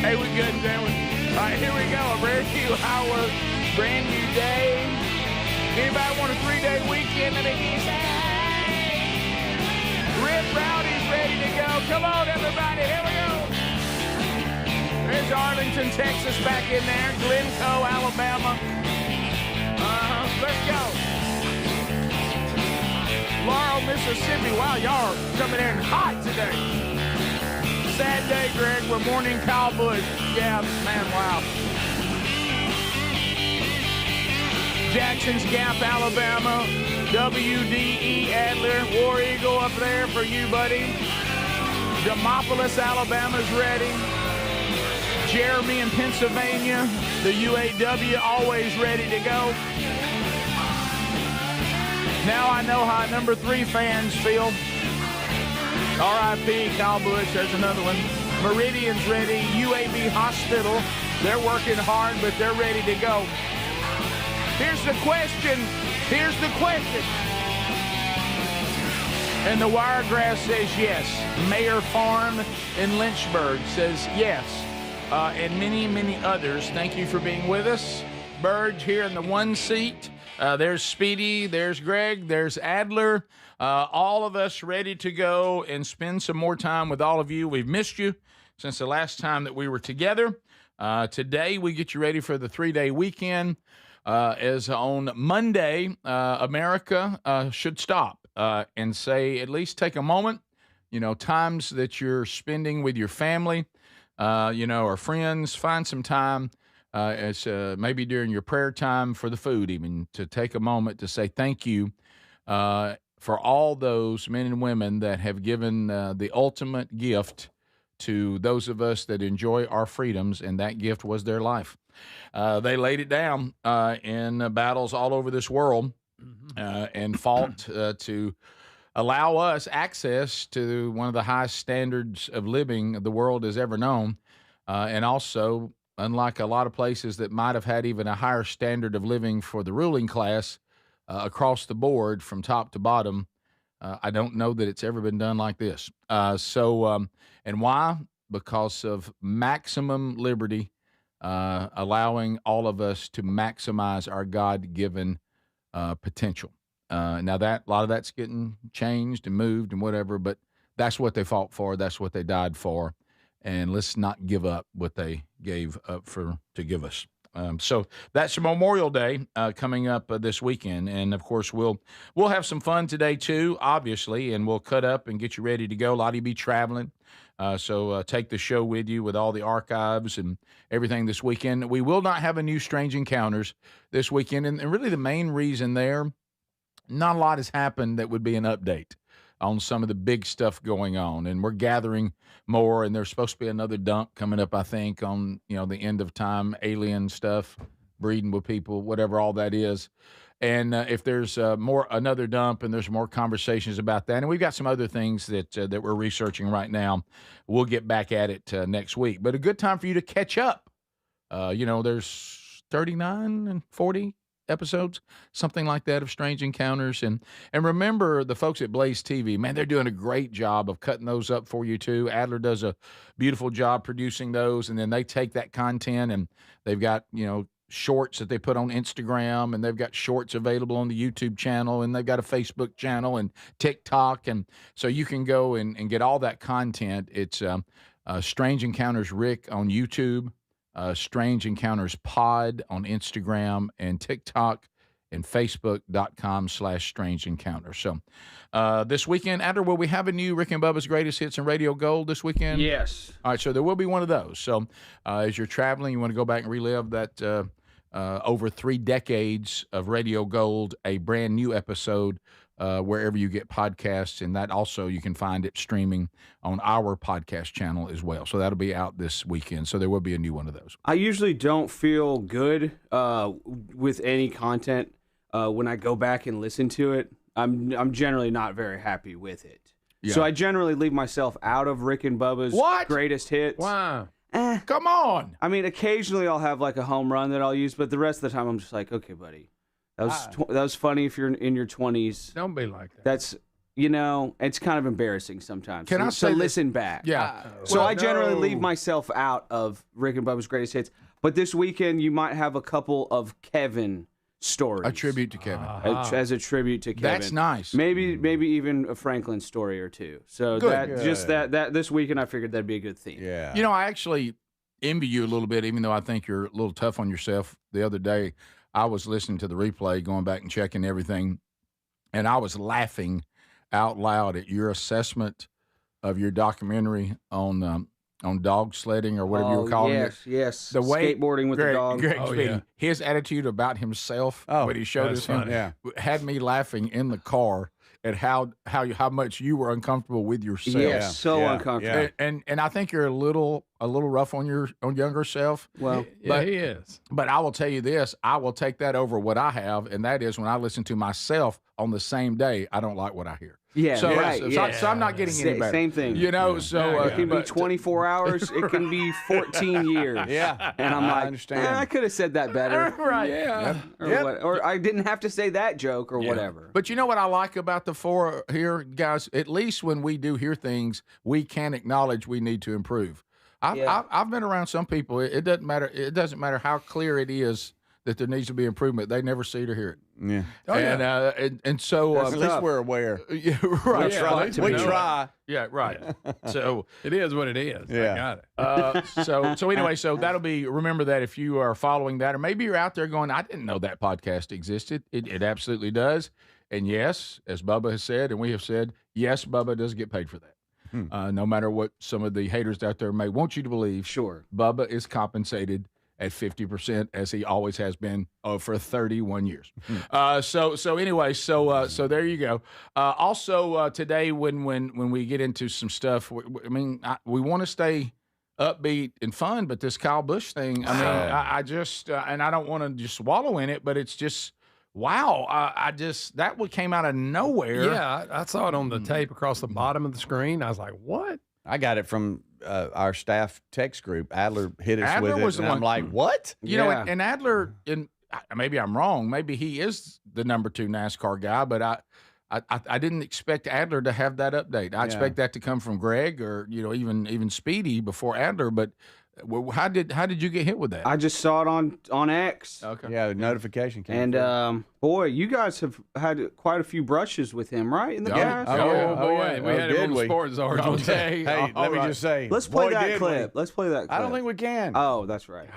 Hey, we good, gentlemen? All right, here we go. A brand new hour, brand new day. Anybody want a 3-day weekend? Let me hear you say, hey! Rip Rowdy's ready to go. Come on, everybody. Here we go. There's Arlington, Texas back in there. Glencoe, Alabama. Let's go. Laurel, Mississippi. Wow, y'all are coming in hot today. Sad day, Greg. We're mourning Kyle Busch. Yeah, man, wow. Jackson's Gap, Alabama. WDE Adler. War Eagle up there for you, buddy. Demopolis, Alabama's ready. Jeremy in Pennsylvania. The UAW always ready to go. Now I know how number 3 fans feel. R.I.P. Kyle Busch, there's another one. Meridian's ready. UAB Hospital, they're working hard, but they're ready to go. Here's the question. And the Wiregrass says yes. Mayor Farm in Lynchburg says yes. And many, many others. Thank you for being with us. Burge here in the 1 seat. There's Speedy, there's Greg, there's Adler. All of us ready to go and spend some more time with all of you. We've missed you since the last time that we were together. Today, we get you ready for the 3-day weekend. As on Monday, America should stop and say, at least take a moment, times that you're spending with your family, or friends, find some time. It's maybe during your prayer time for the food, even to take a moment to say thank you for all those men and women that have given the ultimate gift to those of us that enjoy our freedoms, and that gift was their life. They laid it down in battles all over this world and fought to allow us access to one of the highest standards of living the world has ever known, and also, unlike a lot of places that might have had even a higher standard of living for the ruling class across the board from top to bottom, I don't know that it's ever been done like this. And why? Because of maximum liberty, allowing all of us to maximize our God-given potential. Now, a lot of that's getting changed and moved and whatever, but that's what they fought for. That's what they died for. And let's not give up what they gave up to give us. So that's Memorial Day coming up this weekend, and of course we'll have some fun today too, obviously, and we'll cut up and get you ready to go. A lot of you be traveling, so take the show with you with all the archives and everything this weekend. We will not have a new Strange Encounters this weekend, and really the main reason there, not a lot has happened that would be an update on some of the big stuff going on, and we're gathering more, and there's supposed to be another dump coming up, I think, on the end of time, alien stuff, breeding with people, whatever all that is. And if there's another dump and there's more conversations about that, and we've got some other things that we're researching right now, we'll get back at it next week. But a good time for you to catch up. There's 39 and 40 episodes, something like that, of Strange Encounters. And remember, the folks at Blaze TV, man, they're doing a great job of cutting those up for you too. Adler does a beautiful job producing those, and then they take that content and they've got, shorts that they put on Instagram, and they've got shorts available on the YouTube channel, and they've got a Facebook channel and TikTok, and so you can go and get all that content. It's Strange Encounters Rick on YouTube, Strange Encounters Pod on Instagram and TikTok, and Facebook.com/Strange Encounters. So this weekend, Adler, will we have a new Rick and Bubba's Greatest Hits and Radio Gold this weekend? Yes. All right, so there will be one of those. So as you're traveling, you want to go back and relive that over 3 decades of Radio Gold, a brand new episode wherever you get podcasts, and that also you can find it streaming on our podcast channel as well. So that'll be out this weekend. So there will be a new one of those. I usually don't feel good with any content when I go back and listen to it. I'm generally not very happy with it. Yeah. So I generally leave myself out of Rick and Bubba's Greatest Hits. Wow. Come on. I mean, occasionally I'll have like a home run that I'll use, but the rest of the time I'm just like, okay, buddy. That was funny if you're in your 20s. Don't be like that. That's it's kind of embarrassing sometimes to listen back. Yeah. So I generally leave myself out of Rick and Bubba's Greatest Hits. But this weekend, you might have a couple of Kevin stories. A tribute to Kevin. As a tribute to Kevin. That's nice. Maybe even a Franklin story or two. So that this weekend, I figured that'd be a good theme. Yeah. I actually envy you a little bit, even though I think you're a little tough on yourself. The other day, I was listening to the replay, going back and checking everything, and I was laughing out loud at your assessment of your documentary on dog sledding or whatever you were calling it. Yes, The way skateboarding with the dog. His attitude about himself when he showed us him had me laughing in the car at how much you were uncomfortable with yourself. Yes, so uncomfortable. And I think you're a little rough on your younger self. Well, but he is. But I will tell you this: I will take that over what I have, and that is when I listen to myself on the same day, I don't like what I what I like about the four here, guys? At least when we do hear things, we can acknowledge we need to improve. I've been around some people. It doesn't matter. It doesn't matter how clear it is that there needs to be improvement. They never see it or hear it. Yeah. And so at least we're aware. Yeah, right. We try. Yeah, right. So it is what it is. Yeah. I got it. So anyway, so that'll be. Remember that if you are following that, or maybe you're out there going, I didn't know that podcast existed. It absolutely does. And yes, as Bubba has said, and we have said, yes, Bubba does get paid for that. No matter what some of the haters out there may want you to believe, sure, Bubba is compensated at 50%, as he always has been for 31 years. So anyway, so there you go. Also today, when we get into some stuff, we want to stay upbeat and fun, but this Kyle Busch thing, I just and I don't want to just wallow in it, but it's just. Wow, that one came out of nowhere. Yeah, I saw it on the tape across the bottom of the screen. I was like, what? I got it from our staff text group. Adler hit us Adler with it, was the and one. I'm like, what? You know, and Adler, and maybe I'm wrong. Maybe he is the number 2 NASCAR guy, but I didn't expect Adler to have that update. I expect that to come from Greg or even Speedy before Adler. But how did you get hit with that? I just saw it on X. Okay. Yeah, the notification came. And boy, you guys have had quite a few brushes with him, right? In the past. Oh boy, we had him on the sports czars one day. Hey, let me just say, let's play that clip. Let's play that clip. I don't think we can. Oh, that's right.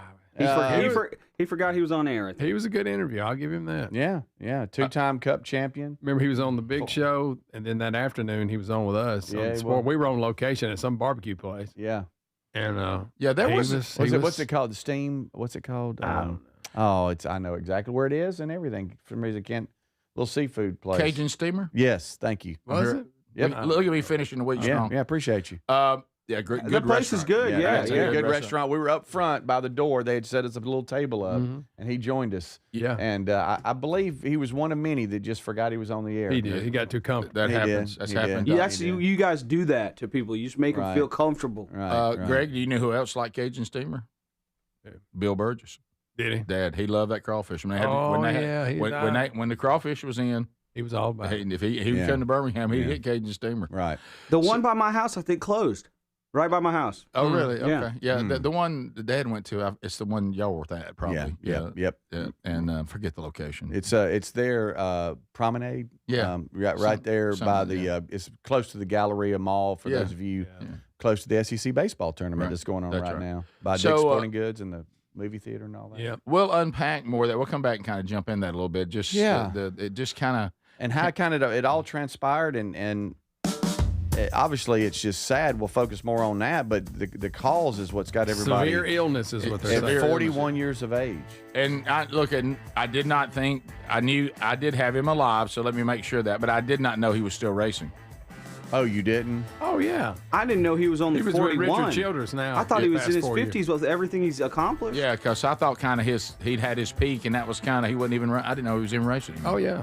He forgot he was on air. He was a good interview. I'll give him that. Yeah, 2-time Cup champion. Remember, he was on the big show, and then that afternoon he was on with us. Yeah, we were on location at some barbecue place. Yeah. And there was what's it called? The Steam? What's it called? I don't know. Oh, I know exactly where it is and everything. For some reason, I can't. Little seafood place. Cajun Steamer. Yes, thank you. Was it? Yep. Look at me finishing the week strong. Yeah, appreciate you. Yeah, good. The place is good. Yeah, it's a good restaurant. We were up front by the door. They had set us a little table up, and he joined us. Yeah, and I believe he was one of many that just forgot he was on the air. He did. He got too comfortable. That happens. That's happened. You guys do that to people. You just make them feel comfortable. Right. Greg, do you know who else liked Cajun Steamer? Yeah. Bill Burgess. Did he? Dad, he loved that crawfish. When the crawfish was in, he was all about it. If he came to Birmingham, he'd hit Cajun Steamer. Right. The one by my house, I think, closed. Right by my house. Oh, really? Okay. Yeah. The one the Dad went to, it's the one y'all were at, probably. Yep. And forget the location. It's their promenade. Yeah. Right there by the. It's close to the Galleria Mall for those of you close to the SEC baseball tournament that's going on right now by Dick's Sporting Goods and the movie theater and all that. Yeah. We'll unpack more of that. We'll come back and kind of jump in that a little bit. Just it just kind of and how it all transpired and. Obviously, it's just sad. We'll focus more on that, but the cause is what's got everybody. Severe illness is what they're saying. At 41 years of age. And I did not think, I knew I did have him alive, so let me make sure that, but I did not know he was still racing. Oh, you didn't? Oh, yeah. I didn't know he was only 41. He was with Richard Childress now. I thought he was in his 50s with everything he's accomplished. Yeah, because I thought kind of he'd had his peak, and that was kind of, he wasn't even, I didn't know he was in racing. Oh, yeah.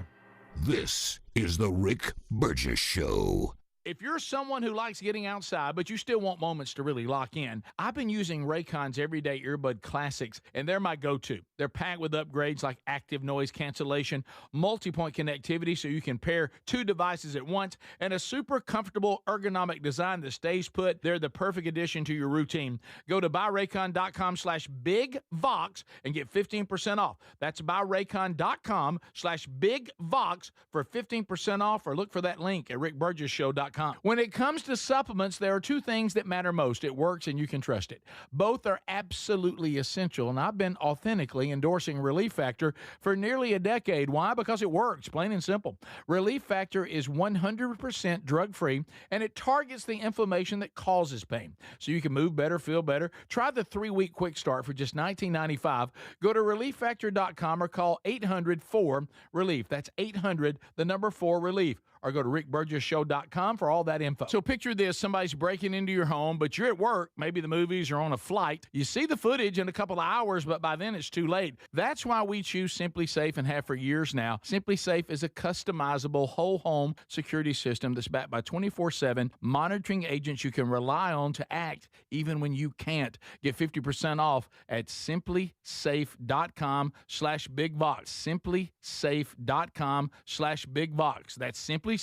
This is the Rick Burgess Show. If you're someone who likes getting outside, but you still want moments to really lock in, I've been using Raycon's Everyday Earbud Classics, and they're my go-to. They're packed with upgrades like active noise cancellation, multi-point connectivity so you can pair two devices at once, and a super comfortable ergonomic design that stays put. They're the perfect addition to your routine. Go to buyraycon.com/bigvox and get 15% off. That's buyraycon.com/bigvox for 15% off, or look for that link at rickburgesshow.com. When it comes to supplements, there are two things that matter most. It works and you can trust it. Both are absolutely essential, and I've been authentically endorsing Relief Factor for nearly a decade. Why? Because it works, plain and simple. Relief Factor is 100% drug-free, and it targets the inflammation that causes pain, so you can move better, feel better. Try the 3-week quick start for just $19.95. Go to relieffactor.com or call 800-4-RELIEF. That's 800-4-RELIEF. Or go to rickburgesshow.com for all that info. So picture this, somebody's breaking into your home, but you're at work, maybe the movies or on a flight. You see the footage in a couple of hours, but by then it's too late. That's why we choose Simply Safe and have for years now. Simply Safe is a customizable whole home security system that's backed by 24/7 monitoring agents you can rely on to act even when you can't. Get 50% off at simplysafe.com/bigvox. simplysafe.com/bigvox. That's simplysafe.com/bigvox.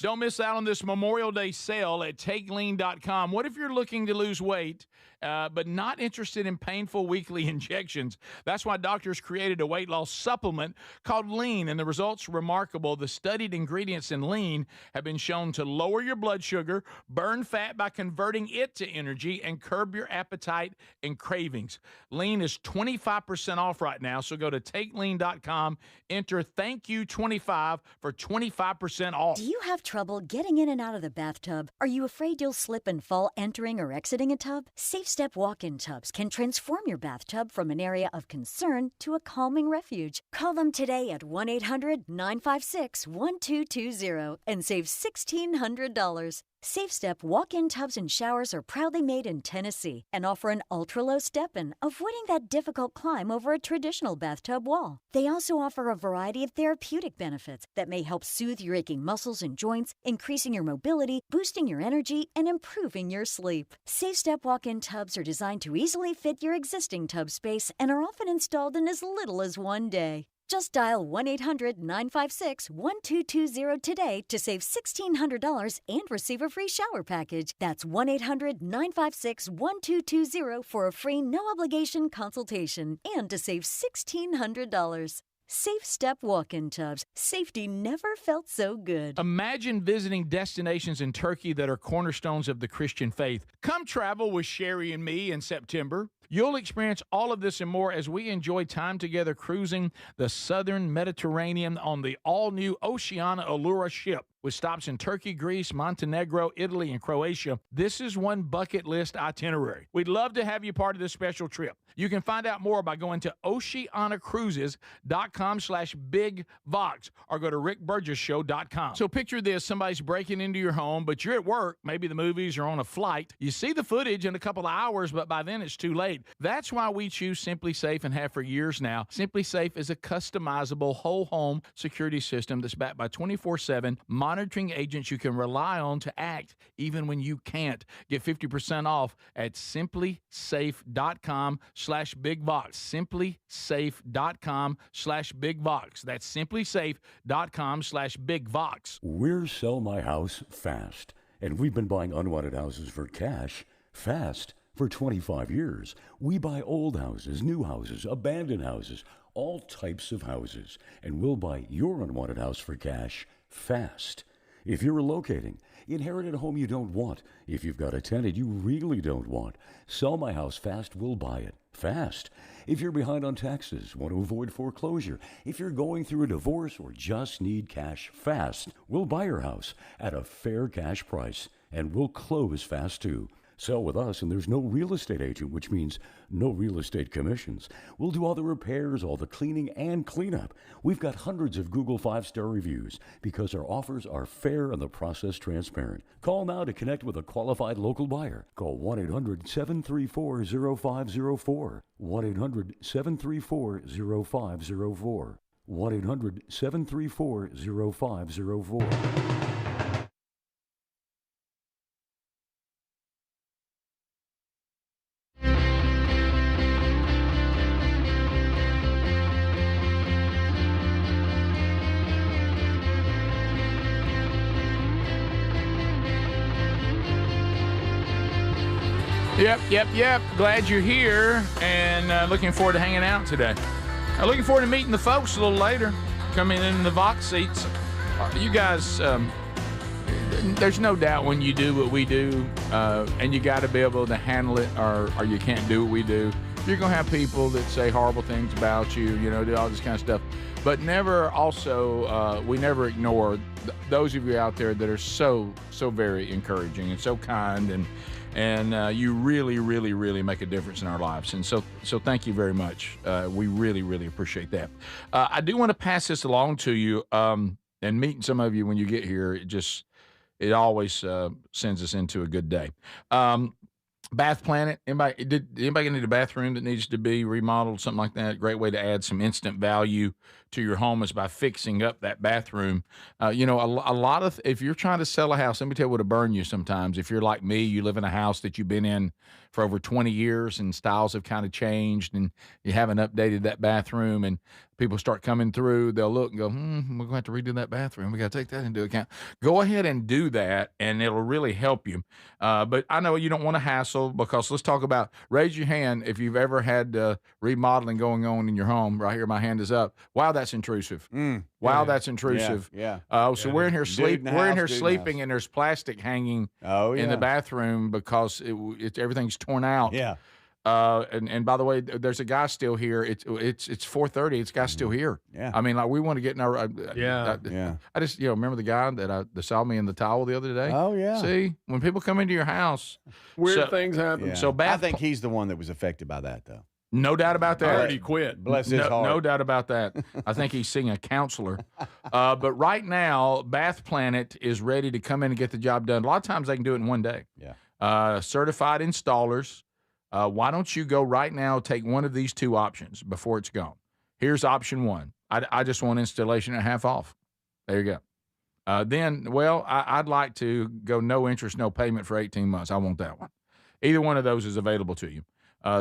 Don't miss out on this Memorial Day sale at takelean.com. What if you're looking to lose weight, but not interested in painful weekly injections? That's why doctors created a weight loss supplement called Lean, and the results are remarkable. The studied ingredients in Lean have been shown to lower your blood sugar, burn fat by converting it to energy, and curb your appetite and cravings. Lean is 25% off right now, so go to takelean.com, enter thank you 25 for 25% off. Do you have trouble getting in and out of the bathtub? Are you afraid you'll slip and fall entering or exiting a tub? SafeStep walk-in tubs can transform your bathtub from an area of concern to a calming refuge. Call them today at 1-800-956-1220 and save $1,600. SafeStep walk-in tubs and showers are proudly made in Tennessee and offer an ultra-low step-in, avoiding that difficult climb over a traditional bathtub wall. They also offer a variety of therapeutic benefits that may help soothe your aching muscles and joints, increasing your mobility, boosting your energy, and improving your sleep. SafeStep walk-in tubs are designed to easily fit your existing tub space and are often installed in as little as one day. Just dial 1-800-956-1220 today to save $1,600 and receive a free shower package. That's 1-800-956-1220 for a free no-obligation consultation and to save $1,600. SafeStep walk-in tubs. Safety never felt so good. Imagine visiting destinations in Turkey that are cornerstones of the Christian faith. Come travel with Sherry and me in September. You'll experience all of this and more as we enjoy time together cruising the southern Mediterranean on the all-new Oceana Allura ship. With stops in Turkey, Greece, Montenegro, Italy, and Croatia, this is one bucket list itinerary. We'd love to have you part of this special trip. You can find out more by going to oceanacruises.com/bigvox or go to rickburgesshow.com. So picture this, somebody's breaking into your home, but you're at work, maybe the movies or on a flight. You see the footage in a couple of hours, but by then it's too late. That's why we choose Simply Safe and have for years now. Simply Safe is a customizable whole home security system that's backed by 24/7 monitoring agents you can rely on to act even when you can't. Get 50% off at simplysafe.com/bigvox. simplysafe.com/bigvox. That's simplysafe.com/bigvox. We're Sell My House Fast, and we've been buying unwanted houses for cash fast for 25 years. We buy old houses, new houses, abandoned houses, all types of houses, and we'll buy your unwanted house for cash fast. If you're relocating, inherited a home you don't want, if you've got a tenant you really don't want, Sell My House Fast will buy it fast. If you're behind on taxes, want to avoid foreclosure, if you're going through a divorce or just need cash fast, we'll buy your house at a fair cash price, and we'll close fast too. Sell with us, and there's no real estate agent, which means no real estate commissions. We'll do all the repairs, all the cleaning, and cleanup. We've got hundreds of Google 5-star reviews because our offers are fair and the process transparent. Call now to connect with a qualified local buyer. Call 1-800-734-0504. 1-800-734-0504. 1-800-734-0504. Yep. Glad you're here and looking forward to hanging out today. Looking forward to meeting the folks a little later, coming in the Vox seats. You guys, there's no doubt when you do what we do, and you got to be able to handle it, or you can't do what we do. You're going to have people that say horrible things about you, do all this kind of stuff. But we never ignore those of you out there that are so very encouraging and so kind, and you really, really, really make a difference in our lives. And so thank you very much. We really, really appreciate that. I do want to pass this along to you, and meeting some of you when you get here, it always sends us into a good day. Bath Planet. Anybody need a bathroom that needs to be remodeled, something like that? Great way to add some instant value to your home is by fixing up that bathroom. A lot of, if you're trying to sell a house, let me tell you what'll burn you sometimes. If you're like me, you live in a house that you've been in for over 20 years and styles have kind of changed and you haven't updated that bathroom, and people start coming through, they'll look and go, we're going to have to redo that bathroom. We got to take that into account. Go ahead and do that, and it'll really help you. But I know you don't want to hassle, because let's talk about, raise your hand if you've ever had remodeling going on in your home. Right here, my hand is up. Wow, that's intrusive. That's intrusive. Yeah. So we're in here sleeping, and there's plastic hanging in the bathroom because everything's torn out. Yeah. And by the way, there's a guy still here. It's 4:30. It's guy still here. Yeah. I mean, like, we want to get in our. I just remember the guy that saw me in the towel the other day. Oh yeah. See, when people come into your house, weird things happen. Yeah. So I think he's the one that was affected by that, though. No doubt about that. I already quit. Bless his heart. No doubt about that. I think he's seeing a counselor. But right now, Bath Planet is ready to come in and get the job done. A lot of times they can do it in one day. Yeah. Certified installers. Why don't you go right now, take one of these two options before it's gone? Here's option one. I just want installation at half off. There you go. I'd like to go no interest, no payment for 18 months. I want that one. Either one of those is available to you.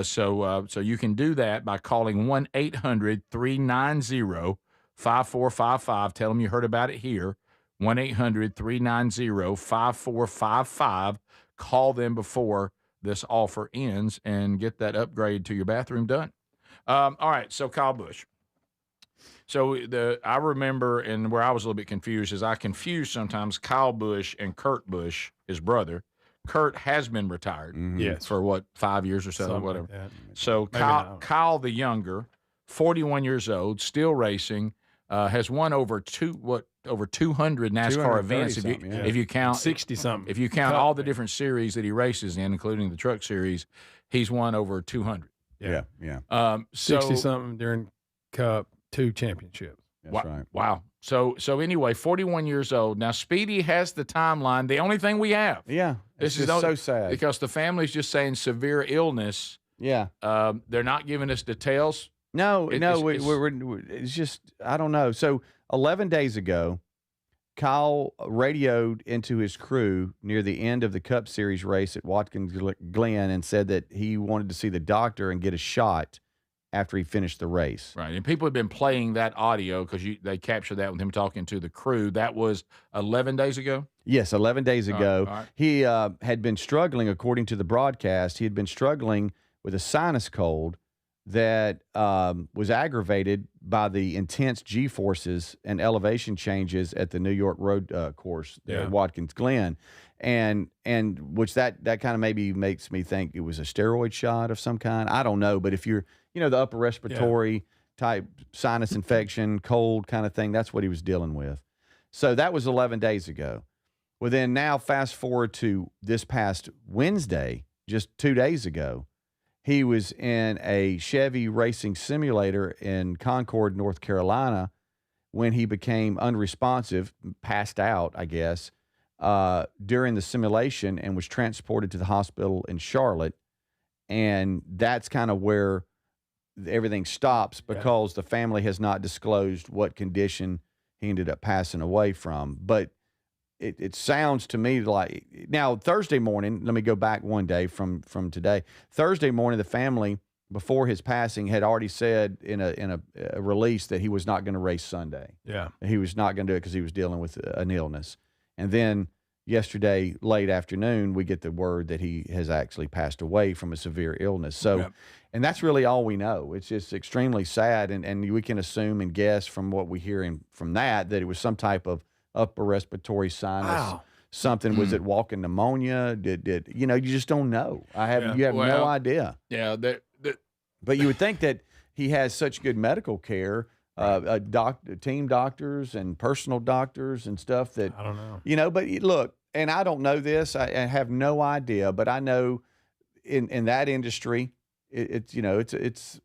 So you can do that by calling 1-800-390-5455. Tell them you heard about it here. 1-800-390-5455. Call them before this offer ends and get that upgrade to your bathroom done. All right, so Kyle Busch. So I remember, and where I was a little bit confused is I confuse sometimes Kyle Busch and Kurt Busch, his brother. Kurt has been retired for 5 years or so, something whatever. Like so Kyle the younger, 41 years old, still racing, has won over 200 NASCAR events if you count 60 something. If you count all the different series that he races in, including the truck series, he's won over 200. Yeah. 60 something during Cup, 2 championships. That's right. Wow. So anyway, 41 years old. Now, Speedy has the timeline. The only thing we have. Yeah. This is so sad. Because the family's just saying severe illness. Yeah. They're not giving us details. It's just, I don't know. So 11 days ago, Kyle radioed into his crew near the end of the Cup Series race at Watkins Glen and said that he wanted to see the doctor and get a shot after he finished the race. Right, and people have been playing that audio because they captured that with him talking to the crew. That was 11 days ago? Yes, 11 days ago. All right. He had been struggling, according to the broadcast, he had been struggling with a sinus cold that was aggravated by the intense G-forces and elevation changes at the New York road course at Watkins Glen. And which that kind of maybe makes me think it was a steroid shot of some kind. I don't know, but if you're, the upper respiratory type sinus infection, cold kind of thing, that's what he was dealing with. So that was 11 days ago. Well, then now fast forward to this past Wednesday, just 2 days ago, he was in a Chevy racing simulator in Concord, North Carolina, when he became unresponsive, passed out, I guess, during the simulation and was transported to the hospital in Charlotte. And that's kind of where everything stops because the family has not disclosed what condition he ended up passing away from. But it sounds to me like now Thursday morning. Let me go back one day from today. Thursday morning, the family before his passing had already said in a release that he was not going to race Sunday. Yeah, he was not going to do it because he was dealing with an illness. And then yesterday late afternoon, we get the word that he has actually passed away from a severe illness. So, and that's really all we know. It's just extremely sad, and we can assume and guess from what we hear from that it was some type of upper respiratory sinus, something. Was it walking pneumonia? Did you know? You just don't know. You have no idea. Yeah, but you would think that he has such good medical care, team doctors and personal doctors and stuff that I don't know. You know, but look, and I don't know this. I have no idea, but I know in that industry, it's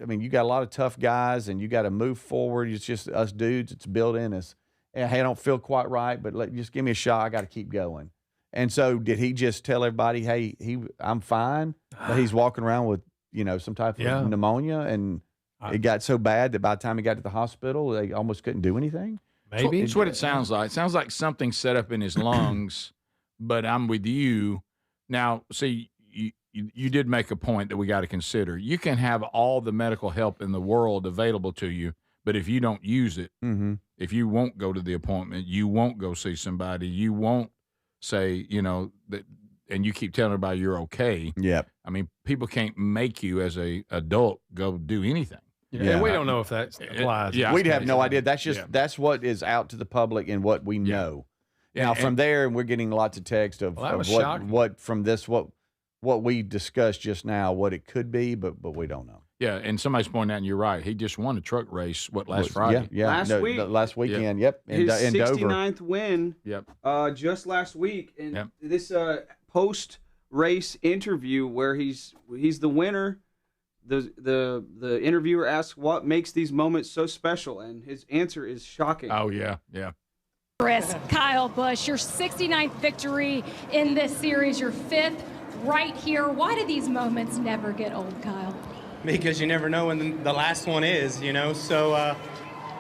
I mean, you got a lot of tough guys, and you got to move forward. It's just us dudes. It's built in us. Hey, I don't feel quite right, but just give me a shot. I got to keep going. And so, did he just tell everybody, "Hey, I'm fine," but he's walking around with some type of pneumonia, and it got so bad that by the time he got to the hospital, they almost couldn't do anything? Maybe it's what it sounds like. It sounds like something set up in his lungs. But I'm with you now. See, you did make a point that we got to consider. You can have all the medical help in the world available to you, but if you don't use it, if you won't go to the appointment, you won't go see somebody, you won't say, that, and you keep telling everybody you're okay. Yep. I mean, people can't make you as a adult go do anything. Yeah, we don't know if that applies. We'd have no idea. That's just that's what is out to the public and what we know. Now, from there, we're getting lots of text of what from this what we discussed just now, what it could be, but we don't know. Yeah, and somebody's pointing out, and you're right. He just won a truck race, last Friday? Yeah, last weekend, yep. His in 69th Dover. win just last week. And this post-race interview where he's the winner, the interviewer asks what makes these moments so special, and his answer is shocking. Oh, yeah. Kyle Busch, your 69th victory in this series, your 5th right here. Why do these moments never get old, Kyle? Because you never know when the last one is, So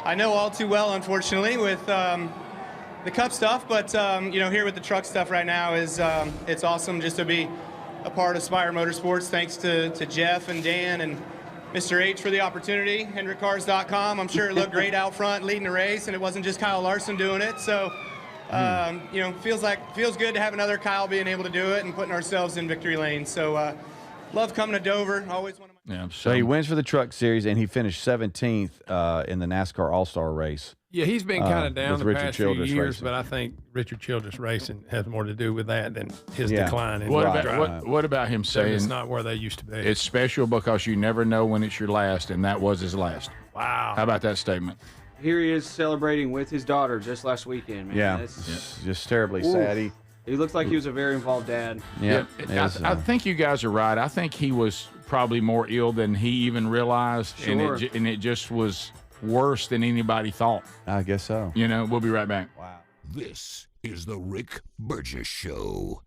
I know all too well, unfortunately, with the Cup stuff, but here with the truck stuff right now is it's awesome just to be a part of Spire Motorsports. Thanks to Jeff and Dan and Mr. H for the opportunity. HendrickCars.com. I'm sure it looked great out front leading the race, and it wasn't just Kyle Larson doing it. So, feels good to have another Kyle being able to do it and putting ourselves in victory lane. So, love coming to Dover. Always one of my. Yeah. So he wins for the Truck Series, and he finished 17th in the NASCAR All-Star race. Yeah, he's been kind of down the past few years, racing. but I think Richard Childress Racing has more to do with that than his decline. What about him saying it's not where they used to be? It's special because you never know when it's your last, and that was his last. Wow. How about that statement? Here he is celebrating with his daughter just last weekend, man. Yeah, just terribly sad. He looks like he was a very involved dad. Yeah. I think you guys are right. I think he was probably more ill than he even realized, Sure. and it just was worse than anybody thought. I guess so. We'll be right back. Wow. This is the Rick Burgess Show.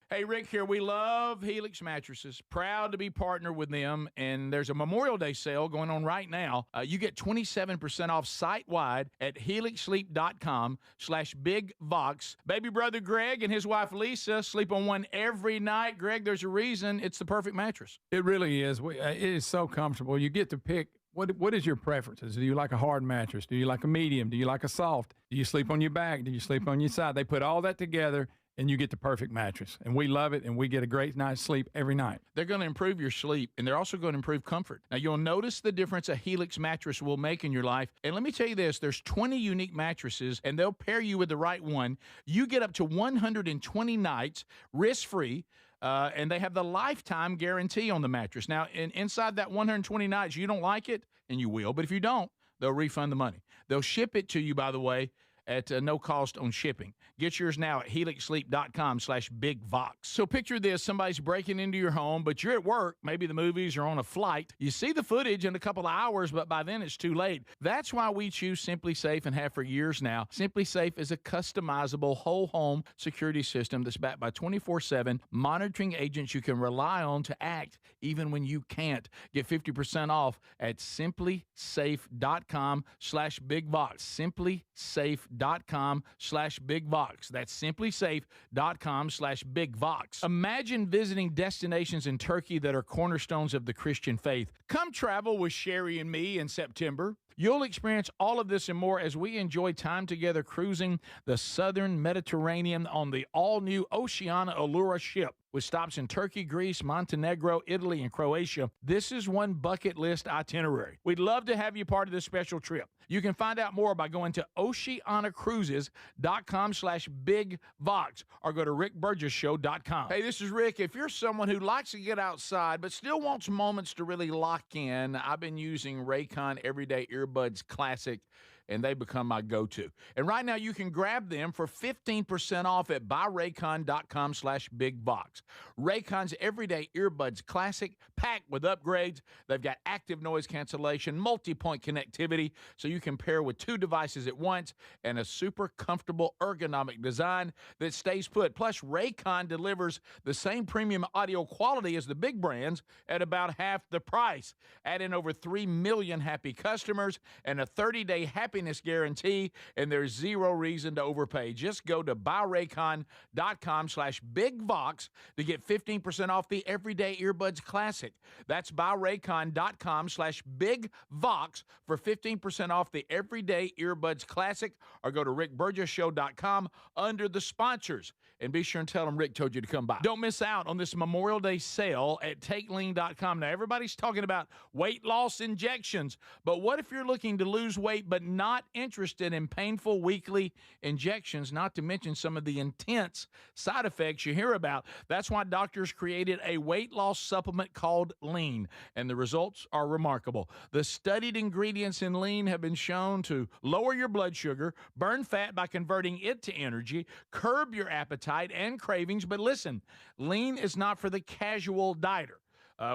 Hey, Rick here. We love Helix Mattresses. Proud to be partnered with them. And there's a Memorial Day sale going on right now. You get 27% off site-wide at helixsleep.com/bigvox. Baby brother Greg and his wife Lisa sleep on one every night. Greg, there's a reason. It's the perfect mattress. It really is. It is so comfortable. You get to pick. What is your preferences? Do you like a hard mattress? Do you like a medium? Do you like a soft? Do you sleep on your back? Do you sleep on your side? They put all that together, and you get the perfect mattress. And we love it, and we get a great night's sleep every night. They're going to improve your sleep, and they're also going to improve comfort. Now, you'll notice the difference a Helix mattress will make in your life. And let me tell you this, there's 20 unique mattresses, and they'll pair you with the right one. You get up to 120 nights risk-free, and they have the lifetime guarantee on the mattress. Now, inside that 120 nights, you don't like it, and you will, but if you don't, they'll refund the money. They'll ship it to you, by the way, at no cost on shipping. Get yours now at helixsleep.com/bigvox. So picture this, somebody's breaking into your home, but you're at work, maybe the movies or on a flight. You see the footage in a couple of hours, but by then it's too late. That's why we choose Simply Safe and have for years now. Simply Safe is a customizable whole home security system that's backed by 24/7 monitoring agents you can rely on to act even when you can't. Get 50% off at simplysafe.com/bigvox. simplysafe.com/bigvox. That's simplysafe.com/bigvox. Imagine visiting destinations in Turkey that are cornerstones of the Christian faith. Come travel with Sherry and me in September. You'll experience all of this and more as we enjoy time together cruising the southern Mediterranean on the all-new Oceania Allura ship. With stops in Turkey, Greece, Montenegro, Italy, and Croatia, this is one bucket list itinerary. We'd love to have you part of this special trip. You can find out more by going to oceanacruises.com/bigvox or go to rickburgesshow.com. Hey, this is Rick. If you're someone who likes to get outside but still wants moments to really lock in, I've been using Raycon Everyday Earbuds Classic, and they become my go-to. And right now you can grab them for 15% off at buyraycon.com/bigvox. Raycon's Everyday Earbuds Classic, packed with upgrades. They've got active noise cancellation, multi-point connectivity, so you can pair with 2 devices at once, and a super comfortable ergonomic design that stays put. Plus, Raycon delivers the same premium audio quality as the big brands at about half the price. Add in over 3 million happy customers and a 30-day happiness guarantee, and there's zero reason to overpay. Just go to buyraycon.com/bigvox to get 15% off the Everyday Earbuds Classic. That's buyraycon.com/bigvox for 15% off the Everyday Earbuds Classic, or go to rickburgesshow.com under the sponsors. And be sure and tell them Rick told you to come by. Don't miss out on this Memorial Day sale at takelean.com. Now, everybody's talking about weight loss injections, but what if you're looking to lose weight but not interested in painful weekly injections, not to mention some of the intense side effects you hear about? That's why doctors created a weight loss supplement called Lean, and the results are remarkable. The studied ingredients in Lean have been shown to lower your blood sugar, burn fat by converting it to energy, curb your appetite and cravings. But listen, Lean is not for the casual dieter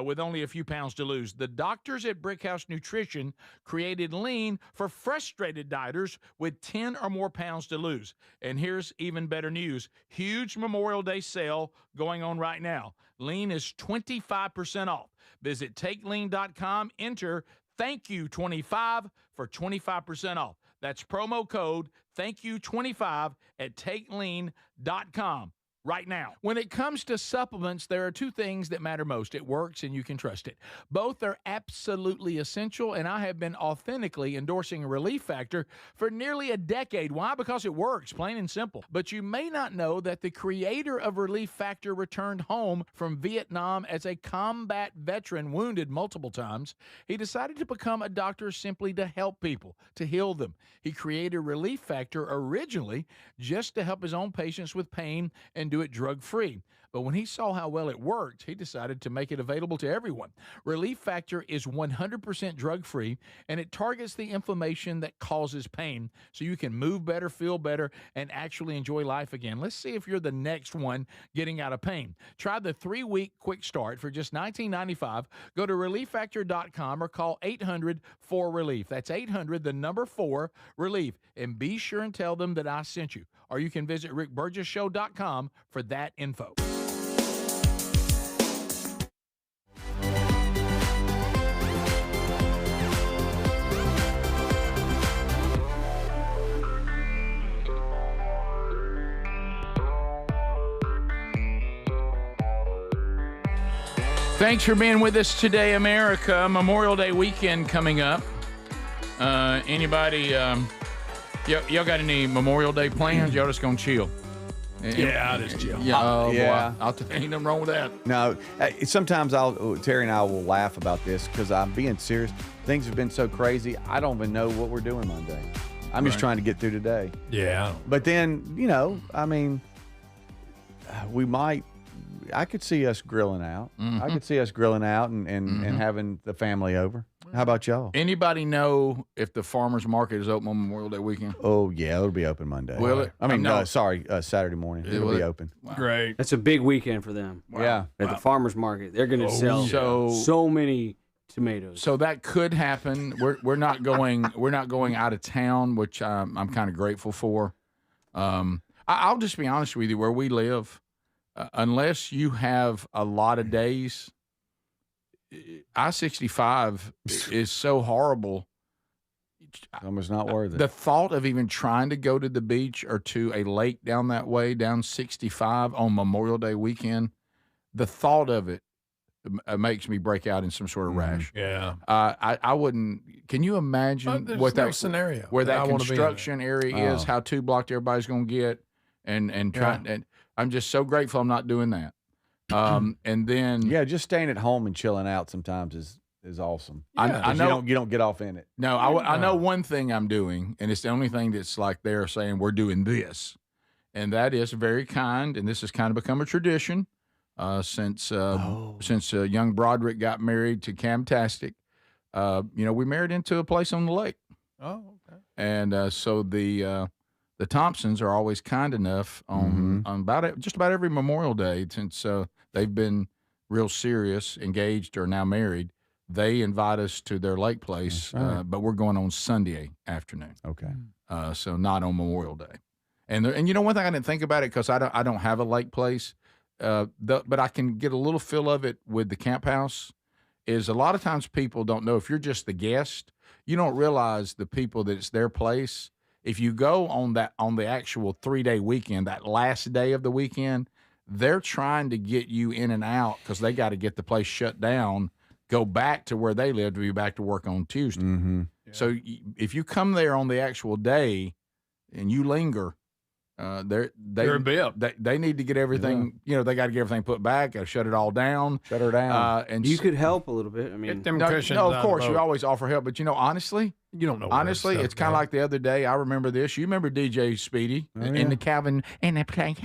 with only a few pounds to lose. The doctors at Brickhouse Nutrition created Lean for frustrated dieters with 10 or more pounds to lose. And here's even better news. Huge Memorial Day sale going on right now. Lean is 25% off. Visit takelean.com, enter ThankYou25 for 25% off. That's promo code ThankYou25 at takelean.com. right now. When it comes to supplements, there are 2 things that matter most. It works and you can trust it. Both are absolutely essential, and I have been authentically endorsing Relief Factor for nearly a decade. Why? Because it works, plain and simple. But you may not know that the creator of Relief Factor returned home from Vietnam as a combat veteran, wounded multiple times. He decided to become a doctor simply to help people, to heal them. He created Relief Factor originally just to help his own patients with pain and do it drug-free. But when he saw how well it worked, he decided to make it available to everyone. Relief Factor is 100% drug-free, and it targets the inflammation that causes pain so you can move better, feel better, and actually enjoy life again. Let's see if you're the next one getting out of pain. Try the 3-week quick start for just $19.95. Go to ReliefFactor.com or call 800-4RELIEF. That's 800-4-RELIEF. And be sure and tell them that I sent you. Or you can visit RickBurgessShow.com for that info. Thanks for being with us today, America. Memorial Day weekend coming up. Anybody, y'all got any Memorial Day plans? Y'all just gonna chill? Yeah, I'll just chill. Yeah, yeah. Boy, ain't nothing wrong with that. No, sometimes Terry and I will laugh about this because I'm being serious. Things have been so crazy, I don't even know what we're doing Monday. I'm just trying to get through today. Yeah. But then, I mean, we might, I could see us grilling out. I could see us grilling out and having the family over. How about y'all? Anybody know if the farmers market is open on Memorial Day weekend? Oh yeah, it'll be open Monday. Will it? I mean, No. Saturday morning. It'll be open. Wow. Great. That's a big weekend for them. Yeah. At the farmers market, they're going to sell so many tomatoes. So that could happen. We're not going out of town, which I'm kind of grateful for. I'll just be honest with you. Where we live, unless you have a lot of days, I-65 is so horrible. Almost not worth it. The thought of even trying to go to the beach or to a lake down that way, down 65 on Memorial Day weekend, the thought of it makes me break out in some sort of rash. Yeah. I wouldn't. Can you imagine what that scenario where that I wanna be in construction area is? Oh. How two blocked everybody's going to get, and try. And I'm just so grateful I'm not doing that. And then Yeah, just staying at home and chilling out sometimes is awesome. I 'Cause know. you don't get off in it. No, I know one thing I'm doing, and it's the only thing that's like they're saying we're doing this, and that is very kind, and this has kind of become a tradition since young Broderick got married to Camtastic. We married into a place on the lake, Oh, okay. and so the Thompsons are always kind enough on just about every Memorial Day since they've been real serious, engaged, or now married. They invite us to their lake place, but we're going on Sunday afternoon. Okay. So not on Memorial Day. And one thing I didn't think about it because I don't have a lake place, but I can get a little feel of it with the camp house. Is a lot of times people don't know if you're just the guest, you don't realize the people that it's their place. If you go on the actual 3-day weekend, that last day of the weekend, they're trying to get you in and out because they got to get the place shut down. Go back to where they live to be back to work on Tuesday. Mm-hmm. So if you come there on the actual day and you linger, You're a bip. they need to get everything. They got to get everything put back. Got to shut it all down. Shut her down. And you could help a little bit. I mean, Get them no, cushions of out course the you boat. always offer help, but honestly, You don't know. where honestly, stuff it's kind of goes. like the other day. I remember this. You remember DJ Speedy in the cabin and they play.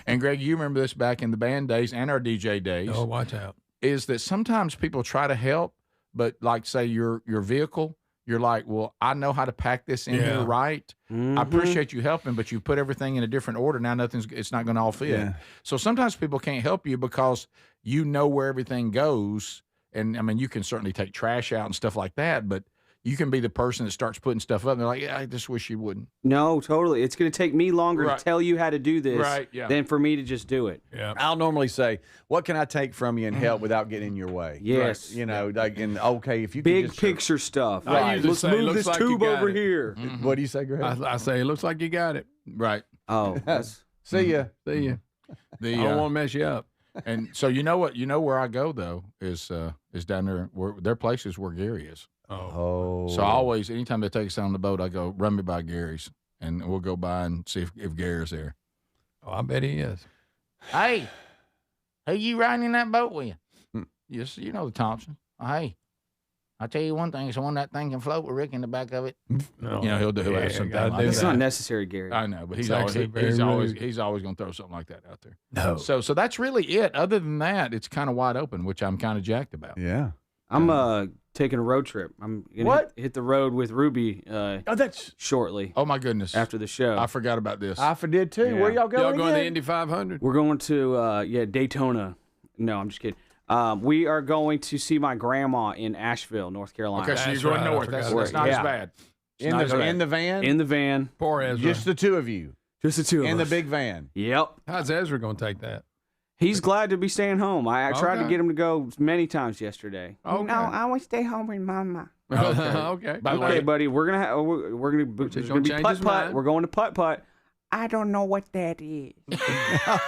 And Greg, you remember this back in the band days and our DJ days. Oh, watch out. Is that sometimes people try to help, but like say your vehicle, you're like, well, I know how to pack this in here right. I appreciate you helping, but you put everything in a different order. Now it's not going to all fit. Yeah. So sometimes people can't help you because you know where everything goes. And I mean, you can certainly take trash out and stuff like that, but you can be the person that starts putting stuff up and they're like, yeah, I just wish you wouldn't. no, totally. It's going to take me longer Right. to tell you how to do this Right, yeah. than for me to just do it. Yeah. I'll normally say, "What can I take from you and help without getting in your way?" Yes. Like, and okay, if you can Big just picture stuff. I usually Let's say, move "Looks this like you tube got over it." here. What do you say, Greg? I say, it looks like you got it. Right. Oh, that's See ya. See you. The, I don't want to mess you up. and so where I go though is down there where their places where Gary is. Oh. So I always, anytime they take us on the boat, I go, run me by Gary's, and we'll go by and see if Gary's there. Oh, I bet he is. Hey, who you riding in that boat with you? Yes, the Thompson. Hey, I tell you one thing, it's one that thing can float with Rick in the back of it. No. He'll have something gotta like do it's that. not necessary, Gary. I know, but he's It's always actually very rude. he's always going to throw something like that out there. No. So that's really it. Other than that, it's kind of wide open, which I'm kind of jacked about. Yeah. I'm taking a road trip. I'm gonna hit the road with Ruby Oh, that's. shortly Oh my goodness! after the show. I forgot about this. I did too. Yeah. Where y'all going? Y'all going to again? Indy 500? We're going to Daytona. No, I'm just kidding. We are going to see my grandma in Asheville, North Carolina. Okay, so That's you're going right, I north. forgot That's about not that. as bad. in not the bad. in the van. In the van, Poor Ezra. Just the two of you just the two of in the us. big van. Yep. How's Ezra going to take that? He's glad to be staying home. I tried to Okay. get him to go many times yesterday. Okay. No, I want to stay home with Mama. Okay. By the Okay, way, buddy, we're gonna be change his putt putt. mind? We're going to putt putt. I don't know what that is.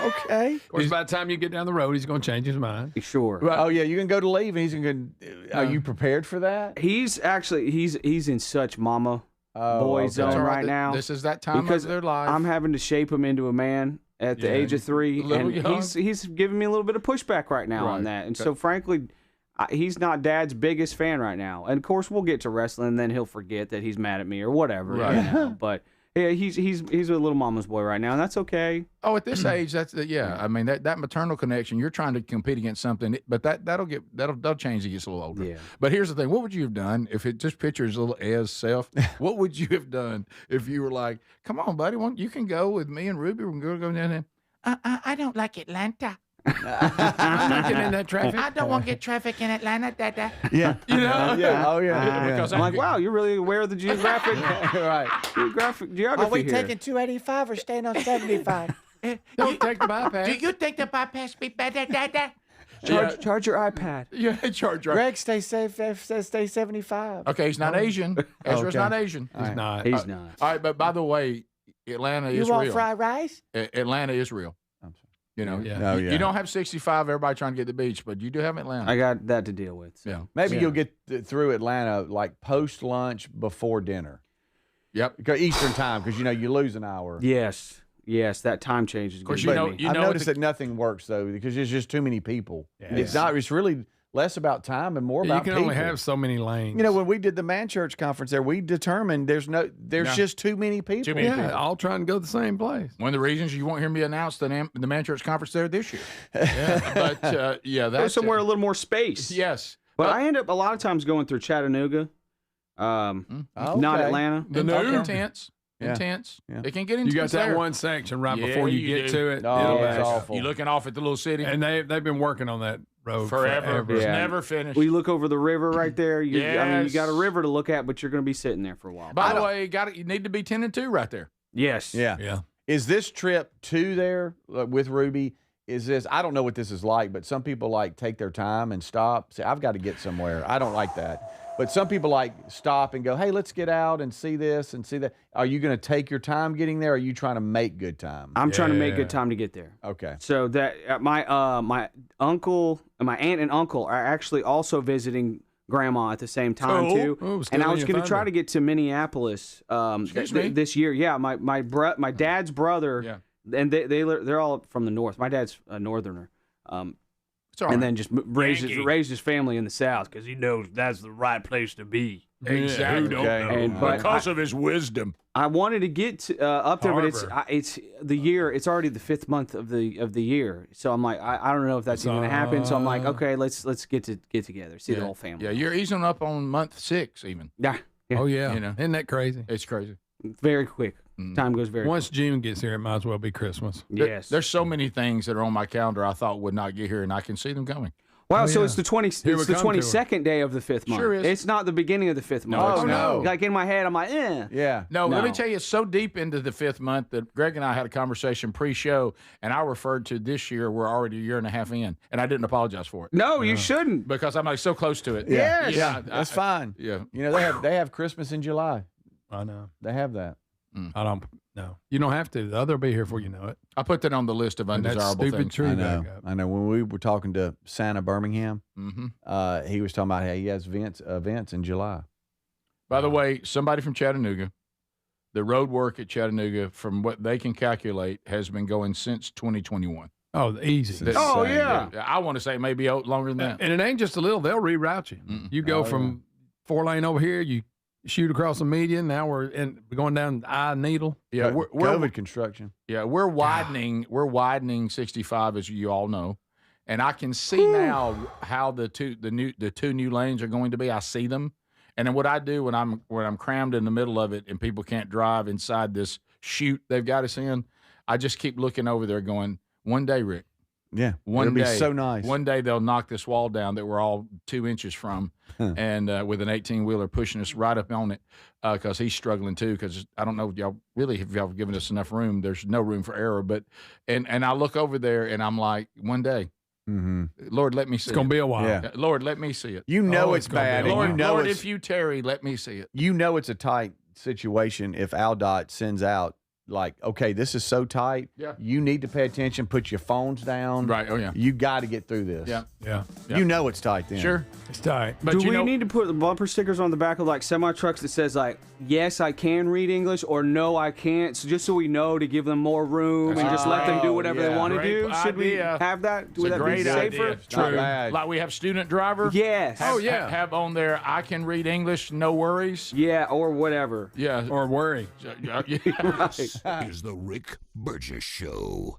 Okay. Of course, by the time you get down the road, he's going to change his mind. Sure. Oh yeah, you can go to leave, and he's going to. Are you prepared for that? He's actually he's in such mama boy okay. zone It's all right now. This is that time because of their life. I'm having to shape him into a man at the Yeah, age of 3, a little and young. he's giving me a little bit of pushback right now on Right. that. And so, frankly, he's not Dad's biggest fan right now. And of course, we'll get to wrestling, and then he'll forget that he's mad at me or whatever. Right. You know? But Yeah, he's a little mama's boy right now, and that's okay. Oh, at this age, that's I mean, that maternal connection. You're trying to compete against something, but that'll change as he gets a little older. Yeah. But here's the thing: what would you have done if it just pictures little Ez self? What would you have done if you were like, "Come on, buddy, you can go with me and Ruby. We can go down there." I don't like Atlanta. I'm not getting in that traffic. I don't want to get traffic in Atlanta, Dada. Yeah. You know? Yeah. Oh, yeah. Because I'm like, wow, you're really aware of the geographic geography Are we here. taking 285 or staying on 75? Don't take the bypass. Do you think the bypass be better, Dada? Charge your iPad. Yeah, charge right. Greg, stay safe. Stay 75. Okay, he's not Asian. Ezra's Okay. not Asian. He's not. He's not. All right, but by the way, Atlanta You is want real. fried rice? Atlanta is real. You know, Oh, yeah. You don't have 65, everybody trying to get to the beach, but you do have Atlanta. I got that to deal with. So. Yeah. Maybe you'll get through Atlanta like post lunch before dinner. Yep. Because Eastern time, because you lose an hour. Yes, that time change is course, good. I've noticed that nothing works though because there's just too many people. Yeah. It's not. It's really less about time and more You about can people. only have so many lanes. You know, when we did the Man Church conference there, we determined there's just too many people. Too many people. all trying to go to the same place. One of the reasons you won't hear me announce the Man Church conference there this year. Yeah, but Go that's somewhere a little more space. Yes, But I end up a lot of times going through Chattanooga, not Okay. Atlanta. the intense. Yeah. Intense. Yeah. It can get You intense. got that there. one section right Yeah, before you you get do. to it. Oh, It'll it's back. awful. You're looking off at the little city And they've been working on that road forever. It's Yeah. never finished. We look over the river right there. I mean, you Yes. got a river to look at, but you're going to be sitting there for a while. By the way, you need to be 10 and 2 right there. Yes. Yeah. Yeah. Is this trip to there with Ruby? Is this? I don't know what this is like, but some people like take their time and stop. Say, I've got to get somewhere. I don't like that. But some people like stop and go, hey, let's get out and see this and see that. Are you going to take your time getting there? Or are you trying to make good time? I'm trying to make good time to get there. Okay. So that my uncle and my aunt and uncle are actually also visiting grandma at the same time too. Oh, and I was going to try to get to Minneapolis me? this year. Yeah, my dad's brother, and they're all from the north. My dad's a northerner. It's all right. And then just raised his family in the South because he knows that's the right place to be. Exactly. Because of his wisdom. I wanted to get to, up there, Barber. but it's the year. It's already the 5th month of the year, so I'm like, I don't know if that's even going to happen. So I'm like, okay, let's get together, see the whole family. Yeah, you're easing up on month 6 even. Yeah. Oh, yeah. You know. Isn't that crazy? It's crazy. Very quick. Time goes very Once quick. June gets here, it might as well be Christmas. Yes. There's so many things that are on my calendar I thought would not get here, and I can see them coming. Wow, Oh, so yeah. it's the 20. It's Here we the come to it. 22nd day of the 5th month. Sure is. It's not the beginning of the 5th month. it's not. No. Like in my head, I'm like, Yeah. No, let me No. tell you, it's so deep into the 5th month that Greg and I had a conversation pre-show, and I referred to this year. We're already a year and a half in, and I didn't apologize for it No, you shouldn't. because I'm like so close to it. Yeah. Yes. Yeah. That's fine. Yeah. You know, they have Christmas in July. I know. They have that. I don't. No, you don't have to. The other will be here before you know it. I put that on the list of And that undesirable stupid things. tree I know. back up. I know. When we were talking to Santa Birmingham, Mm-hmm. he was talking about how he has events in July. By the way, somebody from Chattanooga, the road work at Chattanooga, from what they can calculate, has been going since 2021. Oh, easy. Oh, Insane. yeah. I want to say maybe longer than that. And it ain't just a little. They'll reroute you. You go from 4-lane over here. You shoot across the median. Now we're going down I Needle. Yeah, Co- we're COVID construction. Yeah, we're widening 65, as you all know, and I can see now how the two new lanes are going to be. I see them, and then what I do when I'm crammed in the middle of it and people can't drive inside this chute they've got us in, I just keep looking over there, going, one day, Rick. Yeah. One It'll day, be so nice. One day they'll knock this wall down that we're all 2 inches from, and with an 18-wheeler pushing us right up on it, because he's struggling too. Because I don't know if y'all given us enough room. There's no room for error. But and I look over there and I'm like, one day, Lord, let me see. It's going to be a while. Yeah. Lord, let me see it. You know Oh, it's it's gonna be bad. a And lot. you know Lord, it's, if you tarry, let me see it. you know it's a tight situation if Aldot sends out like, okay, this is so tight. Yeah. You need to pay attention. Put your phones down. Right. Oh, yeah. You got to get through this. Yeah. Yeah. You know it's tight then. Sure. It's tight. But Do you we know, need to put the bumper stickers on the back of like semi trucks that says like, yes, I can read English, or no, I can't, so just so we know to give them more room and just let them do whatever they want to Great do? Should we idea. have that? It's Would a that great be safer? idea. Not bad. Like we have student driver. Yes. Have, Oh, yeah. Have on there, I can read English, no worries. Yeah, or whatever. Yeah. Or worry. Yeah. This is the Rick Burgess Show.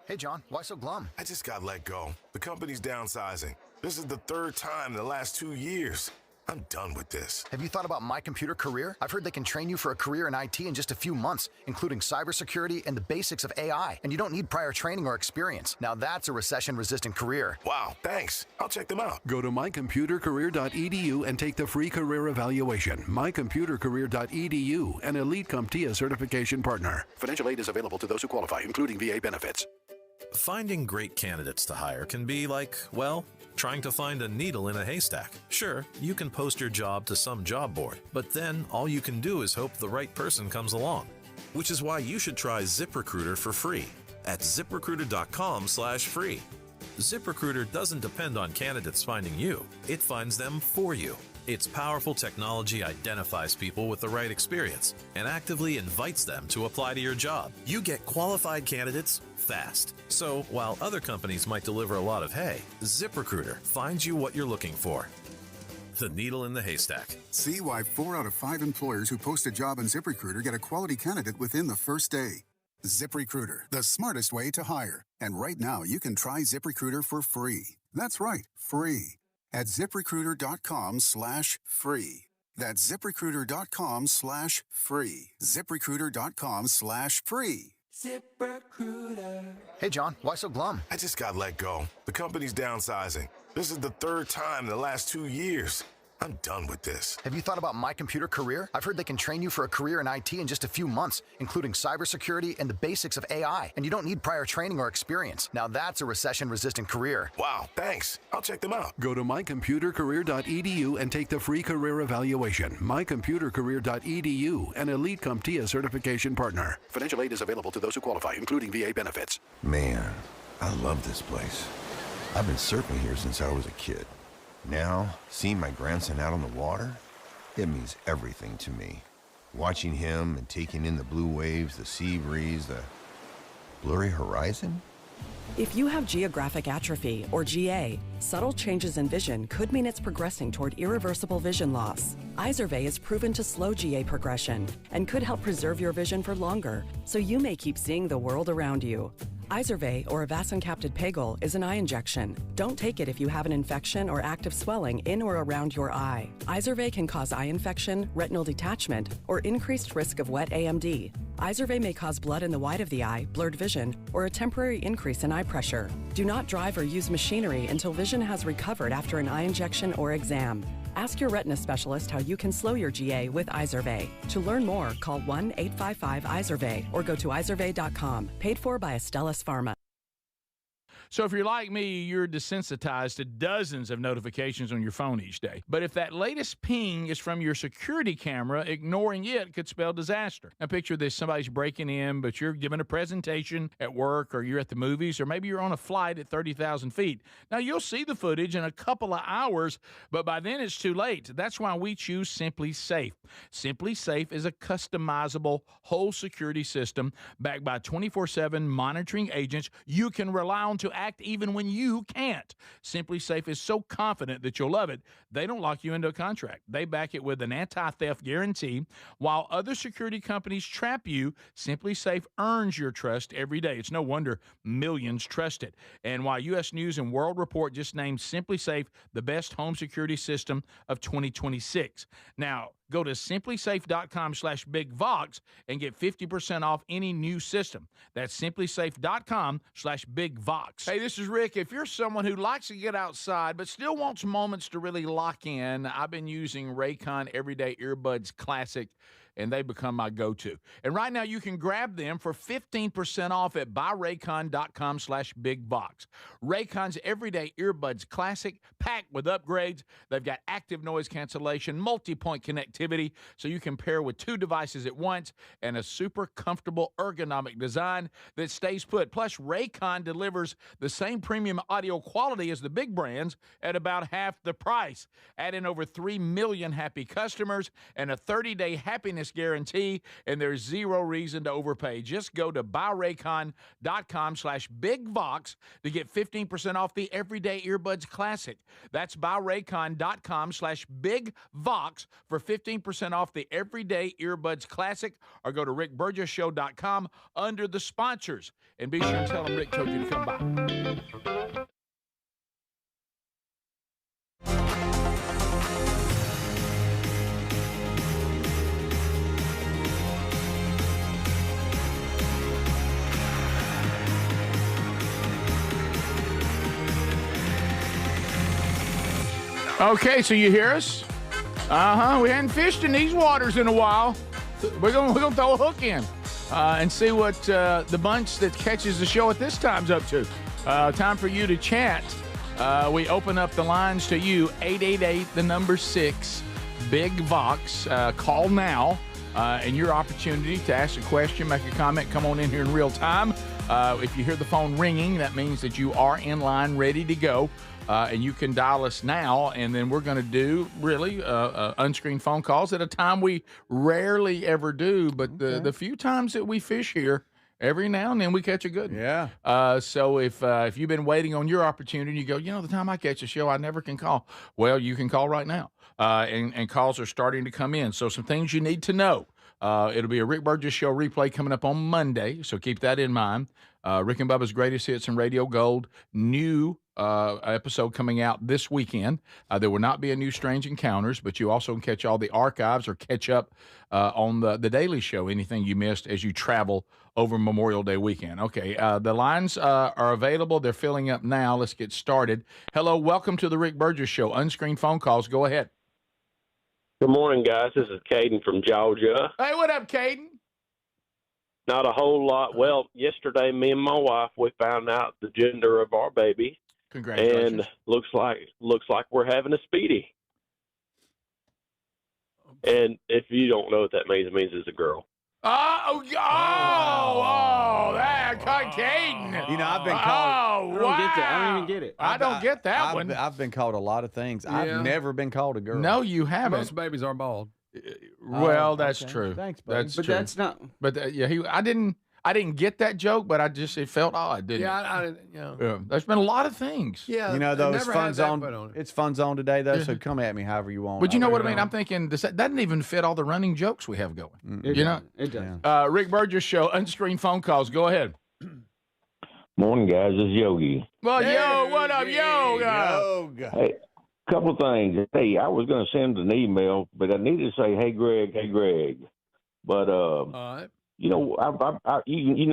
Hey, John, why so glum? I just got let go. The company's downsizing. This is the third time in the last 2 years. I'm done with this. Have you thought about My Computer Career? I've heard they can train you for a career in IT in just a few months, including cybersecurity and the basics of AI. And you don't need prior training or experience. Now that's a recession-resistant career. Wow, thanks. I'll check them out. Go to mycomputercareer.edu and take the free career evaluation. Mycomputercareer.edu, an elite CompTIA certification partner. Financial aid is available to those who qualify, including VA benefits. Finding great candidates to hire can be like, well, trying to find a needle in a haystack. Sure, you can post your job to some job board, but then all you can do is hope the right person comes along. Which is why you should try ZipRecruiter for free at ziprecruiter.com/free. ZipRecruiter doesn't depend on candidates finding you, it finds them for you. Its powerful technology identifies people with the right experience and actively invites them to apply to your job. You get qualified candidates fast. So while other companies might deliver a lot of hay, ZipRecruiter finds you what you're looking for. The needle in the haystack. See why 4 out of 5 employers who post a job on ZipRecruiter get a quality candidate within the first day. ZipRecruiter, the smartest way to hire. And right now, you can try ZipRecruiter for free. That's right, free. At ZipRecruiter.com/free. That's ZipRecruiter.com/free. ZipRecruiter.com/free. ZipRecruiter. Hey, John, why so glum? I just got let go. The company's downsizing. This is the third time in the last 2 years. I'm done with this. Have you thought about My Computer Career? I've heard they can train you for a career in IT in just a few months, including cybersecurity and the basics of AI. And you don't need prior training or experience. Now that's a recession-resistant career. Wow, thanks. I'll check them out. Go to mycomputercareer.edu and take the free career evaluation. Mycomputercareer.edu, an elite CompTIA certification partner. Financial aid is available to those who qualify, including VA benefits. Man, I love this place. I've been surfing here since I was a kid. Now, seeing my grandson out on the water, it means everything to me. Watching him and taking in the blue waves, the sea breeze, the blurry horizon. If you have geographic atrophy, or GA, subtle changes in vision could mean it's progressing toward irreversible vision loss. Izervay is proven to slow GA progression and could help preserve your vision for longer, so you may keep seeing the world around you. Izervay, or avacincaptad pegol, is an eye injection. Don't take it if you have an infection or active swelling in or around your eye. Izervay can cause eye infection, retinal detachment, or increased risk of wet AMD. Izervay may cause blood in the white of the eye, blurred vision, or a temporary increase in eye pressure. Do not drive or use machinery until vision has recovered after an eye injection or exam. Ask your retina specialist how you can slow your GA with Izervay. To learn more, call 1-855-IZERVAY or go to izervay.com. Paid for by Astellas Pharma. So if you're like me, you're desensitized to dozens of notifications on your phone each day. But if that latest ping is from your security camera, ignoring it could spell disaster. Now picture this, somebody's breaking in, but you're giving a presentation at work, or you're at the movies, or maybe you're on a flight at 30,000 feet. Now you'll see the footage in a couple of hours, but by then it's too late. That's why we choose Simply Safe. Simply Safe is a customizable whole security system backed by 24/7 monitoring agents you can rely on to act even when you can't. Simply Safe is so confident that you'll love it, they don't lock you into a contract. They back it with an anti-theft guarantee. While other security companies trap you, Simply Safe earns your trust every day. It's no wonder millions trust it. And while U.S. News and World Report just named Simply Safe the best home security system of 2026. Now, go to simplysafe.com/bigvox and get 50% off any new system. That's simplysafe.com/bigvox. Hey, this is Rick. If you're someone who likes to get outside but still wants moments to really lock in, I've been using Raycon Everyday Earbuds Classic. and they become my go-to. And right now, you can grab them for 15% off at buyraycon.com/bigbox. Raycon's Everyday Earbuds Classic, packed with upgrades. They've got active noise cancellation, multi-point connectivity, so you can pair with 2 devices at once, and a super comfortable ergonomic design that stays put. Plus, Raycon delivers the same premium audio quality as the big brands at about half the price. Add in over 3 million happy customers and a 30-day happiness guarantee, and there's zero reason to overpay. Just go to buyraycon.com/bigvox to get 15% off the Everyday Earbuds Classic. That's buyraycon.com/bigvox for 15% off the Everyday Earbuds Classic, or go to rickburgessshow.com under the sponsors. And be sure and tell them Rick told you to come by. Okay, so you hear us? We hadn't fished in these waters in a while. We're gonna throw a hook in and see what the bunch that catches the show at this time's up to. Time for you to chat. We open up the lines to you, 888-6-BIG-VOX. Call now, and your opportunity to ask a question, make a comment, come on in here in real time. If you hear the phone ringing, that means that you are in line, ready to go. And you can dial us now, and then we're going to do really unscreened phone calls at a time we rarely ever do. But the few times that we fish here, every now and then we catch a good one. Yeah. So if you've been waiting on your opportunity, you go, the time I catch a show, I never can call. Well, you can call right now, and calls are starting to come in. So some things you need to know. It'll be a Rick Burgess Show replay coming up on Monday, so keep that in mind. Rick and Bubba's Greatest Hits and Radio Gold, new episode coming out this weekend. There will not be a new Strange Encounters, but you also can catch all the archives or catch up on the Daily Show, anything you missed as you travel over Memorial Day weekend. Okay, the lines are available. They're filling up now. Let's get started. Hello, welcome to the Rick Burgess Show. Unscreened phone calls. Go ahead. Good morning, guys. This is Caden from Georgia. Hey, what up, Caden? Not a whole lot. Well, yesterday, me and my wife, we found out the gender of our baby. Congratulations. And looks like we're having a Speedy. And if you don't know what that means, it means it's a girl. That Caden. I've been called. I don't even get it. I don't get that one. I've been called a lot of things. I've never been called a girl. No, you haven't. Most babies are bald. Well, that's true. Thanks, buddy. That's But true. that's not. But I didn't get that joke, but it felt odd, didn't it? Yeah, there's been a lot of things. Yeah, though, never Fun had that Zone. put on it. It's Fun Zone today, though, so come at me however you want. But you know what I mean? I'm thinking that doesn't even fit all the running jokes we have going. It does. Rick Burgess Show, unscreened phone calls. Go ahead. Morning, guys. This is Yogi. Well, yo, what up, Yoga? Hey, couple things. Hey, I was going to send an email, but I needed to say, hey, Greg. But, you know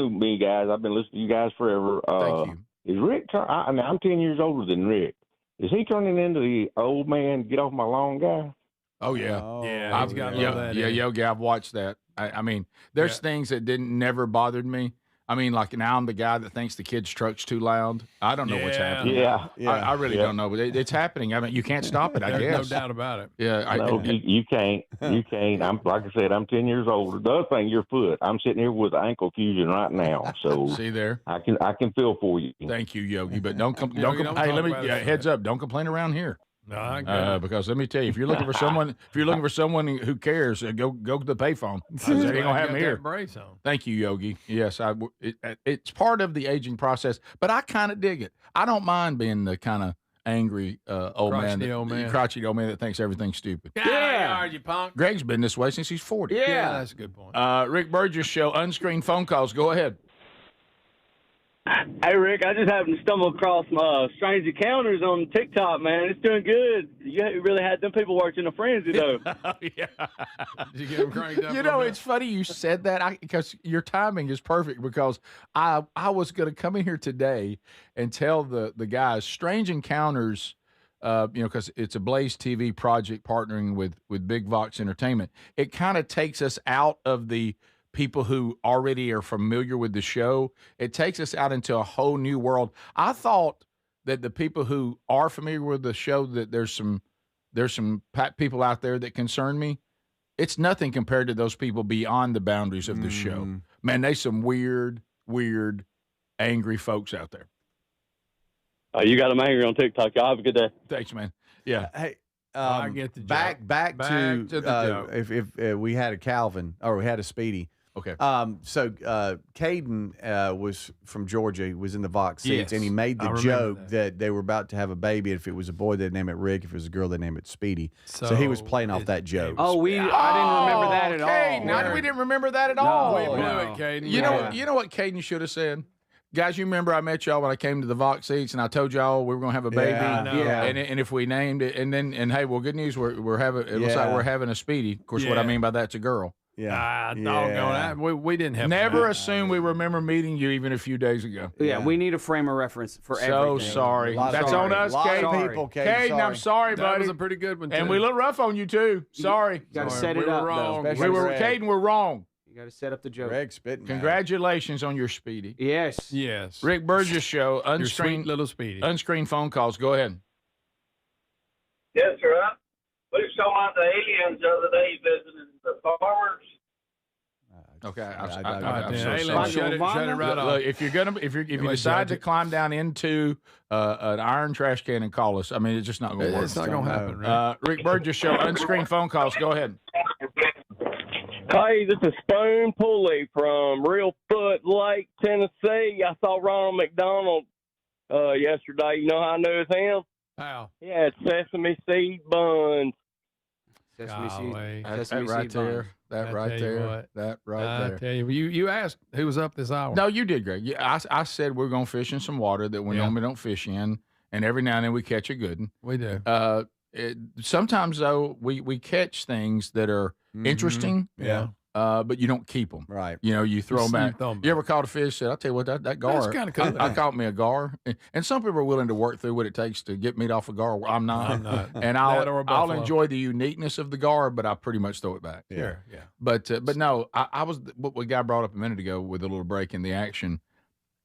me, guys. I've been listening to you guys forever. Thank you. Is Rick, I'm 10 years older than Rick. Is he turning into the old man, get off my lawn guy? Oh, yeah. Yeah, he's got that. Yeah, Yogi, I've watched that. I mean, there's things that never bothered me. I mean, like now I'm the guy that thinks the kid's truck's too loud. I don't know what's happening. Yeah. I really don't know, but it's happening. I mean, you can't stop it, I There's guess. no doubt about it. Yeah. You can't. You can't. I'm like I said, I'm 10 years older. The other thing, your foot. I'm sitting here with ankle fusion right now. So see there. I can feel for you. Thank you, Yogi. But don't Yogi, don't hey, talk let me about it. heads up. Don't complain around here. No, I get it. Because let me tell you, if you're looking for someone, who cares, go to the payphone. That ain't gonna happen here. Brace on. Thank you, Yogi. Yes, it's part of the aging process, but I kind of dig it. I don't mind being the kind of angry crotchety old man that thinks everything's stupid. Yeah, you punk. Greg's been this way since he's 40. Yeah, that's a good point. Rick Burgess Show, unscreened phone calls. Go ahead. Hey, Rick, I just happened to stumble across my Strange Encounters on TikTok, man. It's doing good. You really had them people working a frenzy, though. Yeah. Did you get them cranked up? It's funny you said that because your timing is perfect because I was going to come in here today and tell the guys Strange Encounters because it's a Blaze TV project partnering with Big Vox Entertainment. It kind of takes us out of the people who already are familiar with the show. It takes us out into a whole new world. I thought that the people who are familiar with the show, that there's some people out there that concern me. It's nothing compared to those people beyond the boundaries of the show. Man, there's some weird, angry folks out there. You got them angry on TikTok. Y'all have a good day. Thanks, man. Yeah. Hey, I get the back to the joke. If we had a Calvin or we had a Speedy. Okay. So Caden was from Georgia. He was in the Vox seats, Yes, and he made the I remember joke that they were about to have a baby. If it was a boy, they'd name it Rick. If it was a girl, they'd name it Speedy. So he was playing off that joke. I didn't remember that at all. Caden, we didn't remember that at all. We blew it, Caden. You know what Caden should have said? Guys, you remember I met y'all when I came to the Vox seats, and I told y'all we were going to have a baby. Yeah. And if we named it, and hey, well, good news, we're having. It looks like we're having a Speedy. Of course, what I mean by that's a girl. Doggone it. We didn't have. Never assume we remember meeting you even a few days ago. Yeah, we need a frame of reference for everything. So sorry. That's on us, Caden. Caden, I'm sorry, buddy. That was a pretty good one, too. And we look rough on you too. Sorry. Got to set it up. wrong. Caden, we're wrong. You got to set up the joke. Greg spitting. Congratulations on your Speedy. Yes. Rick Burgess Show. Your sweet Unscreened little Speedy. Unscreened phone calls. Go ahead. Yes, sir. We saw out the aliens the other day visiting the farmers. Okay, I'm so sorry. Shut it right off. Look, if you decide to climb down into an iron trash can and call us, I mean, it's just not going to work. It's not going to happen, right? Rick Burgess Show. Unscreened phone calls. Go ahead. Hey, this is Spoon Pulley from Real Foot Lake, Tennessee. I saw Ronald McDonald yesterday. You know how I knew it's him? How? He had sesame seed buns. Sesame seed. That right there. That right there. That right there. I tell you, you asked who was up this hour. No, you did, Greg. I said we're going to fish in some water that we normally don't fish in, and every now and then we catch a good one. We do. Sometimes, though, we catch things that are interesting. Yeah. But you don't keep them. Right. You know, you throw them back. You ever caught a fish? Said, I'll tell you what, that gar. That's kind of cool. I caught me a gar. And some people are willing to work through what it takes to get meat off a gar. I'm not. And I'll enjoy the uniqueness of the gar, but I pretty much throw it back. Sure, yeah. But no, I was what the guy brought up a minute ago with a little break in the action.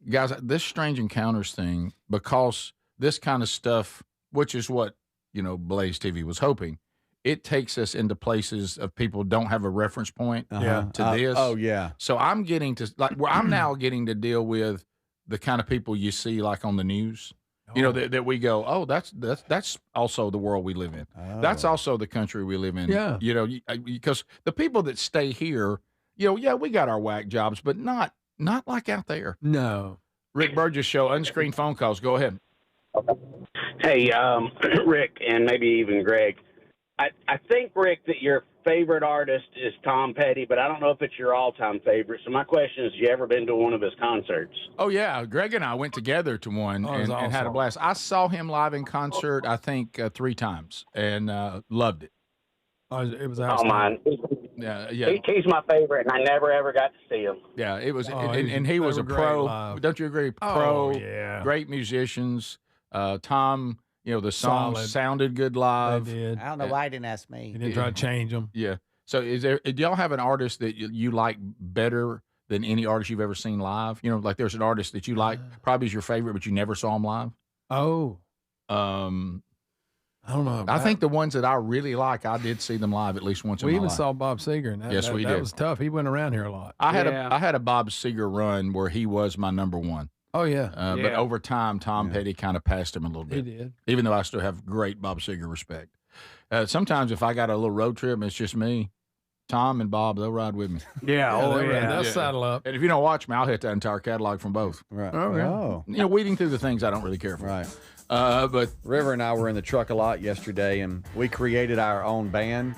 Guys, this strange encounters thing, because this kind of stuff, which is what, Blaze TV was hoping, it takes us into places of people don't have a reference point to this. Oh, yeah. So I'm getting to I'm now getting to deal with the kind of people you see like on the news. That we go, oh, that's also the world we live in. Oh. That's also the country we live in. Yeah. Because the people that stay here, we got our whack jobs, but not like out there. No. Rick Burgess Show, Unscreened phone calls. Go ahead. Hey, Rick, and maybe even Greg. I think, Rick, that your favorite artist is Tom Petty, but I don't know if it's your all-time favorite. So my question is, have you ever been to one of his concerts? Oh, yeah. Greg and I went together to one and had a blast. I saw him live in concert, I think, 3 times, and loved it. Oh, it was awesome. Oh, man. Yeah. He's my favorite, and I never, ever got to see him. Yeah, it was, and he was a pro. Live. Don't you agree? Oh, Pro, yeah. Great musicians. Tom, the songs sounded good live. They did. I don't know why he didn't ask me. He didn't try to change them. Yeah. So do y'all have an artist that you like better than any artist you've ever seen live? Like there's an artist that you like, probably is your favorite, but you never saw him live? Oh. I don't know. I think the ones that I really like, I did see them live at least once in my life. We even saw Bob Seger. And Yes, we did. That was tough. He went around here a lot. I had a Bob Seger run where he was my number one. Oh, yeah. But over time, Tom Petty kind of passed him a little bit. He did. Even though I still have great Bob Seger respect. Sometimes if I got a little road trip and it's just me, Tom and Bob, they'll ride with me. They'll saddle up. And if you don't watch me, I'll hit that entire catalog from both. Right. Oh, weeding through the things I don't really care for. Right. But River and I were in the truck a lot yesterday, and we created our own band.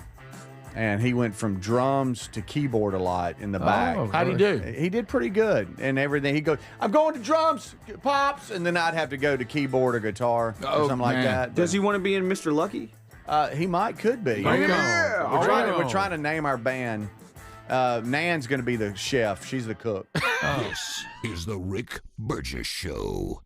And he went from drums to keyboard a lot in the back. How'd he do? He did pretty good and everything. He goes, I'm going to drums, pops, and then I'd have to go to keyboard or guitar or something like that. Does he want to be in Mr. Lucky? He could be. Yeah. We're trying to name our band. Nan's going to be the chef. She's the cook. This is the Rick Burgess Show.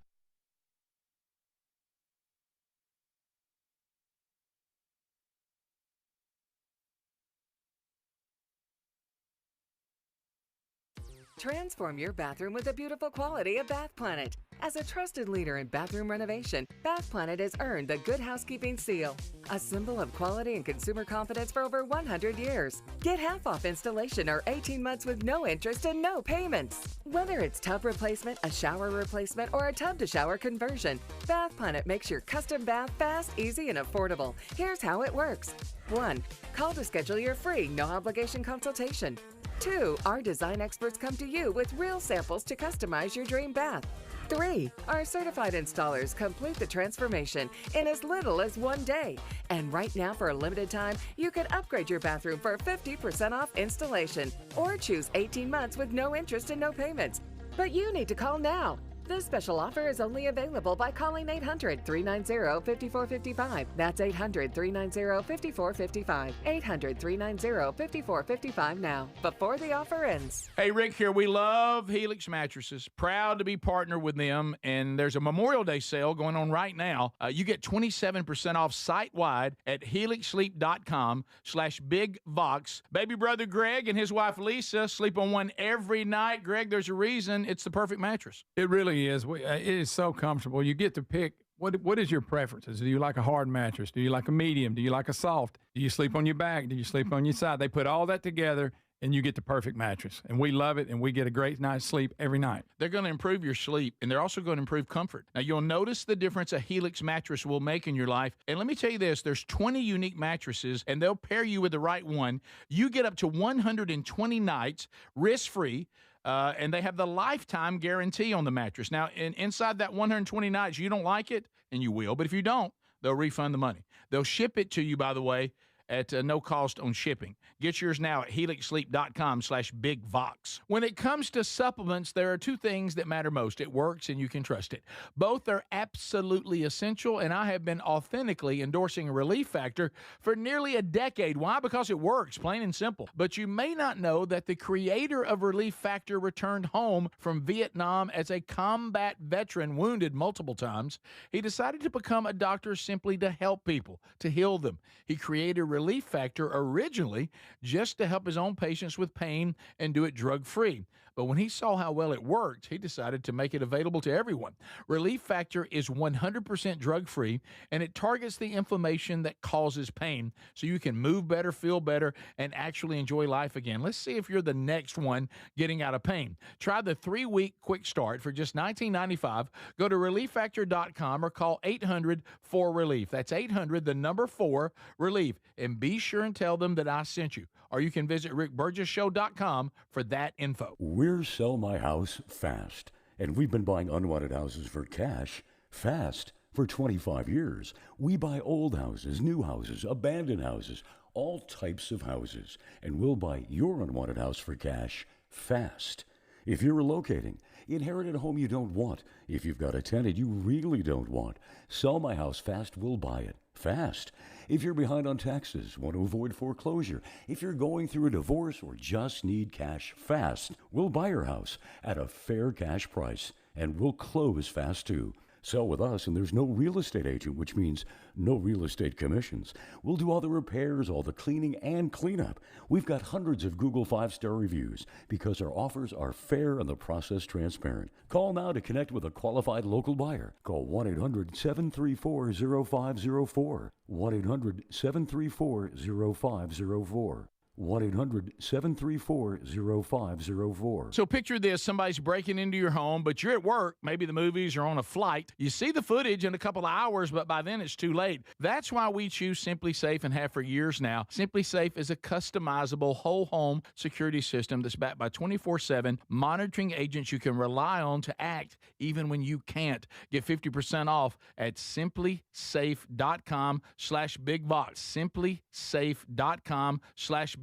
Transform your bathroom with the beautiful quality of Bath Planet. As a trusted leader in bathroom renovation, Bath Planet has earned the Good Housekeeping seal, a symbol of quality and consumer confidence for over 100 years. Get half off installation or 18 months with no interest and no payments. Whether it's tub replacement, a shower replacement, or a tub-to-shower conversion, Bath Planet makes your custom bath fast, easy, and affordable. Here's how it works. 1. Call to schedule your free, no-obligation consultation. 2. Our design experts come to you with real samples to customize your dream bath. 3. Our certified installers complete the transformation in as little as 1 day. And right now, for a limited time, you can upgrade your bathroom for 50% off installation or choose 18 months with no interest and no payments. But you need to call now. This special offer is only available by calling 800-390-5455. That's 800-390-5455. 800-390-5455 now, before the offer ends. Hey, Rick here. We love Helix Mattresses. Proud to be partnered with them. And there's a Memorial Day sale going on right now. You get 27% off site-wide at helixsleep.com/bigvox. Baby brother Greg and his wife Lisa sleep on one every night. Greg, there's a reason it's the perfect mattress. It really is. It is so comfortable. You get to pick what is your preferences. Do you like a hard mattress? Do you like a medium? Do you like a soft? Do you sleep on your back? Do you sleep on your side? They put all that together, and you get the perfect mattress. And we love it, and we get a great night's sleep every night. They're going to improve your sleep, and they're also going to improve comfort. Now, you'll notice the difference a Helix mattress will make in your life. And let me tell you this, there's 20 unique mattresses, and they'll pair you with the right one. You get up to 120 nights risk-free. And they have the lifetime guarantee on the mattress. Now, inside that 120 nights, you don't like it, and you will. But if you don't, they'll refund the money. They'll ship it to you, by the way, at no cost on shipping. Get yours now at helixsleep.com/bigvox. When it comes to supplements, there are two things that matter most. It works and you can trust it. Both are absolutely essential, and I have been authentically endorsing Relief Factor for nearly a decade. Why? Because it works, plain and simple. But you may not know that the creator of Relief Factor returned home from Vietnam as a combat veteran, wounded multiple times. He decided to become a doctor simply to help people, to heal them. He created Relief Factor originally just to help his own patients with pain and do it drug-free. But when he saw how well it worked, he decided to make it available to everyone. Relief Factor is 100% drug-free, and it targets the inflammation that causes pain so you can move better, feel better, and actually enjoy life again. Let's see if you're the next one getting out of pain. Try the 3-week quick start for just $19.95. Go to ReliefFactor.com or call 800-4RELIEF. That's 800-4RELIEF. And be sure and tell them that I sent you. Or you can visit RickBurgessShow.com for that info. We're Sell My House Fast, and we've been buying unwanted houses for cash fast for 25 years. We buy old houses, new houses, abandoned houses, all types of houses, and we'll buy your unwanted house for cash fast. If you're relocating, inherited a home you don't want, if you've got a tenant you really don't want, Sell My House Fast will buy it fast. If you're behind on taxes, want to avoid foreclosure, if you're going through a divorce or just need cash fast, we'll buy your house at a fair cash price, and we'll close fast too. Sell with us, and there's no real estate agent, which means no real estate commissions. We'll do all the repairs, all the cleaning, and cleanup. We've got hundreds of Google 5-star reviews because our offers are fair and the process transparent. Call now to connect with a qualified local buyer. Call 1-800-734-0504. 1-800-734-0504. 1-800-734-0504. So picture this, somebody's breaking into your home, but you're at work, maybe the movies or on a flight. You see the footage in a couple of hours, but by then it's too late. That's why we choose Simply Safe and have for years now. Simply Safe is a customizable whole home security system that's backed by 24/7 monitoring agents you can rely on to act even when you can't. Get 50% off at simplysafe.com/bigvox. simplysafe.com/bigvox.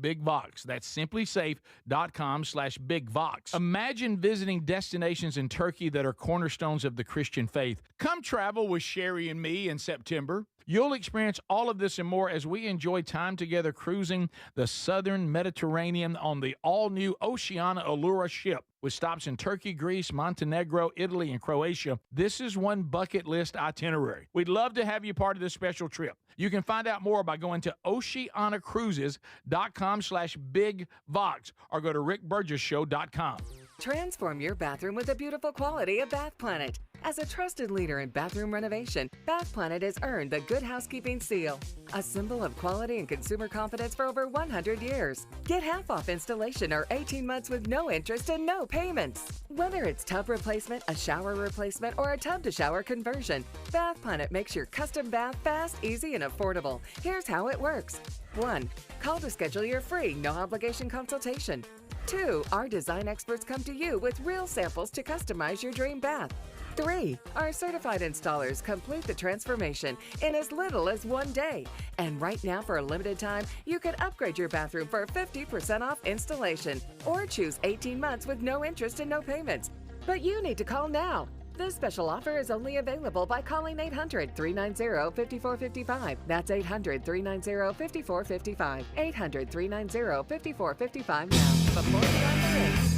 That's simplysafe.com/bigvox. Imagine visiting destinations in Turkey that are cornerstones of the Christian faith. Come travel with Sherry and me in September. You'll experience all of this and more as we enjoy time together cruising the southern Mediterranean on the all-new Oceana Allura ship. With stops in Turkey, Greece, Montenegro, Italy, and Croatia, this is one bucket list itinerary. We'd love to have you part of this special trip. You can find out more by going to oceanacruises.com/bigvox or go to rickburgesshow.com. Transform your bathroom with the beautiful quality of Bath Planet. As a trusted leader in bathroom renovation, Bath Planet has earned the Good Housekeeping seal, a symbol of quality and consumer confidence for over 100 years. Get half off installation or 18 months with no interest and no payments. Whether it's tub replacement, a shower replacement, or a tub-to-shower conversion, Bath Planet makes your custom bath fast, easy, and affordable. Here's how it works. 1. Call to schedule your free, no-obligation consultation. 2. Our design experts come to you with real samples to customize your dream bath. 3. Our certified installers complete the transformation in as little as 1 day. And right now, for a limited time, you can upgrade your bathroom for 50% off installation or choose 18 months with no interest and no payments. But you need to call now. This special offer is only available by calling 800-390-5455. That's 800-390-5455. 800-390-5455 now. Before the offer ends.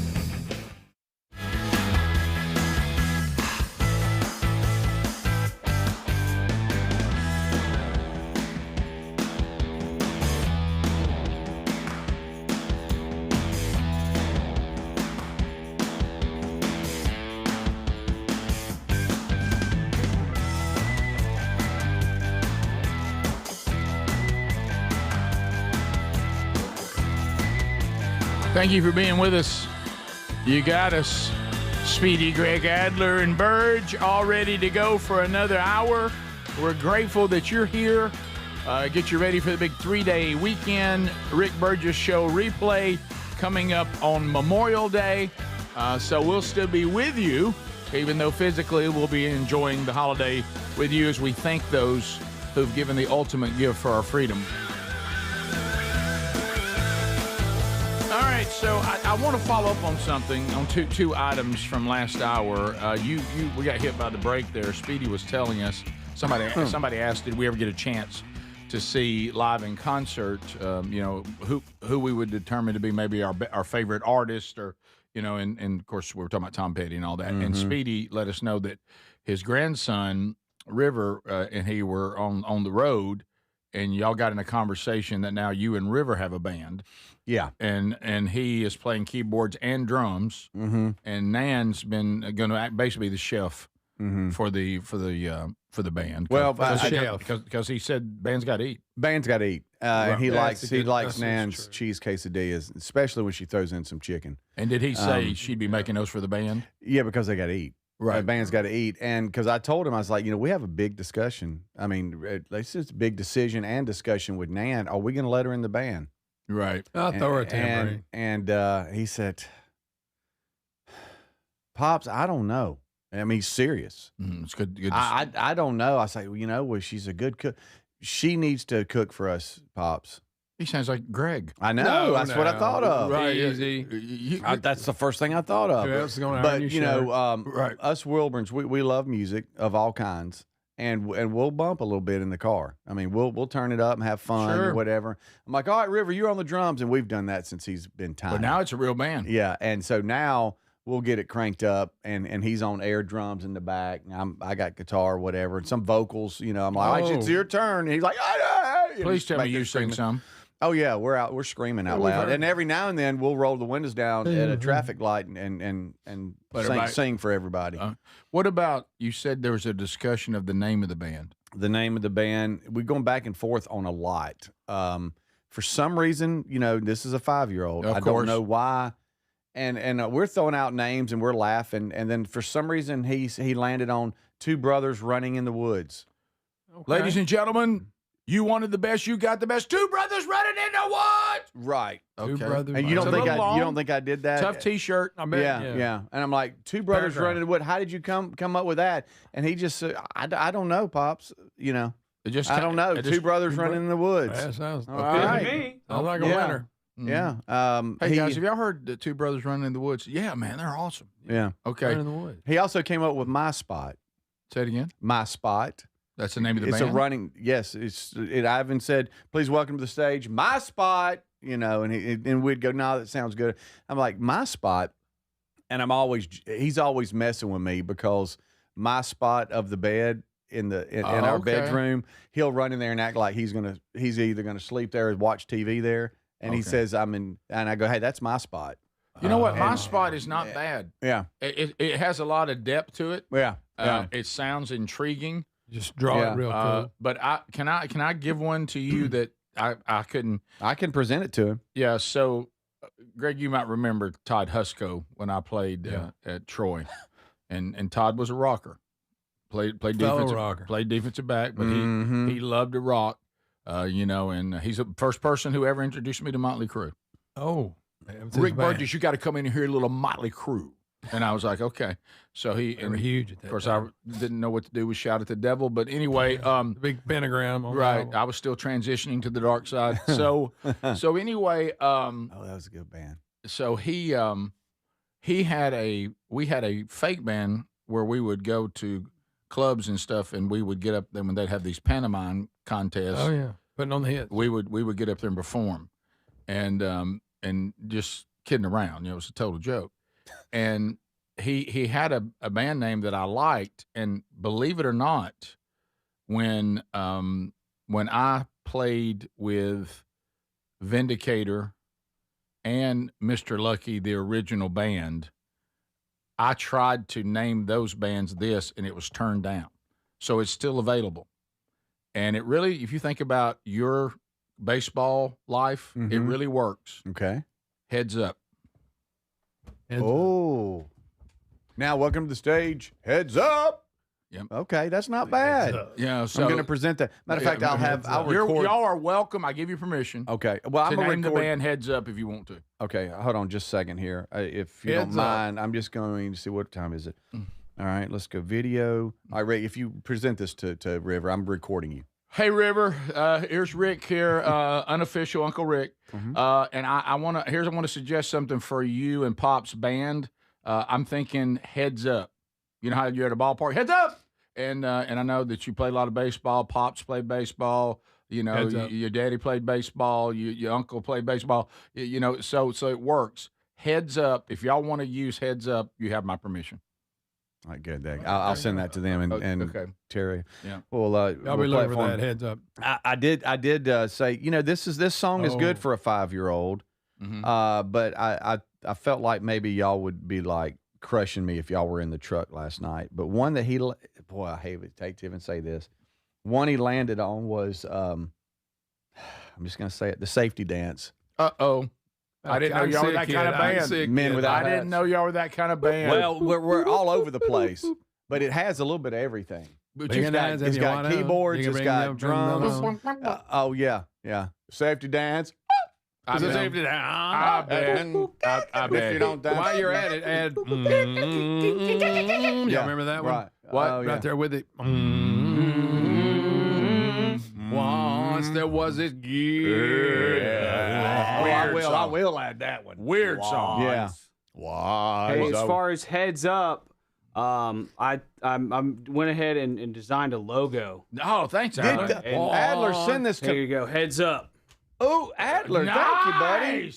Thank you for being with us. You got us. Speedy, Greg Adler, and Burge all ready to go for another hour. We're grateful that you're here. Get you ready for the big 3-day weekend. Rick Burgess Show replay coming up on Memorial Day. So we'll still be with you, even though physically we'll be enjoying the holiday with you as we thank those who've given the ultimate gift for our freedom. All right, so I want to follow up on something, on two items from last hour. We got hit by the break there. Speedy was telling us, somebody asked, did we ever get a chance to see live in concert, who we would determine to be maybe our favorite artist, or, and of course we were talking about Tom Petty and all that. Mm-hmm. And Speedy let us know that his grandson, River, and he were on the road, and y'all got in a conversation that now you and River have a band. Yeah, and he is playing keyboards and drums, mm-hmm. and Nan's been going to basically be the chef mm-hmm. for the band. Well, because he said band's got to eat. Band's got to eat, and he likes Nan's cheese quesadillas, especially when she throws in some chicken. And did he say she'd be making those for the band? Yeah, because they got to eat. Right, the band's got to eat, and because I told him, I was like, we have a big discussion. I mean, it's just a big decision and discussion with Nan. Are we going to let her in the band? Right. I'll throw her a tambourine. And he said, Pops, I don't know. I mean, he's serious. It's good. I don't know. I say, well, she's a good cook. She needs to cook for us, Pops. He sounds like Greg. I know. That's what I thought of. Right. Easy. That's the first thing I thought of. Who else is going to but, right. Us Wilburns, we love music of all kinds. And we'll bump a little bit in the car. I mean, we'll turn it up and have fun or whatever. I'm like, all right, River, you're on the drums, and we've done that since he's been tiny. But now it's a real band. Yeah, and so now we'll get it cranked up, and he's on air drums in the back. I got guitar, whatever, and some vocals. I'm like, all right, it's your turn. And he's like, please tell me you sing some. Oh yeah, we're screaming out loud, and every now and then we'll roll the windows down at a traffic light and sing for everybody. What about, you said there was a discussion of the name of the band? The name of the band, we're going back and forth on a lot. For some reason, this is a 5-year-old. I don't know why, and we're throwing out names and we're laughing, and then for some reason he landed on Two Brothers Running in the Woods. Okay. Ladies and gentlemen. You wanted the best, you got the best. Two brothers running in the woods. Right. Okay. Two brothers. And you don't think I did that? Tough T-shirt. I bet. Yeah. And I'm like, Two Brothers Running in the Woods. How did you come up with that? And he just said, I don't know, Pops. I don't know. Two Brothers Running in the Woods. That sounds all right. To me. Sounds like a winner. Yeah. Hey guys, have y'all heard the Two Brothers Running in the Woods? Yeah, man, they're awesome. Yeah. Okay. Running in the Woods. He also came up with My Spot. Say it again. My Spot. That's the name of the band? It's a running, yes. Ivan said, please welcome to the stage, My Spot, and we'd go, no, that sounds good. I'm like, My Spot. And he's always messing with me because my spot of the bed in our bedroom, he'll run in there and act like he's either going to sleep there or watch TV there. And he says, and I go, hey, that's my spot. You know what? My spot is not bad. Yeah. It has a lot of depth to it. Yeah. It sounds intriguing. Just draw it real cool. But can I give one to you that I couldn't? I can present it to him. Yeah. So, Greg, you might remember Todd Husko when I played at Troy, and Todd was a rocker. Played defensive back, but he loved to rock. And he's the first person who ever introduced me to Motley Crue. Oh, Rick Burgess, you got to come in and hear a little Motley Crue. And I was like, okay. So They were huge at that of course, time. I didn't know what to do with Shout at the Devil. But anyway. The big pentagram. On right. the I was still transitioning to the dark side. So anyway. Oh, that was a good band. So we had a fake band where we would go to clubs and stuff, and we would get up there when they'd have these pantomime contests. Oh, yeah. Putting on the hits. We would get up there and perform, and just kidding around. It was a total joke. And he had a band name that I liked, and believe it or not, when I played with Vindicator and Mr. Lucky, the original band, I tried to name those bands this, and it was turned down. So it's still available. And it really, if you think about your baseball life, it really works. Okay. Heads Up. Oh. Now, welcome to the stage. Heads Up. Yep. Okay, that's not bad. Yeah, so I'm going to present that. Matter of fact, I'll record. Y'all are welcome. I give you permission. Okay. Well, I'm to going to name record the band Heads Up if you want to. Okay, hold on just a second here. If you Heads don't up. mind, I'm just going to see what time is it. All right, let's go video. All right, Ray, if you present this to River, I'm recording you. Hey, River. Here's Rick here, unofficial Uncle Rick. And I want to suggest something for you and Pop's band. I'm thinking Heads Up. You know how you're at a ballpark, Heads Up. And I know that you play a lot of baseball. Pops played baseball. You know, your daddy played baseball. Your uncle played baseball. So it works. Heads Up. If y'all want to use Heads Up, you have my permission. All right, good. I'll send that to them and okay. Terry. Yeah. Well, I'll be looking for that. Heads Up. I did say, this song is good for a 5-year-old. But I felt like maybe y'all would be like crushing me if y'all were in the truck last night. But one that I hate to even say this. One he landed on was, I'm just going to say it, the Safety Dance. Uh-oh. I didn't know y'all were that kind of band. Men without I didn't know y'all were that kind of band. Well, we're all over the place, but it has a little bit of everything. It's got keyboards, it's got drums. Oh, yeah. Safety Dance. It's a safety dance. I bet. If you don't dance. While you're at it, add. Y'all remember that one? Right. What? Oh, yeah. Right there with it. Once there was this I will add that one. Weird song. Yeah. Hey, as far as Heads Up, I went ahead and designed a logo. Oh, thanks, Adler. Adler, send this to Here you go. Heads Up. Oh, Adler, thank you, buddy.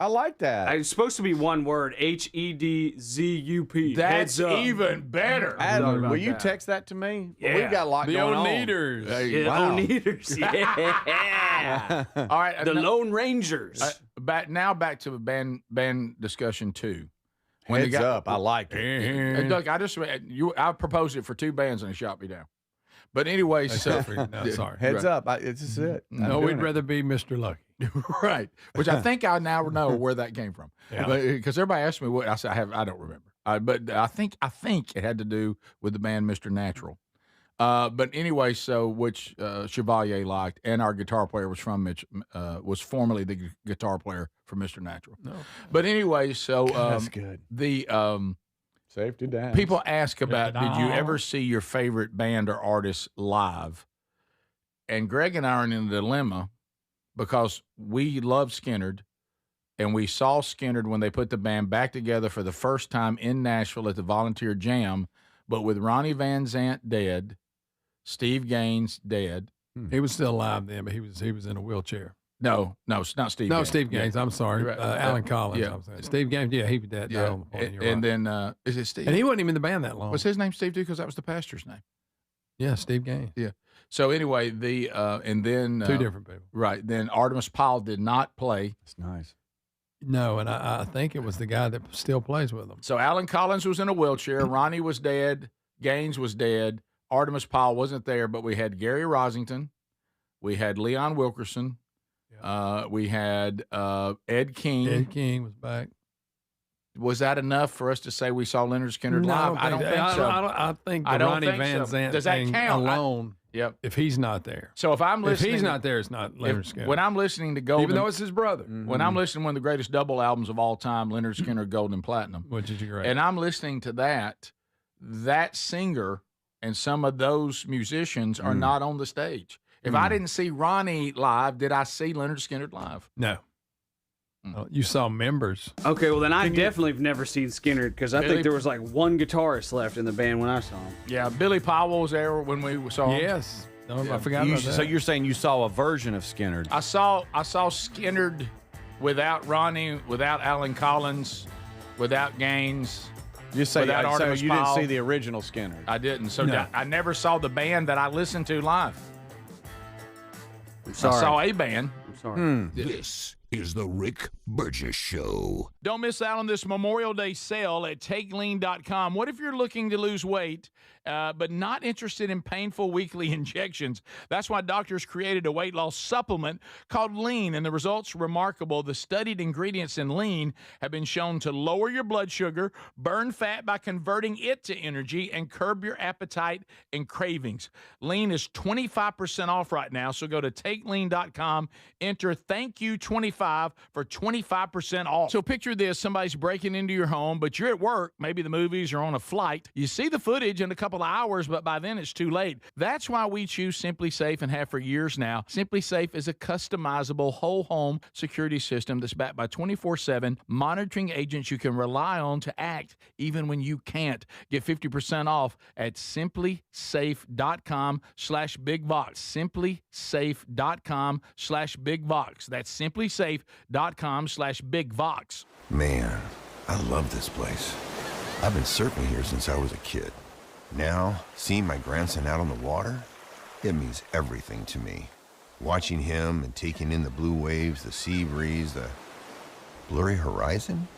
I like that. It's supposed to be one word, HEDZUP. That's Heads Up. even better. Adler, will you text that to me? Yeah. We've got a lot The going on. Oneaters. Oneaters. Yeah. All right. The Lone Rangers. Back to band discussion 2. Heads Up. I like it. Look, I proposed it for 2 bands and they shot me down. But anyway, so No, sorry. Heads Up. It's just it. No, we'd rather be Mr. Lucky. Right. Which I think I now know where that came from. Yeah. Because everybody asked me what I said. I don't remember. But I think it had to do with the band Mr. Natural. But anyway, so which Chevalier liked, and our guitar player was was formerly the guitar player for Mr. Natural. No. But anyway, so that's good. The Safety Dance. people ask about, did you ever see your favorite band or artist live? And Greg and I are in a dilemma because we love Skynyrd, and we saw Skynyrd when they put the band back together for the first time in Nashville at the Volunteer Jam, but with Ronnie Van Zant dead, Steve Gaines dead. He was still alive then, but he was in a wheelchair. No, it's not Steve. No, Gaines. Steve Gaines. I'm sorry, Right. Alan Collins. Yeah. I'm saying. Steve Gaines. Yeah, he was dead. Yeah, On the point. You're and right. then is it Steve? And he wasn't even in the band that long. Was his name Steve too? Because that was the pastor's name. Yeah, Steve Gaines. Yeah. So anyway, and then 2 different people. Right. Then Artemis Pyle did not play. That's nice. No, and I think it was the guy that still plays with them. So Alan Collins was in a wheelchair. Ronnie was dead. Gaines was dead. Artemis Powell wasn't there, but we had Gary Rosington. We had Leon Wilkerson. We had Ed King. Ed King was back. Was that enough for us to say we saw Leonard Skinner live? I don't think so. I think the Ronnie Van Zant Does that thing count? alone. Yep. If he's not there. So if I'm listening, if he's not there, it's not Leonard Skinner. When I'm listening to Golden, even though it's his brother. When I'm listening to one of the greatest double albums of all time, Leonard Skinner, Gold and Platinum, which is great, and I'm listening to that singer and some of those musicians are not on the stage. If I didn't see Ronnie live, did I see Leonard Skinner live? No. You saw members. Okay, well then I definitely have never seen Skinner because I Billy- think there was like one guitarist left in the band when I saw him. Yeah, Billy Powell was there when we saw him. Yes. No, I forgot about that. So you're saying you saw a version of Skinner? I saw Skinner without Ronnie, without Alan Collins, without Gaines. You say without so Artemis you didn't Powell. see the original Skinner? I didn't. So No. I never saw the band that I listened to live. Sorry. I saw a band. I'm sorry. This is the Rick Burgess Show. Don't miss out on this Memorial Day sale at TakeLean.com. What if you're looking to lose weight, but not interested in painful weekly injections? That's why doctors created a weight loss supplement called Lean, and the results are remarkable. The studied ingredients in Lean have been shown to lower your blood sugar, burn fat by converting it to energy, and curb your appetite and cravings. Lean is 25% off right now, so go to TakeLean.com, enter Thank You 25 for 25% off. So picture this, somebody's breaking into your home, but you're at work, maybe the movies or on a flight. You see the footage in a couple of hours, but by then it's too late. That's why we choose Simply Safe and have for years now. Simply Safe is a customizable whole home security system that's backed by 24/7 monitoring agents you can rely on to act even when you can't. Get 50% off at simplysafe.com/bigvox. simplysafe.com/bigvox. That's simplysafe.com/bigvox. Man, I love this place. I've been surfing here since I was a kid. Now, seeing my grandson out on the water, it means everything to me. Watching him and taking in the blue waves, the sea breeze, the blurry horizon.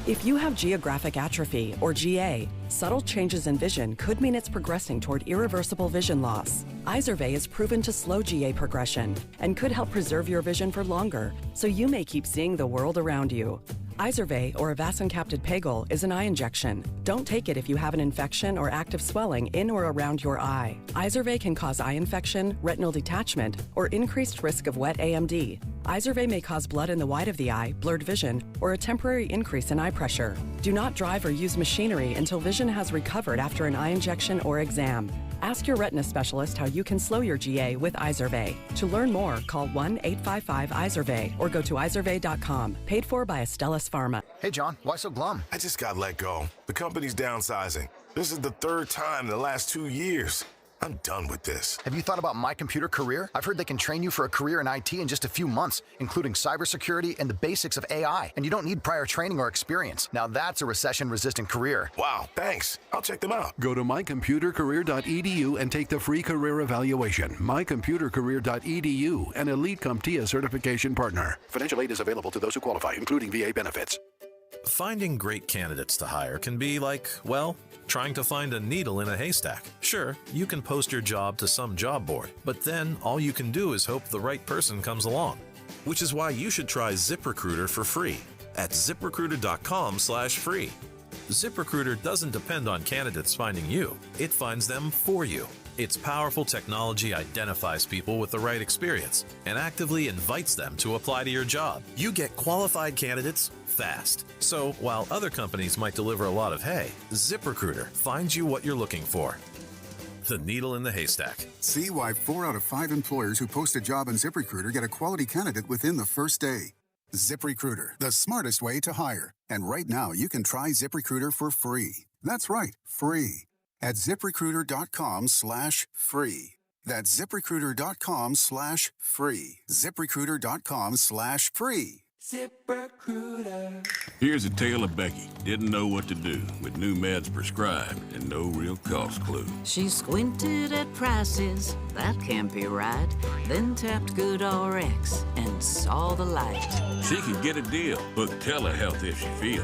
If you have geographic atrophy, or GA, subtle changes in vision could mean it's progressing toward irreversible vision loss. Izervay is proven to slow GA progression and could help preserve your vision for longer, so you may keep seeing the world around you. Izervay, or avacincaptad pegol, is an eye injection. Don't take it if you have an infection or active swelling in or around your eye. Izervay can cause eye infection, retinal detachment, or increased risk of wet AMD. Izervay may cause blood in the white of the eye, blurred vision, or a temporary increase in eye pressure. Do not drive or use machinery until vision has recovered after an eye injection or exam. Ask your retina specialist how you can slow your GA with Izervay. To learn more, call 1-855-IZERVAY or go to izervay.com. Paid for by Astellas Pharma. Hey, John, why so glum? I just got let go. The company's downsizing. This is the third time in the last 2 years. I'm done with this. Have you thought about My Computer Career? I've heard they can train you for a career in IT in just a few months, including cybersecurity and the basics of AI. And you don't need prior training or experience. Now that's a recession-resistant career. Wow, thanks. I'll check them out. Go to mycomputercareer.edu and take the free career evaluation. Mycomputercareer.edu, an Elite CompTIA certification partner. Financial aid is available to those who qualify, including VA benefits. Finding great candidates to hire can be like, well, trying to find a needle in a haystack. Sure, you can post your job to some job board, but then all you can do is hope the right person comes along. Which is why you should try ZipRecruiter for free at ZipRecruiter.com/free. ZipRecruiter doesn't depend on candidates finding you. It finds them for you. Its powerful technology identifies people with the right experience and actively invites them to apply to your job. You get qualified candidates fast. So while other companies might deliver a lot of hay, ZipRecruiter finds you what you're looking for. The needle in the haystack. See why 4 out of 5 employers who post a job on ZipRecruiter get a quality candidate within the first day. ZipRecruiter, the smartest way to hire. And right now, you can try ZipRecruiter for free. That's right, free. At ZipRecruiter.com/free. That's ZipRecruiter.com/free. ZipRecruiter.com/free. ZipRecruiter. Here's a tale of Becky. Didn't know what to do with new meds prescribed and no real cost clue. She squinted at prices, that can't be right. Then tapped GoodRx and saw the light. She could get a deal. Book telehealth if she feel.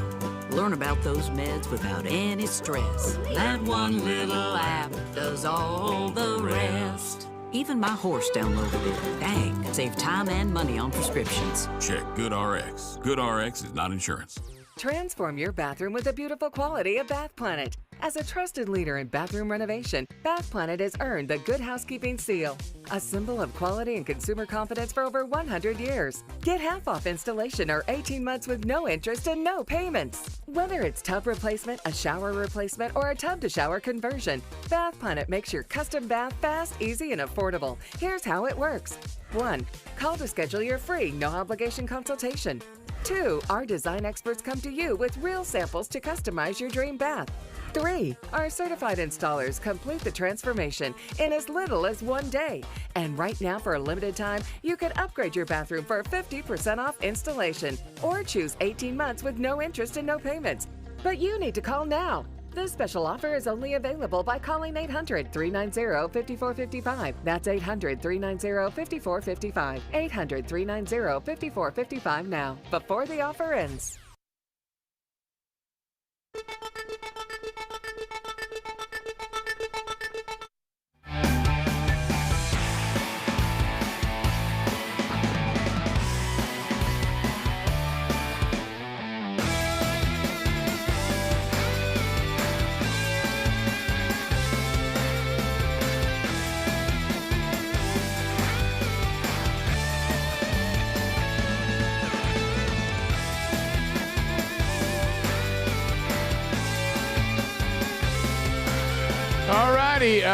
Learn about those meds without any stress. That one little app does all the rest. Even my horse downloaded it. Dang, save time and money on prescriptions. Check GoodRx. GoodRx is not insurance. Transform your bathroom with the beautiful quality of Bath Planet. As a trusted leader in bathroom renovation, Bath Planet has earned the Good Housekeeping seal, a symbol of quality and consumer confidence for over 100 years. Get half off installation or 18 months with no interest and no payments. Whether it's tub replacement, a shower replacement, or a tub-to-shower conversion, Bath Planet makes your custom bath fast, easy, and affordable. Here's how it works. 1. Call to schedule your free, no-obligation consultation. 2. Our design experts come to you with real samples to customize your dream bath. 3. Our certified installers complete the transformation in as little as 1 day. And right now, for a limited time, you can upgrade your bathroom for 50% off installation or choose 18 months with no interest and no payments. But you need to call now. This special offer is only available by calling 800-390-5455. That's 800-390-5455. 800-390-5455 now, before the offer ends.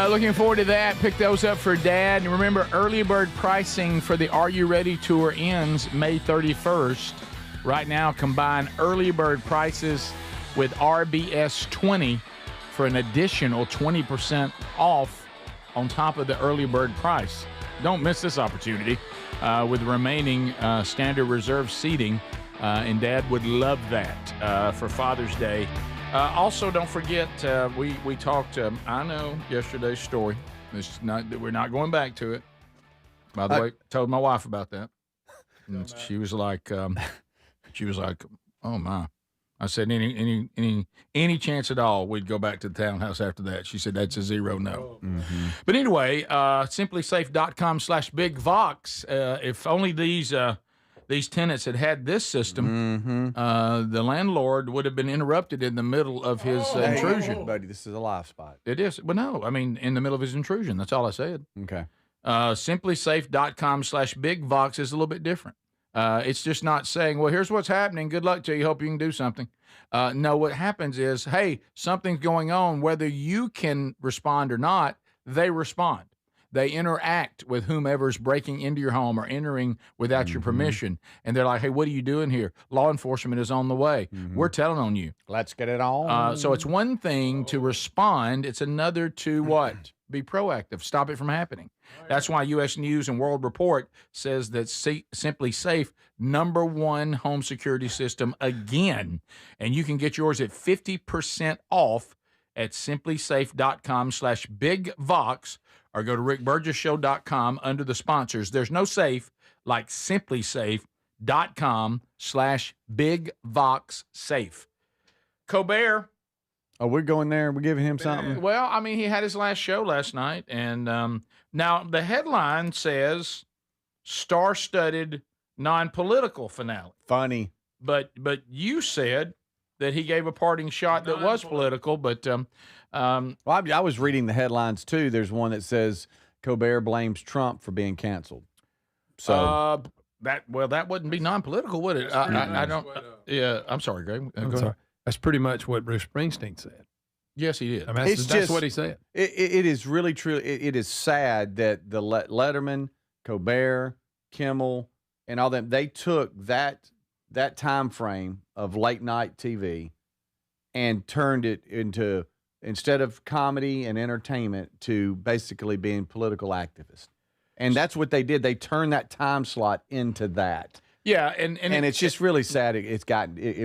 Looking forward to that. Pick those up for Dad. And remember, early bird pricing for the Are You Ready tour ends May 31st. Right now, combine early bird prices with RBS 20 for an additional 20% off on top of the early bird price. Don't miss this opportunity with remaining standard reserve seating, and Dad would love that for Father's Day. Also, don't forget, we talked, I know, yesterday's story. We're not going back to it. By the way, told my wife about that. And she was like, oh, my. I said, any chance at all we'd go back to the townhouse after that? She said, that's a 0 no. Mm-hmm. But anyway, simplysafe.com/BigVox. If only these tenants had this system, the landlord would have been interrupted in the middle of his intrusion. Buddy, this is a live spot. It is. Well, no, I mean, in the middle of his intrusion. That's all I said. Okay. Simplysafe.com/BigVox is a little bit different. It's just not saying, well, here's what's happening. Good luck to you. Hope you can do something. No, what happens is, hey, something's going on. Whether you can respond or not, they respond. They interact with whomever's breaking into your home or entering without your permission. And they're like, hey, what are you doing here? Law enforcement is on the way. We're telling on you. Let's get it on. So it's one thing to respond. It's another to what? Be proactive. Stop it from happening. That's why U.S. News and World Report says that Simply Safe, #1 home security system again. And you can get yours at 50% off at simplysafe.com/BigVox. Or go to rickburgesshow.com under the sponsors. There's no safe like simplysafe.com/BigVoxSafe. Colbert. Oh, we're going there. We're giving him something. Well, I mean, he had his last show last night. And now the headline says star-studded non-political finale. Funny. But you said that he gave a parting shot that was political, but well, I was reading the headlines too. There's one that says Colbert blames Trump for being canceled. So that wouldn't be non-political, would it? I don't. Yeah, I'm sorry, Greg. I'm sorry. That's pretty much what Bruce Springsteen said. Yes, he did. I mean, that's what he said. It is really true. It is sad that the Letterman, Colbert, Kimmel, and all them, they took that time frame of late night TV and turned it into, instead of comedy and entertainment, to basically being political activists. And that's what they did. They turned that time slot into that. Yeah, and it's just really sad. It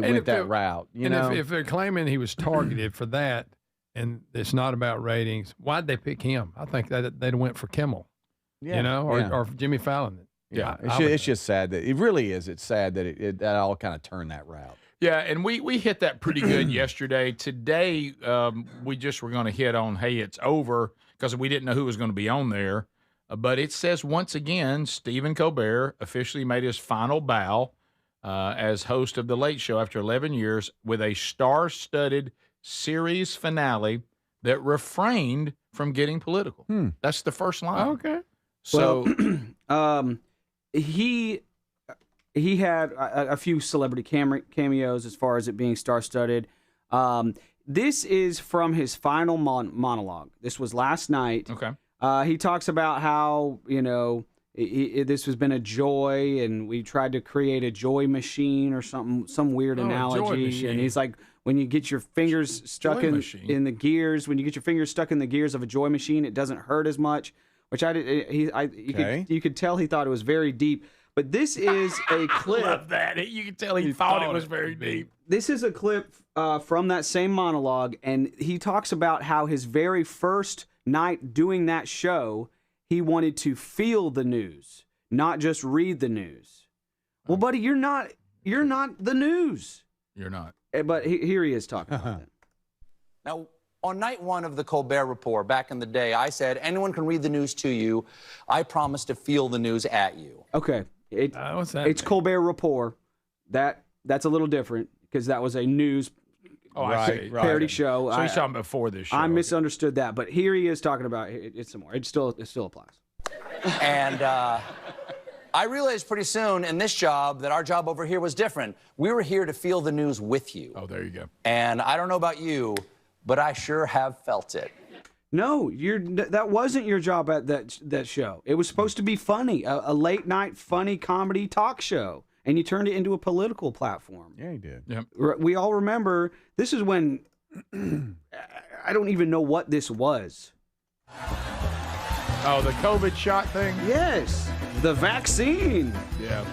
went that route. You know, if they're claiming he was targeted for that, and it's not about ratings, why'd they pick him? I think that they'd went for Kimmel, or Jimmy Fallon. Yeah, it's just sad that it really is. It's sad that that all kind of turned that route. Yeah, and we hit that pretty good yesterday. Today, we just were going to hit on, hey, it's over, because we didn't know who was going to be on there. But it says once again, Stephen Colbert officially made his final bow as host of The Late Show after 11 years with a star-studded series finale that refrained from getting political. That's the first line. Okay. So he had a few celebrity cameos as far as it being star-studded. This is from his final monologue. This was last night. Okay. He talks about how, this has been a joy, and we tried to create a joy machine or some weird analogy. And he's like, when you get your fingers stuck in the gears, when you get your fingers stuck in the gears of a joy machine, it doesn't hurt as much. Which you could tell he thought it was very deep. But this is a clip. I love that. You can tell he thought it was very deep. This is a clip from that same monologue, and he talks about how his very first night doing that show, he wanted to feel the news, not just read the news. Well, buddy, you're not the news. You're not. But here he is talking about that. Now, on night one of the Colbert Report, back in the day, I said, anyone can read the news to you. I promise to feel the news at you. Okay. What's that? It's Colbert Report. That's a little different because that was a news parody show. So he's talking before this show. I misunderstood that, but here he is talking about it some more. It still applies. And I realized pretty soon in this job that our job over here was different. We were here to feel the news with you. Oh, there you go. And I don't know about you, but I sure have felt it. No, that wasn't your job at that show. It was supposed to be funny, a late night funny comedy talk show, and you turned it into a political platform. Yeah, you did. Yep. We all remember. This is when I don't even know what this was. Oh, the COVID shot thing? Yes, the vaccine. Yeah.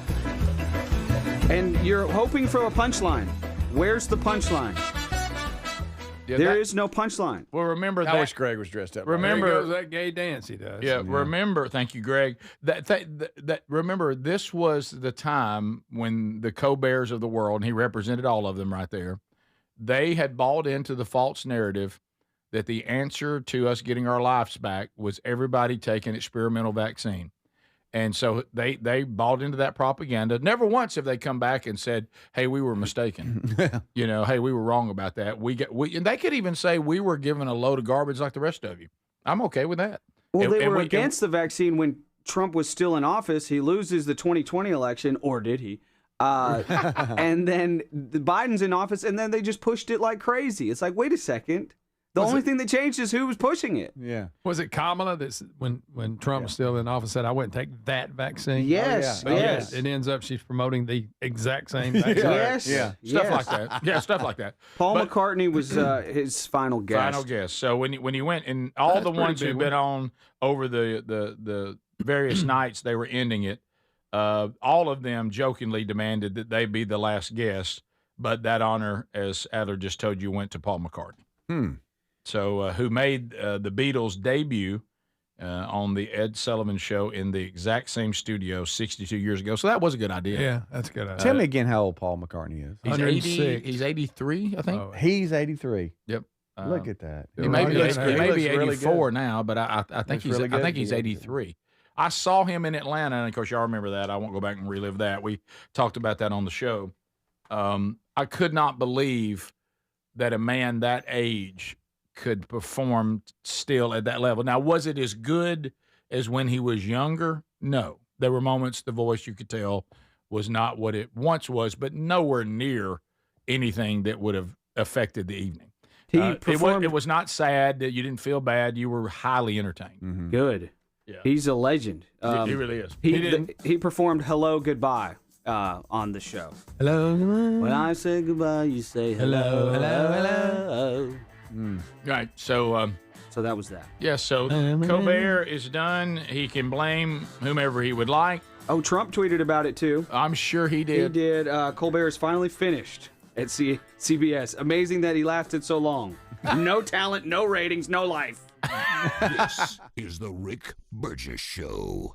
And you're hoping for a punchline. Where's the punchline? Yeah, there is no punchline. Well, remember that. I wish Greg was dressed up. Remember there goes that gay dance he does. Yeah, remember. Thank you, Greg. That remember, this was the time when the Colberts of the world, and he represented all of them right there. They had bought into the false narrative that the answer to us getting our lives back was everybody taking experimental vaccine. And so they bought into that propaganda. Never once have they come back and said, "Hey, we were mistaken." Hey, we were wrong about that. And they could even say we were given a load of garbage like the rest of you. I'm okay with that. Well, they were against the vaccine when Trump was still in office. He loses the 2020 election, or did he? And then Biden's in office, and then they just pushed it like crazy. It's like, wait a second. The only thing that changed is who was pushing it. Yeah. Was it Kamala that's when Trump was still in office said, I wouldn't take that vaccine? Yes. But yes. It ends up she's promoting the exact same vaccine. Yes. Yeah. Stuff like that. Yeah, stuff like that. Paul McCartney was his final guest. Final guest. So when he went, and all the ones who've been on over the various nights they were ending it, all of them jokingly demanded that they be the last guest, but that honor, as Adler just told you, went to Paul McCartney. So who made the Beatles' debut on the Ed Sullivan Show in the exact same studio 62 years ago. So that was a good idea. Yeah, that's a good idea. Tell me again how old Paul McCartney is. He's 80. He's 83, I think. Oh, he's 83. Yep. Look at that. He may be 84 really now, but I think he's really I think he's 83. I saw him in Atlanta, and of course y'all remember that. I won't go back and relive that. We talked about that on the show. I could not believe that a man that age could perform still at that level. Now, was it as good as when he was younger? No. There were moments the voice, you could tell, was not what it once was, but nowhere near anything that would have affected the evening. It was not sad. That you didn't feel bad. You were highly entertained. Good. Yeah. He's a legend. He really is. He performed Hello, Goodbye on the show. Hello. When I say goodbye, you say hello, hello, hello. Right. So that was that. Yeah. So Colbert is done. He can blame whomever he would like. Oh, Trump tweeted about it too. I'm sure he did. He did. Colbert is finally finished at CBS. Amazing that he lasted so long. No talent, no ratings, no life. This is the Rick Burgess Show.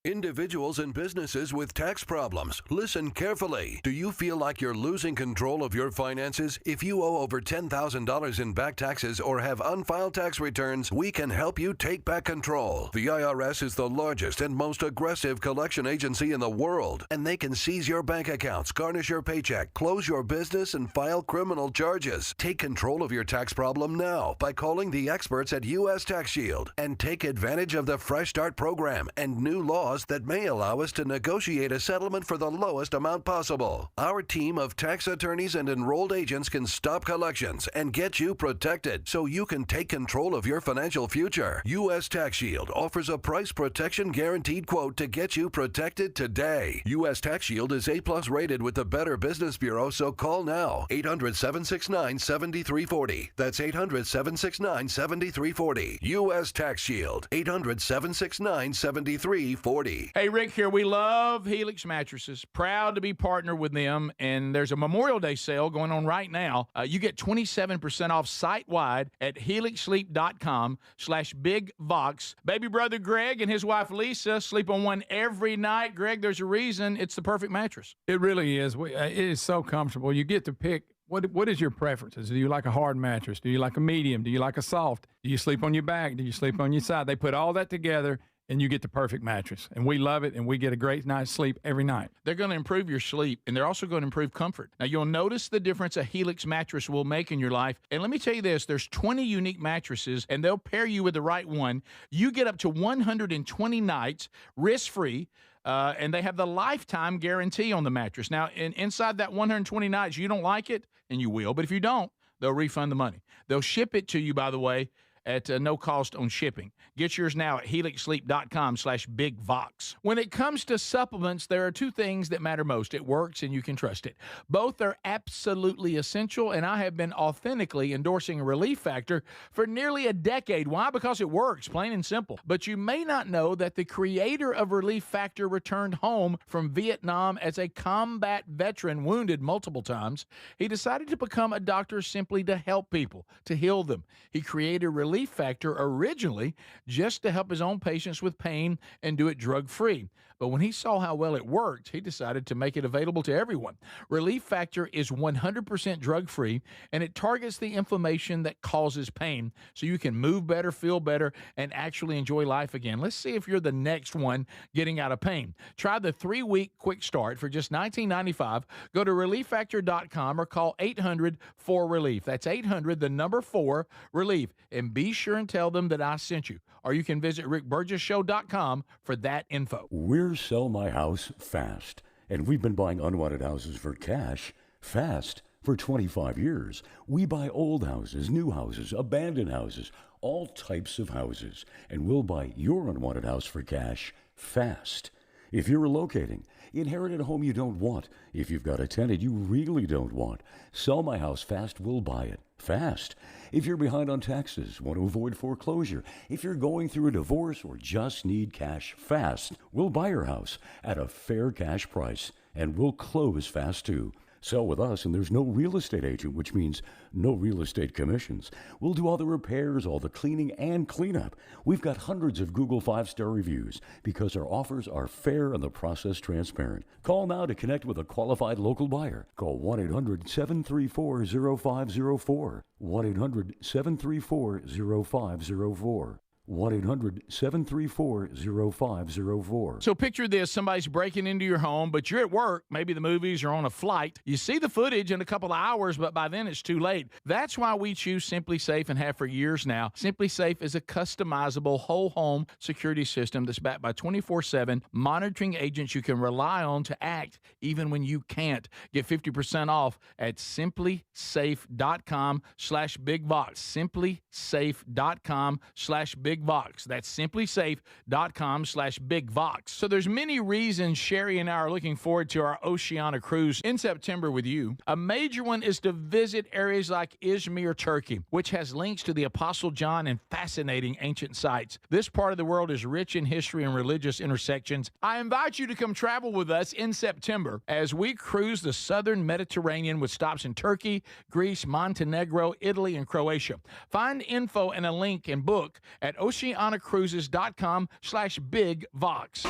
Individuals and businesses with tax problems, listen carefully. Do you feel like you're losing control of your finances? If you owe over $10,000 in back taxes or have unfiled tax returns, we can help you take back control. The IRS is the largest and most aggressive collection agency in the world, and they can seize your bank accounts, garnish your paycheck, close your business, and file criminal charges. Take control of your tax problem now by calling the experts at U.S. Tax Shield and take advantage of the Fresh Start program and new laws that may allow us to negotiate a settlement for the lowest amount possible. Our team of tax attorneys and enrolled agents can stop collections and get you protected so you can take control of your financial future. U.S. Tax Shield offers a price protection guaranteed quote to get you protected today. U.S. Tax Shield is A+ rated with the Better Business Bureau, so call now. 800-769-7340. That's 800-769-7340. U.S. Tax Shield. 800-769-7340. Hey, Rick here. We love Helix Mattresses. Proud to be partnered with them. And there's a Memorial Day sale going on right now. You get 27% off site-wide at helixsleep.com/bigvox. Baby brother Greg and his wife Lisa sleep on one every night. Greg, there's a reason it's the perfect mattress. It really is. It is so comfortable. You get to pick. What is your preferences? Do you like a hard mattress? Do you like a medium? Do you like a soft? Do you sleep on your back? Do you sleep on your side? They put all that together, and you get the perfect mattress. And we love it, and we get a great night's sleep every night. They're going to improve your sleep, and they're also going to improve comfort. Now, you'll notice the difference a Helix mattress will make in your life. And let me tell you this, there's 20 unique mattresses, and they'll pair you with the right one. You get up to 120 nights risk-free, and they have the lifetime guarantee on the mattress. Now, inside that 120 nights, you don't like it, and you will. But if you don't, they'll refund the money. They'll ship it to you, by the way, at no cost on shipping. Get yours now at helixsleep.com/bigvox. When it comes to supplements, there are two things that matter most. It works and you can trust it. Both are absolutely essential, and I have been authentically endorsing Relief Factor for nearly a decade. Why? Because it works, plain and simple. But you may not know that the creator of Relief Factor returned home from Vietnam as a combat veteran, wounded multiple times. He decided to become a doctor simply to help people, to heal them. He created Relief Factor originally just to help his own patients with pain and do it drug-free. But when he saw how well it worked, he decided to make it available to everyone. Relief Factor is 100% drug-free, and it targets the inflammation that causes pain so you can move better, feel better, and actually enjoy life again. Let's see if you're the next one getting out of pain. Try the 3-week quick start for just $19.95. Go to relieffactor.com or call 800-4RELIEF. That's 800-4RELIEF. And be sure and tell them that I sent you. Or you can visit rickburgessshow.com for that info. We're Sell My House Fast, and we've been buying unwanted houses for cash fast for 25 years. We buy old houses, new houses, abandoned houses, all types of houses, and we'll buy your unwanted house for cash fast. If you're relocating, inherited a home you don't want, if you've got a tenant you really don't want, Sell My House Fast will buy it fast. If you're behind on taxes, want to avoid foreclosure, if you're going through a divorce or just need cash fast, we'll buy your house at a fair cash price, and we'll close fast too. Sell with us, and there's no real estate agent, which means no real estate commissions. We'll do all the repairs, all the cleaning, and cleanup. We've got hundreds of Google 5-star reviews because our offers are fair and the process transparent. Call now to connect with a qualified local buyer. Call 1-800-734-0504. 1-800-734-0504. 1-800-734-0504. So picture this, somebody's breaking into your home, but you're at work, maybe the movies or on a flight. You see the footage in a couple of hours, but by then it's too late. That's why we choose Simply Safe and have for years now. Simply Safe is a customizable whole home security system that's backed by 24/7 monitoring agents you can rely on to act even when you can't. Get 50% off at simplysafe.com/bigvox. Simplysafe.com/bigvox. /BigVox. That's simplysafe.com/BigVox. So there's many reasons Sherry and I are looking forward to our Oceania cruise in September with you. A major one is to visit areas like Izmir, Turkey, which has links to the Apostle John and fascinating ancient sites. This part of the world is rich in history and religious intersections. I invite you to come travel with us in September as we cruise the southern Mediterranean with stops in Turkey, Greece, Montenegro, Italy, and Croatia. Find info and a link and book at oceanacruises.com/BigVox.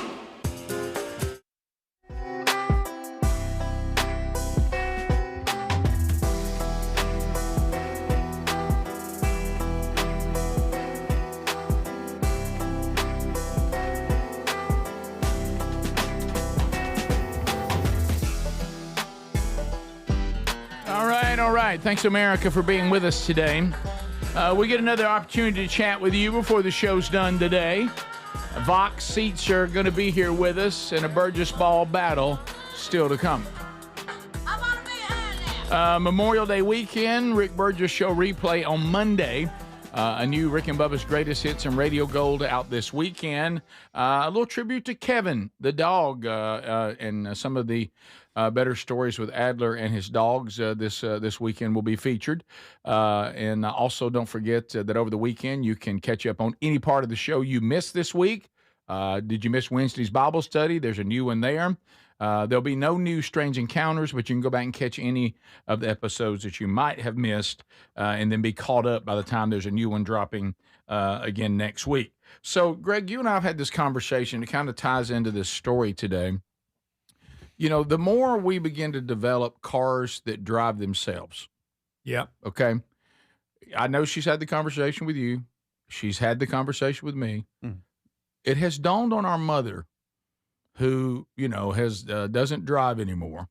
All right. Thanks, America, for being with us today. We get another opportunity to chat with you before the show's done today. Vox seats are going to be here with us, and a Burgess Ball battle still to come. Memorial Day weekend, Rick Burgess Show replay on Monday. A new Rick and Bubba's Greatest Hits and Radio Gold out this weekend. A little tribute to Kevin, the dog, and some of the better stories with Adler and his dogs this weekend will be featured. And also don't forget that over the weekend you can catch up on any part of the show you missed this week. Did you miss Wednesday's Bible study? There's a new one there. There'll be no new Strange Encounters, but you can go back and catch any of the episodes that you might have missed and then be caught up by the time there's a new one dropping again next week. So, Greg, you and I have had this conversation. It kind of ties into this story today. You know, the more we begin to develop cars that drive themselves. Yeah. Okay. I know she's had the conversation with you. She's had the conversation with me. Mm. It has dawned on our mother, who, you know, has doesn't drive anymore,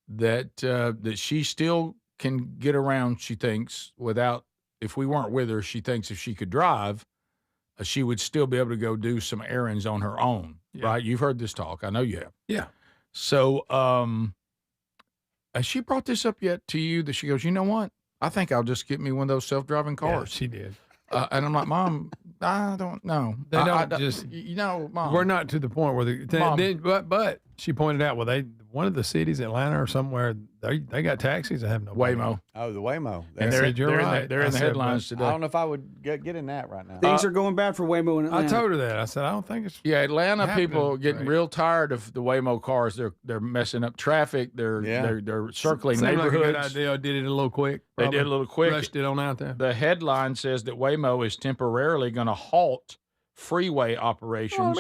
that that she still can get around, she thinks, without, if we weren't with her, she thinks if she could drive, she would still be able to go do some errands on her own, right? You've heard this talk. I know you have. Yeah. So has she brought this up yet to you that she goes, you know what? I think I'll just get me one of those self-driving cars. Yeah, she did. And I'm like, Mom, I don't know. They don't just, you know, Mom. We're not to the point where but she pointed out, well, one of the cities, Atlanta or somewhere, they got taxis that have no Waymo. Oh, the Waymo. And they're in the headlines today. I don't know if I would get in that right now. Things are going bad for Waymo in Atlanta. I told her that. I said, I don't think it's Atlanta people getting real tired of the Waymo cars. They're messing up traffic. They're circling neighborhoods. Like a good idea. Did it a little quick. They did a little quick. Rushed it on out there. The headline says that Waymo is temporarily going to halt freeway operations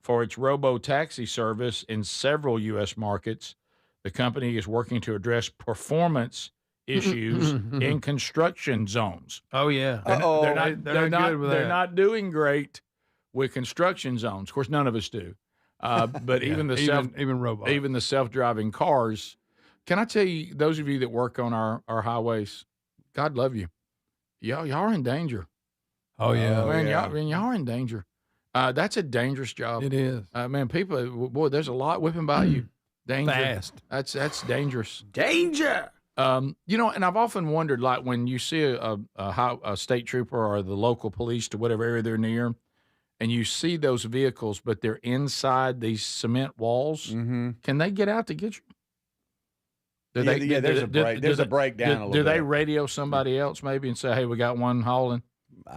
for its robo-taxi service in several U.S. markets. The company is working to address performance issues in construction zones. Oh, yeah. They're not doing great with construction zones. Of course, none of us do. But even the self-driving cars. Can I tell you, those of you that work on our highways, God love you. Y'all are in danger. Oh, yeah. Man, y'all are in danger. That's a dangerous job. It is. Man, people, boy, there's a lot whipping by you. Danger. Fast. That's dangerous. Danger. You know, and I've often wondered, like when you see a state trooper or the local police to whatever area they're near, and you see those vehicles, but they're inside these cement walls, can they get out to get you? There's a breakdown a little bit. Do they radio somebody else maybe and say, hey, we got one hauling?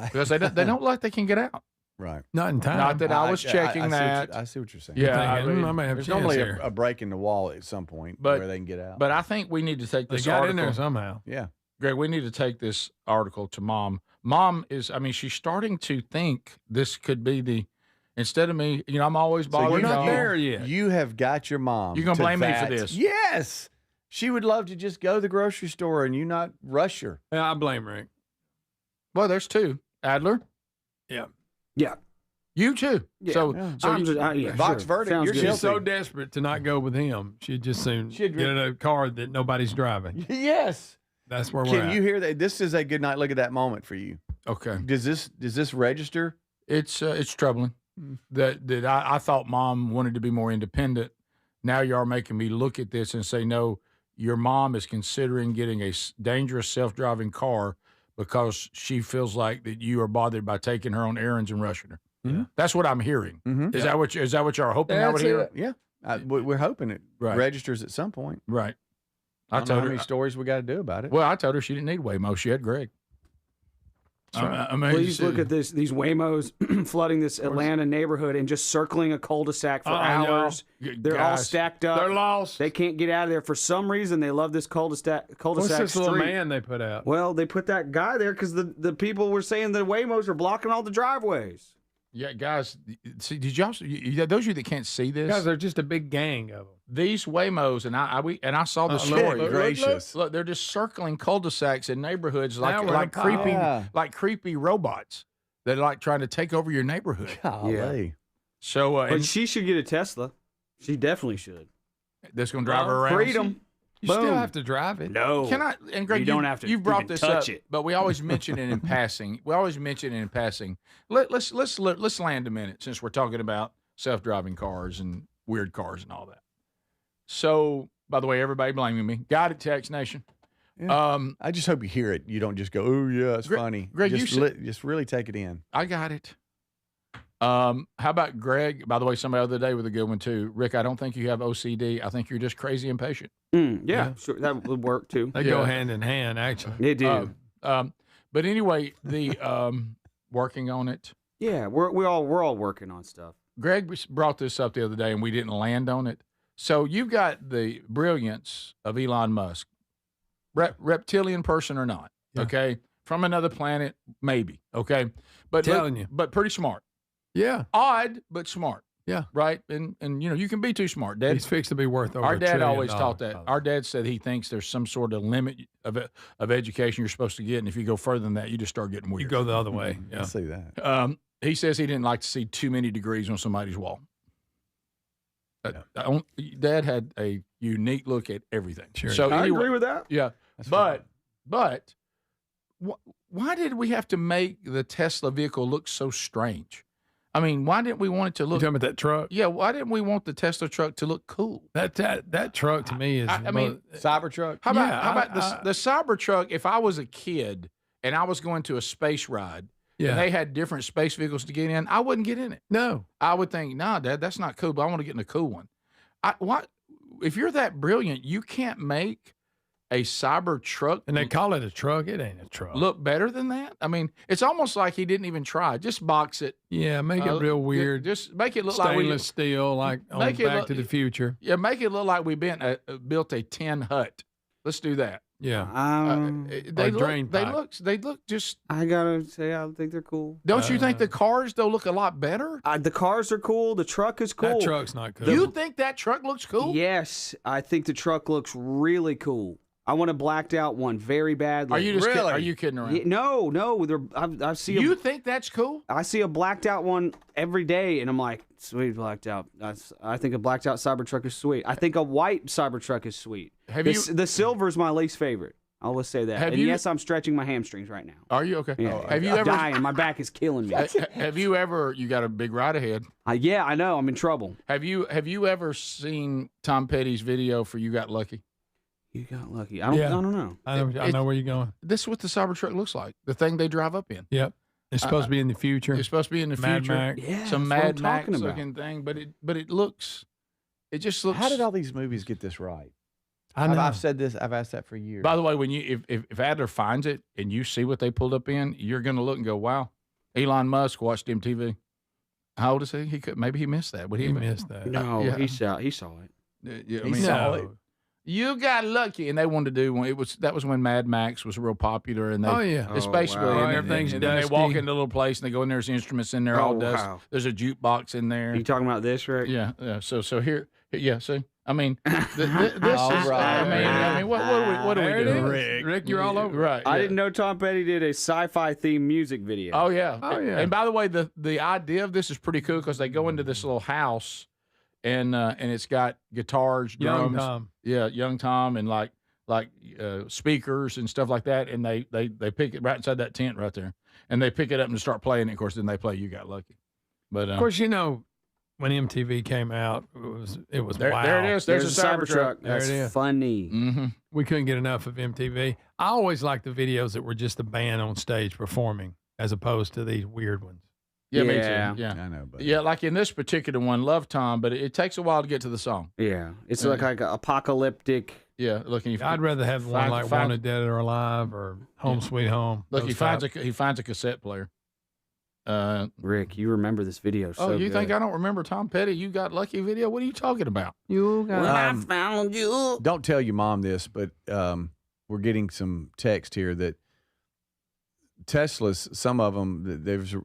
Because they don't like they can get out. Right. Not in time. Not that I was checking that. I see what you're saying. Yeah. I may have there's a chance normally here. a break in the wall at some point where they can get out. But I think we need to take this They got article. in there somehow. Yeah. Greg, we need to take this article to Mom. Mom is, she's starting to think this could be instead of me, I'm always bothered. We're not there yet. You have got your mom. You're going to blame me for this. Yes. She would love to just go to the grocery store and you not rush her. Yeah, I blame Rick. Well, there's two. Adler? Yeah. Yeah. You too. Yeah. So Vox verdict. You're She's so desperate to not go with him. She'd just soon get in a car that nobody's driving. Yes. That's where we're at. Can you hear that? This is a good night. Look at that moment for you. Okay. Does this register? It's troubling that I thought Mom wanted to be more independent. Now you are making me look at this and say, no, your mom is considering getting a dangerous self-driving car because she feels like that you are bothered by taking her on errands and rushing her. Mm-hmm. That's what I'm hearing. Mhm. Is that what y'all are hoping I would hear? Yeah. We're hoping it registers at some point. Right. I don't know how many stories we got to do about it. Well, I told her she didn't need Waymo. She had Greg. I mean, Please look at this. These Waymos flooding this Atlanta neighborhood and just circling a cul-de-sac for hours. They're all stacked up. They're lost. They can't get out of there. For some reason, they love this cul-de-sac What's this street. little man they put out? Well, they put that guy there because the people were saying the Waymos are blocking all the driveways. Yeah, guys. See, did y'all? Those of you that can't see this, Guys, they're just a big gang of them. These Waymos, and I saw the story. Look, they're just circling cul-de-sacs in neighborhoods like creepy robots that are like trying to take over your neighborhood. Golly. So, but she should get a Tesla. She definitely should. That's going to drive her around. Freedom. You still have to drive it. No. Can I? And Greg, you don't have to. You've brought even this touch up, it. but we always mention it in passing. Let's land a minute since we're talking about self-driving cars and weird cars and all that. So, by the way, everybody blaming me. Got it, Text Nation. Yeah. I just hope you hear it. You don't just go, "Oh yeah, it's funny." Greg, just really take it in. I got it. How about Greg? By the way, somebody the other day with a good one too. Rick, I don't think you have OCD. I think you're just crazy impatient. Yeah, sure, that would work too. They go hand in hand, actually. They do. But anyway, the working on it. Yeah, we're all working on stuff. Greg brought this up the other day, and we didn't land on it. So you've got the brilliance of Elon Musk, reptilian person or not, okay, from another planet, maybe, okay, but pretty smart. Yeah, odd but smart. Yeah, right. And you can be too smart. Dad, he's fixed to be worth over. Our dad $1 always trillion. taught that. Our dad said he thinks there's some sort of limit of education you're supposed to get, and if you go further than that, you just start getting weird. You go the other way. Yeah, I see that. He says he didn't like to see too many degrees on somebody's wall. Dad had a unique look at everything. Sure. So I anyway, agree with that. Yeah, but why did we have to make the Tesla vehicle look so strange? I mean, why didn't we want it to look? You talking about that truck? Yeah, why didn't we want the Tesla truck to look cool? That truck to me is. I mean, Cybertruck. How about the Cybertruck? If I was a kid and I was going to a space ride. Yeah. And they had different space vehicles to get in, I wouldn't get in it. No. I would think, nah, Dad, that's not cool, but I want to get in a cool one. If you're that brilliant, you can't make a cyber truck. And they call it a truck. It ain't a truck. Look better than that? I mean, it's almost like he didn't even try. Just box it. Yeah, make it real weird. Just make it look stainless steel, like on Back to the Future. Yeah, make it look like we built a tin hut. Let's do that. Yeah. They look just. I gotta say, I think they're cool. Don't you think the cars though look a lot better? The cars are cool. The truck is cool. That truck's not cool. You think that truck looks cool? Yes, I think the truck looks really cool. I want a blacked out one very badly. Are you just kidding? Are you kidding around? Yeah, no. I see. You think that's cool? I see a blacked out one every day, and I'm like, sweet blacked out. I think a blacked out Cybertruck is sweet. I think a white Cybertruck is sweet. The silver is my least favorite. I'll just say that. Yes, I'm stretching my hamstrings right now. Are you okay? Yeah. Have you I'm ever dying? My back is killing me. Have you ever? You got a big ride ahead. Yeah, I know. I'm in trouble. Have you ever seen Tom Petty's video for "You Got Lucky"? You got lucky. I don't know. I know where you're going. This is what the Cybertruck looks like. The thing they drive up in. Yep. It's supposed to be in the future. It's supposed to be in the Mad future. Max. Yeah, some that's what Mad I'm Max talking about. looking thing, but it looks. It just looks. How did all these movies get this right? I know. I've said this. I've asked that for years. By the way, when if Adler finds it and you see what they pulled up in, you're going to look and go, "Wow, Elon Musk watched MTV." How old is he? Maybe he missed that. Would he missed that? No, yeah. he saw it. He saw it. You got lucky, and they wanted to do one. That was when Mad Max was real popular, and they, it's basically everything's and they walk into a little place and they go in there. There's instruments in there, all dust. Wow. There's a jukebox in there. Are you talking about this, right? Yeah. So here, yeah. See, I mean, this is. I mean, what do we do? Rick, you're all over. Right. I yeah. didn't know Tom Petty did a sci-fi themed music video. Oh yeah. And by the way, the idea of this is pretty cool because they go into this little house. And it's got guitars, drums, young Tom, and like speakers and stuff like that. And they pick it right inside that tent right there, and they pick it up and start playing it. Of course, then they play "You Got Lucky." But of course, when MTV came out, it was There, wow. there it is. There's a Cybertruck. There That's it is. funny. Mm-hmm. We couldn't get enough of MTV. I always liked the videos that were just a band on stage performing, as opposed to these weird ones. Yeah, me too. Yeah. Yeah, I know, but yeah. Like in this particular one, Love Tom, but it takes a while to get to the song. Yeah, it's like an apocalyptic. Yeah, look, and I'd rather have one like Wanted Dead or Alive or Home Sweet Home. Look, he those finds a cassette player. Rick, you remember this video? So you good. think I don't remember Tom Petty? You got lucky video? What are you talking about? You got I found you. Don't tell your mom this, but we're getting some text here that Teslas, some of them,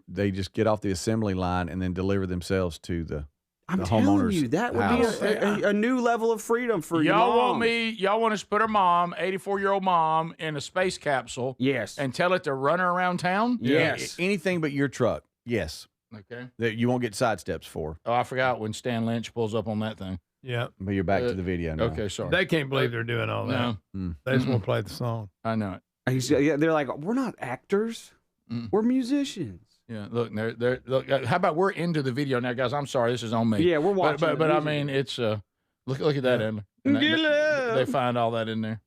they just get off the assembly line and then deliver themselves to the I'm homeowner's telling you, that would house. be a new level of freedom for your Y'all mom. y'all want us to put her mom, 84-year-old mom, in a space capsule? Yes. And tell it to run her around town? Yes. Anything but your truck. Yes. Okay. That you won't get sidesteps for. Oh, I forgot when Stan Lynch pulls up on that thing. Yeah. But you're back to the video now. Okay, sorry. They can't believe they're doing all that. No. They just want to play the song. I know it. They're like, we're not actors. We're musicians. Yeah, look, look. How about we're into the video now, guys? I'm sorry, this is on me. Yeah, we're watching But, the but I music. mean, it's look at that, Emma. And they find all that in there.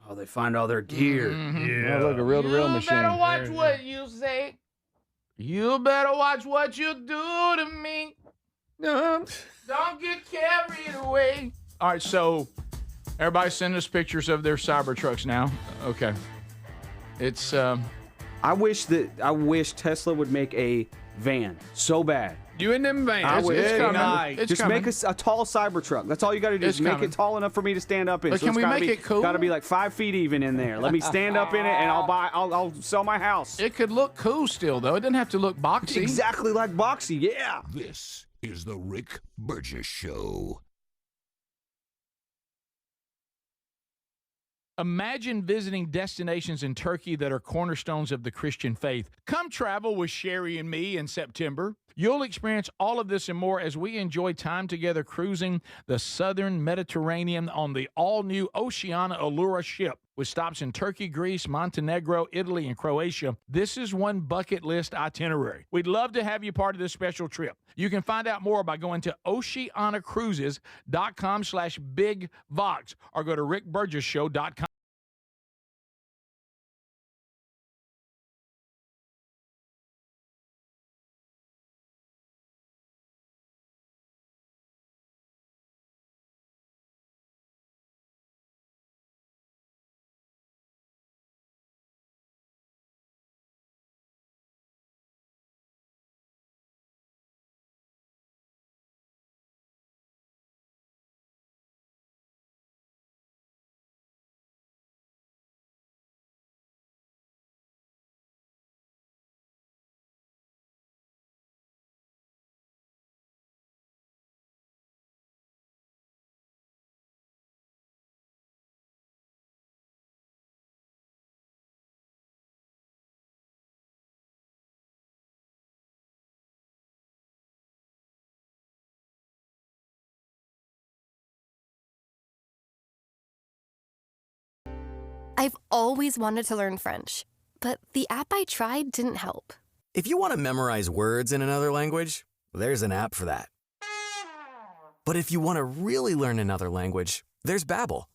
Oh, they find all their gear. Yeah. Look, a reel-to-reel machine. You better watch what you say. You better watch what you do to me. Don't get carried away. All right, so everybody send us pictures of their Cybertrucks now. Okay. It's I wish Tesla would make a van so bad. You in them vans? I wish. it's coming. It's Just coming. make a tall Cybertruck. That's all you got to do. It's Just make coming. it tall enough for me to stand up in. But can we make it cool? Got to be like 5 feet even in there. Let me stand up in it, and I'll sell my house. It could look cool still, though. It doesn't have to look boxy. Exactly like boxy. Yeah. This is the Rick Burgess Show. Imagine visiting destinations in Turkey that are cornerstones of the Christian faith. Come travel with Sherry and me in September. You'll experience all of this and more as we enjoy time together cruising the southern Mediterranean on the all-new Oceana Allura ship. With stops in Turkey, Greece, Montenegro, Italy, and Croatia, this is one bucket list itinerary. We'd love to have you part of this special trip. You can find out more by going to oceanacruises.com/bigvox or go to rickburgessshow.com. I've always wanted to learn French, but the app I tried didn't help. If you want to memorize words in another language, there's an app for that. But if you want to really learn another language, there's Babbel.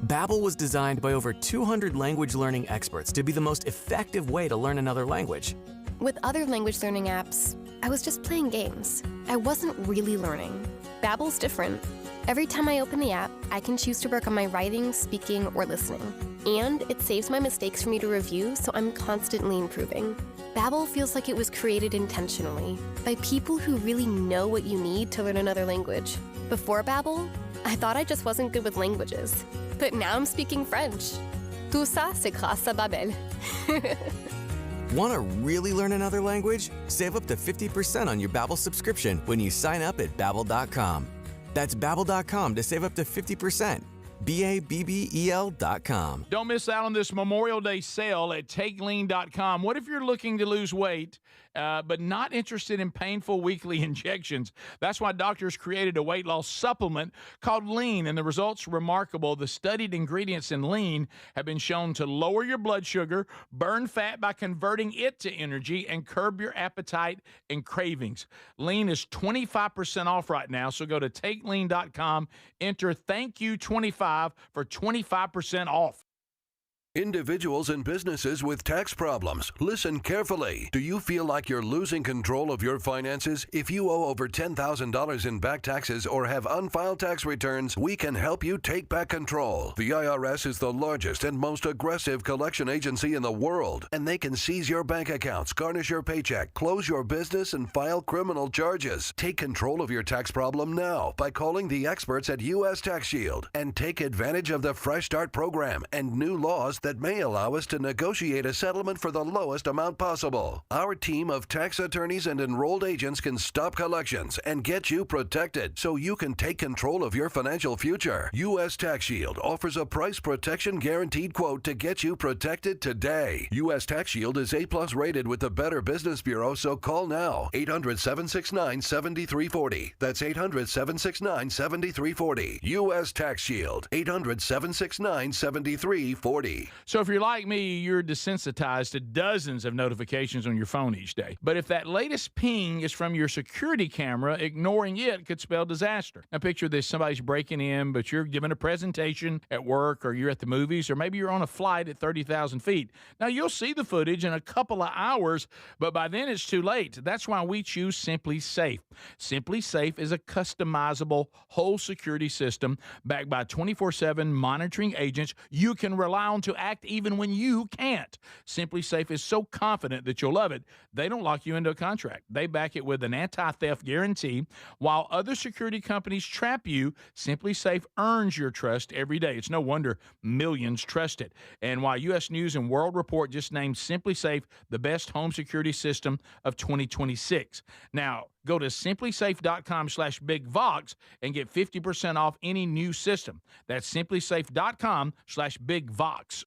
Babbel was designed by over 200 language learning experts to be the most effective way to learn another language. With other language learning apps, I was just playing games. I wasn't really learning. Babbel's different. Every time I open the app, I can choose to work on my writing, speaking, or listening. And it saves my mistakes for me to review, so I'm constantly improving. Babbel feels like it was created intentionally by people who really know what you need to learn another language. Before Babbel, I thought I just wasn't good with languages. But now I'm speaking French. Tout ça, c'est grâce à Babbel. Want to really learn another language? Save up to 50% on your Babbel subscription when you sign up at Babbel.com. That's Babbel.com to save up to 50%. Babbel.com. Don't miss out on this Memorial Day sale at TakeLean.com. What if you're looking to lose weight but not interested in painful weekly injections. That's why doctors created a weight loss supplement called Lean, and the results are remarkable. The studied ingredients in Lean have been shown to lower your blood sugar, burn fat by converting it to energy, and curb your appetite and cravings. Lean is 25% off right now, so go to takelean.com, enter thank you 25 for 25% off. Individuals and businesses with tax problems, listen carefully. Do you feel like you're losing control of your finances? If you owe over $10,000 in back taxes or have unfiled tax returns, we can help you take back control. The IRS is the largest and most aggressive collection agency in the world, and they can seize your bank accounts, garnish your paycheck, close your business, and file criminal charges. Take control of your tax problem now by calling the experts at U.S. Tax Shield and take advantage of the Fresh Start program and new laws that may allow us to negotiate a settlement for the lowest amount possible. Our team of tax attorneys and enrolled agents can stop collections and get you protected so you can take control of your financial future. U.S. Tax Shield offers a price protection guaranteed quote to get you protected today. U.S. Tax Shield is A+ rated with the Better Business Bureau, so call now. 800-769-7340. That's 800-769-7340. U.S. Tax Shield. 800-769-7340. So if you're like me, you're desensitized to dozens of notifications on your phone each day. But if that latest ping is from your security camera, ignoring it could spell disaster. Now picture this, somebody's breaking in, but you're giving a presentation at work, or you're at the movies, or maybe you're on a flight at 30,000 feet. Now you'll see the footage in a couple of hours, but by then it's too late. That's why we choose Simply Safe. Simply Safe is a customizable whole security system backed by 24/7 monitoring agents you can rely on to act even when you can't. Simply Safe is so confident that you'll love it, they don't lock you into a contract. They back it with an anti-theft guarantee. While other security companies trap you, Simply Safe earns your trust every day. It's no wonder millions trust it. And while U.S. News and World Report just named Simply Safe the best home security system of 2026. Now, go to simplysafe.com/bigvox and get 50% off any new system. That's simplysafe.com/bigvox.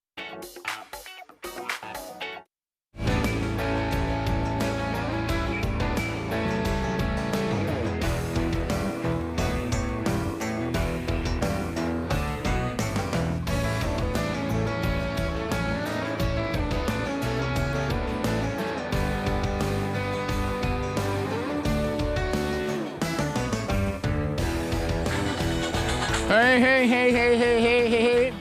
Hey.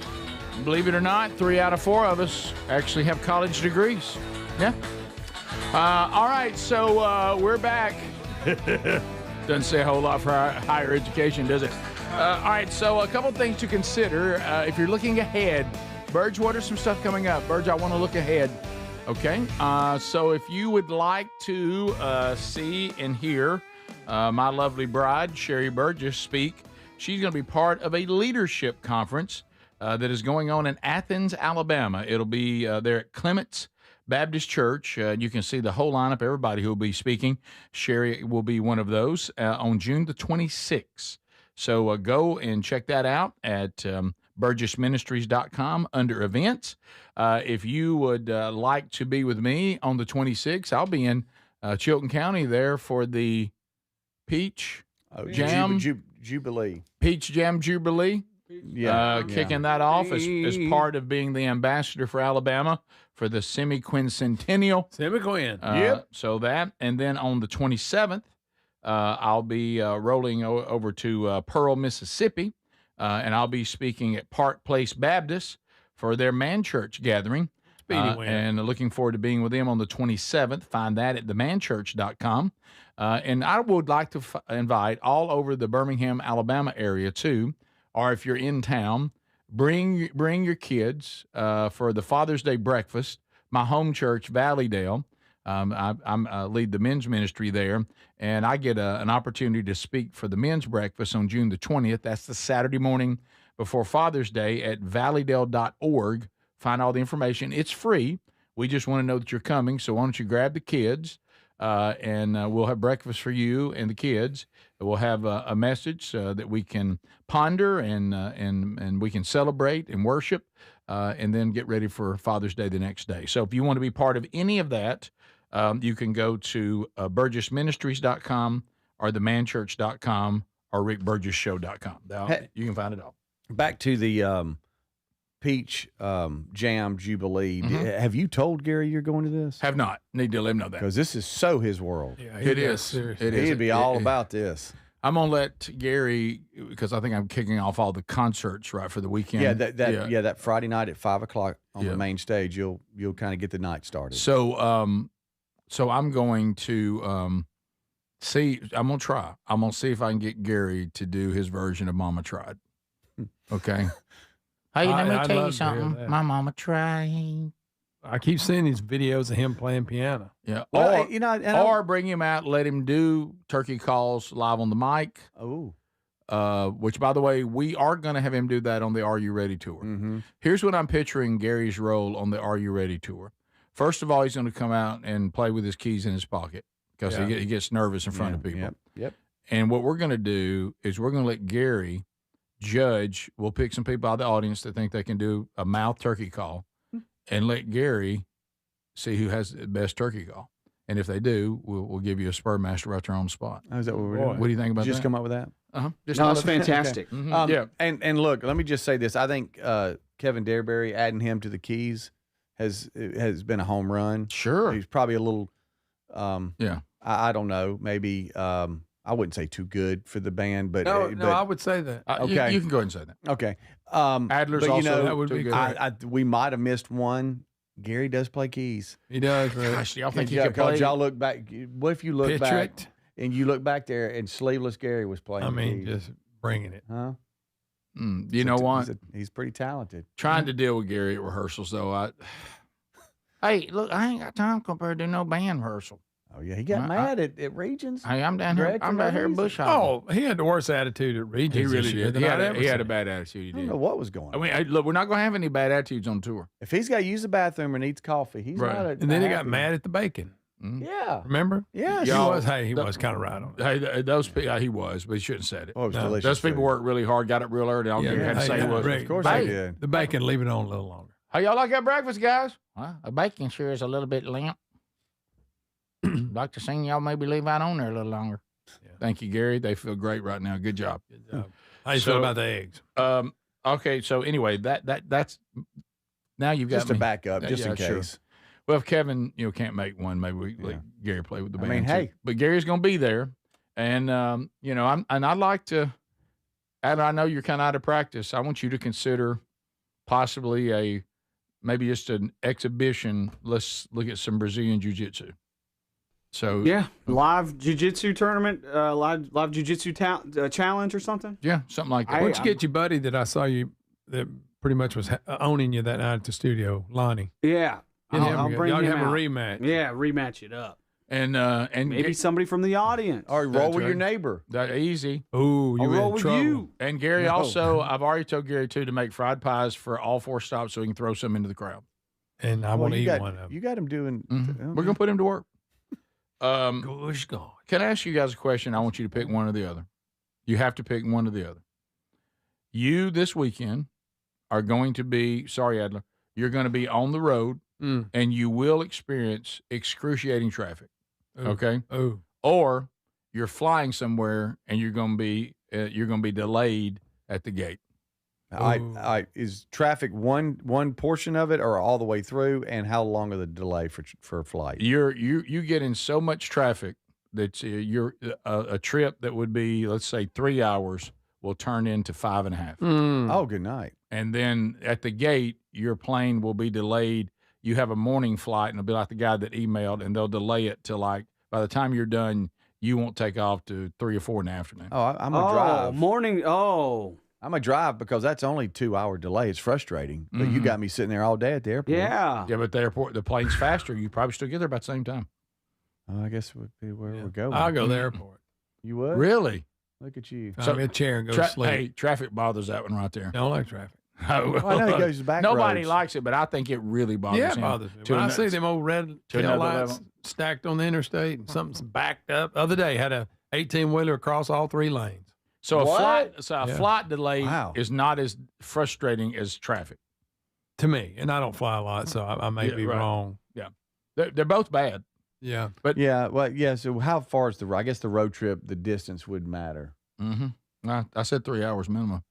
Believe it or not, 3 out of 4 of us actually have college degrees. Yeah. All right, so we're back. Doesn't say a whole lot for higher education, does it? All right, so a couple things to consider. If you're looking ahead, Burge, what are some stuff coming up? Burge, I want to look ahead. Okay, so if you would like to see and hear my lovely bride, Sherry Burgess, speak, she's going to be part of a leadership conference that is going on in Athens, Alabama. It'll be there at Clements Baptist Church. You can see the whole lineup, everybody who will be speaking. Sherry will be one of those on June the 26th. So go and check that out at burgessministries.com under events. If you would like to be with me on the 26th, I'll be in Chilton County there for the Peach Jam Jubilee. Peach Jam Jubilee. Kicking that off as part of being the ambassador for Alabama for the semi-quincentennial. Semi-quin. So that, and then on the 27th, I'll be rolling over to Pearl, Mississippi, and I'll be speaking at Park Place Baptist for their Man Church gathering. And looking forward to being with them on the 27th. Find that at themanchurch.com. And I would like to invite all over the Birmingham, Alabama area too, or if you're in town, bring your kids for the Father's Day breakfast. My home church, Valleydale, I lead the men's ministry there, and I get an opportunity to speak for the men's breakfast on June the 20th. That's the Saturday morning before Father's Day at valleydale.org. Find all the information. It's free. We just want to know that you're coming, so why don't you grab the kids, and we'll have breakfast for you and the kids. We'll have a message that we can ponder and we can celebrate and worship, and then get ready for Father's Day the next day. So if you want to be part of any of that, You can go to burgessministries.com or themanchurch.com or rickburgessshow.com. You can find it all. Back to the Peach Jam Jubilee. Have you told Gary you're going to this? Have not. Need to let him know that. Because this is so his world. Yeah, It is. He'd be all about this. I'm going to let Gary, because I think I'm kicking off all the concerts right for the weekend. Yeah, that Friday night at 5 o'clock on the main stage, you'll kind of get the night started. So I'm going to see. I'm going to try. I'm going to see if I can get Gary to do his version of Mama Tried. Okay. Hey, let me tell you something. My mama tried. I keep seeing these videos of him playing piano. Yeah. Well, Or bring him out, let him do turkey calls live on the mic. Oh. Which, by the way, we are going to have him do that on the Are You Ready tour. Mm-hmm. Here's what I'm picturing Gary's role on the Are You Ready tour. First of all, he's going to come out and play with his keys in his pocket because he gets nervous in front of people. Yep. And what we're going to do is we're going to let Gary judge. We'll pick some people out of the audience that think they can do a mouth turkey call and let Gary see who has the best turkey call. And if they do, we'll give you a Spur Master right there on the spot. Oh, is that what we're doing? What do you think about that? Just come up with that? Uh-huh. No, it's fantastic. Okay. Yeah. And look, let me just say this. I think Kevin Dareberry, adding him to the keys has been a home run. Sure. He's probably a little, I don't know, maybe, I wouldn't say too good for the band, but No, I would say that. Okay. You can go ahead and say that. Okay. Adler's but, also that would be good. We might have missed one. Gary does play keys. He does. Right? Gosh, y'all think he can play? Y'all look back. What if you look back and you look back there and Sleeveless Gary was playing? I mean, keys? just bringing it. Huh? You know what? He's pretty talented. Trying to deal with Gary at rehearsals, though. Hey, look, I ain't got time compared to no band rehearsal. Oh yeah, he got mad at Regions. Hey, I'm down here. I'm down here at Busch. Oh, he had the worst attitude at Regions. He really this year did. than He had a bad attitude. He I don't did. know what was going on. I mean, hey, look, we're not going to have any bad attitudes on tour. If he's got to use the bathroom or needs coffee, he's Right. not. And then he got mad at the bacon. Yeah. Remember? Yeah. He was kind of right on it. Hey, those people, he was, but he shouldn't have said it. Oh, it was delicious. Those people worked really hard, got up real early. I don't care how to say he was. Of course they did. The bacon, leave it on a little longer. How y'all like that breakfast, guys? Well, the bacon sure is a little bit limp. Like to see y'all maybe leave out on there a little longer. Yeah. Thank you, Gary. They feel great right now. Good job. Good job. How you feel about the eggs? Okay, so anyway, that's now you've got Just to back up, just in sure. case. Well, if Kevin, can't make one, maybe we let Gary play with the band. I mean, hey, but Gary's going to be there, and I'd like to. Adam, I know you're kind of out of practice. I want you to consider possibly maybe just an exhibition. Let's look at some Brazilian jiu-jitsu. So yeah, live jiu-jitsu tournament, live jiu-jitsu challenge or something. Yeah, something like that. Why don't you get your buddy that I saw you that pretty much was owning you that night at the studio, Lonnie? Yeah, I'll bring y'all him have out. a rematch. Yeah, rematch it up. And maybe somebody from the audience. Or roll with your neighbor. That easy. Ooh, I'll roll with you. And Gary also, I've already told Gary too to make fried pies for all 4 stops so he can throw some into the crowd. And I want to eat one of them. You got him doing. We're gonna put him to work. Gosh, God. Can I ask you guys a question? I want you to pick one or the other. You have to pick one or the other. You this weekend are going to be, sorry, Adler, you're going to be on the road and you will experience excruciating traffic. Ooh. Okay. Oh. Or you're flying somewhere and you're going to be delayed at the gate. Is traffic one portion of it, or all the way through? And how long are the delay for a flight? You get in so much traffic that a trip that would be, let's say, 3 hours will turn into 5.5. Oh, good night. And then at the gate, your plane will be delayed. You have a morning flight, and it'll be like the guy that emailed, and they'll delay it to by the time you're done, you won't take off to 3 or 4 in the afternoon. Oh, I'm gonna drive. Morning. Oh. I'm gonna drive because that's only 2-hour delay. It's frustrating, but you got me sitting there all day at the airport. Yeah. Yeah, but the plane's faster. You probably still get there about the same time. Oh, I guess would be where we're going. I'll go to the airport. You would? Really? Look at you. Find me a chair and go to sleep. Hey, traffic bothers that one right there. Don't like traffic. Well, I know he goes back Nobody roads. likes it, but I think it really bothers him. Yeah, it bothers me. When I see them old red to tail another lights level. stacked on the interstate and something's backed up. The other day, had a 18-wheeler across all 3 lanes. So a flight delay Wow. is not as frustrating as traffic. To me, and I don't fly a lot, so I may be right. wrong. Yeah, they're both bad. Yeah. But So how far is I guess the road trip, the distance would matter. Mm-hmm. I said 3 hours minimum,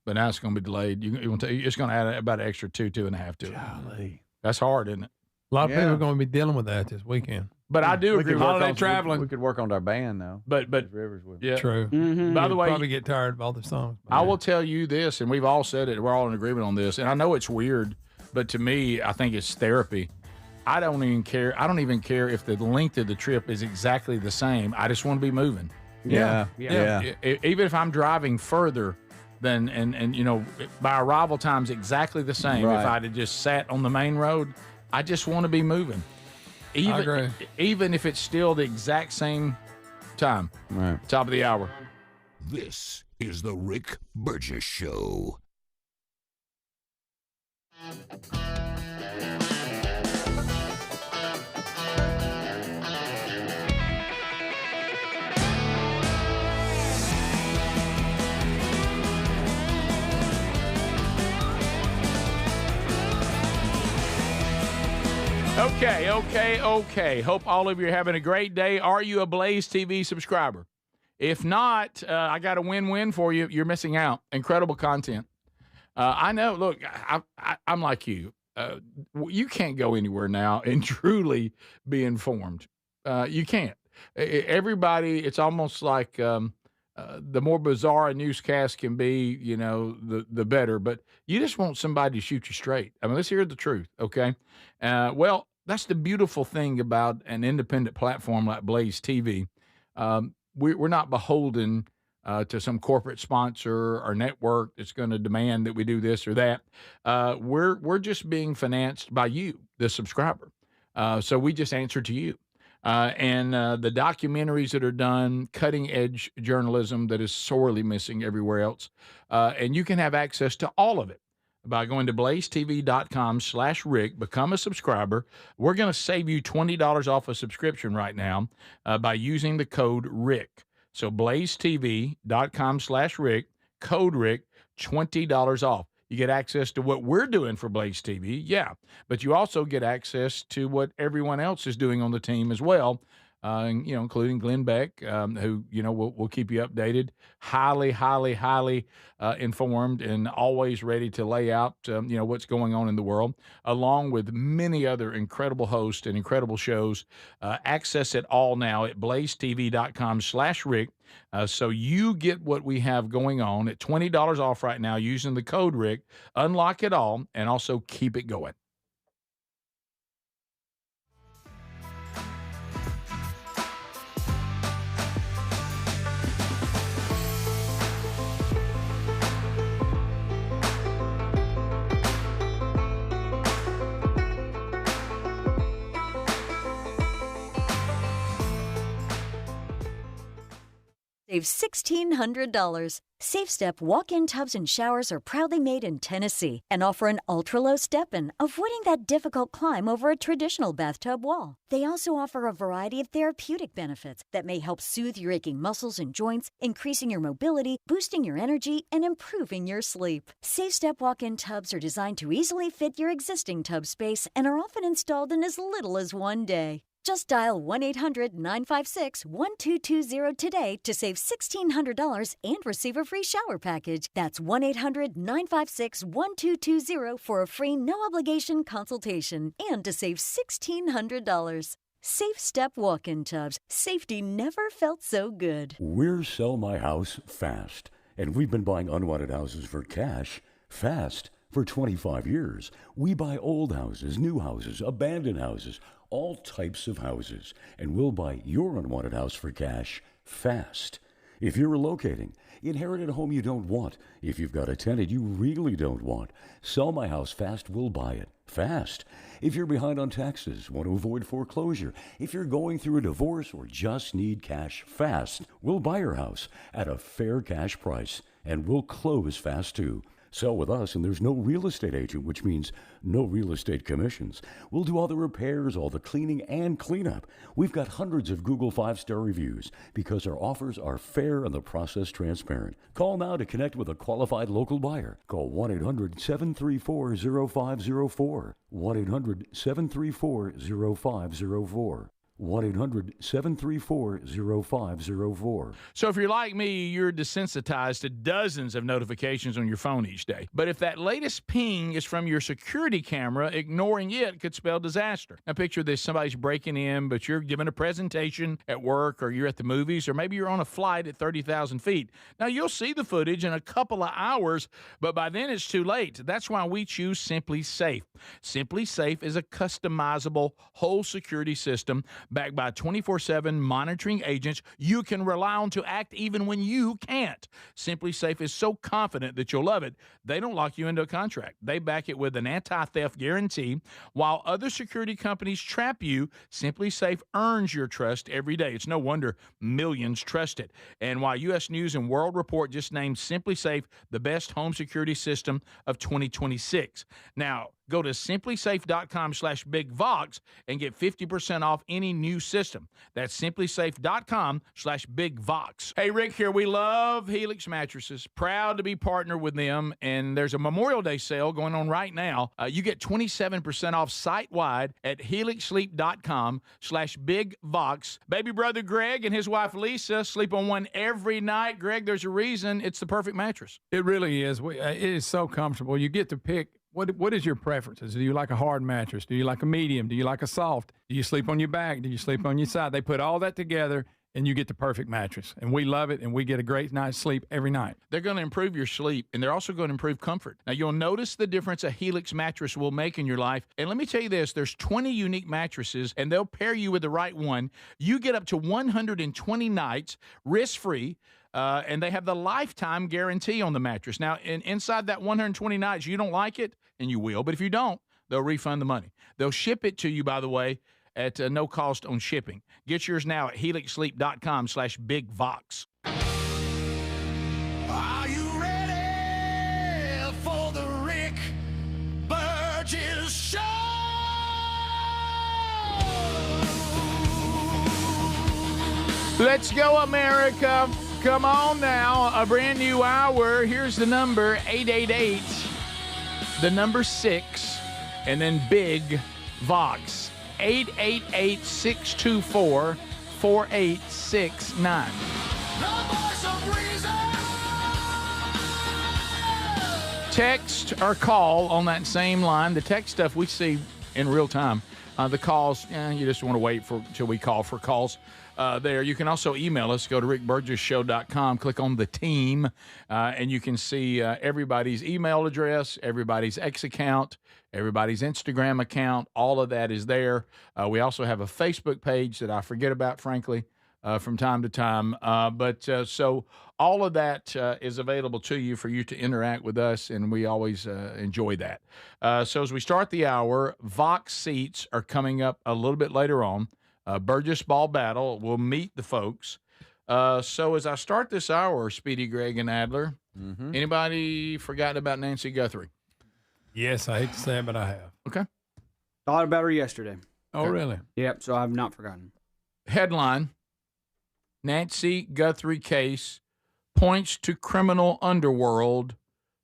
but now it's going to be delayed. It's going to add about an extra 2.5 to it. Golly. That's hard, isn't it? A lot of people are going to be dealing with that this weekend. But I do agree with holiday traveling. We could work on our band though. But Rivers would. Yeah. True. By the way, probably get tired of all the songs. I will tell you this, and we've all said it. We're all in agreement on this, and I know it's weird, but to me, I think it's therapy. I don't even care. I don't even care if the length of the trip is exactly the same. I just want to be moving. Yeah. Even if I'm driving further than, and my arrival time's exactly the same. Right. If I'd have just sat on the main road, I just want to be moving. I agree. Even if it's still the exact same time. Right. Top of the hour. This is the Rick Burgess Show. Okay. Hope all of you are having a great day. Are you a Blaze TV subscriber? If not, I got a win-win for you. You're missing out. Incredible content. I know. Look, I'm like you. You can't go anywhere now and truly be informed. You can't. Everybody, it's almost like the more bizarre a newscast can be, the better. But you just want somebody to shoot you straight. I mean, let's hear the truth, okay? Well, that's the beautiful thing about an independent platform like Blaze TV. We're not beholden to some corporate sponsor or network that's going to demand that we do this or that. We're just being financed by you, the subscriber. So we just answer to you. And the documentaries that are done, cutting edge journalism that is sorely missing everywhere else. And you can have access to all of it by going to blazetv.com/Rick, become a subscriber. We're going to save you $20 off a subscription right now by using the code RICK. So blazetv.com/Rick, code RICK, $20 off. You get access to what we're doing for Blaze TV, but you also get access to what everyone else is doing on the team as well, including Glenn Beck, who, will keep you updated, highly informed and always ready to lay out, what's going on in the world, along with many other incredible hosts and incredible shows. Access it all now at blazetv.com/Rick. So you get what we have going on at $20 off right now using the code RICK. Unlock it all and also keep it going. Save $1,600. SafeStep walk-in tubs and showers are proudly made in Tennessee and offer an ultra-low step-in, avoiding that difficult climb over a traditional bathtub wall. They also offer a variety of therapeutic benefits that may help soothe your aching muscles and joints, increasing your mobility, boosting your energy, and improving your sleep. SafeStep walk-in tubs are designed to easily fit your existing tub space and are often installed in as little as one day. Just dial 1-800-956-1220 today to save $1,600 and receive a free shower package. That's 1-800-956-1220 for a free no-obligation consultation and to save $1,600. Safe Step walk-in tubs. Safety never felt so good. We're Sell My House Fast, and we've been buying unwanted houses for cash fast for 25 years. We buy old houses, new houses, abandoned houses, all types of houses, and we'll buy your unwanted house for cash fast. If you're relocating, inherited a home you don't want, if you've got a tenant you really don't want, Sell My House Fast will buy it fast. If you're behind on taxes, want to avoid foreclosure, if you're going through a divorce or just need cash fast, we'll buy your house at a fair cash price, and we'll close fast too. Sell with us, and there's no real estate agent, which means no real estate commissions. We'll do all the repairs, all the cleaning, and cleanup. We've got hundreds of Google 5-star reviews because our offers are fair and the process transparent. Call now to connect with a qualified local buyer. Call 1-800-734-0504. 1-800-734-0504. 1-800-734-0504. So if you're like me, you're desensitized to dozens of notifications on your phone each day. But if that latest ping is from your security camera, ignoring it could spell disaster. Now picture this, somebody's breaking in, but you're giving a presentation at work, or you're at the movies, or maybe you're on a flight at 30,000 feet. Now you'll see the footage in a couple of hours, but by then it's too late. That's why we choose Simply Safe. Simply Safe is a customizable whole security system backed by 24/7 monitoring agents you can rely on to act even when you can't. Simply Safe is so confident that you'll love it, they don't lock you into a contract. They back it with an anti-theft guarantee. While other security companies trap you, Simply Safe earns your trust every day. It's no wonder millions trust it. And while U.S. News and World Report just named Simply Safe the best home security system of 2026. Now, go to simplysafe.com/bigvox and get 50% off any new system. That's simplysafe.com/bigvox. Hey, Rick here. We love Helix mattresses. Proud to be partnered with them. And there's a Memorial Day sale going on right now. You get 27% off site-wide at helixsleep.com/bigvox. Baby brother Greg and his wife Lisa sleep on one every night. Greg, there's a reason it's the perfect mattress. It really is. It is so comfortable. You get to pick. What is your preferences? Do you like a hard mattress? Do you like a medium? Do you like a soft? Do you sleep on your back? Do you sleep on your side? They put all that together, and you get the perfect mattress. And we love it, and we get a great night's sleep every night. They're going to improve your sleep, and they're also going to improve comfort. Now, you'll notice the difference a Helix mattress will make in your life. And let me tell you this, there's 20 unique mattresses, and they'll pair you with the right one. You get up to 120 nights risk-free. And they have the lifetime guarantee on the mattress. Now, inside that 120 nights, you don't like it, and you will. But if you don't, they'll refund the money. They'll ship it to you, by the way, at no cost on shipping. Get yours now at helixsleep.com/bigvox. Are you ready for the Rick Burgess Show? Let's go, America. Come on now, a brand new hour. Here's the number, 888, the number 6, and then Big Vox, 888-624-4869. Text or call on that same line. The text stuff we see in real time. The calls, you just want to wait till we call for calls. There. You can also email us. Go to rickburgessshow.com, click on the team, and you can see everybody's email address, everybody's X account, everybody's Instagram account. All of that is there. We also have a Facebook page that I forget about, frankly, from time to time. So all of that is available to you for you to interact with us, and we always enjoy that. So as we start the hour, Vox seats are coming up a little bit later on. Burgess Ball Battle. We'll meet the folks. So as I start this hour, Speedy, Greg, and Adler, anybody forgotten about Nancy Guthrie? Yes, I hate to say it, but I have. Okay. Thought about her yesterday. Oh, really? Yep, so I have not forgotten. Headline, Nancy Guthrie case points to criminal underworld,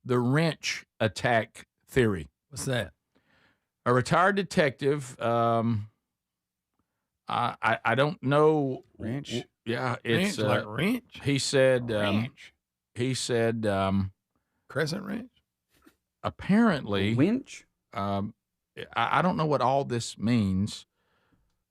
the wrench attack theory. What's that? A retired detective... I don't know. Wrench? Yeah, it's like wrench. He said. Wrench. He said. Crescent wrench. Apparently, winch. I don't know what all this means.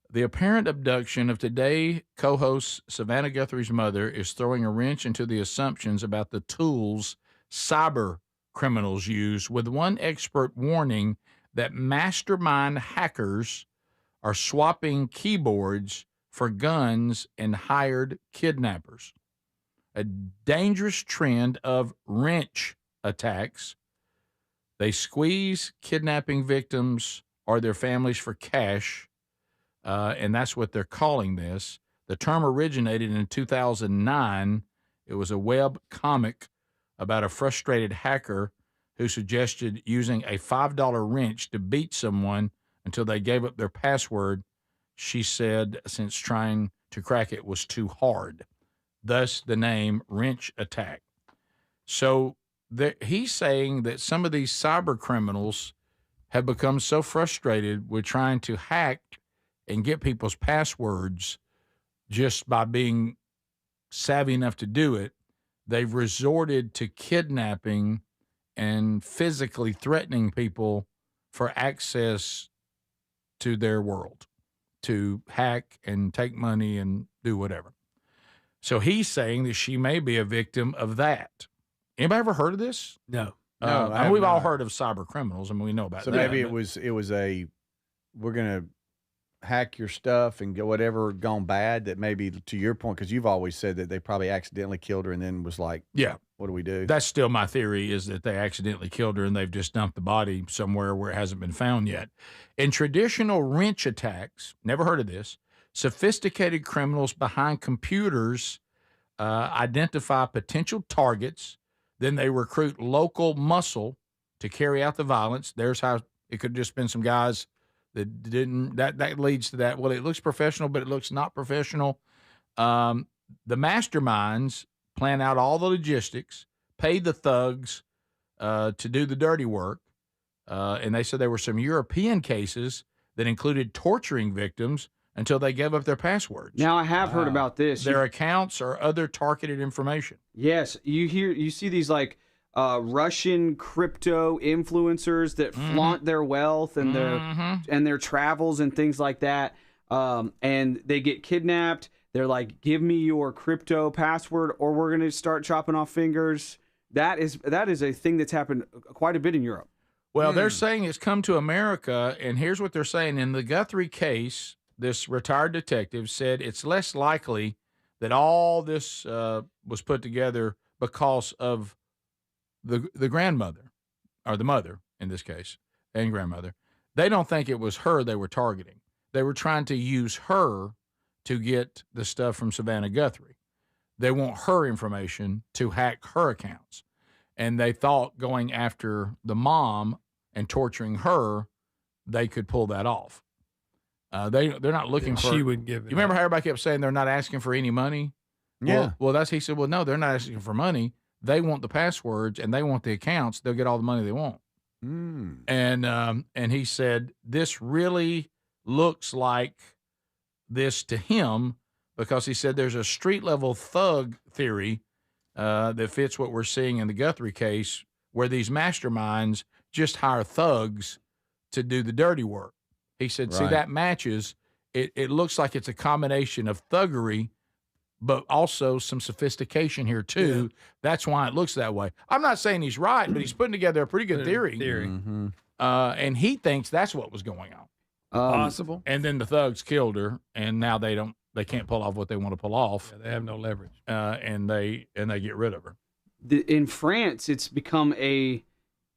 The apparent abduction of Today co-host Savannah Guthrie's mother is throwing a wrench into the assumptions about the tools cyber criminals use, with one expert warning that mastermind hackers are swapping keyboards for guns and hired kidnappers. A dangerous trend of wrench attacks. They squeeze kidnapping victims or their families for cash, and that's what they're calling this. The term originated in 2009. It was a web comic about a frustrated hacker who suggested using a $5 wrench to beat someone until they gave up their password, she said, since trying to crack it was too hard. Thus, the name wrench attack. So he's saying that some of these cyber criminals have become so frustrated with trying to hack and get people's passwords just by being savvy enough to do it, they've resorted to kidnapping and physically threatening people for access to their world, to hack and take money and do whatever. So he's saying that she may be a victim of that. Anybody ever heard of this? No. I mean, we've all heard of cyber criminals. I mean, we know about So that. maybe it was we're gonna hack your stuff and get whatever gone bad. That maybe, to your point, because you've always said that they probably accidentally killed her and then was like, yeah, what do we do? That's still my theory, is that they accidentally killed her and they've just dumped the body somewhere where it hasn't been found yet. In traditional wrench attacks, never heard of this, sophisticated criminals behind computers identify potential targets. Then they recruit local muscle to carry out the violence. There's how it could have just been some guys that didn't. That leads to that. Well, it looks professional, but it looks not professional. The masterminds plan out all the logistics, pay the thugs to do the dirty work. And they said there were some European cases that included torturing victims until they gave up their passwords. Now, I have heard about this. Their accounts or other targeted information. Yes, you see these like Russian crypto influencers that flaunt their wealth and their travels and things like that, and they get kidnapped. They're like, "Give me your crypto password, or we're going to start chopping off fingers." That is a thing that's happened quite a bit in Europe. Well, they're saying it's come to America, and here's what they're saying. In the Guthrie case, this retired detective said it's less likely that all this was put together because of the grandmother, or the mother in this case, and grandmother. They don't think it was her they were targeting. They were trying to use her to get the stuff from Savannah Guthrie. They want her information to hack her accounts. And they thought going after the mom and torturing her, they could pull that off. They're not looking for. She would give it. You remember how everybody kept saying they're not asking for any money? Yeah. Well, he said, well, no, they're not asking for money. They want the passwords and they want the accounts. They'll get all the money they want. And he said, this really looks like this to him, because he said there's a street level thug theory that fits what we're seeing in the Guthrie case, where these masterminds just hire thugs to do the dirty work. He said, see, that matches. It looks like it's a combination of thuggery, but also some sophistication here too. Yeah. That's why it looks that way. I'm not saying he's right, but he's putting together a pretty good theory. And he thinks that's what was going on. Possible. And then the thugs killed her, and now they can't pull off what they want to pull off. Yeah, they have no leverage. And they get rid of her. In France, it's become a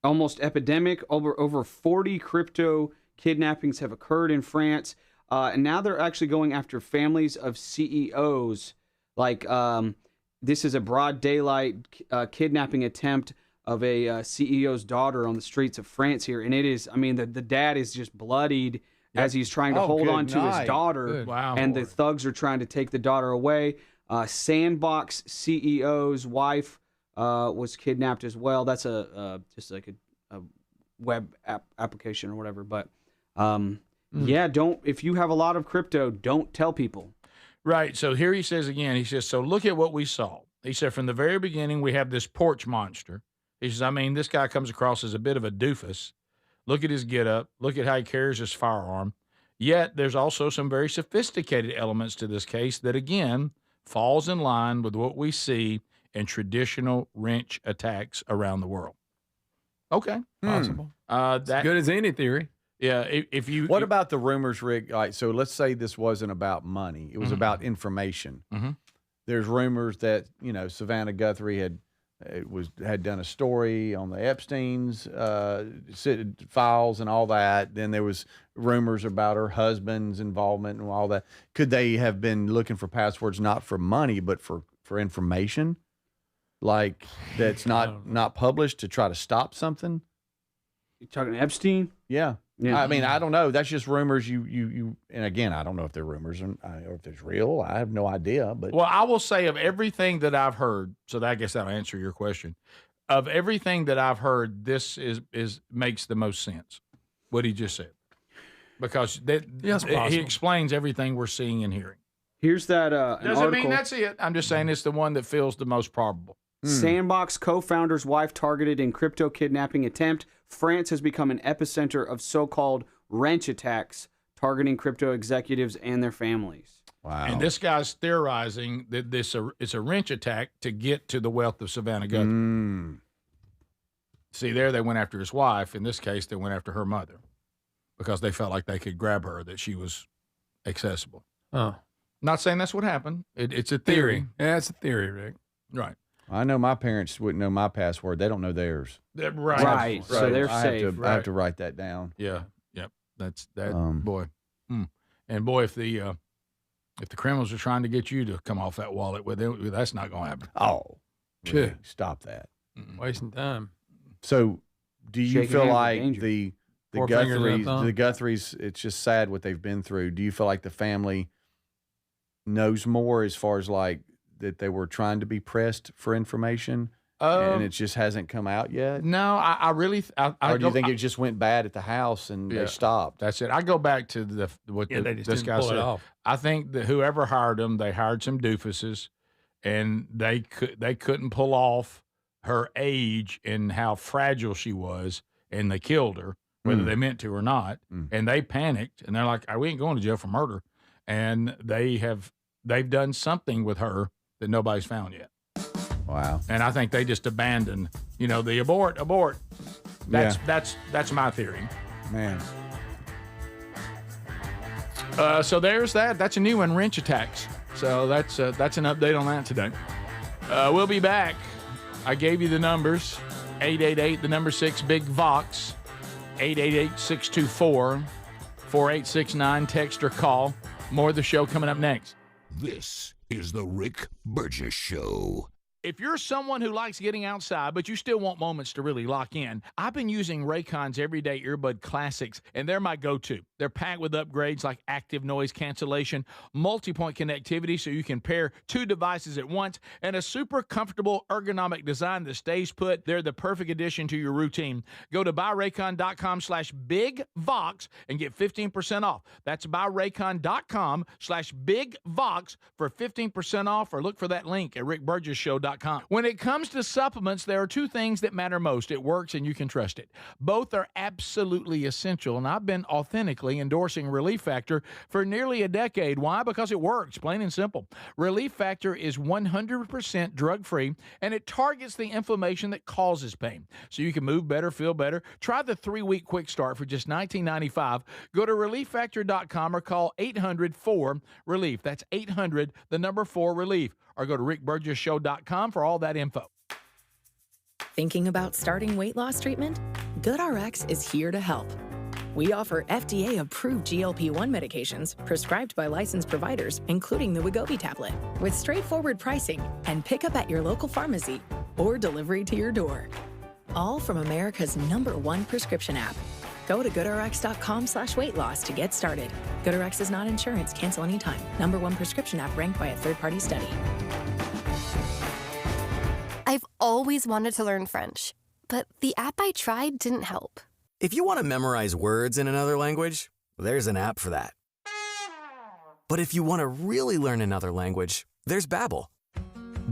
almost epidemic. Over 40 crypto kidnappings have occurred in France. And now they're actually going after families of CEOs. Like, this is a broad daylight kidnapping attempt of a CEO's daughter on the streets of France here. And it is, I mean, the dad is just bloodied as he's trying to hold on to his daughter. Wow. And the thugs are trying to take the daughter away. Sandbox CEO's wife was kidnapped as well. That's just like a web application or whatever. But yeah, if you have a lot of crypto, don't tell people. Right. So here he says again, he says, so look at what we saw. He said, from the very beginning, we have this porch monster. He says, I mean, this guy comes across as a bit of a doofus. Look at his getup. Look at how he carries his firearm. Yet there's also some very sophisticated elements to this case that, again, falls in line with what we see in traditional wrench attacks around the world. Okay. Possible. That's good as any theory. Yeah. If you. What about the rumors, Rick? All right, so let's say this wasn't about money. It was about information. There's rumors that, Savannah Guthrie had done a story on the Epstein's files and all that. Then there was rumors about her husband's involvement and all that. Could they have been looking for passwords not for money but for information, like that's not published, to try to stop something? You talking Epstein? Yeah. I mean, I don't know. That's just rumors. You and again, I don't know if they're rumors or if it's real. I have no idea. But well, I will say, of everything that I've heard, so I guess that'll answer your question. Of everything that I've heard, this is makes the most sense. What he just said. because Yes, he possible. explains everything we're seeing and hearing. Here's that an Doesn't article. mean that's it. I'm just saying it's the one that feels the most probable. Sandbox co-founder's wife targeted in crypto kidnapping attempt. France has become an epicenter of so-called wrench attacks targeting crypto executives and their families. Wow. And this guy's theorizing that it's a wrench attack to get to the wealth of Savannah Guthrie. See, there they went after his wife. In this case, they went after her mother because they felt like they could grab her, that she was accessible. Oh. Not saying that's what happened. It's a theory. Yeah, it's a theory, Rick. Right. I know my parents wouldn't know my password. They don't know theirs. Right. So they're safe. I have to write that down. Yeah. Yep. That's that boy. And boy, if the criminals are trying to get you to come off that wallet with them, that's not going to happen. Oh, really? Stop that. Wasting time. So, do you Shaking feel hands with like danger. the Four fingers and a Guthries, thumb. the Guthries? It's just sad what they've been through. Do you feel like the family knows more as far as like that they were trying to be pressed for information, and it just hasn't come out yet? No, I really. Or do you think it just went bad at the house and they stopped? That's it. I go back to They just this didn't guy pull it said. off. I think that whoever hired them, they hired some doofuses, and they couldn't pull off her age and how fragile she was, and they killed her, whether they meant to or not. And they panicked, and they're like, "We ain't going to jail for murder," and they've done something with her that nobody's found yet. Wow. And I think they just abandoned, the abort. That's my theory. Man. So there's that. That's a new one, wrench attacks. So that's an update on that today. We'll be back. I gave you the numbers. 888, the number 6, Big Vox. 888-624-4869. Text or call. More of the show coming up next. This is the Rick Burgess Show. If you're someone who likes getting outside, but you still want moments to really lock in, I've been using Raycon's Everyday Earbud Classics, and they're my go-to. They're packed with upgrades like active noise cancellation, multi-point connectivity so you can pair two devices at once, and a super comfortable ergonomic design that stays put. They're the perfect addition to your routine. Go to buyraycon.com/BigVox and get 15% off. That's buyraycon.com/BigVox for 15% off, or look for that link at rickburgesshow.com. When it comes to supplements, there are two things that matter most. It works and you can trust it. Both are absolutely essential, and I've been authentically endorsing Relief Factor for nearly a decade. Why? Because it works, plain and simple. Relief Factor is 100% drug-free, and it targets the inflammation that causes pain. So you can move better, feel better. Try the 3-week quick start for just $19.95. Go to relieffactor.com or call 800-4-RELIEF. That's 800-4-RELIEF. Or go to rickburgesshow.com for all that info. Thinking about starting weight loss treatment? GoodRx is here to help. We offer FDA-approved GLP-1 medications prescribed by licensed providers, including the Wegovy tablet, with straightforward pricing and pickup at your local pharmacy or delivery to your door. All from America's #1 prescription app. Go to goodrx.com/weight loss to get started. GoodRx is not insurance. Cancel anytime. #1 prescription app ranked by a third-party study. I've always wanted to learn French, but the app I tried didn't help. If you want to memorize words in another language, there's an app for that. But if you want to really learn another language, there's Babbel.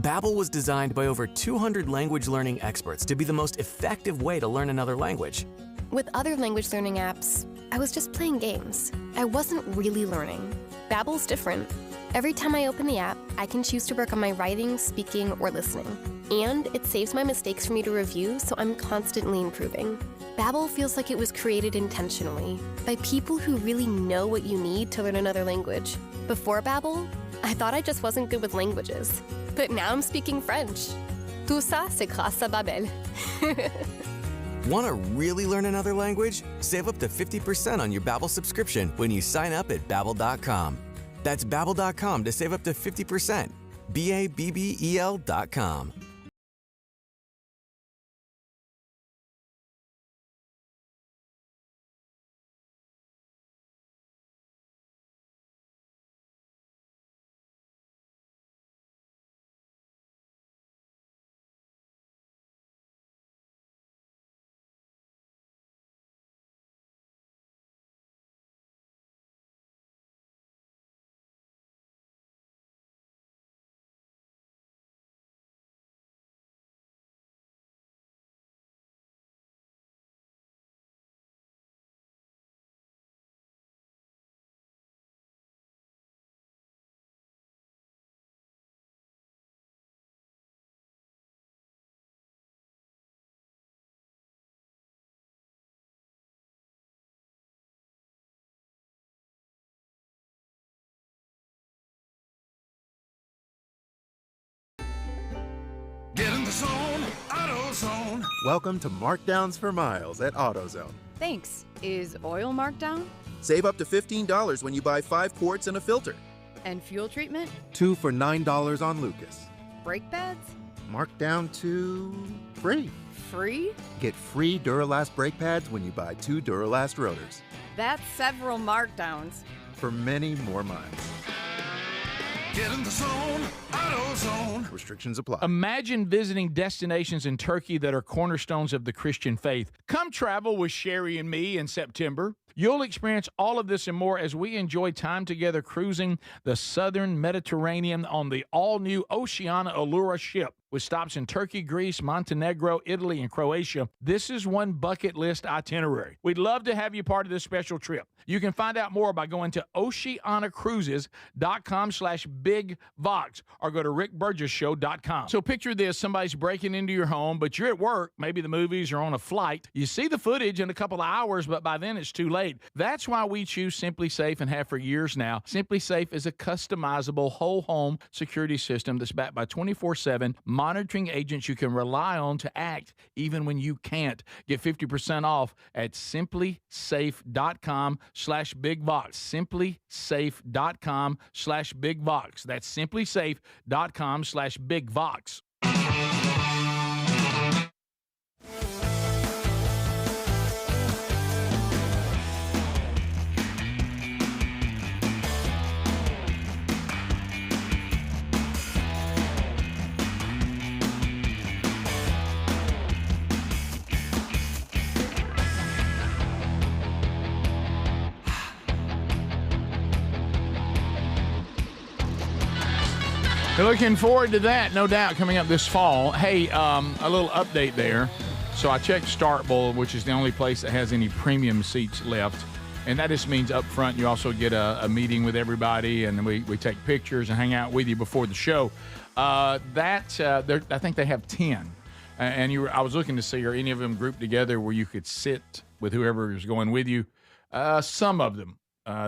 Babbel was designed by over 200 language learning experts to be the most effective way to learn another language. With other language learning apps, I was just playing games. I wasn't really learning. Babbel's different. Every time I open the app, I can choose to work on my writing, speaking, or listening. And it saves my mistakes for me to review, so I'm constantly improving. Babbel feels like it was created intentionally by people who really know what you need to learn another language. Before Babbel, I thought I just wasn't good with languages. But now I'm speaking French. Tout ça, c'est grâce à Babbel. Want to really learn another language? Save up to 50% on your Babbel subscription when you sign up at Babbel.com. That's Babbel.com to save up to 50%. BABBEL.com. AutoZone. Welcome to Markdowns for Miles at AutoZone. Thanks. Is oil marked down? Save up to $15 when you buy 5 quarts and a filter. And fuel treatment? 2 for $9 on Lucas. Brake pads? Marked down to free. Free? Get free Duralast brake pads when you buy 2 Duralast rotors. That's several markdowns. For many more miles. Get in the zone, AutoZone. Restrictions apply. Imagine visiting destinations in Turkey that are cornerstones of the Christian faith. Come travel with Sherry and me in September. You'll experience all of this and more as we enjoy time together cruising the southern Mediterranean on the all-new Oceana Allura ship. With stops in Turkey, Greece, Montenegro, Italy, and Croatia, this is one bucket list itinerary. We'd love to have you part of this special trip. You can find out more by going to oceanacruises.com/bigvox or go to rickburgessshow.com. So picture this, somebody's breaking into your home, but you're at work, maybe the movies or on a flight. You see the footage in a couple of hours, but by then it's too late. That's why we choose Simply Safe and have for years now. Simply Safe is a customizable whole home security system that's backed by 24/7 monitoring agents you can rely on to act even when you can't. Get 50% off at simplysafe.com/bigvox. simplysafe.com/bigvox. That's simplysafe.com/bigvox. Looking forward to that, no doubt, coming up this fall. Hey, a little update there. So I checked Starkville, which is the only place that has any premium seats left. And that just means up front you also get a meeting with everybody, and we take pictures and hang out with you before the show. I think they have 10. And I was looking to see, are any of them grouped together where you could sit with whoever is going with you? Some of them.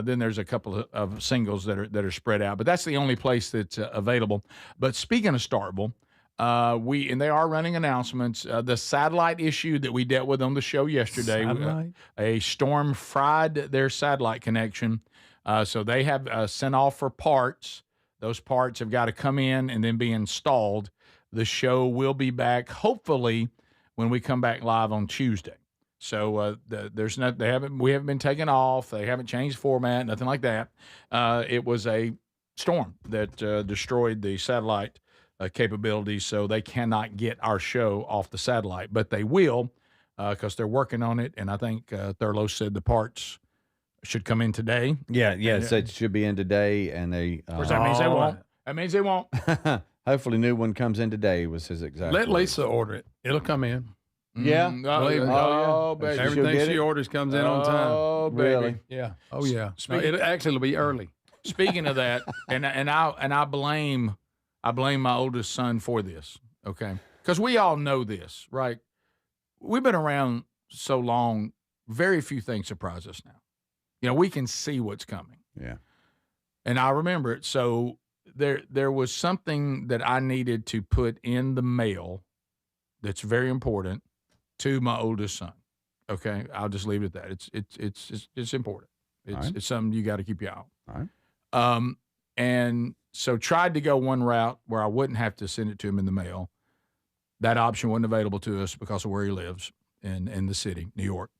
Then there's a couple of singles that are spread out, but that's the only place that's available. But speaking of Starkville, they are running announcements. The satellite issue that we dealt with on the show yesterday, a storm fried their satellite connection. So they have sent off for parts. Those parts have got to come in and then be installed. The show will be back hopefully when we come back live on Tuesday. So we haven't been taken off. They haven't changed format, nothing like that. It was a storm that destroyed the satellite capabilities, so they cannot get our show off the satellite. But they will, because they're working on it. And I think Thurlow said the parts should come in today. Yeah. So it should be in today, and they. Of course, that means they won't. That means they won't. Hopefully, new one comes in today. Was his exact. Let Lisa order it. It'll come in. Yeah. Baby. Everything she orders comes in on time. Oh, baby. Really? Yeah. Oh, yeah. It'll be early. Speaking of that, and I blame my oldest son for this, okay? Because we all know this, right? We've been around so long, very few things surprise us now. You know, we can see what's coming. Yeah. And I remember it. So there was something that I needed to put in the mail that's very important to my oldest son. Okay, I'll just leave it at that. It's important. It's something you got to keep your eye on. All right. And so tried to go one route where I wouldn't have to send it to him in the mail. That option wasn't available to us because of where he lives in the city, New York.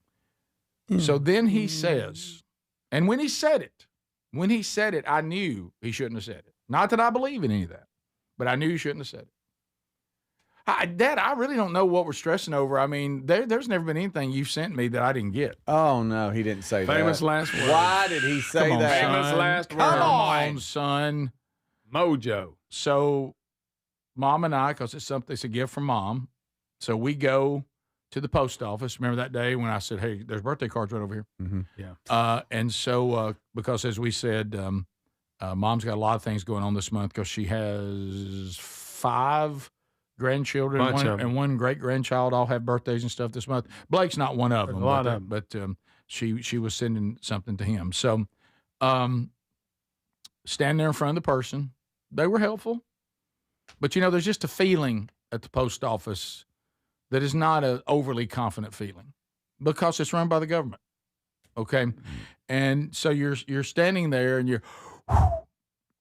So then he says, and when he said it, I knew he shouldn't have said it. Not that I believe in any of that, but I knew he shouldn't have said it. Dad, I really don't know what we're stressing over. I mean, there's never been anything you've sent me that I didn't get. Oh, no, he didn't say that. Famous last words. Why did he say Come on, that? son. Famous last Come words. on, son. Mojo. So Mom and I, because it's a gift from Mom, so we go to the post office. Remember that day when I said, hey, there's birthday cards right over here? Mm-hmm. Yeah. And so because as we said, Mom's got a lot of things going on this month because she has 5 grandchildren and one great-grandchild all have birthdays and stuff this month. Blake's not one of them. A lot of them. But she was sending something to him. So stand there in front of the person. They were helpful. But, there's just a feeling at the post office that is not an overly confident feeling because it's run by the government. Okay. And so you're standing there and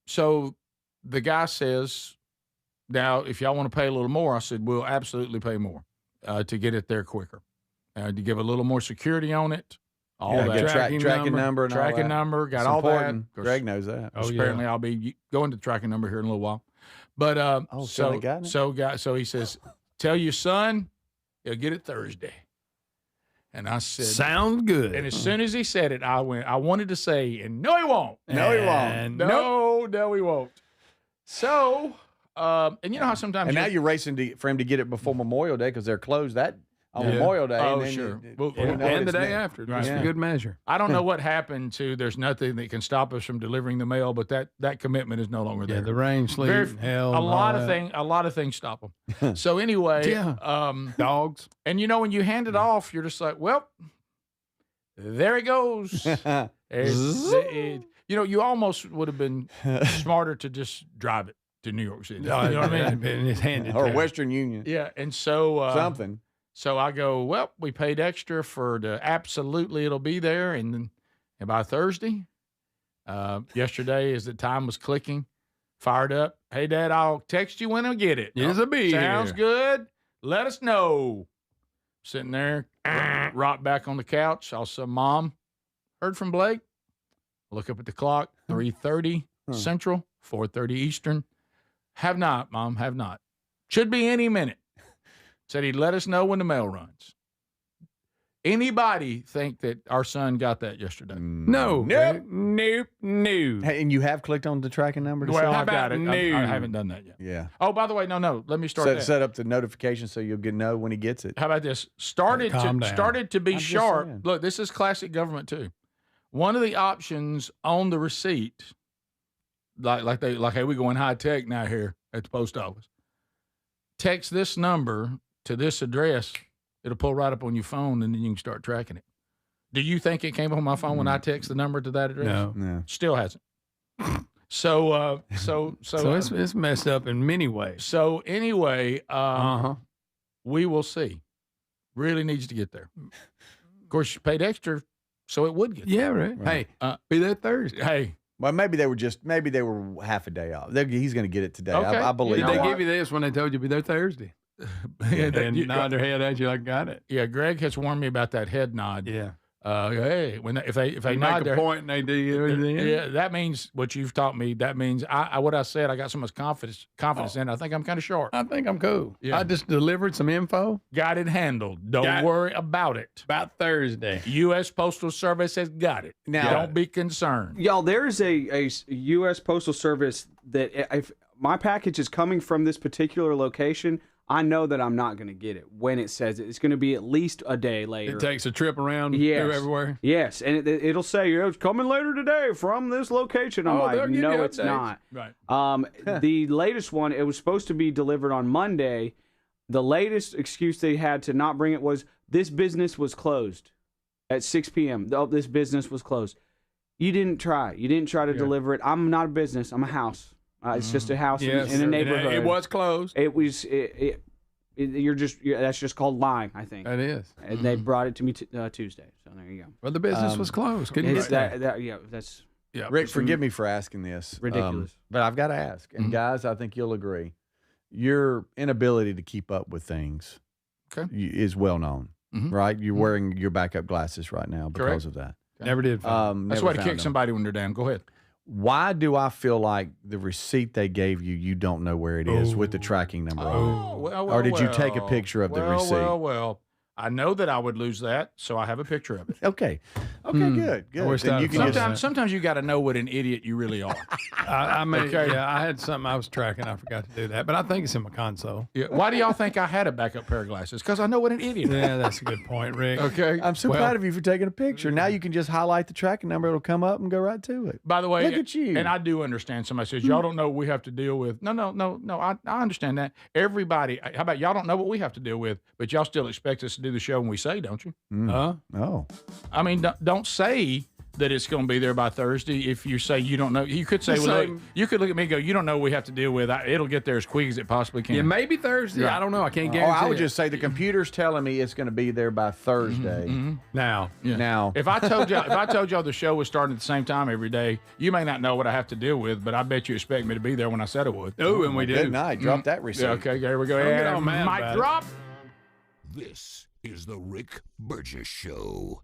so the guy says, now, if y'all want to pay a little more, I said, we'll absolutely pay more to get it there quicker. To give a little more security on it. All that. Tracking number. And tracking all that. number. Got It's all important. that. Greg knows that. Apparently, I'll be going to the tracking number here in a little while. But so he says, tell your son he'll get it Thursday. And I said, sounds good. And as soon as he said it, I wanted to say, and no, he won't. No, he won't. No, he won't. So, and you know how sometimes. And now you're racing for him to get it before Memorial Day because they're closed on Memorial Day. Oh, and then sure. And the day after. Right. Yeah. Good measure. I don't know what happened to. There's nothing that can stop us from delivering the mail, but that commitment is no longer there. Yeah, the rain, sleet, hell. A lot of things stop them. So anyway, dogs. And you know when you hand it off, you're just like, well, there it goes. You almost would have been smarter to just drive it to New York City. You know what I mean? And it's handed or down. Western Union. Yeah, and so something. So I go, well, we paid extra for the absolutely it'll be there, and by Thursday, yesterday as the time was clicking, fired up. Hey, Dad, I'll text you when I get it. Yes, I'll be Sounds here. good. Let us know. Sitting there, rocked back on the couch. I said, Mom, heard from Blake. Look up at the clock, 3:30 Central, 4:30 Eastern. Have not, Mom, have not. Should be any minute. Said he'd let us know when the mail runs. Anybody think that our son got that yesterday? No. Nope. Hey, and you have clicked on the tracking number? Well, I've got it. I haven't done that yet. Yeah. Oh, by the way, no. Let me start Set up the notification so you'll know when he gets it. How about this? Started to be sharp. saying. Look, this is classic government too. One of the options on the receipt, like hey, we going high tech now here at the post office. Text this number to this address. It'll pull right up on your phone, and then you can start tracking it. Do you think it came up on my phone when I text the number to that address? No. Still hasn't. So it's messed up in many ways. So anyway, we will see. Really needs to get there. Of course, you paid extra, so it would get there. Yeah, right. Hey, be there Thursday. Hey. Well, maybe they were half a day off. He's going to get it today. Okay. I believe. Did they give you this when they told you to be there Thursday? And nod their head at you like, got it. Yeah, Greg has warned me about that head nod. Yeah. Hey, if they nod make their a point and they do everything. Yeah, that means what you've taught me. That means what I said. I got so much confidence in. I think I'm kind of sharp. I think I'm cool. Yeah. I just delivered some info. Got it handled. Don't worry about it. About Thursday. U.S. Postal Service has got it. Now, don't be concerned. Y'all, there's a U.S. Postal Service that if my package is coming from this particular location, I know that I'm not going to get it when it says it. It's going to be at least a day later. It takes a trip around through everywhere. Yes, and it'll say, it's coming later today from this location. I'm like, no, it's not. Right. The latest one, it was supposed to be delivered on Monday. The latest excuse they had to not bring it was this business was closed at 6 p.m. This business was closed. You didn't try. You didn't try to deliver it. I'm not a business. I'm a house. It's just a house in a neighborhood. It was closed. It was. That's just called lying, I think. It is. And they brought it to me Tuesday. So there you go. Well, the business was closed. Couldn't get that's Rick, forgive me for asking this. Ridiculous. But I've got to ask. And guys, I think you'll agree. Your inability to keep up with things is well known, right? You're wearing your backup glasses right now because of that. Never did. That's why to kick somebody when they're down. Go ahead. Why do I feel like the receipt they gave you don't know where it is with the tracking number on it? Or did you take a picture of the receipt? Well, I know that I would lose that, so I have a picture of it. Okay, good. Then you can sometimes you got to know what an idiot you really are. I had something I was tracking. I forgot to do that, but I think it's in my console. Yeah. Why do y'all think I had a backup pair of glasses? Because I know what an idiot. Yeah, that's a good point, Rick. Okay, I'm so proud of you for taking a picture. Now you can just highlight the tracking number; it'll come up and go right to it. By the way, look at you. And I do understand. Somebody says y'all don't know what we have to deal with. No. I understand that. Everybody. How about y'all don't know what we have to deal with, but y'all still expect us to do the show when we say, don't you? Oh. I mean, don't say that it's going to be there by Thursday. If you say you don't know, you could say, well, look, you could look at me and go, you don't know what we have to deal with. It'll get there as quick as it possibly can. Yeah, maybe Thursday. Right. I don't know. I can't guarantee I would it. just say the computer's telling me it's going to be there by Thursday. Now. If I told y'all the show was starting at the same time every day, you may not know what I have to deal with, but I bet you expect me to be there when I said I would. Oh, and we do. Good night. Drop that receipt. Yeah, okay, there we go. Don't get all mad Mic about it. drop. This is the Rick Burgess Show.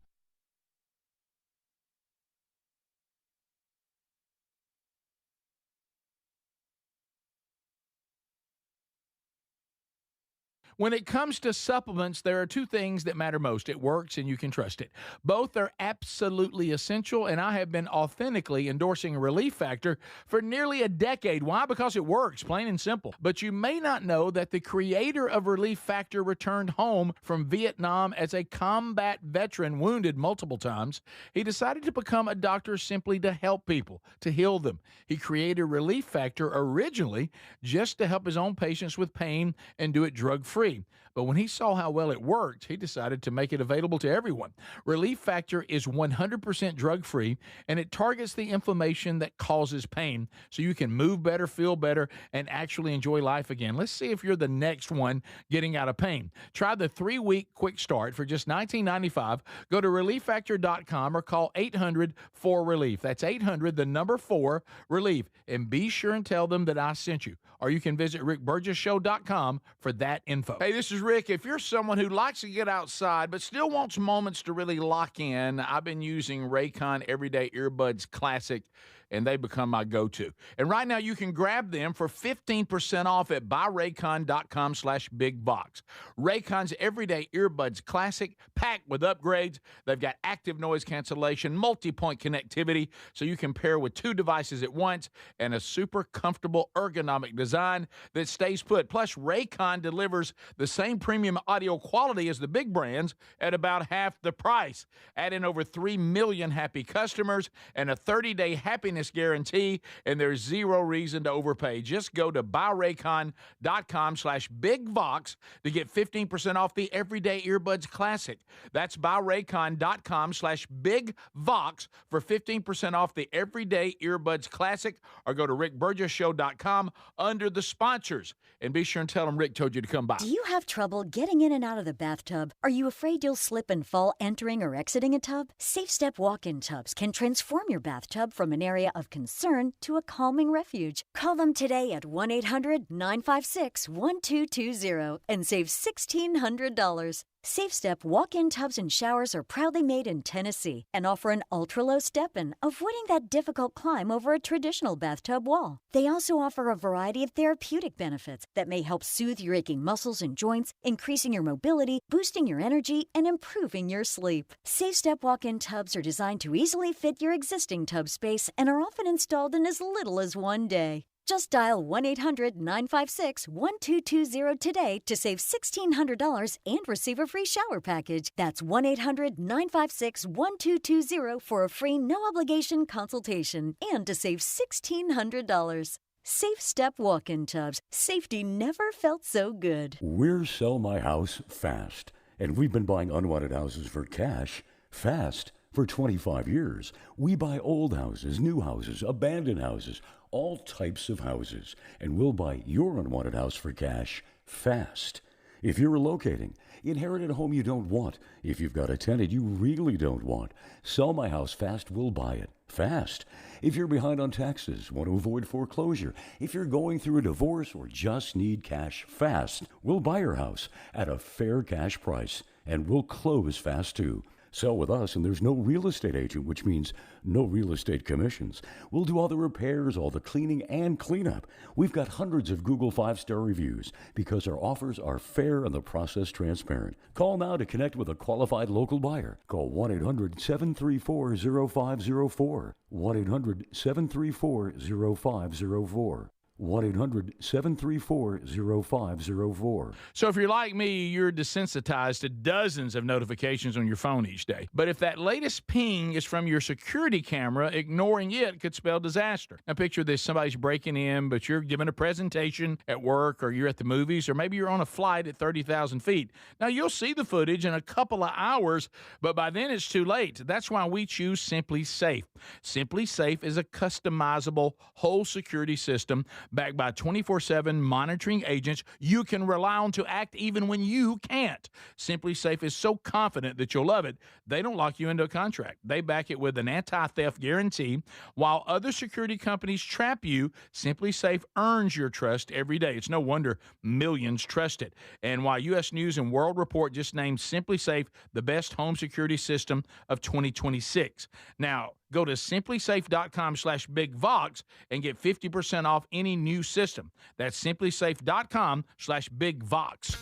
When it comes to supplements, there are two things that matter most. It works and you can trust it. Both are absolutely essential, and I have been authentically endorsing Relief Factor for nearly a decade. Why? Because it works, plain and simple. But you may not know that the creator of Relief Factor returned home from Vietnam as a combat veteran, wounded multiple times. He decided to become a doctor simply to help people, to heal them. He created Relief Factor originally just to help his own patients with pain and do it drug-free. But when he saw how well it worked, he decided to make it available to everyone. Relief Factor is 100% drug-free, and it targets the inflammation that causes pain so you can move better, feel better, and actually enjoy life again. Let's see if you're the next one getting out of pain. Try the 3-week quick start for just $19.95. Go to ReliefFactor.com or call 800-4RELIEF. That's 800-4-RELIEF. And be sure and tell them that I sent you. Or you can visit RickBurgessShow.com for that info. Hey, this is Rick. If you're someone who likes to get outside but still wants moments to really lock in, I've been using Raycon Everyday Earbuds Classic, and they become my go-to. And right now you can grab them for 15% off at buyraycon.com/bigbox. Raycon's Everyday Earbuds Classic, packed with upgrades. They've got active noise cancellation, multi-point connectivity, so you can pair with 2 devices at once, and a super comfortable ergonomic design that stays put. Plus, Raycon delivers the same premium audio quality as the big brands at about half the price. Add in over 3 million happy customers and a 30-day happiness guarantee, and there's zero reason to overpay. Just go to buyraycon.com/bigvox to get 15% off the Everyday Earbuds Classic. That's buyraycon.com/bigvox for 15% off the Everyday Earbuds Classic, or go to rickburgessshow.com under the sponsors. And be sure and tell them Rick told you to come by. Do you have trouble getting in and out of the bathtub? Are you afraid you'll slip and fall entering or exiting a tub? Safe Step walk-in tubs can transform your bathtub from an area of concern to a calming refuge. Call them today at 1-800-956-1220 and save $1,600. Safe Step walk-in tubs and showers are proudly made in Tennessee and offer an ultra-low step-in, avoiding that difficult climb over a traditional bathtub wall. They also offer a variety of therapeutic benefits that may help soothe your aching muscles and joints, increasing your mobility, boosting your energy, and improving your sleep. Safe Step walk-in tubs are designed to easily fit your existing tub space and are often installed in as little as one day. Just dial 1-800-956-1220 today to save $1,600 and receive a free shower package. That's 1-800-956-1220 for a free no-obligation consultation and to save $1,600. Safe Step walk-in tubs. Safety never felt so good. We're Sell My House Fast, and we've been buying unwanted houses for cash fast for 25 years. We buy old houses, new houses, abandoned houses, all types of houses, and we'll buy your unwanted house for cash fast. If you're relocating, inherited a home you don't want, if you've got a tenant you really don't want, Sell My House Fast will buy it fast. If you're behind on taxes, want to avoid foreclosure, if you're going through a divorce or just need cash fast, we'll buy your house at a fair cash price, and we'll close fast too. Sell with us, and there's no real estate agent, which means no real estate commissions. We'll do all the repairs, all the cleaning, and cleanup. We've got hundreds of Google 5-star reviews because our offers are fair and the process transparent. Call now to connect with a qualified local buyer. Call 1-800-734-0504. 1-800-734-0504. 1-800-734-0504. So if you're like me, you're desensitized to dozens of notifications on your phone each day. But if that latest ping is from your security camera, ignoring it could spell disaster. Now picture this, somebody's breaking in, but you're giving a presentation at work, or you're at the movies, or maybe you're on a flight at 30,000 feet. Now you'll see the footage in a couple of hours, but by then it's too late. That's why we choose Simply Safe. Simply Safe is a customizable whole security system backed by 24/7 monitoring agents you can rely on to act even when you can't. Simply Safe is so confident that you'll love it, they don't lock you into a contract. They back it with an anti-theft guarantee. While other security companies trap you, Simply Safe earns your trust every day. It's no wonder millions trust it. And while U.S. News and World Report just named Simply Safe the best home security system of 2026. Now, go to simplysafe.com/BigVox and get 50% off any new system. That's simplysafe.com/BigVox.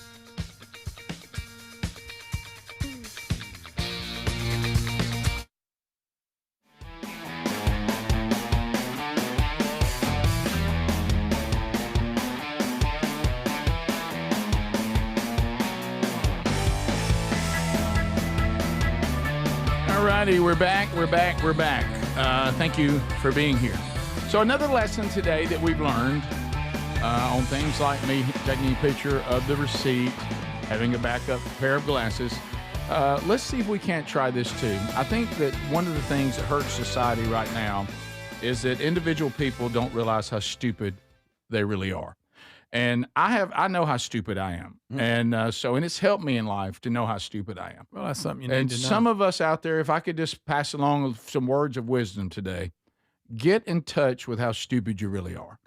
Alrighty, we're back. Thank you for being here. So another lesson today that we've learned on things like me taking a picture of the receipt, having a backup pair of glasses. Let's see if we can't try this too. I think that one of the things that hurts society right now is that individual people don't realize how stupid they really are. And I know how stupid I am. And it's helped me in life to know how stupid I am. Well, that's something you need and to know. some of us out there, if I could just pass along some words of wisdom today, get in touch with how stupid you really are,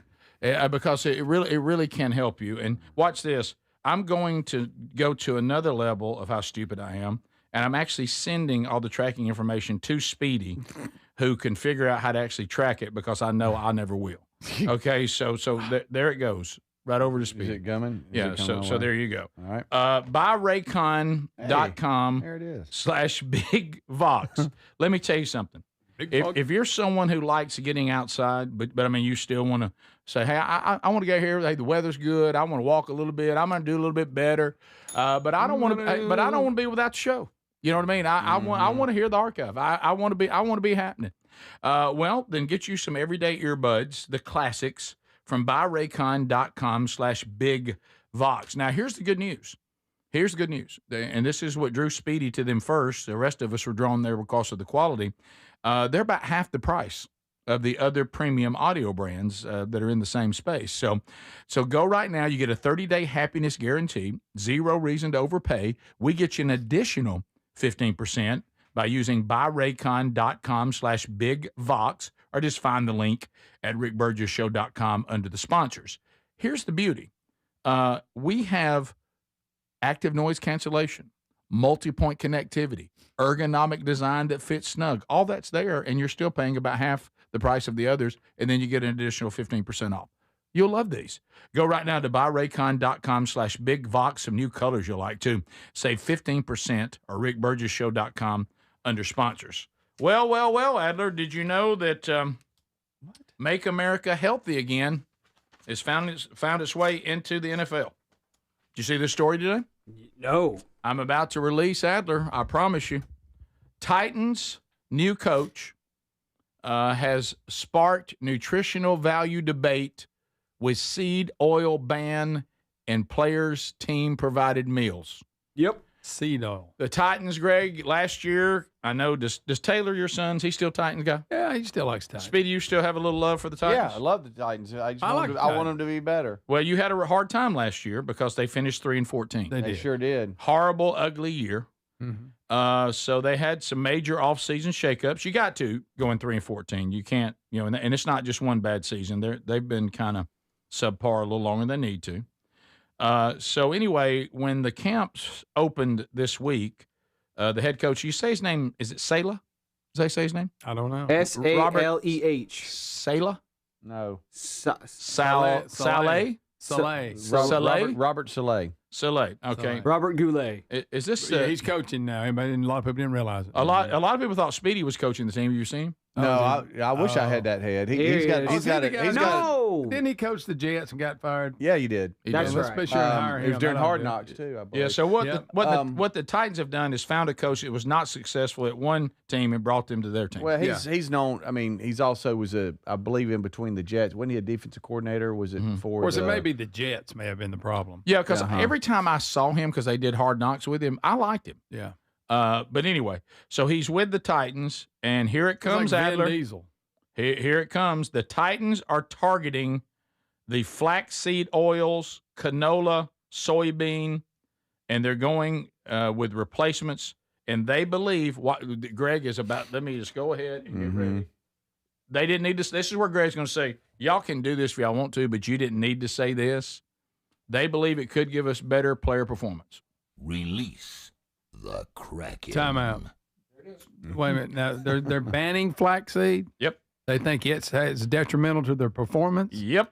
because it really can help you. And watch this. I'm going to go to another level of how stupid I am, and I'm actually sending all the tracking information to Speedy, who can figure out how to actually track it, because I know I never will. Okay, so there it goes. Right over to Speedy. Is it coming? Yeah, so there you go. All right. BuyRaycon.com there it is. /BigVox. Let me tell you something. If you're someone who likes getting outside, but I mean, you still want to say, hey, I want to get here. Hey, the weather's good. I want to walk a little bit. I'm going to do a little bit better. But I don't want to be without the show. You know what I mean? I want to hear the archive. I want to be happening. Well, then get you some everyday earbuds, the classics, from BuyRaycon.com /BigVox. Now, here's the good news. And this is what drew Speedy to them first. The rest of us were drawn there because of the quality. They're about half the price of the other premium audio brands that are in the same space. So go right now. You get a 30-day happiness guarantee, zero reason to overpay. We get you an additional 15% by using BuyRaycon.com /BigVox, or just find the link at rickburgessshow.com under the sponsors. Here's the beauty. We have active noise cancellation, multi-point connectivity, ergonomic design that fits snug. All that's there, and you're still paying about half the price of the others, and then you get an additional 15% off. You'll love these. Go right now to BuyRaycon.com /BigVox. Some new colors you'll like, too. Save 15%, or rickburgessshow.com under sponsors. Well, Adler, did you know that Make America Healthy Again has found its way into the NFL? Did you see this story today? No. I'm about to release, Adler, I promise you. Titans' new coach has sparked nutritional value debate with seed oil ban and players' team-provided meals. Yep. Seed oil. The Titans, Greg, last year, I know, does Taylor, your son, he still Titans guy? Yeah, he still likes Titans. Speedy, you still have a little love for the Titans? Yeah, I love the Titans. I want them to be better. Well, you had a hard time last year because they finished 3-14. They sure did. Horrible, ugly year. Mm-hmm. So they had some major offseason shakeups. You got to going 3-14. You can't, and it's not just one bad season. They've been kind of subpar a little longer than they need to. So anyway, when the camps opened this week, the head coach, you say his name, is it Saleh? Does they say his name? I don't know. Saleh. Saleh? No. Saleh? Robert Saleh. Saleh. Okay. Robert Goulet. Is this? He's coaching now. A lot of people didn't realize it. A lot of people thought Speedy was coaching the team. Have you seen him? No, I wish I had that head. He's got it. Didn't he coach the Jets and got fired? Yeah, you did. That's right. Let's be sure and hire him. It was during Hard Knocks too, I believe. Yeah. So what the Titans have done is found a coach that was not successful at one team and brought them to their team. Well, he's known. I mean, he's also was I believe in between the Jets. Wasn't he a defensive coordinator? Was it for? Or it maybe the Jets may have been the problem. Yeah, because every time I saw him, because they did Hard Knocks with him, I liked him. Yeah. But anyway, so he's with the Titans, and here it comes, like Adler. Vin Diesel. Here it comes. The Titans are targeting the flaxseed oils, canola, soybean, and they're going with replacements. And they believe what Greg is about. Let me just go ahead and get ready. They didn't need to. This is where Greg's going to say, y'all can do this if y'all want to, but you didn't need to say this. They believe it could give us better player performance. Release the Kraken. Time out. Wait a minute. Now, they're banning flaxseed? Yep. They think it's detrimental to their performance? Yep.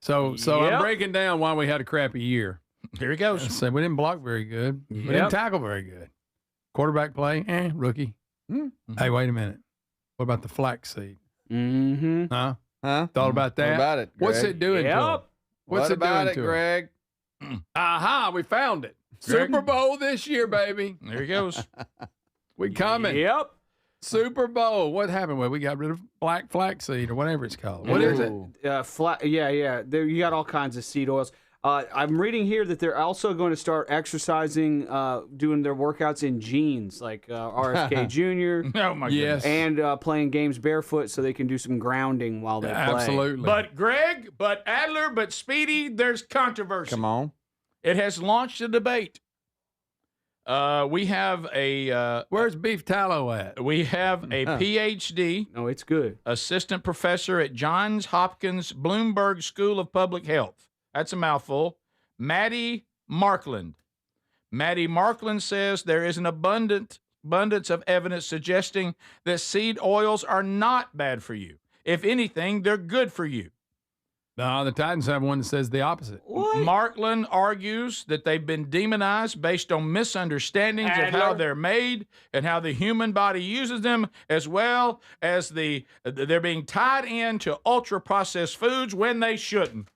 So I'm breaking down why we had a crappy year. Here he goes. So we didn't block very good. We didn't tackle very good. Quarterback play, rookie. Hey, wait a minute. What about the flaxseed? Huh? Thought about that? What about it, Greg? What's it doing to them? What about it, Greg? Aha, we found it. Greg? Super Bowl this year, baby. There he goes. We coming. Yep. Super Bowl. What happened? Well, we got rid of black flaxseed or whatever it's called. What is it? Yeah. You got all kinds of seed oils. I'm reading here that they're also going to start exercising, doing their workouts in jeans, like RFK Jr. Oh, my goodness. And playing games barefoot so they can do some grounding while they play. Absolutely. But Greg, but Adler, but Speedy, there's controversy. Come on. It has launched a debate. We have a where's beef tallow at? We have a PhD. No, it's good. Assistant professor at Johns Hopkins Bloomberg School of Public Health. That's a mouthful. Maddie Markland. Maddie Markland says there is an abundance of evidence suggesting that seed oils are not bad for you. If anything, they're good for you. No, the Titans have one that says the opposite. What? Markland argues that they've been demonized based on misunderstandings of how they're made and how the human body uses them, as well as they're being tied into ultra-processed foods when they shouldn't.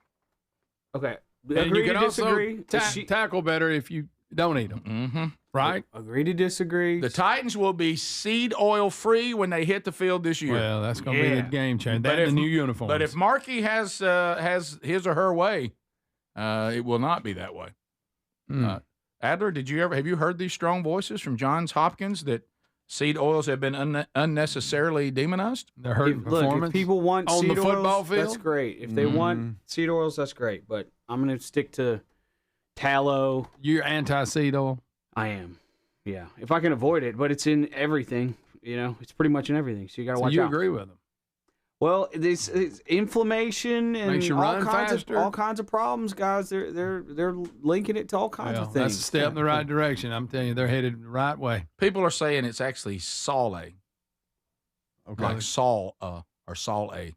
Okay. And you can also disagree. tackle better if you don't eat them. Right? Agree to disagree. The Titans will be seed oil free when they hit the field this year. Well, that's going to be the game changer. That and the new uniforms. But if Markey has his or her way, it will not be that way. Adler, have you heard these strong voices from Johns Hopkins that seed oils have been unnecessarily demonized? They're hurting performance. If people want on seed the football oils, field, that's great. If they want seed oils, that's great. But I'm going to stick to tallow. You're anti-seed oil? I am. Yeah. If I can avoid it, but it's in everything. It's pretty much in everything. So you got to watch out. You agree with them? Well, this inflammation and makes you run faster. All kinds of problems, guys. They're linking it to all kinds of things. That's a step in the right direction. I'm telling you, they're headed the right way. People are saying it's actually Sol A. Okay. Like Sol or Sol A.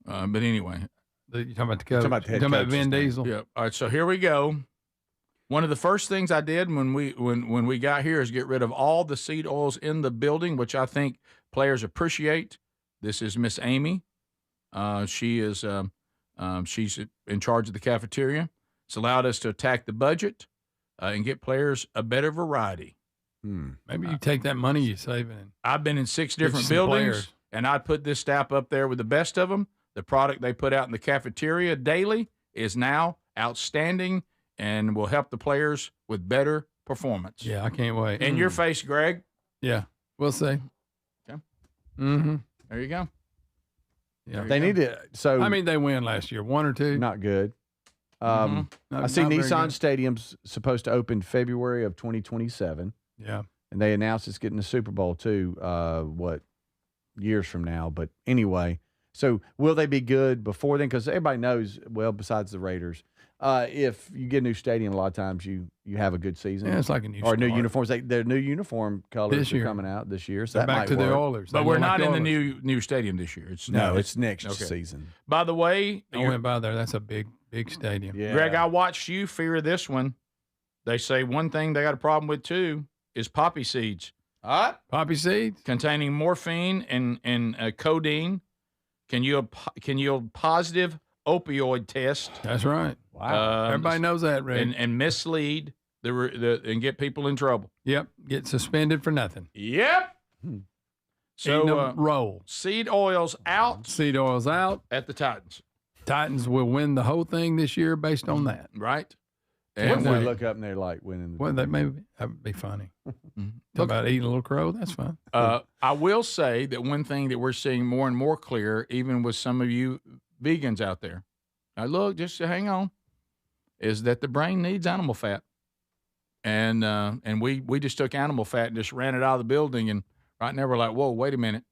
But anyway. You're talking about the coach. You're talking about Vin Diesel. Yeah. All right. So here we go. One of the first things I did when we got here is get rid of all the seed oils in the building, which I think players appreciate. This is Miss Amy. She is she's in charge of the cafeteria. It's allowed us to attack the budget and get players a better variety. Maybe you take that money you're saving. I've been in 6 different buildings, and I'd put this staff up there with the best of them. The product they put out in the cafeteria daily is now outstanding and will help the players with better performance. Yeah, I can't wait. In your face, Greg. Yeah, we'll see. Okay. There you go. Yeah, they need to. So I mean, they win last year, 1 or 2. Not good. I see Nissan Stadium's supposed to open February of 2027. Yeah, and they announced it's getting the Super Bowl too. Years from now? But anyway, so will they be good before then? Because everybody knows, well, besides the Raiders, if you get a new stadium, a lot of times you have a good season. Yeah, it's like a new or new uniforms. Their new uniform colors are coming out this year. So that back might to work. the Oilers. But we're not in the new stadium this year. It's next season. By the way, I went by there. That's a big stadium. Yeah. Greg, I watched you fear this one. They say one thing they got a problem with too is poppy seeds. All right. Poppy seeds. Containing morphine and codeine. Can yield positive opioid test. That's right. Wow. Everybody knows that, Ray. And mislead and get people in trouble. Yep. Get suspended for nothing. Yep. So roll. Seed oils out. Seed oils out. At the Titans. Titans will win the whole thing this year based on that. Right. And they look up and they're like winning. Well, that would be funny. Talk about eating a little crow. That's fine. I will say that one thing that we're seeing more and more clear, even with some of you vegans out there, now look, just hang on, is that the brain needs animal fat, and we just took animal fat and just ran it out of the building, and right now we're like, whoa, wait a minute,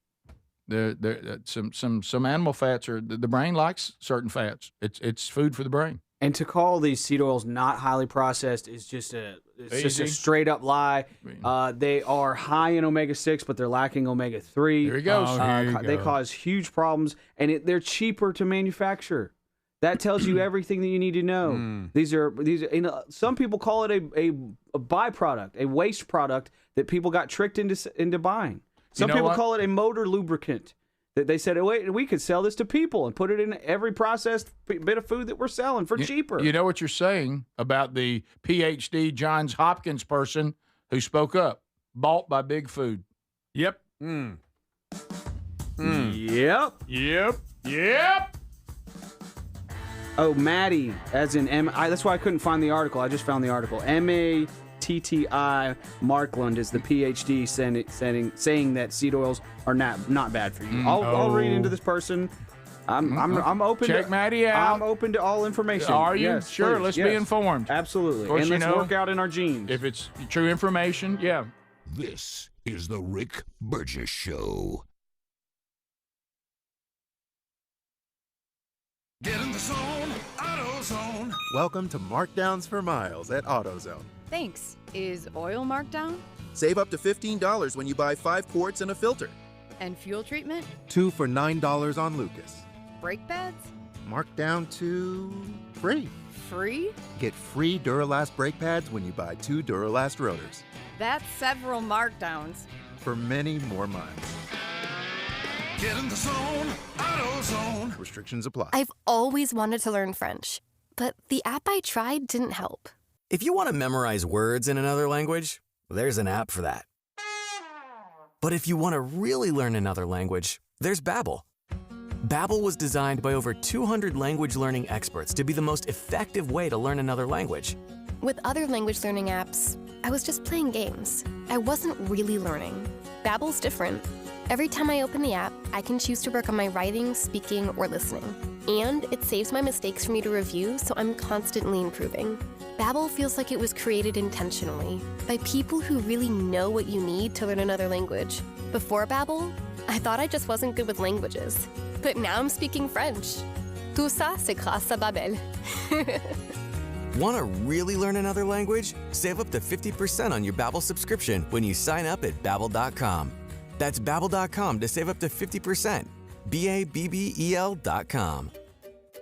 some animal fats are the brain likes certain fats. It's food for the brain. And to call these seed oils not highly processed is just a straight up lie. They are high in omega-6, but they're lacking omega-3. There he goes. They cause huge problems, and they're cheaper to manufacture. That tells you everything that you need to know. These are some people call it a byproduct, a waste product that people got tricked into buying. Some people call it a motor lubricant. They said, wait, we could sell this to people and put it in every processed bit of food that we're selling for cheaper. You know what you're saying about the PhD Johns Hopkins person who spoke up, bought by Big Food. Yep. Yep. Oh, Maddie, as in that's why I couldn't find the article. I just found the article. MATTI Markland is the PhD saying that seed oils are not bad for you. I'll read into this person. I'm open. Check Maddie out. I'm open to all information. Are you? Yes, sure. please. Let's be informed. Absolutely. Course, And let's work out in our genes. If it's true information, yeah. This is the Rick Burgess Show. Get in the zone, AutoZone. Welcome to Markdowns for Miles at AutoZone. Thanks. Is oil marked down? Save up to $15 when you buy 5 quarts and a filter. And fuel treatment? 2 for $9 on Lucas. Brake pads? Marked down to free. Free? Get free Duralast brake pads when you buy 2 Duralast rotors. That's several markdowns. For many more miles. Get in the zone, AutoZone. Restrictions apply. I've always wanted to learn French, but the app I tried didn't help. If you want to memorize words in another language, there's an app for that. But if you want to really learn another language, there's Babbel. Babbel was designed by over 200 language learning experts to be the most effective way to learn another language. With other language learning apps, I was just playing games. I wasn't really learning. Babbel's different. Every time I open the app, I can choose to work on my writing, speaking, or listening. And it saves my mistakes for me to review, so I'm constantly improving. Babbel feels like it was created intentionally by people who really know what you need to learn another language. Before Babbel, I thought I just wasn't good with languages. But now I'm speaking French. Tout ça, c'est grâce à Babbel. Want to really learn another language? Save up to 50% on your Babbel subscription when you sign up at Babbel.com. That's Babbel.com to save up to 50%. BABBEL.com.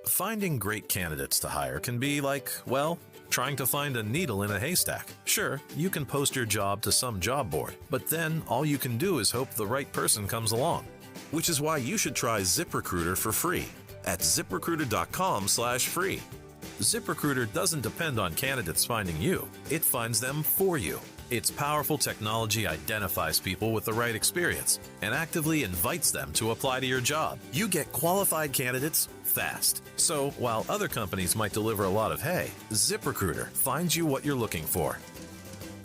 Finding great candidates to hire can be like, well, trying to find a needle in a haystack. Sure, you can post your job to some job board, but then all you can do is hope the right person comes along. Which is why you should try ZipRecruiter for free at ZipRecruiter.com/free. ZipRecruiter doesn't depend on candidates finding you. It finds them for you. Its powerful technology identifies people with the right experience and actively invites them to apply to your job. You get qualified candidates fast. So while other companies might deliver a lot of hay, ZipRecruiter finds you what you're looking for.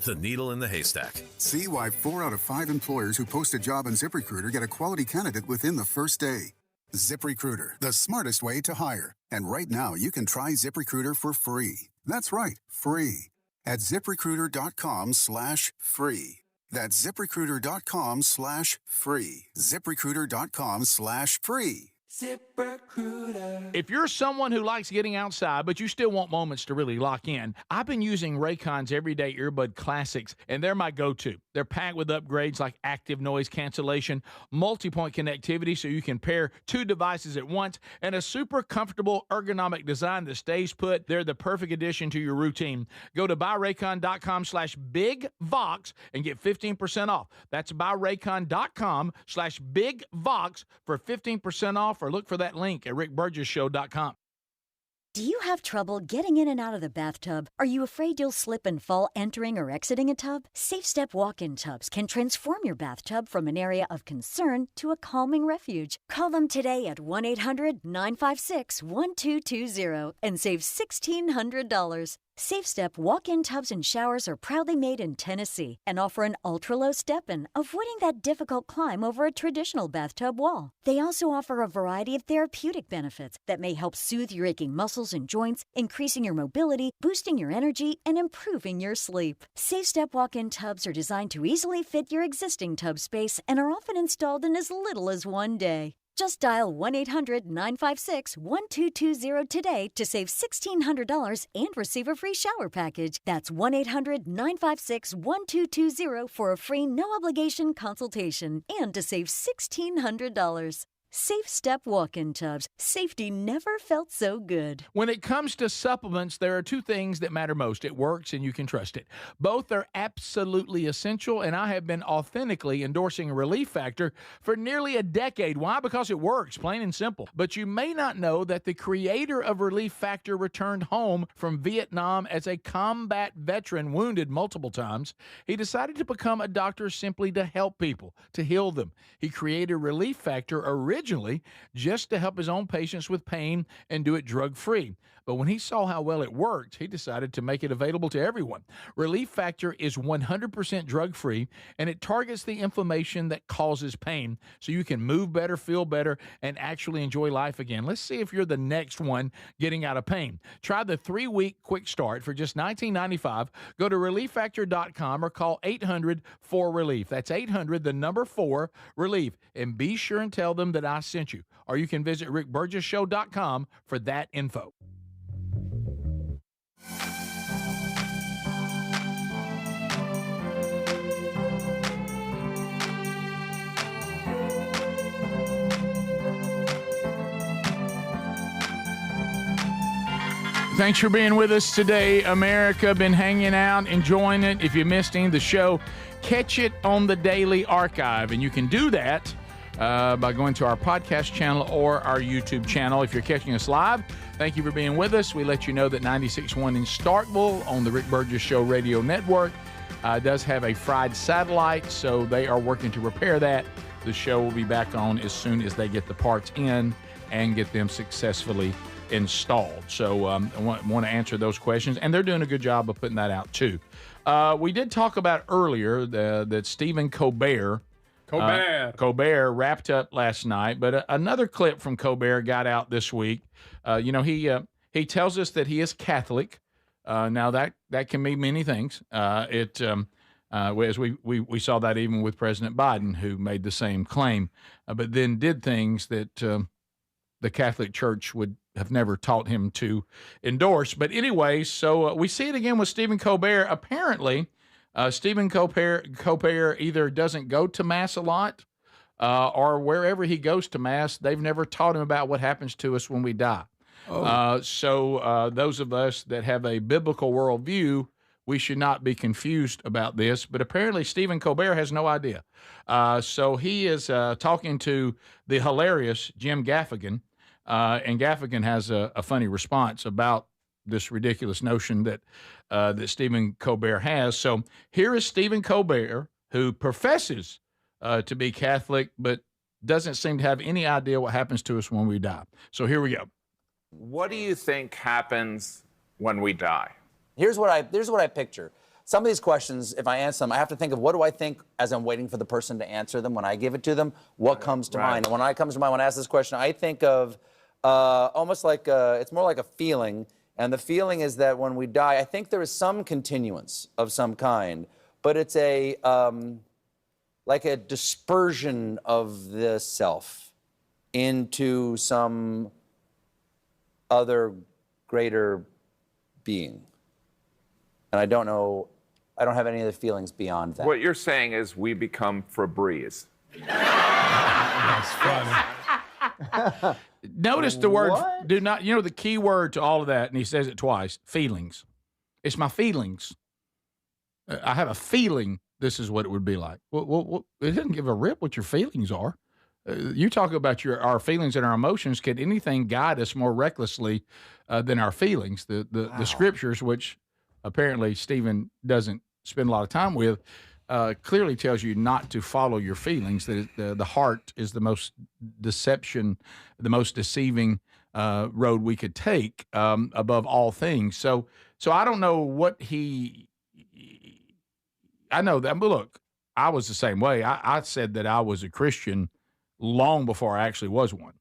The needle in the haystack. See why 4 out of 5 employers who post a job on ZipRecruiter get a quality candidate within the first day. ZipRecruiter, the smartest way to hire. And right now, you can try ZipRecruiter for free. That's right, free. At ZipRecruiter.com/free. That's ZipRecruiter.com/free. ZipRecruiter.com/free. ZipRecruiter. If you're someone who likes getting outside, but you still want moments to really lock in, I've been using Raycon's Everyday Earbud Classics, and they're my go-to. They're packed with upgrades like active noise cancellation, multi-point connectivity so you can pair two devices at once, and a super comfortable ergonomic design that stays put. They're the perfect addition to your routine. Go to buyraycon.com/bigvox and get 15% off. That's buyraycon.com/bigvox for 15% off, or look for that link at rickburgesshow.com. Do you have trouble getting in and out of the bathtub? Are you afraid you'll slip and fall entering or exiting a tub? SafeStep walk-in tubs can transform your bathtub from an area of concern to a calming refuge. Call them today at 1-800-956-1220 and save $1,600. SafeStep walk-in tubs and showers are proudly made in Tennessee and offer an ultra-low step-in, avoiding that difficult climb over a traditional bathtub wall. They also offer a variety of therapeutic benefits that may help soothe your aching muscles and joints, increasing your mobility, boosting your energy, and improving your sleep. SafeStep walk-in tubs are designed to easily fit your existing tub space and are often installed in as little as one day. Just dial 1-800-956-1220 today to save $1,600 and receive a free shower package. That's 1-800-956-1220 for a free no-obligation consultation and to save $1,600. SafeStep walk-in tubs. Safety never felt so good. When it comes to supplements, there are two things that matter most. It works and you can trust it. Both are absolutely essential, and I have been authentically endorsing Relief Factor for nearly a decade. Why? Because it works, plain and simple. But you may not know that the creator of Relief Factor returned home from Vietnam as a combat veteran, wounded multiple times. He decided to become a doctor simply to help people, to heal them. He created Relief Factor originally just to help his own patients with pain and do it drug-free. But when he saw how well it worked, he decided to make it available to everyone. Relief Factor is 100% drug-free, and it targets the inflammation that causes pain so you can move better, feel better, and actually enjoy life again. Let's see if you're the next one getting out of pain. Try the 3-week quick start for just $19.95. Go to ReliefFactor.com or call 800-4RELIEF. That's 800-4-RELIEF. And be sure and tell them that I sent you. Or you can visit rickburgesshow.com for that info. Thanks for being with us today, America. Been hanging out, enjoying it. If you missed any of the show, catch it on the Daily Archive. And you can do that by going to our podcast channel or our YouTube channel. If you're catching us live, thank you for being with us. We let you know that 96.1 in Starkville on the Rick Burgess Show Radio Network does have a fried satellite, so they are working to repair that. The show will be back on as soon as they get the parts in and get them successfully installed. So I want to answer those questions, and they're doing a good job of putting that out too. We did talk about earlier that Stephen Colbert wrapped up last night, but another clip from Colbert got out this week. He tells us that he is Catholic. Now that can mean many things. As we saw that even with President Biden, who made the same claim, but then did things that the Catholic Church would have never taught him to endorse. But anyway, so we see it again with Stephen Colbert. Apparently, Stephen Colbert either doesn't go to Mass a lot, or wherever he goes to Mass, they've never taught him about what happens to us when we die. So those of us that have a biblical worldview, we should not be confused about this. But apparently Stephen Colbert has no idea. So he is talking to the hilarious Jim Gaffigan, and Gaffigan has a funny response about this ridiculous notion that Stephen Colbert has. So here is Stephen Colbert, who professes to be Catholic, but doesn't seem to have any idea what happens to us when we die. So here we go. What do you think happens when we die? Here's what I picture. Some of these questions, if I answer them, I have to think of what do I think as I'm waiting for the person to answer them. When I give it to them, what comes to mind? And when I ask this question, I think of almost like it's more like a feeling. And the feeling is that when we die, I think there is some continuance of some kind, but it's like a dispersion of the self. into some other greater being. And I don't know, I don't have any other feelings beyond that. What you're saying is we become Febreze. That's funny. Notice the word, do not, the key word to all of that, and he says it twice, feelings. It's my feelings. I have a feeling this is what it would be like. Well, it doesn't give a rip what your feelings are. You talk about our feelings and our emotions. Can anything guide us more recklessly than our feelings? The scriptures, which apparently Stephen doesn't spend a lot of time with, clearly tells you not to follow your feelings, that the heart is the most deceiving road we could take above all things. So I don't know what I know that, but look, I was the same way. I said that I was a Christian long before I actually was one.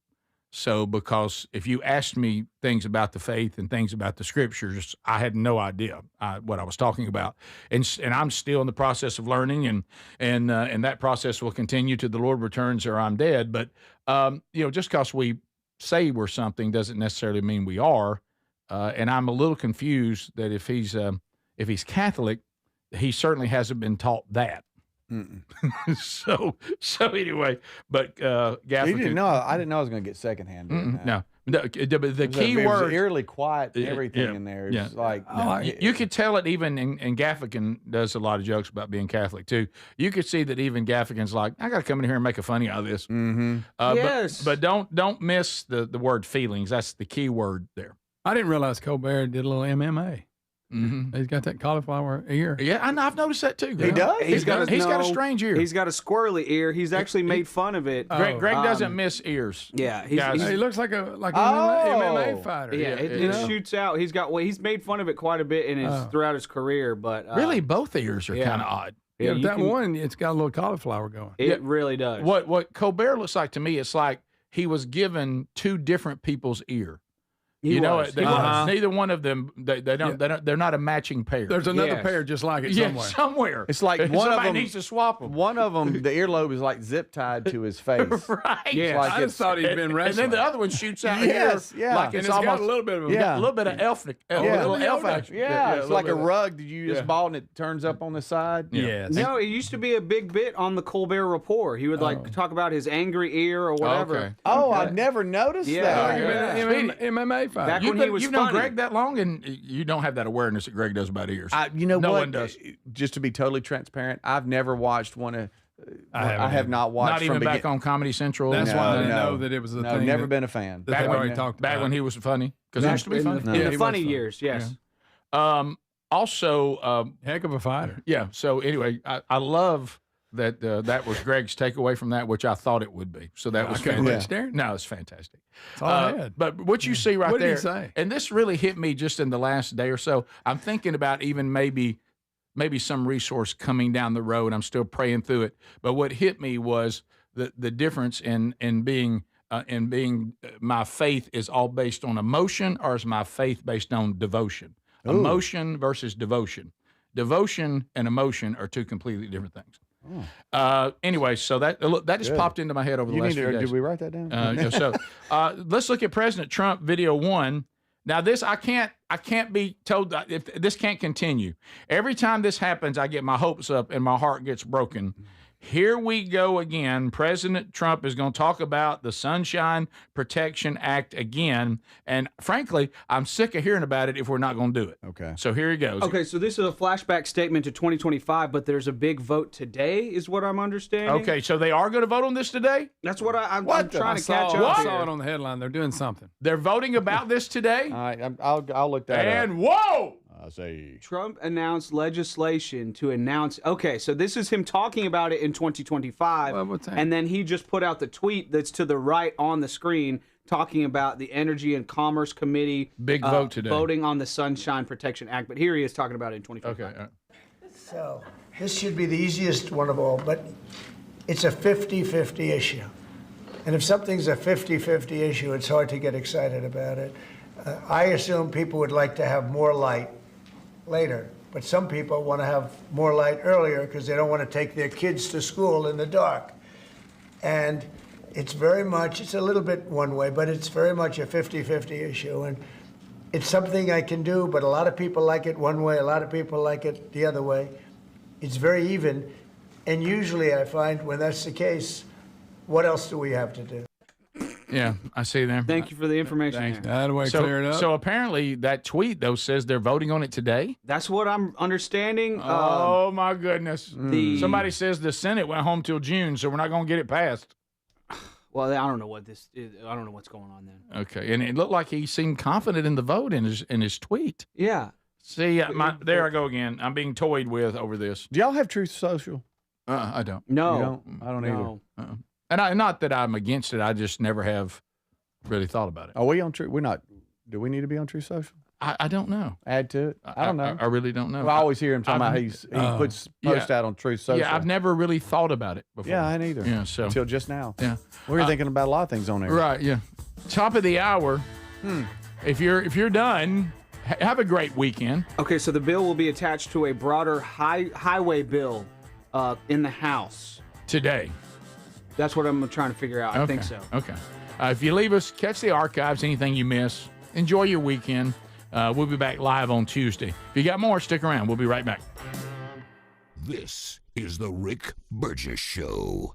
So because if you asked me things about the faith and things about the scriptures, I had no idea what I was talking about. And I'm still in the process of learning, and that process will continue till the Lord returns or I'm dead. But just because we say we're something doesn't necessarily mean we are. And I'm a little confused that if he's Catholic, he certainly hasn't been taught that. so anyway, but Gaffigan, he didn't know. I didn't know I was going to get secondhand. No, the key word, was eerily quiet. Everything in there. It's like you could tell it even. And Gaffigan does a lot of jokes about being Catholic too. You could see that even Gaffigan's like, I got to come in here and make a funny out of this. Yes, but don't miss the word feelings. That's the key word there. I didn't realize Colbert did a little MMA. Mm-hmm. He's got that cauliflower ear. Yeah, I've noticed that too. He does? He's got a strange ear. He's got a squirrely ear. He's actually made fun of it. Greg doesn't miss ears. Yeah, he looks like an MMA fighter. Yeah, it shoots out. He's made fun of it quite a bit throughout his career. But really, both ears are kind of odd. Yeah, one, it's got a little cauliflower going. It really does. What Colbert looks like to me, it's like he was given two different people's ear. Neither one of them. They're not a matching pair. There's another pair just like it somewhere. Somewhere. It's like one of them needs to swap them. One of them, the earlobe is like zip tied to his face. Right. Yeah. Like I just thought he'd been wrestling. And then the other one shoots out like it's almost got a little bit of a little bit of elf action. Yeah, it's like a rug that you just bought and it turns up on the side. Yes. No, it used to be a big bit on the Colbert Report. He would talk about his angry ear or whatever. Okay. Oh, I never noticed that. MMA fighter. Back when he was You've known Greg that long, and you don't have that awareness that Greg does about ears. No one does. Just to be totally transparent, I've never watched one of. I have not watched. Not even back on Comedy Central. That's why I didn't know that it was a thing. Never been a fan. Back when he was funny, because he used to be funny. In the funny years, yes. Also, heck of a fighter. Yeah. So anyway, I love that that was Greg's takeaway from that, which I thought it would be. So that was fantastic. No, it's fantastic. That's all I had. But what you see right what there, did he say? And this really hit me just in the last day or so. I'm thinking about even maybe some resource coming down the road. I'm still praying through it. But what hit me was the difference in being my faith is all based on emotion, or is my faith based on devotion? Ooh. Emotion versus devotion. Devotion and emotion are two completely different things. Anyway, so that just popped into my head over the last few days. Did we write that down? Let's look at President Trump video 1. Now this I can't be told that if this can't continue. Every time this happens, I get my hopes up and my heart gets broken. Here we go again. President Trump is going to talk about the Sunshine Protection Act again. And frankly, I'm sick of hearing about it if we're not going to do it. Okay. So here he goes. Okay, so this is a flashback statement to 2025, but there's a big vote today, is what I'm understanding. Okay, so they are going to vote on this today? That's what I'm trying to catch up. I saw it on the headline. They're doing something. They're voting about this today? All right, I'll look that up. And whoa! Trump announced legislation to announce. Okay, so this is him talking about it in 2025, and then he just put out the tweet that's to the right on the screen talking about the Energy and Commerce Committee big vote today voting on the Sunshine Protection Act. But here he is talking about it in 2025. Okay. So this should be the easiest one of all, but it's a 50-50 issue, and if something's a 50-50 issue, it's hard to get excited about it. I assume people would like to have more light later, but some people want to have more light earlier because they don't want to take their kids to school in the dark. And it's a little bit one way, but it's very much a 50-50 issue. And it's something I can do, but a lot of people like it one way, a lot of people like it the other way. It's very even. And usually I find when that's the case, what else do we have to do? Yeah, I see there. Thank you for the information. Thanks. there. That way clear it up. So apparently that tweet, though, says they're voting on it today? That's what I'm understanding. Oh, my goodness. Somebody says the Senate went home till June, so we're not going to get it passed. Well, I don't know what this is. I don't know what's going on then. Okay, and it looked like he seemed confident in the vote in his tweet. Yeah. See, there I go again. I'm being toyed with over this. Do y'all have Truth Social? I don't. No. You don't? I don't either. And not that I'm against it. I just never have really thought about it. Are we on Truth? We're not. Do we need to be on Truth Social? I don't know. Add to it? I don't know. I really don't know. Well, I always hear him talking about he puts posts out on Truth Social. Yeah, I've never really thought about it before. Yeah, I ain't either. Yeah, so until just now. Yeah, we were thinking about a lot of things on there. Right. Yeah. Top of the hour. If you're done, have a great weekend. Okay, so the bill will be attached to a broader highway bill in the House today. That's what I'm trying to figure out. I think so. Okay. If you leave us, catch the archives, anything you miss. Enjoy your weekend. We'll be back live on Tuesday. If you got more, stick around. We'll be right back. This is the Rick Burgess Show.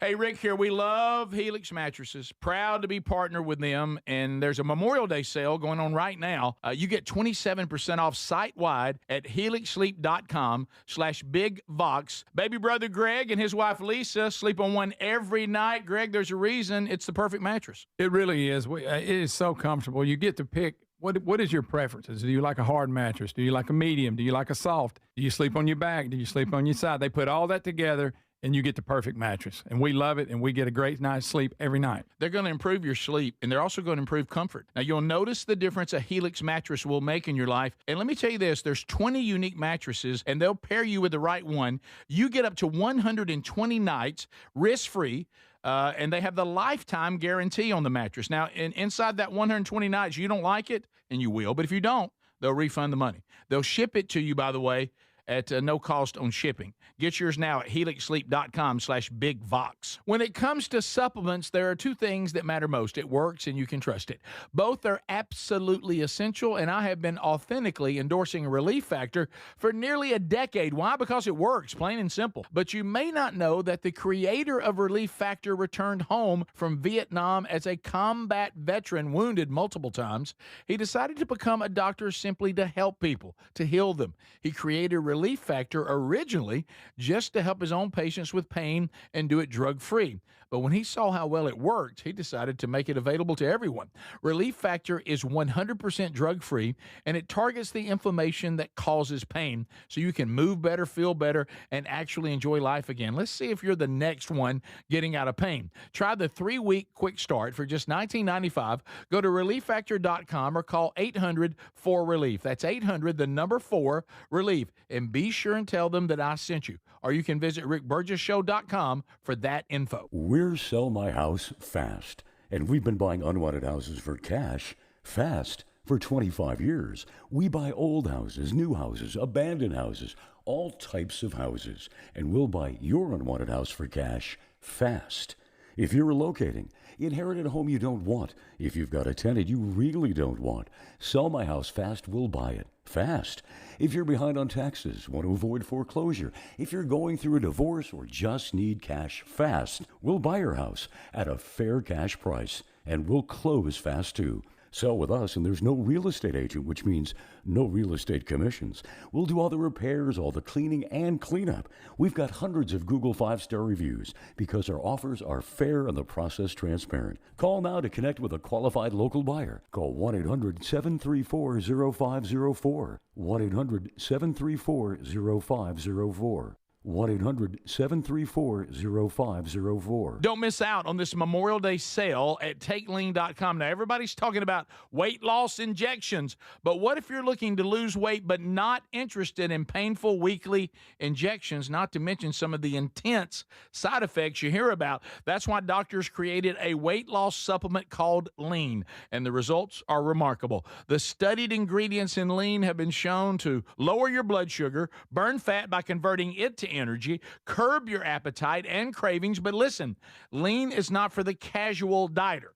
Hey, Rick here. We love Helix Mattresses. Proud to be partnered with them. And there's a Memorial Day sale going on right now. You get 27% off site-wide at helixsleep.com/bigvox. Baby brother Greg and his wife Lisa sleep on one every night. Greg, there's a reason it's the perfect mattress. It really is. It is so comfortable. You get to pick. What is your preferences? Do you like a hard mattress? Do you like a medium? Do you like a soft? Do you sleep on your back? Do you sleep on your side? They put all that together, and you get the perfect mattress. And we love it, and we get a great night's sleep every night. They're going to improve your sleep, and they're also going to improve comfort. Now, you'll notice the difference a Helix mattress will make in your life. And let me tell you this, there's 20 unique mattresses, and they'll pair you with the right one. You get up to 120 nights risk-free, and they have the lifetime guarantee on the mattress. Now, inside that 120 nights, you don't like it, and you will, but if you don't, they'll refund the money. They'll ship it to you, by the way, at no cost on shipping. Get yours now at helixsleep.com/bigvox. When it comes to supplements, there are two things that matter most. It works and you can trust it. Both are absolutely essential, and I have been authentically endorsing Relief Factor for nearly a decade. Why? Because it works, plain and simple. But you may not know that the creator of Relief Factor returned home from Vietnam as a combat veteran, wounded multiple times. He decided to become a doctor simply to help people, to heal them. He created Relief Factor originally just to help his own patients with pain and do it drug-free. But when he saw how well it worked, he decided to make it available to everyone. Relief Factor is 100% drug-free, and it targets the inflammation that causes pain so you can move better, feel better, and actually enjoy life again. Let's see if you're the next one getting out of pain. Try the 3-week quick start for just $19.95. Go to ReliefFactor.com or call 800-4RELIEF. That's 800-4-RELIEF. And be sure and tell them that I sent you. Or you can visit RickBurgessShow.com for that info. We're Sell My House Fast, and we've been buying unwanted houses for cash fast for 25 years. We buy old houses, new houses, abandoned houses, all types of houses, and we'll buy your unwanted house for cash fast. If you're relocating, inherited a home you don't want, if you've got a tenant you really don't want, Sell My House Fast will buy it fast. If you're behind on taxes, want to avoid foreclosure, if you're going through a divorce or just need cash fast, we'll buy your house at a fair cash price, and we'll close fast too. Sell with us, and there's no real estate agent, which means no real estate commissions. We'll do all the repairs, all the cleaning, and cleanup. We've got hundreds of Google 5-star reviews because our offers are fair and the process transparent. Call now to connect with a qualified local buyer. Call 1-800-734-0504. 1-800-734-0504. 1-800-734-0504. Don't miss out on this Memorial Day sale at TakeLean.com. Now, everybody's talking about weight loss injections, but what if you're looking to lose weight but not interested in painful weekly injections, not to mention some of the intense side effects you hear about? That's why doctors created a weight loss supplement called Lean, and the results are remarkable. The studied ingredients in Lean have been shown to lower your blood sugar, burn fat by converting it to energy, curb your appetite and cravings. But listen, Lean is not for the casual dieter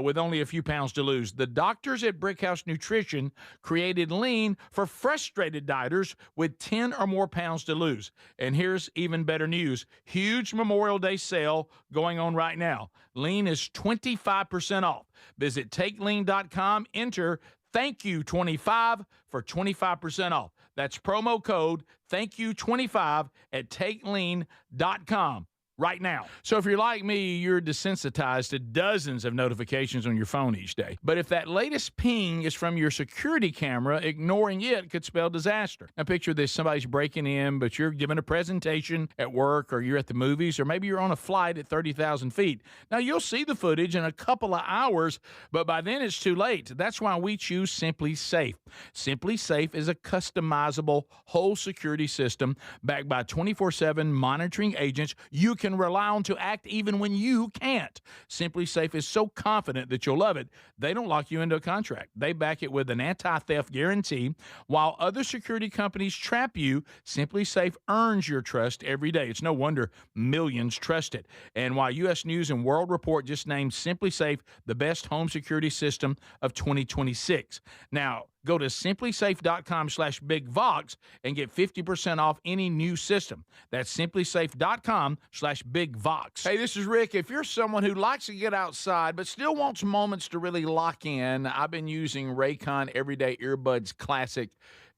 with only a few pounds to lose. The doctors at Brickhouse Nutrition created Lean for frustrated dieters with 10 or more pounds to lose. And here's even better news. Huge Memorial Day sale going on right now. Lean is 25% off. Visit TakeLean.com, enter Thank You 25 for 25% off. That's promo code Thank You 25 at TakeLean.com right now. So if you're like me, you're desensitized to dozens of notifications on your phone each day. But if that latest ping is from your security camera, ignoring it could spell disaster. Now picture this, somebody's breaking in, but you're giving a presentation at work, or you're at the movies, or maybe you're on a flight at 30,000 feet. Now you'll see the footage in a couple of hours, but by then it's too late. That's why we choose Simply Safe. Simply Safe is a customizable whole security system backed by 24/7 monitoring agents you can rely on to act even when you can't. Simply Safe is so confident that you'll love it, they don't lock you into a contract. They back it with an anti-theft guarantee. While other security companies trap you, Simply Safe earns your trust every day. It's no wonder millions trust it. And while U.S. News and World Report just named Simply Safe the best home security system of 2026. Now, go to simplysafe.com/BigVox and get 50% off any new system. That's simplysafe.com/BigVox. Hey, this is Rick. If you're someone who likes to get outside but still wants moments to really lock in, I've been using Raycon Everyday Earbuds Classic,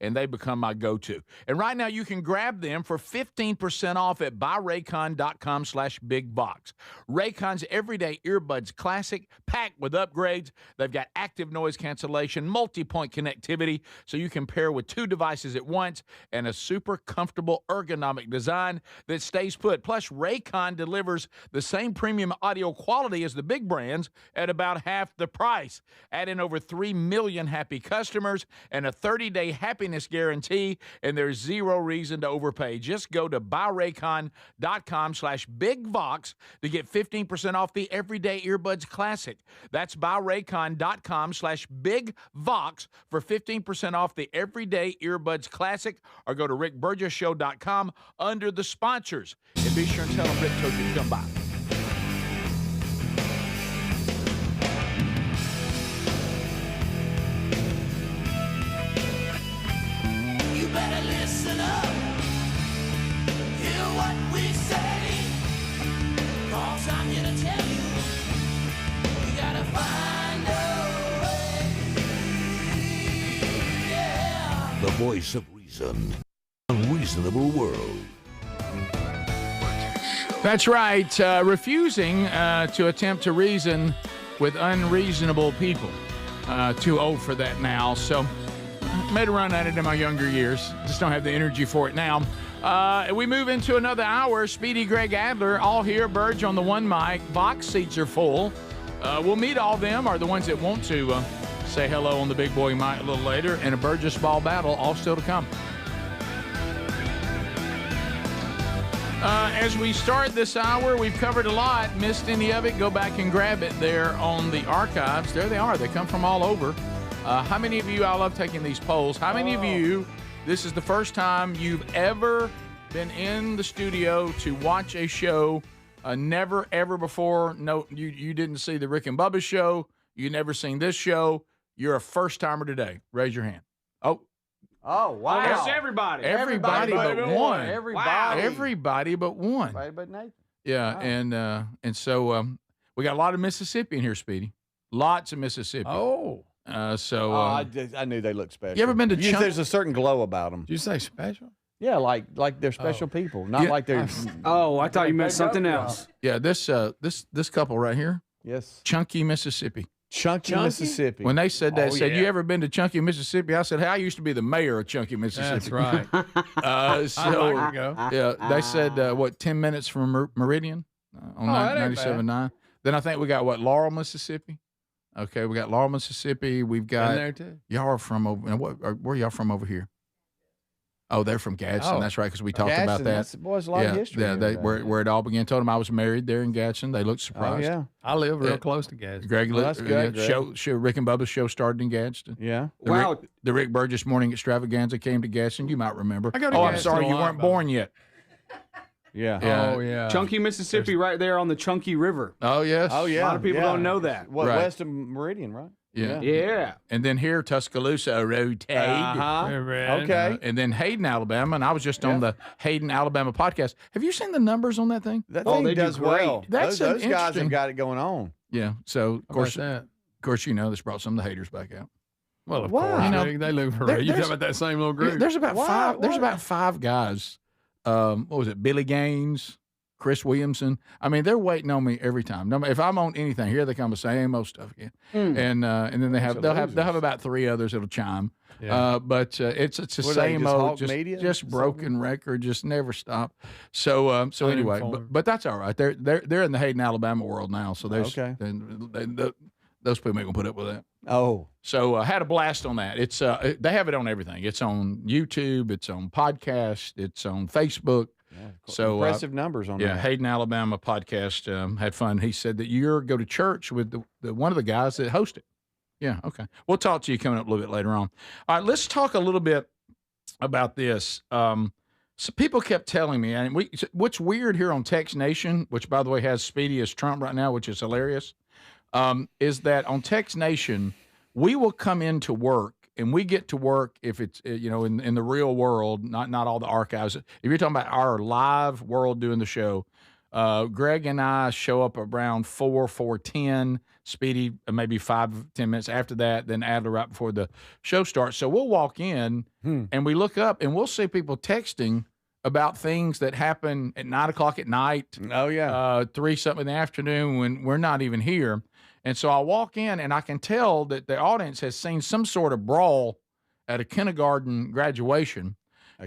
and they become my go-to. And right now you can grab them for 15% off at buyraycon.com/BigVox. Raycon's Everyday Earbuds Classic, packed with upgrades. They've got active noise cancellation, multi-point connectivity, so you can pair with 2 devices at once, and a super comfortable ergonomic design that stays put. Plus, Raycon delivers the same premium audio quality as the big brands at about half the price. Add in over 3 million happy customers and a 30-day happiness guarantee, and there's zero reason to overpay. Just go to buyraycon.com/BigVox to get 15% off the Everyday Earbuds Classic. That's buyraycon.com/BigVox for 15% off the Everyday Earbuds Classic, or go to rickburgessshow.com under the sponsors. And be sure and tell them Rick told you to come by. Better listen up, hear what we say, 'cause I'm here to tell you, you gotta find a way, yeah. The voice of reason, Unreasonable World. That's right, refusing to attempt to reason with unreasonable people. Too old for that now, so made a run at it in my younger years. Just don't have the energy for it now. We move into another hour. Speedy, Greg Adler, all here. Burge on the one mic. Box seats are full. We'll meet all them, or the ones that want to say hello on the big boy mic a little later. And a Burgess ball battle, all still to come. As we start this hour, we've covered a lot. Missed any of it, go back and grab it there on the archives. There they are. They come from all over. How many of you, I love taking these polls, how many of you, this is the first time you've ever been in the studio to watch a show, never, ever before, no, you didn't see the Rick and Bubba show, you never seen this show, you're a first-timer today. Raise your hand. Oh, wow. That's everybody. Everybody but one. Everybody. Everybody but one. Everybody but Nathan. Yeah, wow. and so we got a lot of Mississippi in here, Speedy. Lots of Mississippi. Oh. I knew they looked special. You ever been to There's a certain glow about them. Did you say special? Yeah, like they're special people, not like they're. I thought you meant something else. Yeah, this couple right here. Yes. Chunky, Mississippi. Chunky, Mississippi. When they said that, said, yeah. "You ever been to Chunky, Mississippi?" I said, "Hey, I used to be the mayor of Chunky, Mississippi." That's right. So, like to go. yeah, they said, 10 minutes from Meridian on that ain't 97.9. Then I think we got, Laurel, Mississippi? Okay, we got Laurel, Mississippi. We've got, Been there too. y'all are from over, and where are y'all from over here? Oh, they're from Gadsden. Oh. That's right, because we talked Gadsden, about that. boy, there's a lot of history Yeah, here about where it all began. Told them I was married there in Gadsden. They looked surprised. Oh, yeah. I live real close to Gadsden. Greg, Well, that's good, Greg. show Rick and Bubba's show started in Gadsden. Yeah. The Rick Burgess Morning Extravaganza came to Gadsden. You might remember. I go to I'm Gadsden sorry, a you lot, weren't Bubba. born yet. Yeah. Oh, yeah. Chunky, Mississippi, right there on the Chunky River. Oh, yes. Oh, yeah. A lot of people don't know that. Well, Right. west of Meridian, right? Yeah. Yeah. And then here, Tuscaloosa Road. Okay. And then Hayden, Alabama. And I was just on the Hayden, Alabama podcast. Have you seen the numbers on that thing? That Oh, thing they do does great. well. That's those an guys interesting- have got it going on. Yeah. So, of course, that? this brought some of the haters back out. Well, of Why? course. You know, They look for there- You there's- talking about that same little group? There's about Why? five. There's Why? about 5 guys. What was it? Billy Gaines, Chris Williamson. I mean, they're waiting on me every time. No, if I'm on anything, here they come with same old stuff again. And then they'll have about 3 others that'll chime. Yeah. But it's the What are they, same just old, Hawk Media or just broken record, just never stop. So anyway, Uninformed. but that's all right. They're in the Hayden, Alabama world now. So there's Okay. those people ain't gonna put up with that. Oh. So I had a blast on that. It's they have it on everything. It's on YouTube. It's on podcast. It's on Facebook. So impressive numbers on yeah, that. Hayden, Alabama podcast had fun. He said that you're go to church with the one of the guys that host it. Yeah, okay. We'll talk to you coming up a little bit later on. All right, let's talk a little bit about this. So people kept telling me, and what's weird here on Text Nation, which by the way has Speedy as Trump right now, which is hilarious, is that on Text Nation we will come into work. And we get to work if it's, in the real world, not all the archives. If you're talking about our live world doing the show, Greg and I show up around 4:10, Speedy maybe 5-10 minutes after that, then Adler right before the show starts. So we'll walk in and we look up and we'll see people texting about things that happen at 9 o'clock at night. Oh, yeah. 3-something in the afternoon when we're not even here. And so I walk in and I can tell that the audience has seen some sort of brawl at a kindergarten graduation.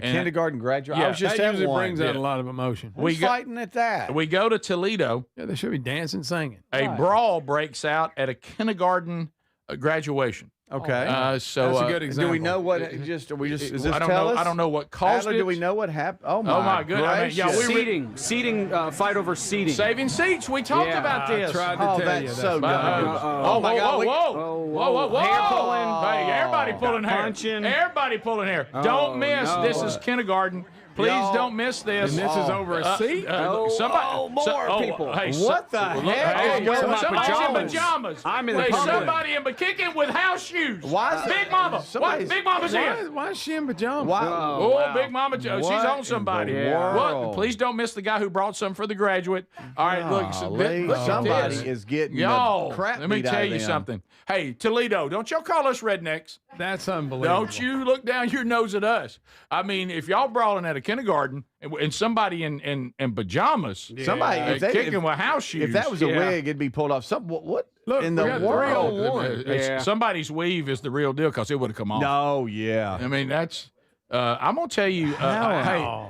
Kindergarten graduate. Yeah, I was just that at usually one. brings out a lot of emotion. Who's fighting at that? We go to Toledo. Yeah, they should be dancing, singing. A brawl breaks out at a kindergarten graduation. Okay. So that's a good example. Do we know what? Is this I don't tell know. us? I don't know what caused Adler, it. do we know what happened? Oh my my goodness! I mean, yeah, gracious. Seating, fight over seating. Saving seats. We talked about this. I tried to Oh, tell that's you. so But, dumb. oh my God! Whoa! Hair pulling. Hey, everybody pulling hair. Punching. Everybody pulling hair. Oh, Don't miss. no. This is kindergarten. Please don't miss this. And this is over a seat? People. Hey, What the heck? Hey, I'm wearing my somebody's in pajamas. pajamas. I'm in the Hey, public. somebody in kicking with house shoes. Why is Big Mama? What? somebody's- Big Mama's here. Why is she in pajamas? Why? Oh, wow. Big Mama Joe. She's What on somebody. in the What? world? Please don't miss the guy who brought some for the graduate. All right, look Golly, at somebody this. is getting Y'all, the crap let me beat out tell of you them. something. Hey, Toledo, don't y'all call us rednecks. That's unbelievable. Don't you look down your nose at us. I mean, if y'all brawling at a kindergarten and somebody in pajamas, Somebody, if they, kicking with house shoes. if that was a wig, it'd be pulled off. What Look, in we the got world? 301. Yeah. Somebody's weave is the real deal because it would have come off. No, yeah. I mean, that's. I'm gonna tell you.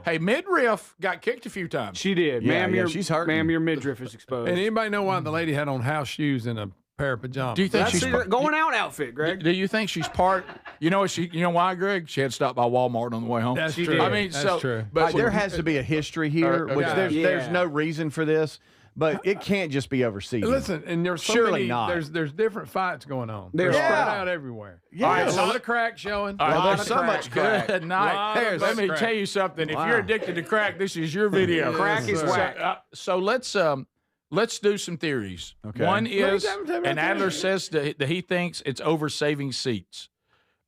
Hey, midriff got kicked a few times. She did. Yeah, Ma'am, yeah, she's hurting. Ma'am, your midriff is exposed. And anybody know why the lady had on house shoes and a pair of pajamas? Do you think That's she's the going out outfit, Greg. Do you think she's part? You know why, Greg? She had to stop by Walmart on the way home. That's She true. did. I mean, That's true. But There has to be a history here, which okay. there's Yeah. no reason for this, but it can't just be overseas. Listen, and there's so Surely many, not. There's different fights going on. There They're are. spread out everywhere. Yeah. All right, A lot of crack showing. All right, Well, lot there's of so crack. much crack. Good night. Lot of Let me crack. tell you something. If Wow. you're addicted to crack, this is your video. Crack is So, whack. So let's do some theories. Okay. One is, Tell me about and Adler that. says that he thinks it's over saving seats.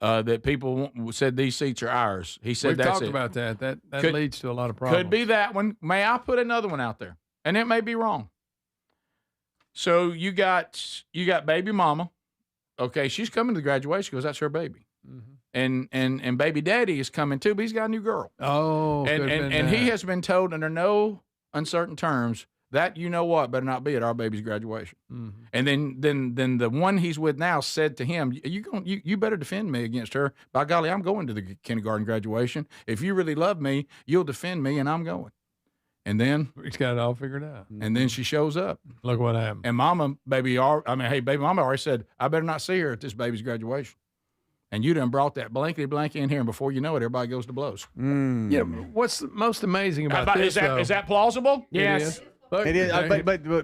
That people said these seats are ours. He said We've that's talked it. about that. That Could- leads to a lot of problems. Could be that one. May I put another one out there? And it may be wrong. So you got baby mama. Okay, she's coming to the graduation because that's her baby. Mm-hmm. And baby daddy is coming too, but he's got a new girl. Oh, And he has been told under no uncertain terms that you know what better not be at our baby's graduation. And then the one he's with now said to him, you better defend me against her. By golly, I'm going to the kindergarten graduation. If you really love me, you'll defend me, and I'm going. And then he's got it all figured out. And then she shows up. Look what happened. And baby mama already said, I better not see her at this baby's graduation. And you done brought that blankety blank in here, and before you know it, everybody goes to blows. Yeah, what's most amazing about this? Is that plausible? Yes. It is.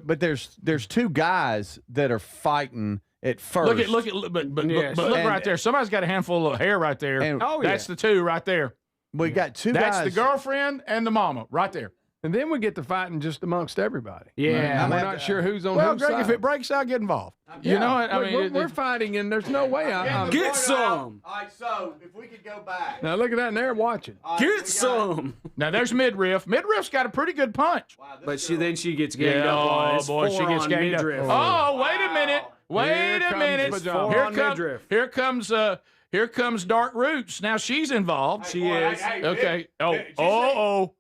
But there's two guys that are fighting at first. Look right there. Somebody's got a handful of hair right there. That's the two right there. We got two guys. That's the girlfriend and the mama right there. And then we get to fighting just amongst everybody. Yeah. We're not sure who's on well, whose Greg, side. if it breaks out, get involved. Yeah. You know what? I mean, we're fighting, and there's no way I'm Get some. All right, so if we could go back. Now look at that, and they're watching. Get some. Now there's midriff. Midriff's got a pretty good punch. But then she gets ganged up on. It's boy, she gets ganged midriff. up. Oh, wait a minute. Wait a minute. Here comes Dark Roots. Now she's involved. She is. Okay. Did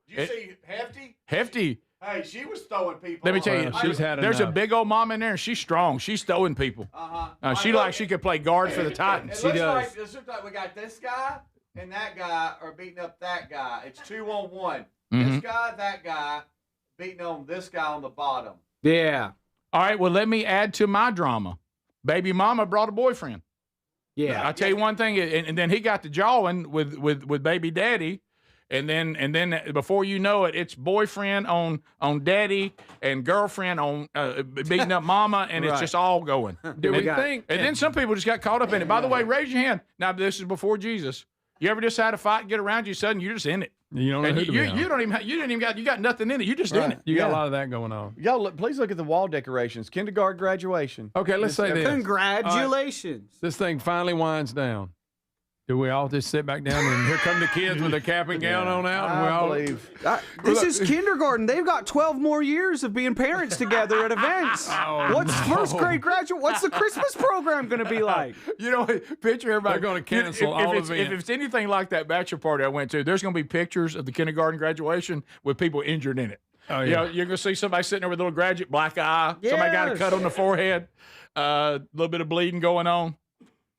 you see Hefty? Hefty. Hey, she was throwing people. Let me tell you, she's had there's enough. a big old mom in there, and she's strong. She's throwing people. She could play guard for the Titans. It looks like we got this guy and that guy are beating up that guy. It's 2-on-1. This guy, that guy, beating on this guy on the bottom. Yeah. All right, well, let me add to my drama. Baby mama brought a boyfriend. Yeah. I'll tell you one thing, and then he got to jawing with baby daddy. And then before you know it, it's boyfriend on daddy and girlfriend on beating up mama, and it's just all going. And then some people just got caught up in it. By the way, raise your hand. Now this is before Jesus. You ever just had a fight and get around you, sudden you're just in it. You don't know and who to be on. you got nothing in it. You just in it. You got a lot of that going on. Y'all, please look at the wall decorations. Kindergarten graduation. Okay, let's say this. Congratulations. This thing finally winds down. Do we all just sit back down and here come the kids with their cap and gown on out? And we all believe. This is kindergarten. They've got 12 more years of being parents together at events. What's first grade graduate? What's the Christmas program going to be like? You know, picture everybody. They're going to cancel all if events. If it's anything like that bachelor party I went to, there's going to be pictures of the kindergarten graduation with people injured in it. Oh, yeah. You know, you're going to see somebody sitting there with a little graduate black eye. Yes. Somebody got a cut on the forehead. A little bit of bleeding going on.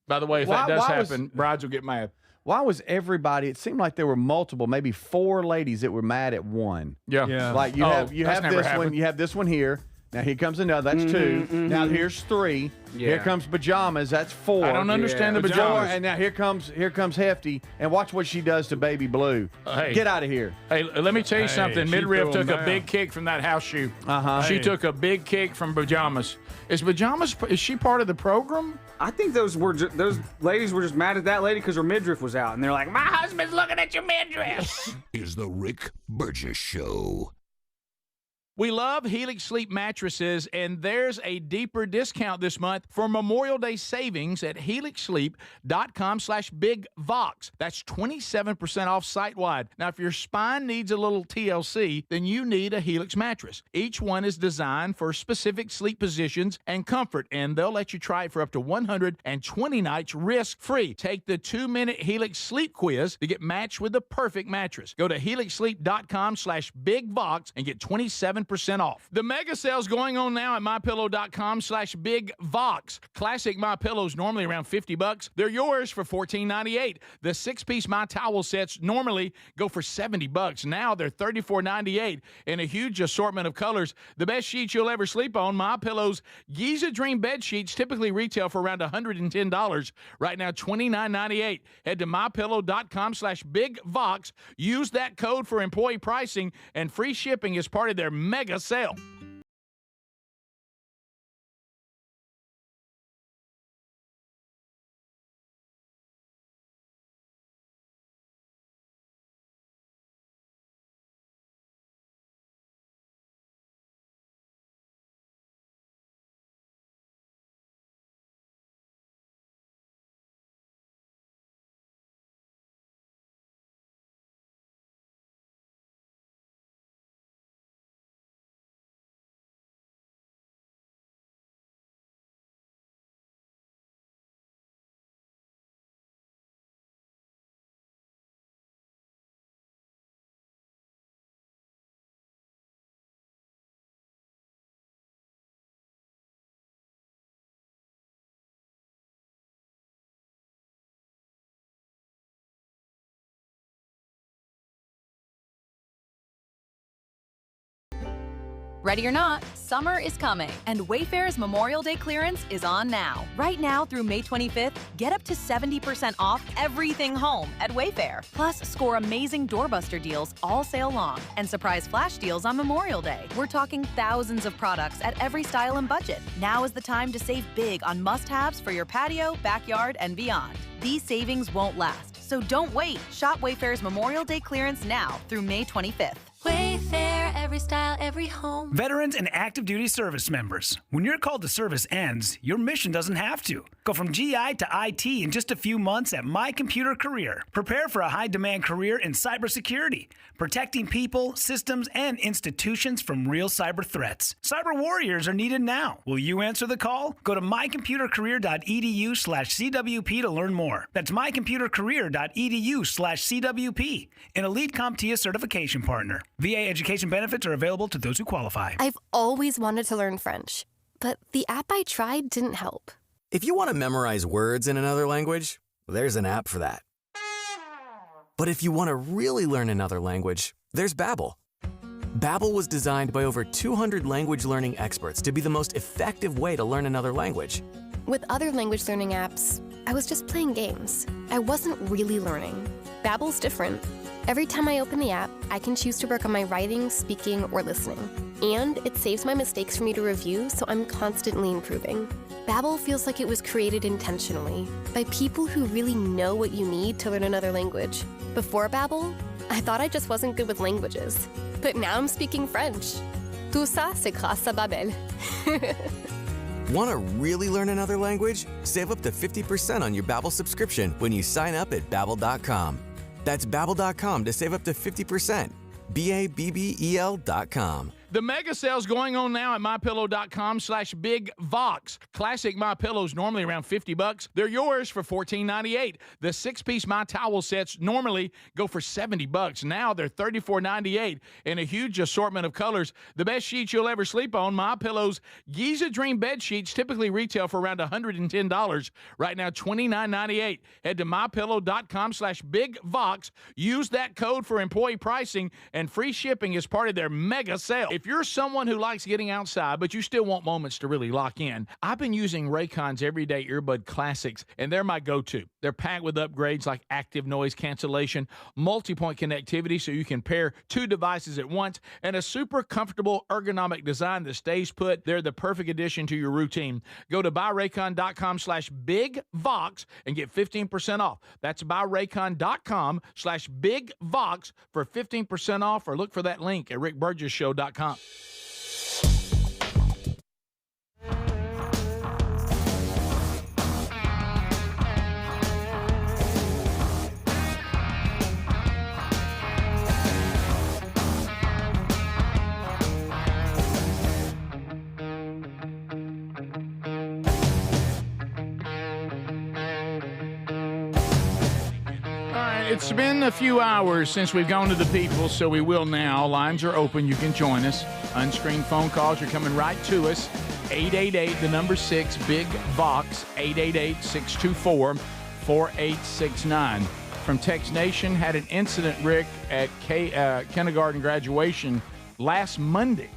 By the way, if that does happen, brides will get mad. Why was everybody? It seemed like there were multiple, maybe 4 ladies that were mad at one. Yeah. Like you have this one. You have this one here. Now here comes another. That's 2. Now here's 3. Yeah. Here comes pajamas. That's 4. I don't understand the pajamas. And now here comes Hefty. And watch what she does to Baby Blue. Hey. Get out of here. Hey, let me tell you something. Midriff took a big kick from that house shoe. She took a big kick from pajamas. Is she part of the program? I think those ladies were just mad at that lady because her midriff was out, and they're like, "My husband's looking at your midriff." This is the Rick Burgess Show. We love Helix Sleep mattresses, and there's a deeper discount this month for Memorial Day savings at helixsleep.com/bigvox. That's 27% off site-wide. Now, if your spine needs a little TLC, then you need a Helix mattress. Each one is designed for specific sleep positions and comfort, and they'll let you try it for up to 120 nights risk-free. Take the 2-minute Helix Sleep quiz to get matched with the perfect mattress. Go to helixsleep.com/bigvox and get 27% off. The mega sale's going on now at mypillow.com/bigvox. Classic MyPillows normally around $50. They're yours for $14.98. The 6-piece My Towel sets normally go for $70. Now they're $34.98 in a huge assortment of colors. The best sheets you'll ever sleep on. MyPillow's Giza Dream bed sheets typically retail for around $110. Right now, $29.98. Head to mypillow.com/bigvox. Use that code for employee pricing and free shipping as part of their mega sale. Ready or not, summer is coming, and Wayfair's Memorial Day clearance is on now. Right now through May 25th, get up to 70% off everything home at Wayfair. Plus, score amazing doorbuster deals all sale long and surprise flash deals on Memorial Day. We're talking thousands of products at every style and budget. Now is the time to save big on must-haves for your patio, backyard, and beyond. These savings won't last, so don't wait. Shop Wayfair's Memorial Day clearance now through May 25th. Wayfair, every style, every home. Veterans and active duty service members. When your call to service ends, your mission doesn't have to. Go from GI to IT in just a few months at My Computer Career. Prepare for a high-demand career in cybersecurity, protecting people, systems, and institutions from real cyber threats. Cyber warriors are needed now. Will you answer the call? Go to mycomputercareer.edu/CWP to learn more. That's mycomputercareer.edu/CWP, an elite CompTIA certification partner. VA education benefits are available to those who qualify. I've always wanted to learn French, but the app I tried didn't help. If you want to memorize words in another language, there's an app for that. But if you want to really learn another language, there's Babbel. Babbel was designed by over 200 language learning experts to be the most effective way to learn another language. With other language learning apps, I was just playing games. I wasn't really learning. Babbel's different. Every time I open the app, I can choose to work on my writing, speaking, or listening. And it saves my mistakes for me to review, so I'm constantly improving. Babbel feels like it was created intentionally by people who really know what you need to learn another language. Before Babbel, I thought I just wasn't good with languages. But now I'm speaking French. Tout ça, c'est grâce à Babbel. Want to really learn another language? Save up to 50% on your Babbel subscription when you sign up at Babbel.com. That's Babbel.com to save up to 50%. Babbel.com. The mega sale's going on now at MyPillow.com/BigVox. Classic MyPillows normally around $50. They're yours for $14.98. The 6-piece My Towel sets normally go for $70. Now they're $34.98 in a huge assortment of colors. The best sheets you'll ever sleep on. MyPillow's Giza Dream bed sheets typically retail for around $110. Right now, $29.98. Head to MyPillow.com/BigVox. Use that code for employee pricing and free shipping as part of their mega sale. If you're someone who likes getting outside, but you still want moments to really lock in, I've been using Raycon's Everyday Earbud Classics, and they're my go-to. They're packed with upgrades like active noise cancellation, multi-point connectivity so you can pair 2 devices at once, and a super comfortable ergonomic design that stays put. They're the perfect addition to your routine. Go to buyraycon.com/BigVox and get 15% off. That's buyraycon.com/BigVox for 15% off, or look for that link at rickburgesshow.com. It's been a few hours since we've gone to the people, so we will now. Lines are open. You can join us. Unscreened phone calls are coming right to us. 888, the number 6, Big Vox, 888-624-4869. From Tex Nation, had an incident, Rick, at kindergarten graduation last Monday.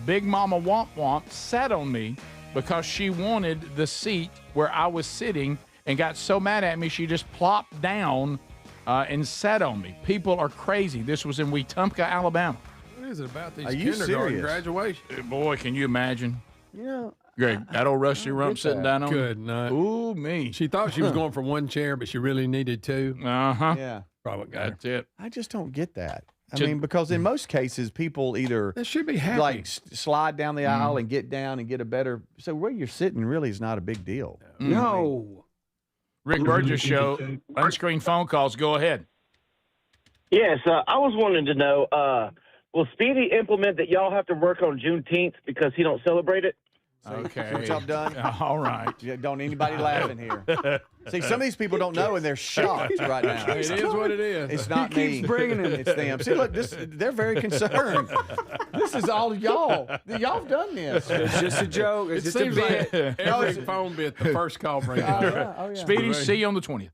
Big Mama Womp Womp sat on me because she wanted the seat where I was sitting and got so mad at me she just plopped down and sat on me. People are crazy. This was in Wetumpka, Alabama. What is it about these kindergarten kindergarten graduations? Boy, can you imagine? Yeah. Greg, that old rusty rump sitting down on Good night. Ooh, me. She thought she was going from one chair, but she really needed 2. Uh-huh. Yeah. Probably got That's it. I just don't get that. I mean, because in most cases, people either They should be happy. like slide down the aisle and get down and get a better. So where you're sitting really is not a big deal. No. Rick Burgess Show. Unscreened phone calls. Go ahead. Yes, I was wanting to know, will Speedy implement that y'all have to work on Juneteenth because he don't celebrate it? Okay. See what y'all done? All right. Yeah, don't anybody laugh in here. See, some of these people don't know, and they're shocked right now. It is what it is. It's not He me. keeps bringing him. It's them. See, look, they're very concerned. This is all y'all. Y'all have done this. It's just a joke. It's It just a seems bit. like every phone bit, the first call brings it up. Oh, yeah. Speedy, see you on the 20th.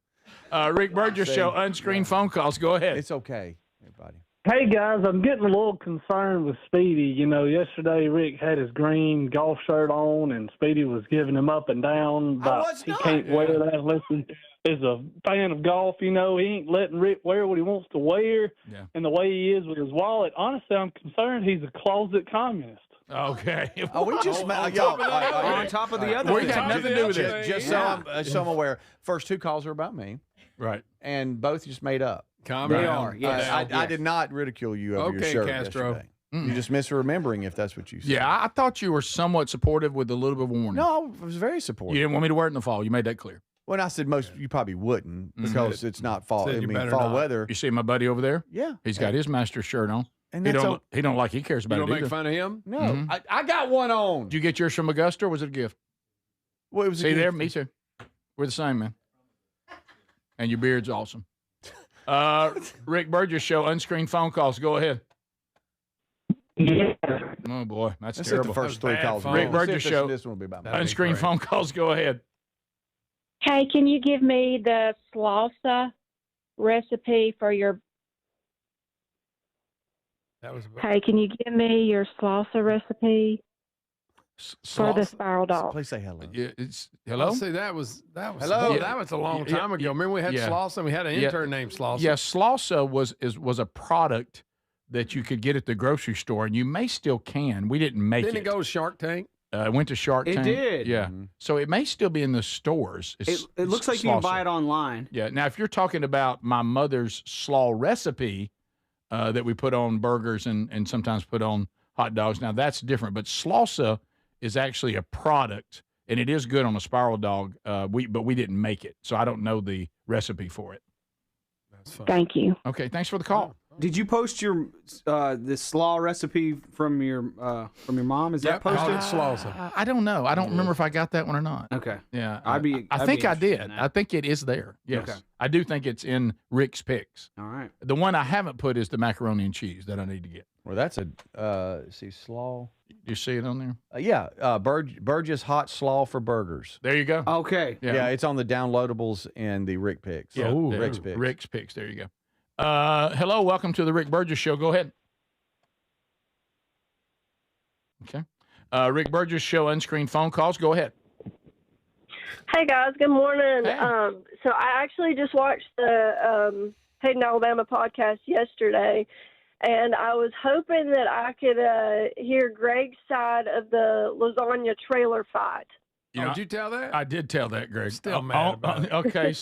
Rick Burgess Show. Unscreened phone calls. Go ahead. It's okay, everybody. Hey guys, I'm getting a little concerned with Speedy. You know, yesterday Rick had his green golf shirt on, and Speedy was giving him up and down about he can't wear that unless he is a fan of golf. You know, he ain't letting Rick wear what he wants to wear, and the way he is with his wallet. Honestly, I'm concerned he's a closet communist. Okay. Oh, we just on top of the other. We got nothing to do with it. Just so I'm aware, first two calls are about me. Right. And both just made up. Calm They down. are, yes. I did not ridicule you over your shirt yesterday. You're just misremembering if that's what you said. Yeah, I thought you were somewhat supportive with a little bit of warning. No, I was very supportive. You didn't want me to wear it in the fall. You made that clear. When I said most, you probably wouldn't because it's not fall. Said I you mean, better fall not. weather. You see my buddy over there? Yeah. He's got his master shirt on. And he that's don't like he cares about You it don't make either. fun of him? No, I got one on. Did you get yours from Augusta or was it a gift? Well, it was a See gift. there? Me too. We're the same, man. And your beard's awesome. Rick Burgess Show, unscreened phone calls. Go ahead. Oh, boy. That's Let's terrible. hit the first three calls. Rick Burgess Show, This one will be about me. unscreened phone calls. Go ahead. Hey, can you give me the salsa recipe for your... Hey, can you give me your salsa recipe for the spiral dog? Please say hello. Yeah, it's hello. Oh, see, that was Hello? that was a long time ago. Remember we had Slauson? And we had an intern named Slauson. Yeah, Slausa was a product that you could get at the grocery store, and you may still can. We didn't make Didn't it. it go to Shark Tank? It went to Shark It Tank. did. Yeah. So it may still be in the stores. It looks like you can buy it online. Yeah. Now, if you're talking about my mother's slaw recipe that we put on burgers and sometimes put on hot dogs, now that's different. But Slausa is actually a product, and it is good on a spiral dog. But we didn't make it, so I don't know the recipe for it. That's fine. Thank you. Okay. Thanks for the call. Did you post your the slaw recipe from your mom? Is that posted? I don't know. I don't remember if I got that one or not. Okay. Yeah. I think I did. I think it is there. Yes. Okay. I do think it's in Rick's picks. All right. The one I haven't put is the macaroni and cheese that I need to get. Well, that's a see slaw. You see it on there? Yeah, Burgess hot slaw for burgers. There you go. Okay. Yeah, it's on the downloadables and the Rick picks. Yeah. Rick's picks. Rick's picks. There you go. Hello, welcome to the Rick Burgess Show. Go ahead. Okay. Rick Burgess Show, unscreened phone calls. Go ahead. Hey guys, good morning. Hey. So I actually just watched the Hayden Alabama podcast yesterday, and I was hoping that I could hear Greg's side of the lasagna trailer fight. Did you tell that? I did tell that, Greg. Still mad about it. Okay,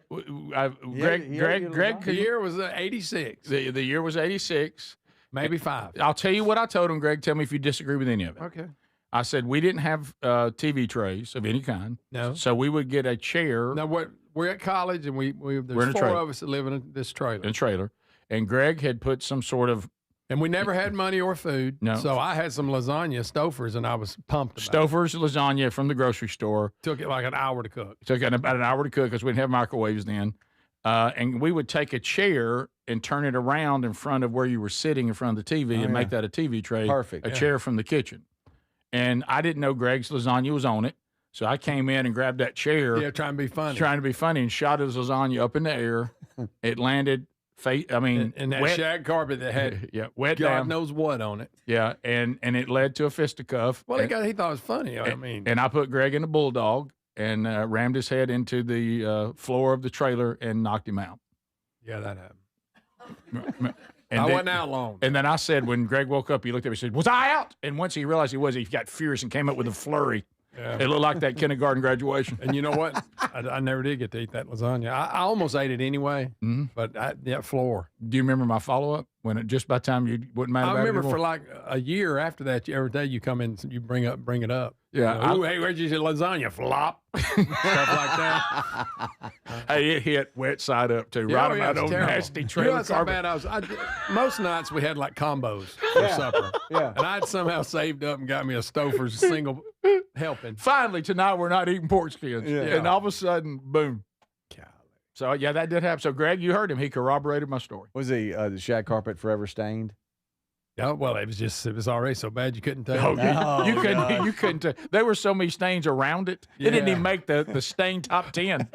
Greg, The year was 86. The year was 86. Maybe 5. I'll tell you what I told him, Greg. Tell me if you disagree with any of it. Okay. I said we didn't have TV trays of any kind. No. So we would get a chair. Now we're at college, and We're in there's a 4 trailer. of us that live in this trailer. In a trailer. And Greg had put some sort of. And we never had money or food. No. So I had some lasagna Stofers, and I was pumped about Stouffer's lasagna from the grocery store. it. Took it like an hour to cook. Took about an hour to cook because we didn't have microwaves then. And we would take a chair and turn it around in front of where you were sitting in front of the TV and make that a TV tray. Perfect. A chair from the kitchen. And I didn't know Greg's lasagna was on it. So I came in and grabbed that chair. Yeah, trying to be funny. Trying to be funny and shot his lasagna up in the air. It landed, and that wet, shag carpet that had wet God down. knows what on it. Yeah, and it led to a fisticuff. Well, and, he thought it was funny. and I put Greg in a bulldog and rammed his head into the floor of the trailer and knocked him out. Yeah, that happened. And I then- wasn't out long. And then I said, when Greg woke up, he looked at me and said, "Was I out?" And once he realized he was, he got furious and came up with a flurry. Yeah. It looked like that kindergarten graduation. And you know what? I never did get to eat that lasagna. I almost ate it anyway, but that floor. Do you remember my follow-up? When just by the time you wouldn't mind I about it remember anymore? for like a year after that, every day you come in, you bring it up. Yeah, You know, "Ooh, hey, where'd you get lasagna? Flop. Stuff like that. Hey, it hit wet side up too. Yeah, right oh, on yeah, that it's old terrible. nasty You trailer know, that's how carpet. bad most nights we had like combos for supper. Yeah. And I'd somehow saved up and got me a Stouffer's single helping. Finally, tonight we're not eating pork skins. Yeah. And all of a sudden, boom. So, yeah, that did happen. So, Greg, you heard him. He corroborated my story. Was the shag carpet forever stained? Yeah, well, it was already so bad you couldn't tell. You couldn't tell. There were so many stains around it. It didn't even make the stain top 10.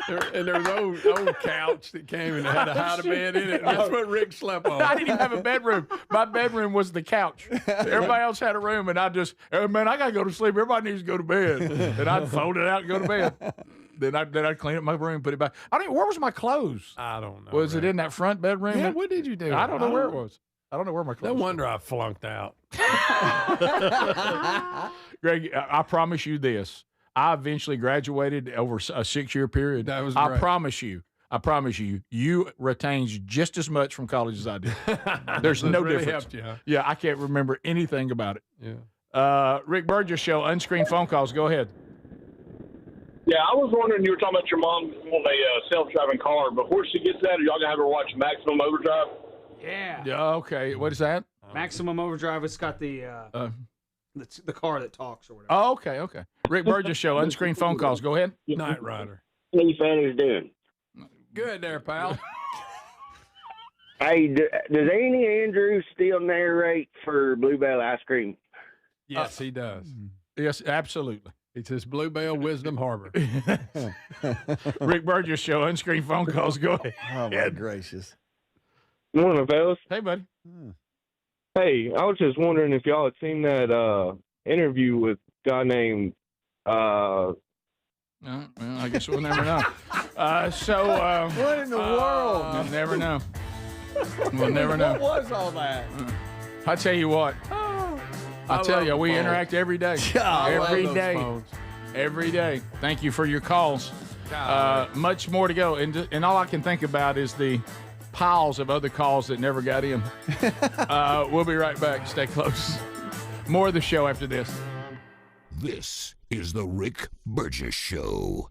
And there was an old couch that came and had a hide-a-bed in it. And that's what Rick slept on. I didn't even have a bedroom. My bedroom was the couch. Everybody else had a room, and I just, oh, man, I got to go to sleep. Everybody needs to go to bed. And I'd fold it out and go to bed. Then I'd clean up my room, put it back. Where was my clothes? I don't know. Was it in that front bedroom? Yeah, what did you do? I don't know where it was. I don't know where my clothes No wonder I flunked out. Greg, I promise you this. I eventually graduated over a 6-year period. That was I great. promise you, you retained just as much from college as I did. There's no really difference. helped you, huh? Yeah, I can't remember anything about it. Yeah. Rick Burgess Show, unscreened phone calls. Go ahead. Yeah, I was wondering, you were talking about your mom wanting a self-driving car. Before she gets that, are y'all going to have her watch Maximum Overdrive? Yeah, okay. What is that? Maximum Overdrive. It's got the car that talks or whatever. Oh, okay. Rick Burgess Show, unscreened phone calls. Go ahead. Knight Rider. How you fellas doing? Good there, pal. Hey, does Andy Andrews still narrate for Bluebell Ice Cream? Yes, he does. Yes, absolutely. It's his Bluebell Wisdom Harbor. Rick Burgess Show, unscreened phone calls. Go ahead. Oh, my gracious. Morning, fellas. Hey, buddy. Hey, I was just wondering if y'all had seen that interview with a guy named Well, I guess we'll never know. What in the world? We'll never know. We'll never know. What was all that? I tell you what. I tell you, we interact every day. Every day. Every day. Thank you for your calls. Much more to go. And all I can think about is the piles of other calls that never got in. We'll be right back. Stay close. More of the show after this. This is the Rick Burgess Show.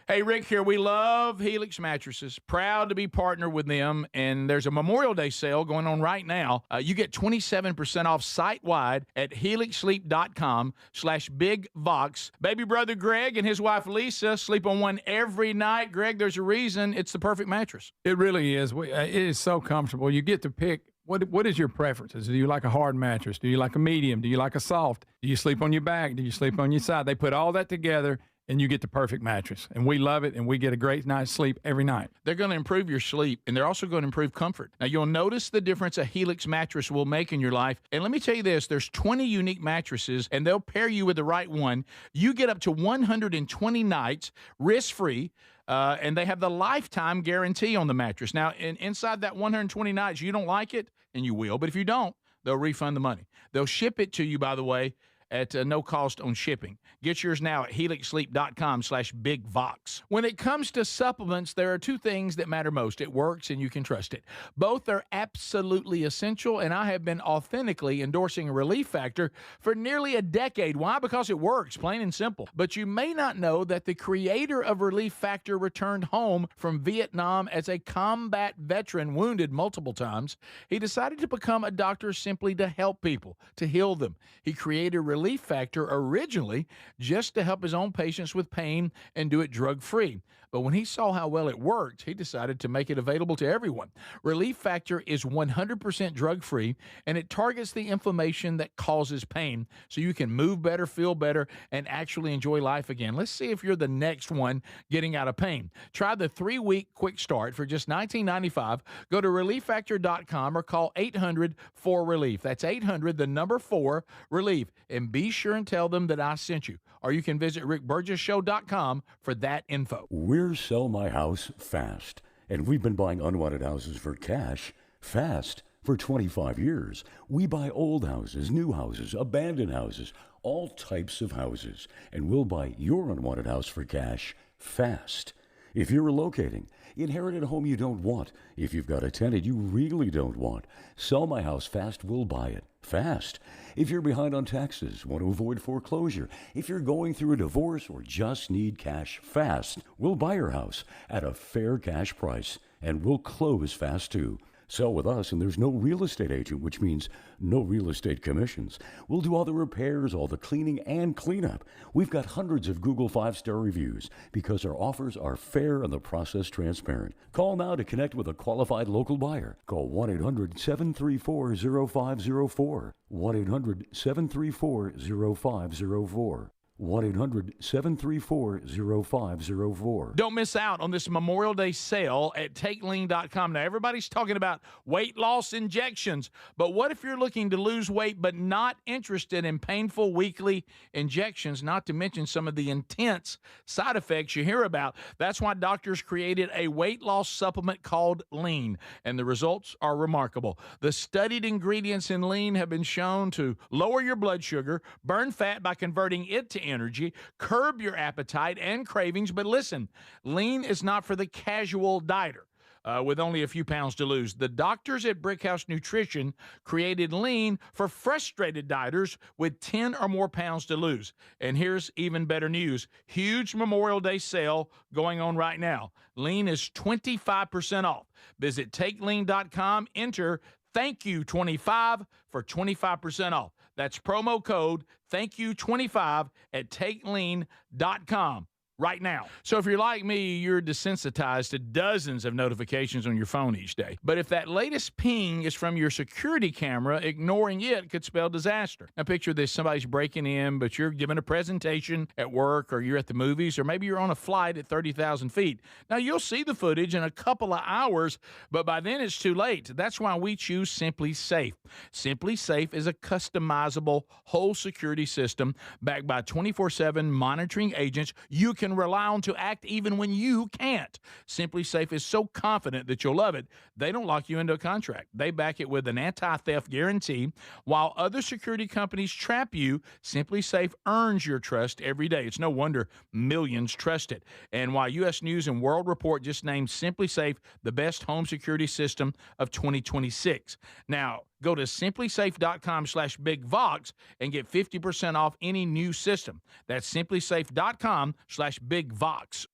Hey, Rick here. We love Helix Mattresses. Proud to be partnered with them. And there's a Memorial Day sale going on right now. You get 27% off site-wide at helixsleep.com/bigvox. Baby brother Greg and his wife Lisa sleep on one every night. Greg, there's a reason it's the perfect mattress. It really is. It is so comfortable. You get to pick. What is your preferences? Do you like a hard mattress? Do you like a medium? Do you like a soft? Do you sleep on your back? Do you sleep on your side? They put all that together, and you get the perfect mattress. And we love it, and we get a great night's sleep every night. They're going to improve your sleep, and they're also going to improve comfort. Now, you'll notice the difference a Helix mattress will make in your life. And let me tell you this, there's 20 unique mattresses, and they'll pair you with the right one. You get up to 120 nights risk-free, and they have the lifetime guarantee on the mattress. Now, inside that 120 nights, you don't like it, and you will. But if you don't, they'll refund the money. They'll ship it to you, by the way, at no cost on shipping. Get yours now at helixsleep.com/bigvox. When it comes to supplements, there are two things that matter most. It works and you can trust it. Both are absolutely essential, and I have been authentically endorsing Relief Factor for nearly a decade. Why? Because it works, plain and simple. But you may not know that the creator of Relief Factor returned home from Vietnam as a combat veteran, wounded multiple times. He decided to become a doctor simply to help people, to heal them. He created Relief Factor originally just to help his own patients with pain and do it drug-free. But when he saw how well it worked, he decided to make it available to everyone. Relief Factor is 100% drug-free, and it targets the inflammation that causes pain so you can move better, feel better, and actually enjoy life again. Let's see if you're the next one getting out of pain. Try the 3-week quick start for just $19.95. Go to ReliefFactor.com or call 800-4RELIEF. That's 800-4-RELIEF. And be sure and tell them that I sent you. Or you can visit RickBurgessShow.com for that info. We're Sell My House Fast, and we've been buying unwanted houses for cash fast for 25 years. We buy old houses, new houses, abandoned houses, all types of houses, and we'll buy your unwanted house for cash fast. If you're relocating, inherit a home you don't want, if you've got a tenant you really don't want, Sell My House Fast will buy it fast. If you're behind on taxes, want to avoid foreclosure, if you're going through a divorce or just need cash fast, we'll buy your house at a fair cash price, and we'll close fast too. Sell with us, and there's no real estate agent, which means no real estate commissions. We'll do all the repairs, all the cleaning, and cleanup. We've got hundreds of Google 5-star reviews because our offers are fair and the process transparent. Call now to connect with a qualified local buyer. Call 1-800-734-0504. 1-800-734-0504. 1-800-734-0504. Don't miss out on this Memorial Day sale at TakeLean.com. Now, everybody's talking about weight loss injections, but what if you're looking to lose weight but not interested in painful weekly injections, not to mention some of the intense side effects you hear about? That's why doctors created a weight loss supplement called Lean, and the results are remarkable. The studied ingredients in Lean have been shown to lower your blood sugar, burn fat by converting it to energy, curb your appetite and cravings. But listen, Lean is not for the casual dieter with only a few pounds to lose. The doctors at Brickhouse Nutrition created Lean for frustrated dieters with 10 or more pounds to lose. And here's even better news. Huge Memorial Day sale going on right now. Lean is 25% off. Visit TakeLean.com, enter Thank You 25 for 25% off. That's promo code Thank You 25 at TakeLean.com right now. So if you're like me, you're desensitized to dozens of notifications on your phone each day. But if that latest ping is from your security camera, ignoring it could spell disaster. Now picture this, somebody's breaking in, but you're giving a presentation at work, or you're at the movies, or maybe you're on a flight at 30,000 feet. Now you'll see the footage in a couple of hours, but by then it's too late. That's why we choose Simply Safe. Simply Safe is a customizable whole security system backed by 24/7 monitoring agents you can rely on to act even when you can't. Simply Safe is so confident that you'll love it, they don't lock you into a contract. They back it with an anti-theft guarantee. While other security companies trap you, Simply Safe earns your trust every day. It's no wonder millions trust it. And while U.S. News and World Report just named Simply Safe the best home security system of 2026. Now, go to simplysafe.com/BigVox and get 50% off any new system. That's simplysafe.com/BigVox.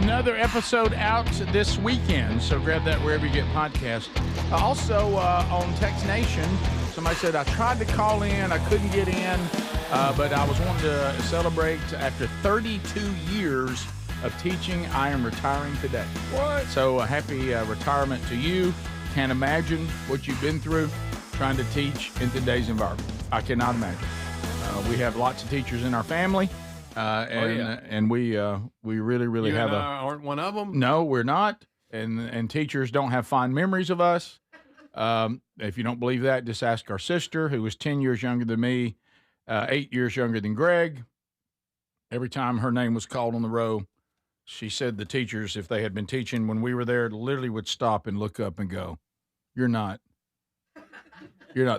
Another episode out this weekend, so grab that wherever you get podcasts. Also, on Text Nation, somebody said, I tried to call in, I couldn't get in, but I was wanting to celebrate after 32 years of teaching. I am retiring today. What? So happy retirement to you. Can't imagine what you've been through trying to teach in today's environment. I cannot imagine. We have lots of teachers in our family. And we really you have aren't one of them? No, we're not. And teachers don't have fond memories of us. If you don't believe that, just ask our sister, who was 10 years younger than me, 8 years younger than Greg. Every time her name was called on the row, she said the teachers, if they had been teaching when we were there, literally would stop and look up and go, You're not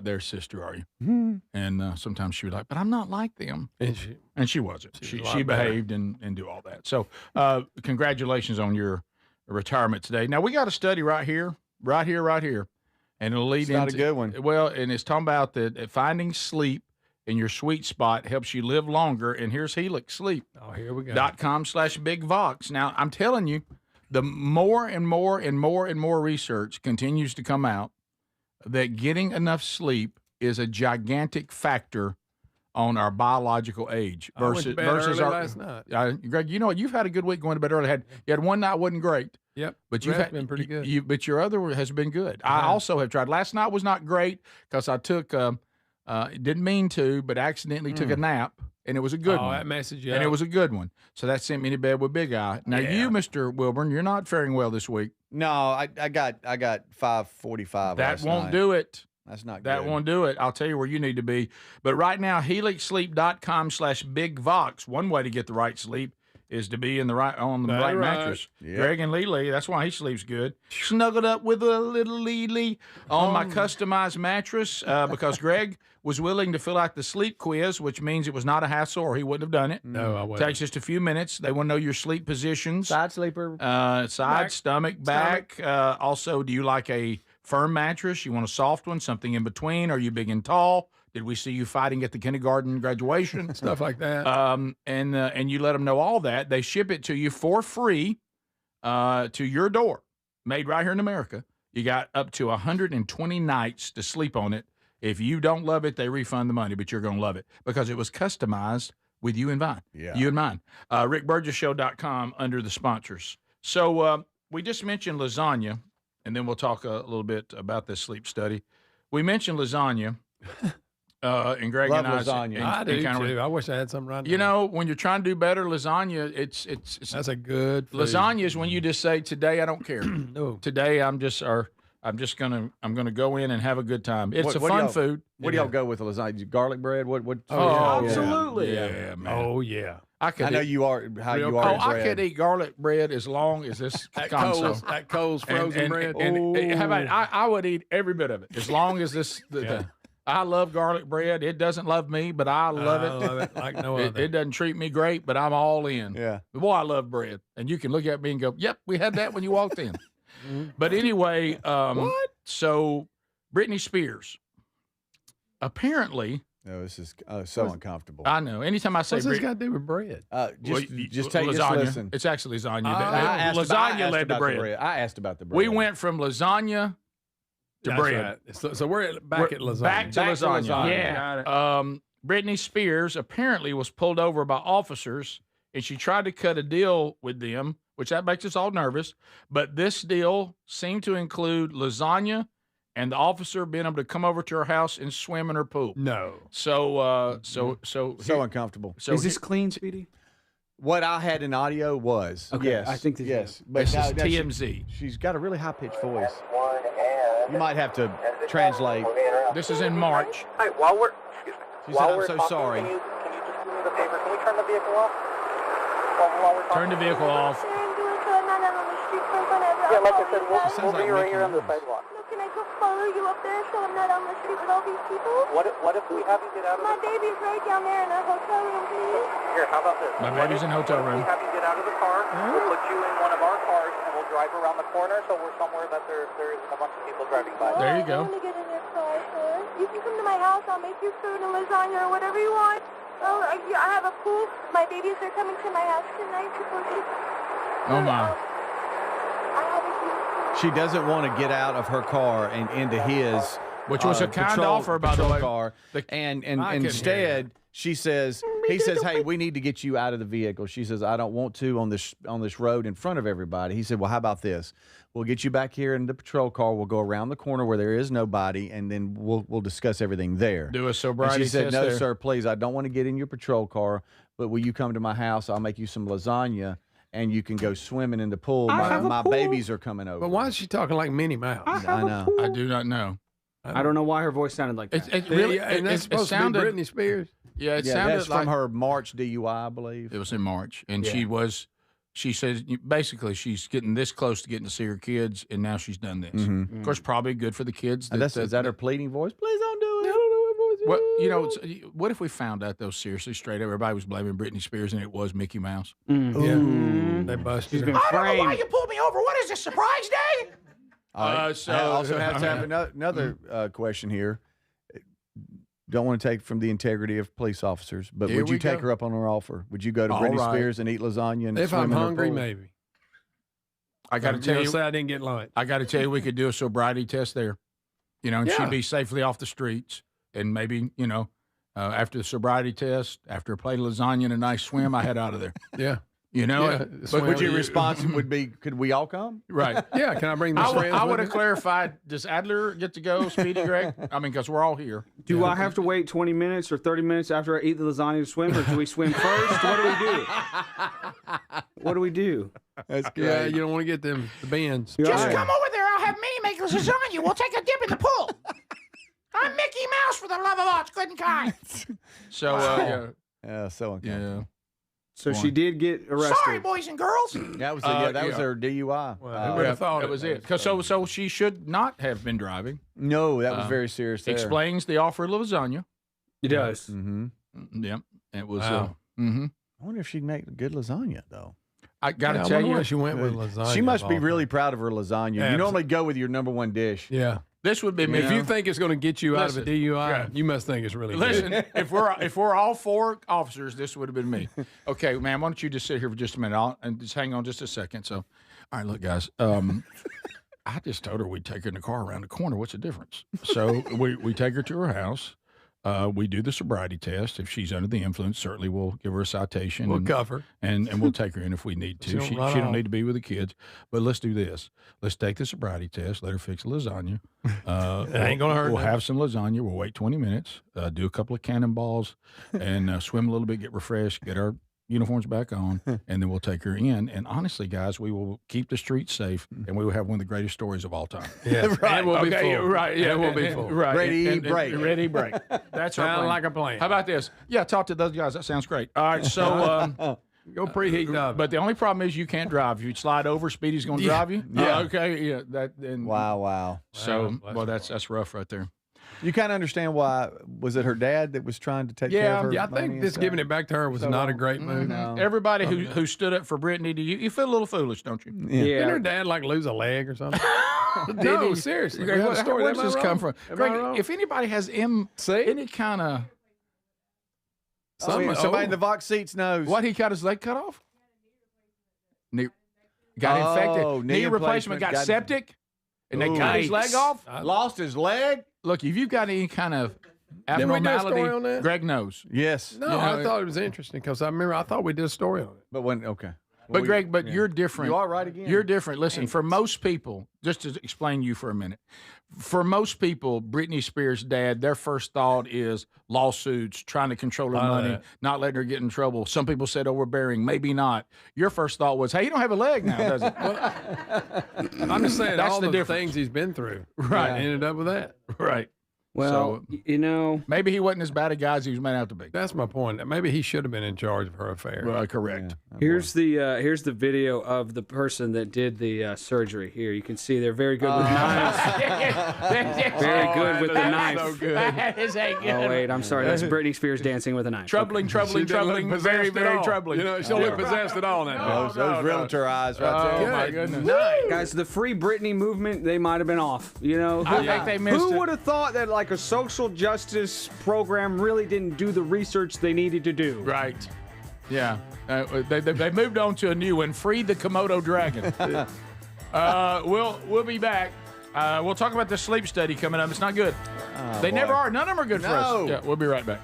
their sister, are you? Mm-hmm. And sometimes she would like, but I'm not like them. And she wasn't. She behaved and do all that. So congratulations on your retirement today. Now, we got a study right here. And it'll lead into. Not a good one. Well, and it's talking about that finding sleep in your sweet spot helps you live longer. And here's Helix Sleep. Oh, here we go. .com/BigVox. Now, I'm telling you, the more and more research continues to come out that getting enough sleep is a gigantic factor on our biological age versus our last night. Greg, you know what? You've had a good week going to bed early. You had one night wasn't great. Yep, but you've been pretty good. But your other has been good. I also have tried. Last night was not great because I took didn't mean to, but accidentally took a nap, and it was a good one. Oh, that message, yeah. And it was a good one. So that sent me to bed with Big Eye. Now you, Mr. Wilburn, you're not faring well this week. No, I got 5:45. That won't do it. That's not good. That won't do it. I'll tell you where you need to be. But right now, helixsleep.com/BigVox. One way to get the right sleep is to be on the right mattress. Yeah. Greg and Lily, that's why he sleeps good. Snuggled up with a little Lily on my customized mattress because Greg was willing to fill out the sleep quiz, which means it was not a hassle or he wouldn't have done it. No, I wouldn't. Takes just a few minutes. They want to know your sleep positions. Side sleeper. Stomach, back. Also, do you like a firm mattress? You want a soft one, something in between? Are you big and tall? Did we see you fighting at the kindergarten graduation? Stuff like that. And you let them know all that. They ship it to you for free to your door, made right here in America. You got up to 120 nights to sleep on it. If you don't love it, they refund the money, but you're going to love it because it was customized with you in mind. Yeah. You in mind. RickBurgessShow.com under the sponsors. So we just mentioned lasagna, and then we'll talk a little bit about this sleep study. We mentioned lasagna. And Greg Love and I, lasagna. I do too. I wish I had some right now. You know, when you're trying to do better, lasagna, it's that's a good food. Lasagna is when you just say, "Today I don't care. No. Today I'm gonna go in and have a good time." It's a fun food. What do y'all go with the lasagna? Garlic bread? What? Oh, absolutely. Yeah, man. Oh yeah. I know you are how you are. Oh, I could eat garlic bread as long as this console. That Cole's frozen bread. How about I would eat every bit of it as long as this. I love garlic bread. It doesn't love me, but I love it. I love it like no other. It doesn't treat me great, but I'm all in. Yeah. Boy, I love bread. And you can look at me and go, yep, we had that when you walked in. But anyway, so Britney Spears, apparently. No, this is so uncomfortable. I know. Anytime I say what's this got to do with bread? Just take lasagna. listen. It's actually lasagna. Lasagna led to bread. I asked about the bread. We went from lasagna to bread. Right. So we're back at lasagna. Back to lasagna. Yeah. Britney Spears apparently was pulled over by officers, and she tried to cut a deal with them, which that makes us all nervous. But this deal seemed to include lasagna and the officer being able to come over to her house and swim in her pool. No. So uncomfortable. So is this clean, Speedy? What I had in audio was okay. Yes, I think yes. But this is TMZ. She's got a really high pitched voice. You might have to translate. This is in March. Hi, while we're She said, "I'm so sorry." Can you just do me the favor? Can we turn the vehicle off? Turn the vehicle off. Yeah, like I said, we'll be right here on the sidewalk. Can I just follow you up there so I'm not on the street with all these people? What if we have you get out of My baby's right down there in a hotel room, please. Here, how about this? My baby's in a hotel room. We have you get out of the car. We'll put you in one of our cars and we'll drive around the corner so we're somewhere that there isn't a bunch of people driving by. There you go. I want to get in your car, sir. You can come to my house. I'll make you food and lasagna or whatever you want. Oh, I have a pool. My babies are coming to my house tonight to go to. Oh my. She doesn't want to get out of her car and into his, which was a kind offer, by the way. Car. And instead, he says, "Hey, we need to get you out of the vehicle." She says, "I don't want to on this road in front of everybody." He said, "Well, how about this? We'll get you back here in the patrol car. We'll go around the corner where there is nobody, and then we'll discuss everything there." Do a sobriety and she said, test "No, there. sir, please. I don't want to get in your patrol car, but will you come to my house? I'll make you some lasagna." And you can go swimming in the pool. My babies are coming over. But why is she talking like Minnie Mouse? I know. I do not know. I don't know why her voice sounded like that. It really, and that's supposed sounded, to be Britney Spears. Yeah, it Yeah, sounded that's like from her March DUI, I believe. It was in March, and Yeah. she says basically she's getting this close to getting to see her kids, and now she's done this. Mhm. Of course, probably good for the kids. Is that her pleading voice? Please don't do it. What what if we found out though? Seriously, straight up, everybody was blaming Britney Spears, and it was Mickey Mouse. Yeah, they busted. She's her. been I don't know why framed. you pulled me over. What is this, surprise day? I also have to have another question here. Don't want to take from the integrity of police officers, but Here would you we take go. her up on her offer? Would you go to All Britney right. Spears and eat lasagna and If swim I'm in her hungry, pool? maybe. I got to tell you, say I didn't get lunch. I got to tell you, we could do a sobriety test there. And Yeah. she'd be safely off the streets, and maybe after the sobriety test, after a plate of lasagna and a nice swim, I head out of there. Yeah. But Would your response would be, could we all come? Right. Yeah, can I bring my friends I with would have me? clarified, does Adler get to go, Speedy Greg? I mean, because we're all here. Do I have to wait 20 minutes or 30 minutes after I eat the lasagna to swim, or do we swim first? What do we do? What do we do? That's great. Yeah, you don't want to get the bends. Just come over there. I'll have Minnie make lasagna. We'll take a dip in the pool. I'm Mickey Mouse for the love of all that's good and kind. So, Yeah, so uncomfortable. yeah. So she did get arrested. Sorry, boys and girls. That was her DUI. Well, who would have thought that was it? So she should not have been driving. No, that was very serious. There. Explains the offer of lasagna. It does. Mm-hmm. Yep. It was. Wow. I wonder if she'd make good lasagna though. I got to tell you, she went with lasagna. She must be really proud of her lasagna. Yeah, you normally go with your number one dish. Yeah. This would be me. If you think it's going to get you out of a DUI, you must think it's really Listen, good. if we're all 4 officers, this would have been me. Okay, ma'am, why don't you just sit here for just a minute and just hang on just a second. So, all right, look, guys. I just told her we'd take her in the car around the corner. What's the difference? So we take her to her house. We do the sobriety test. If she's under the influence, certainly we'll give her a citation. We'll cover. And we'll take her in if we need to. She don't need to be with the kids. But let's do this. Let's take the sobriety test. Let her fix the lasagna. It ain't going to hurt. We'll have some lasagna. We'll wait 20 minutes, do a couple of cannonballs, and swim a little bit, get refreshed, get our uniforms back on, and then we'll take her in. And honestly, guys, we will keep the streets safe, and we will have one of the greatest stories of all time. Yeah, right. And we'll be full. Right. Yeah, and we'll be full. Right. Ready, break. Ready, break. That's our Sound plan. like a plan. How about this? Yeah, talk to those guys. That sounds great. All right, so go preheat the oven. But the only problem is you can't drive. If you slide over, Speedy's going to drive you. Yeah. Okay. Yeah. That. And, Wow. So, that's rough right there. You kind of understand why. Was it her dad that was trying to take care of her? Yeah, I money think and this stuff? giving it back to her was not a great move. No. Everybody who stood up for Brittany, you feel a little foolish, don't you? Didn't her dad like lose a leg or something? No, seriously. Greg, We have a story. where does Am I this wrong? come from? Am I Greg, wrong? if anybody has any kind of Somebody in the Vox seats knows. what, he got his leg cut off? Got infected. Knee replacement, got septic, and they cut his leg off. Lost his leg. Look, if you've got any kind of Didn't we do a story on abnormality, that? Greg knows. Yes. No, I thought it was interesting because I thought we did a story on it. But when okay. But Greg, you're different. You are right again. You're different. Listen, for most people, just to explain you for a minute, for most people, Britney Spears' dad, their first thought is lawsuits, trying to control her money, not letting her get in trouble. Some people said overbearing, maybe not. Your first thought was, hey, you don't have a leg now, does it? I'm just saying That's all the the difference. things he's been through. Right. Ended up with that. Right. Well, So, maybe he wasn't as bad a guy as he was made out to be. That's my point. Maybe he should have been in charge of her affair. Correct. here's the video of the person that did the surgery. Here you can see they're very good with knives. Very good with the knife. So good. That is a good. Oh wait, I'm sorry. That's Britney Spears dancing with a knife. Troubling. She didn't look Very, possessed at all. troubling. You know, she don't look possessed at all now. Those realtor eyes right Oh there. my goodness. Guys, the Free Britney movement, they might have been off. You know, I think they missed who it. would have thought that like a social justice program really didn't do the research they needed to do? Right. Yeah. They moved on to a new one. Free the Komodo dragon. We'll be back. We'll talk about the sleep study coming up. It's not good. They never are. None of them are good for us. Yeah, we'll be right back.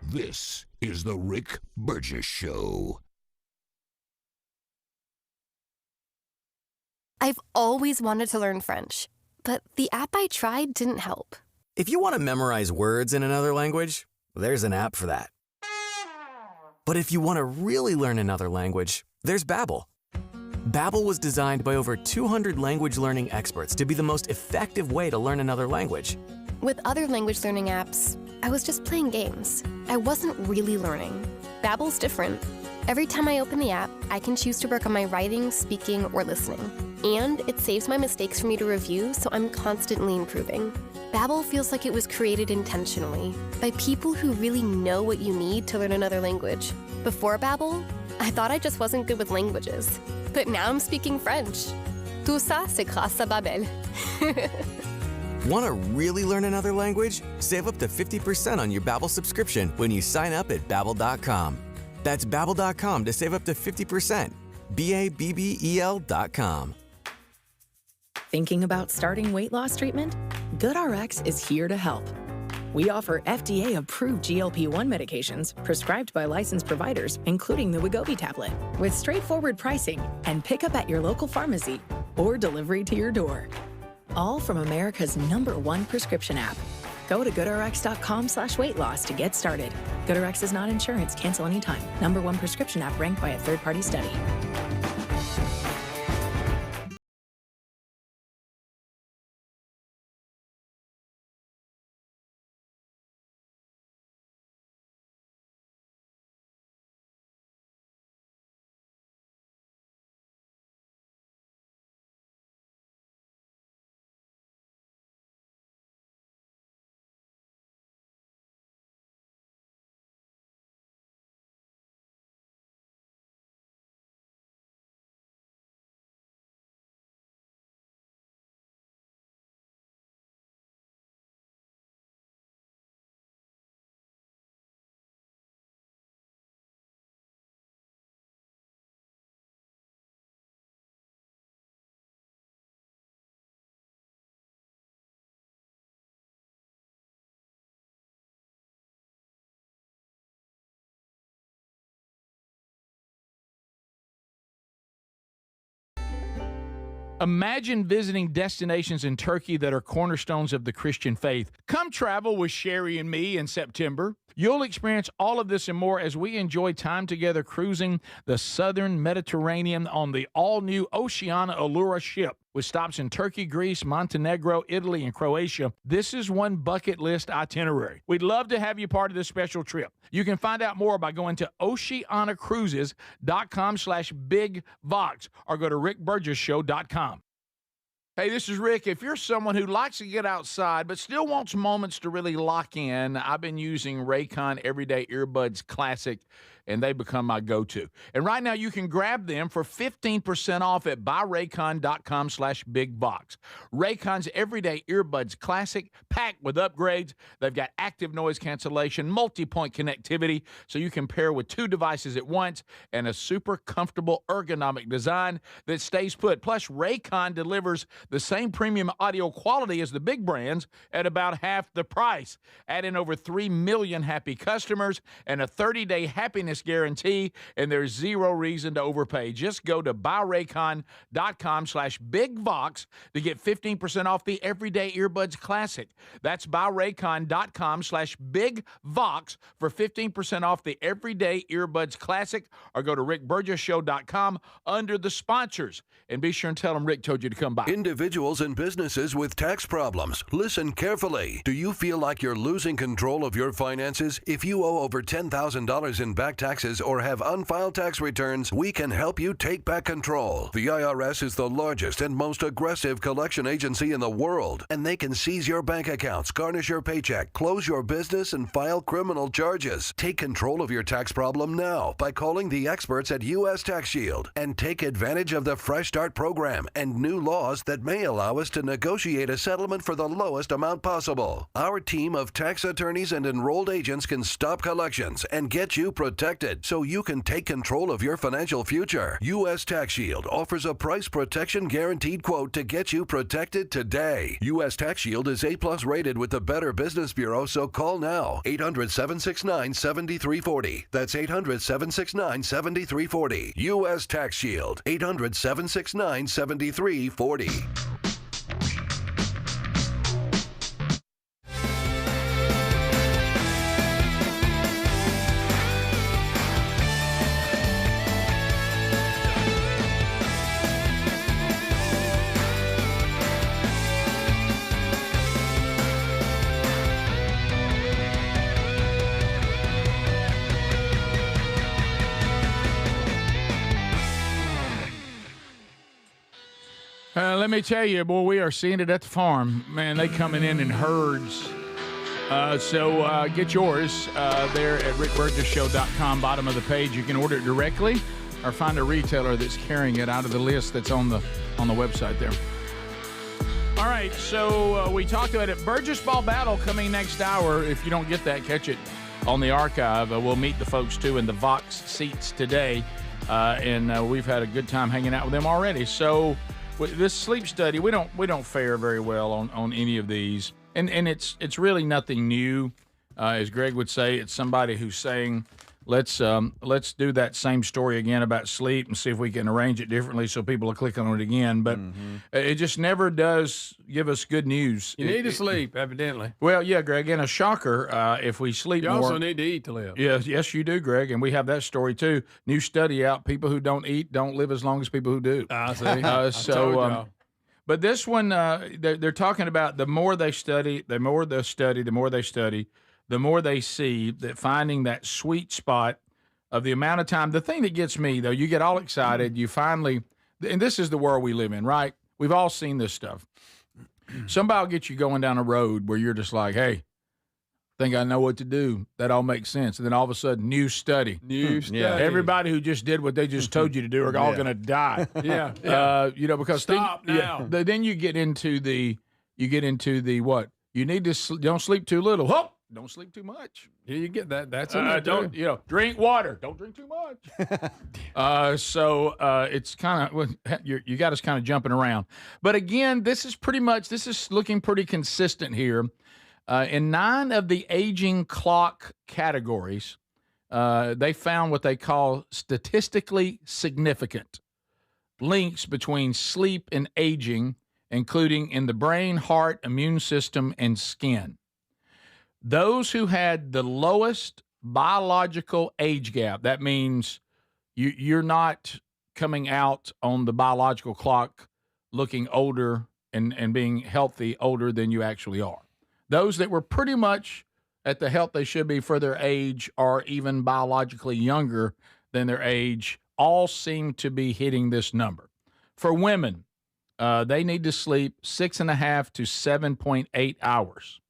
This is the Rick Burgess Show. I've always wanted to learn French, but the app I tried didn't help. If you want to memorize words in another language, there's an app for that. But if you want to really learn another language, there's Babbel. Babbel was designed by over 200 language learning experts to be the most effective way to learn another language. With other language learning apps, I was just playing games. I wasn't really learning. Babbel's different. Every time I open the app, I can choose to work on my writing, speaking, or listening. And it saves my mistakes for me to review, so I'm constantly improving. Babbel feels like it was created intentionally by people who really know what you need to learn another language. Before Babbel, I thought I just wasn't good with languages. But now I'm speaking French. Tout ça, c'est grâce à Babbel. Want to really learn another language? Save up to 50% on your Babbel subscription when you sign up at Babbel.com. That's Babbel.com to save up to 50%. Babbel.com. Thinking about starting weight loss treatment? GoodRx is here to help. We offer FDA-approved GLP-1 medications prescribed by licensed providers, including the Wegovy tablet, with straightforward pricing and pickup at your local pharmacy or delivery to your door. All from America's #1 prescription app. Go to goodrx.com/weight-loss to get started. GoodRx is not insurance. Cancel anytime. #1 prescription app ranked by a third-party study. Imagine visiting destinations in Turkey that are cornerstones of the Christian faith. Come travel with Sherry and me in September. You'll experience all of this and more as we enjoy time together cruising the southern Mediterranean on the all-new Oceana Allura ship. With stops in Turkey, Greece, Montenegro, Italy, and Croatia, this is one bucket list itinerary. We'd love to have you part of this special trip. You can find out more by going to oceanacruises.com/bigvox or go to rickburgesshow.com. Hey, this is Rick. If you're someone who likes to get outside but still wants moments to really lock in, I've been using Raycon Everyday Earbuds Classic, and they become my go-to. And right now, you can grab them for 15% off at buyraycon.com/bigbox. Raycon's Everyday Earbuds Classic, packed with upgrades. They've got active noise cancellation, multi-point connectivity, so you can pair with 2 devices at once, and a super comfortable ergonomic design that stays put. Plus, Raycon delivers the same premium audio quality as the big brands at about half the price. Add in over 3 million happy customers and a 30-day happiness guarantee, and there's zero reason to overpay. Just go to buyraycon.com/bigvox to get 15% off the Everyday Earbuds Classic. That's buyraycon.com/bigvox for 15% off the Everyday Earbuds Classic, or go to rickburgesshow.com under the sponsors. And be sure and tell them Rick told you to come by. Individuals and businesses with tax problems, listen carefully. Do you feel like you're losing control of your finances? If you owe over $10,000 in back taxes or have unfiled tax returns, we can help you take back control. The IRS is the largest and most aggressive collection agency in the world, and they can seize your bank accounts, garnish your paycheck, close your business, and file criminal charges. Take control of your tax problem now by calling the experts at U.S. Tax Shield, and take advantage of the Fresh Start program and new laws that may allow us to negotiate a settlement for the lowest amount possible. Our team of tax attorneys and enrolled agents can stop collections and get you protected so you can take control of your financial future. U.S. Tax Shield offers a price protection guaranteed quote to get you protected today. U.S. Tax Shield is A+ rated with the Better Business Bureau, so call now. 800-769-7340. That's 800-769-7340. U.S. Tax Shield. 800-769-7340. Let me tell you, boy, we are seeing it at the farm. Man, they coming in herds. So get yours there at rickburgesshow.com, bottom of the page. You can order it directly or find a retailer that's carrying it out of the list that's on the website there. All right, so we talked about it. Burgess Ball Battle coming next hour. If you don't get that, catch it on the archive. We'll meet the folks, too, in the Vox seats today. And we've had a good time hanging out with them already. So this sleep study, we don't fare very well on any of these, and it's really nothing new, as Greg would say. It's somebody who's saying, let's do that same story again about sleep and see if we can arrange it differently so people will click on it again. But it just never does give us good news. You need to sleep, evidently. Well, yeah, Greg, and a shocker, if we sleep you more. You also need to eat to live. Yes, you do, Greg, and we have that story too. New study out: people who don't eat don't live as long as people who do. I see. I told y'all. But this one, they're talking about the more they study, the more they study, the more they see that finding that sweet spot of the amount of time. The thing that gets me, though, you get all excited. You finally, and this is the world we live in, right? We've all seen this stuff. Somebody will get you going down a road where you're just like, hey, think I know what to do. That all makes sense. And then all of a sudden, new study. Yeah. Everybody who just did what they just told you to do are all going to die. Yeah. Because stop now. Then you get into the what? You need to don't sleep too little. Whoop! Don't sleep too much. Yeah, you get that. That's in there don't too. Drink water. Don't drink too much. So it's kind of you got us kind of jumping around. But again, this is looking pretty consistent here. In 9 of the aging clock categories, they found what they call statistically significant. links between sleep and aging, including in the brain, heart, immune system, and skin. Those who had the lowest biological age gap, that means you're not coming out on the biological clock looking older and being healthy older than you actually are. Those that were pretty much at the health they should be for their age or even biologically younger than their age all seem to be hitting this number. For women, they need to sleep 6.5 to 7.8 hours.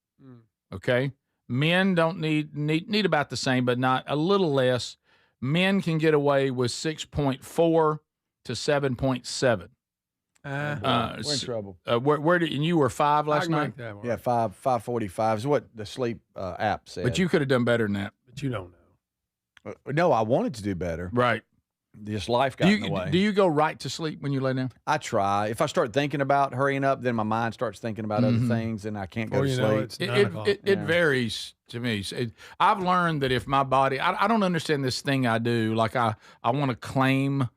Okay? Men don't need about the same, but not a little less. Men can get away with 6.4 to 7.7. We're in trouble. Where did and you were 5 last night? Yeah, 5:45 is what the sleep app said. But you could have done better than that. But you don't know. No, I wanted to do better. Right. Just life got in the way. Do you go right to sleep when you lay down? I try. If I start thinking about hurrying up, then my mind starts thinking about other things, and I can't go to sleep. It varies to me. I've learned that if my body, I don't understand this thing I do. Like I want to claim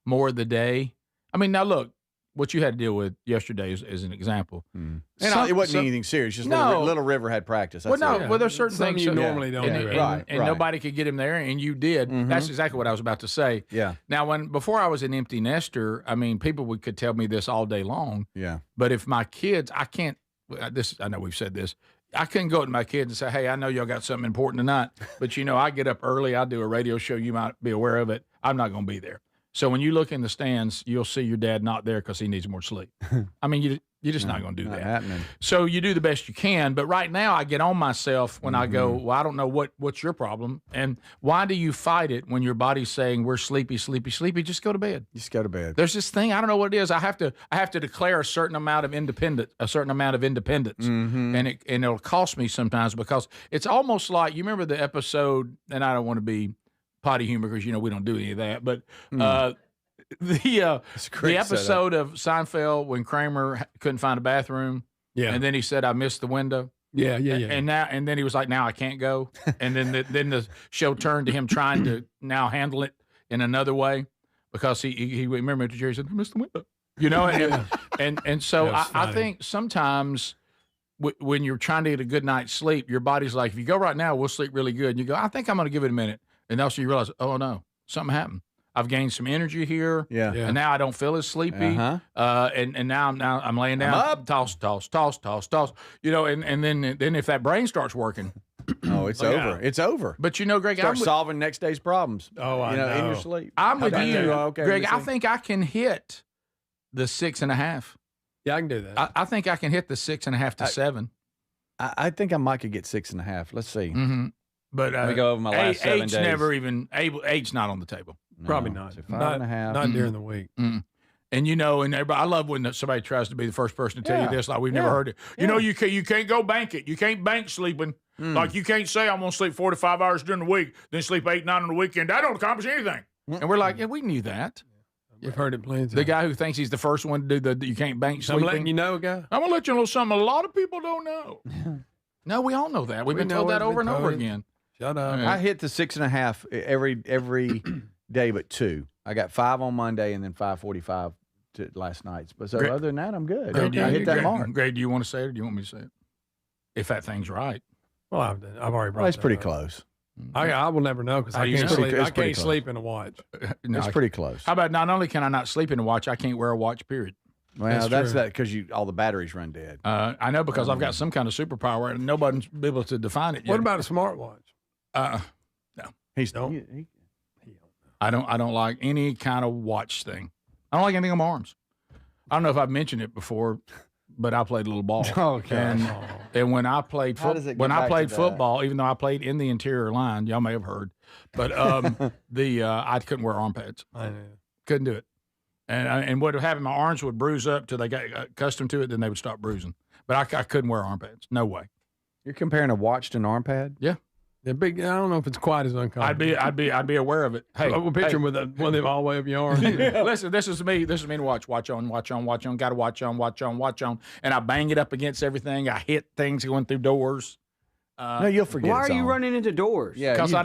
more of the day. I mean, now look, what you had to deal with yesterday is an example. And it wasn't anything serious. Just Little River had practice. That's well, there's certain things you normally don't do. And nobody could get him there, and you did. That's exactly what I was about to say. Yeah. Now, before I was an empty nester, I mean, people could tell me this all day long. Yeah. But if my kids, I can't. I know we've said this. I couldn't go to my kids and say, "Hey, I know y'all got something important tonight, but I get up early. I do a radio show. You might be aware of it. I'm not going to be there." So when you look in the stands, you'll see your dad not there because he needs more sleep. I mean, you're just not going to do that. Happening. So you do the best you can. But right now, I get on myself when I go, well, I don't know what's your problem. And why do you fight it when your body's saying we're sleepy, sleepy, sleepy? Just go to bed. Just go to bed. There's this thing, I don't know what it is. I have to declare a certain amount of independence, and it'll cost me sometimes because it's almost like, you remember the episode, and I don't want to be potty humor because we don't do any of that, but the episode of Seinfeld when Kramer couldn't find a bathroom, and then he said, "I missed the window." Yeah. And then he was like, "Now I can't go." And then the show turned to him trying to now handle it in another way because he remembered Jerry said, "I missed the window," and so I think sometimes when you're trying to get a good night's sleep, your body's like, if you go right now, we'll sleep really good. And you go, I think I'm going to give it a minute. And also you realize, oh, no, something happened. I've gained some energy here. Yeah. And now I don't feel as sleepy. And now I'm laying down. I'm up. Toss. And then if that brain starts working. Oh, it's over. It's over. But Greg, start solving next day's problems. Oh, I know. In your sleep. I'm with you, Greg. I think I can hit the 6.5. Yeah, I can do that. I think I can hit the 6.5 to 7. I think I might could get 6.5. Let's see. Mm-hmm. But let me go over my last 7 days. Eight's not on the table. No, Probably not. So 5.5. Not during the week. Mm-mm. And and everybody, I love when somebody tries to be the first person to tell you this, like we've never heard it. You can't go bank it. You can't bank sleeping. Like you can't say I'm going to sleep 4 to 5 hours during the week, then sleep 8, 9 on the weekend. That don't accomplish anything. And we're like, yeah, we knew that. You've heard it plenty of times. The guy who thinks he's the first one to do the you can't bank sleeping. I'm letting you know, guy. I'm going to let you know something a lot of people don't know. No, we all know that. We've been told that over and over again. Shut up. I hit the 6.5 every day but 2. I got 5 on Monday and then 5:45 to last night's. But so other than that, I'm good. I hit that mark. Greg, do you want to say it or do you want me to say it? If that thing's right. Well, I've already brought it's pretty up. close. I will never know because I can't sleep. I can't sleep in a watch. No, it's pretty close. How about not only can I not sleep in a watch, I can't wear a watch, period. Well, that's that because all the batteries run dead. I know because I've got some kind of superpower and nobody's been able to define it yet. What about a smartwatch? No. I don't like any kind of watch thing. I don't like anything on my arms. I don't know if I've mentioned it before, but I played a little ball. Okay. And when I played football, even though I played in the interior line, y'all may have heard, but I couldn't wear arm pads. I know. Couldn't do it. And what would happen, my arms would bruise up till they got accustomed to it, then they would stop bruising. But I couldn't wear arm pads. No way. You're comparing a watch to an arm pad? Yeah. They're big. I don't know if it's quite as uncomfortable. I'd be aware of it. Hey, we'll picture him with one of them all the way up your arm. Listen, this is me. This is me to watch. Watch on. Got to watch on. And I bang it up against everything. I hit things going through doors. No, you'll forget. Why it's are you on. running into doors? Yeah, Because you- you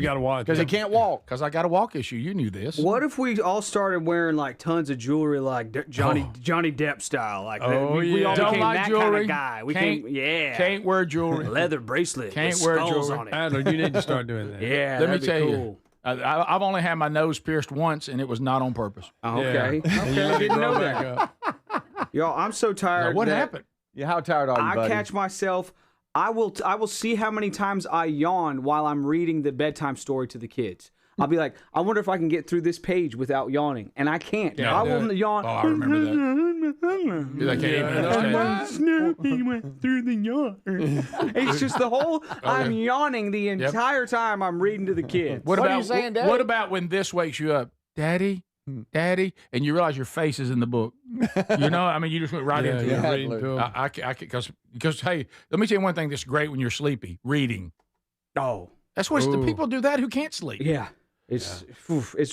got to watch. Because he can't walk. Because I got a walk issue. You knew this. What if we all started wearing like tons of jewelry, like Johnny Depp style? Like we all Don't became like that jewelry. kind of guy. We Can't wear jewelry. leather bracelet. Can't with wear skulls jewelry. on it. Adler, you need to start doing that. Yeah, Let me that'd be tell cool. you. I've only had my nose pierced once, and it was not on purpose. Oh, okay. Yeah. Okay, I didn't know Back that. up. Y'all, I'm so tired. What that happened? Yeah, how tired are you, I buddy? catch myself. I will see how many times I yawn while I'm reading the bedtime story to the kids. I'll be like, I wonder if I can get through this page without yawning, and I can't. Yeah, I will yawn. Oh, I remember that. I can't even understand. He went through the yawn. It's just the whole. I'm yawning the entire time I'm reading to the kids. What What are about you saying, Daddy? what about when this wakes you up, Daddy, Daddy, and you realize your face is in the book? You know, I mean, you just went right into yeah, it. reading to 'em. I because hey, let me tell you one thing that's great when you're sleepy: reading. Oh, That's what the Ooh. people do that who can't sleep. yeah. It's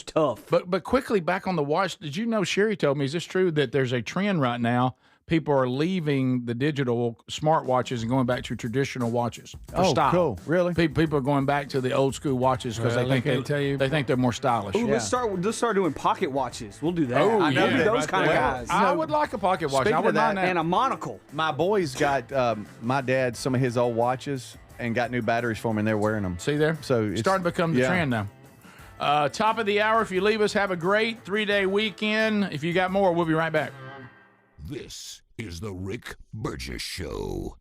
tough. But quickly back on the watch. Did you know? Sherry told me. Is this true that there's a trend right now? People are leaving the digital smartwatches and going back to traditional watches for Oh, style. cool. Really? People are going back to the old school watches because Well, they they think tell you- they think they're more stylish. Ooh, let's start doing pocket watches. We'll do that. Oh, I know yeah. those kind of guys. I would like a pocket watch. Speaking I of would that, mind that. And a monocle. My boys got my dad some of his old watches and got new batteries for him, and they're wearing them. See there? So it's starting to become the yeah. trend now. Top of the hour. If you leave us, have a great 3-day weekend. If you got more, we'll be right back. This is the Rick Burgess Show.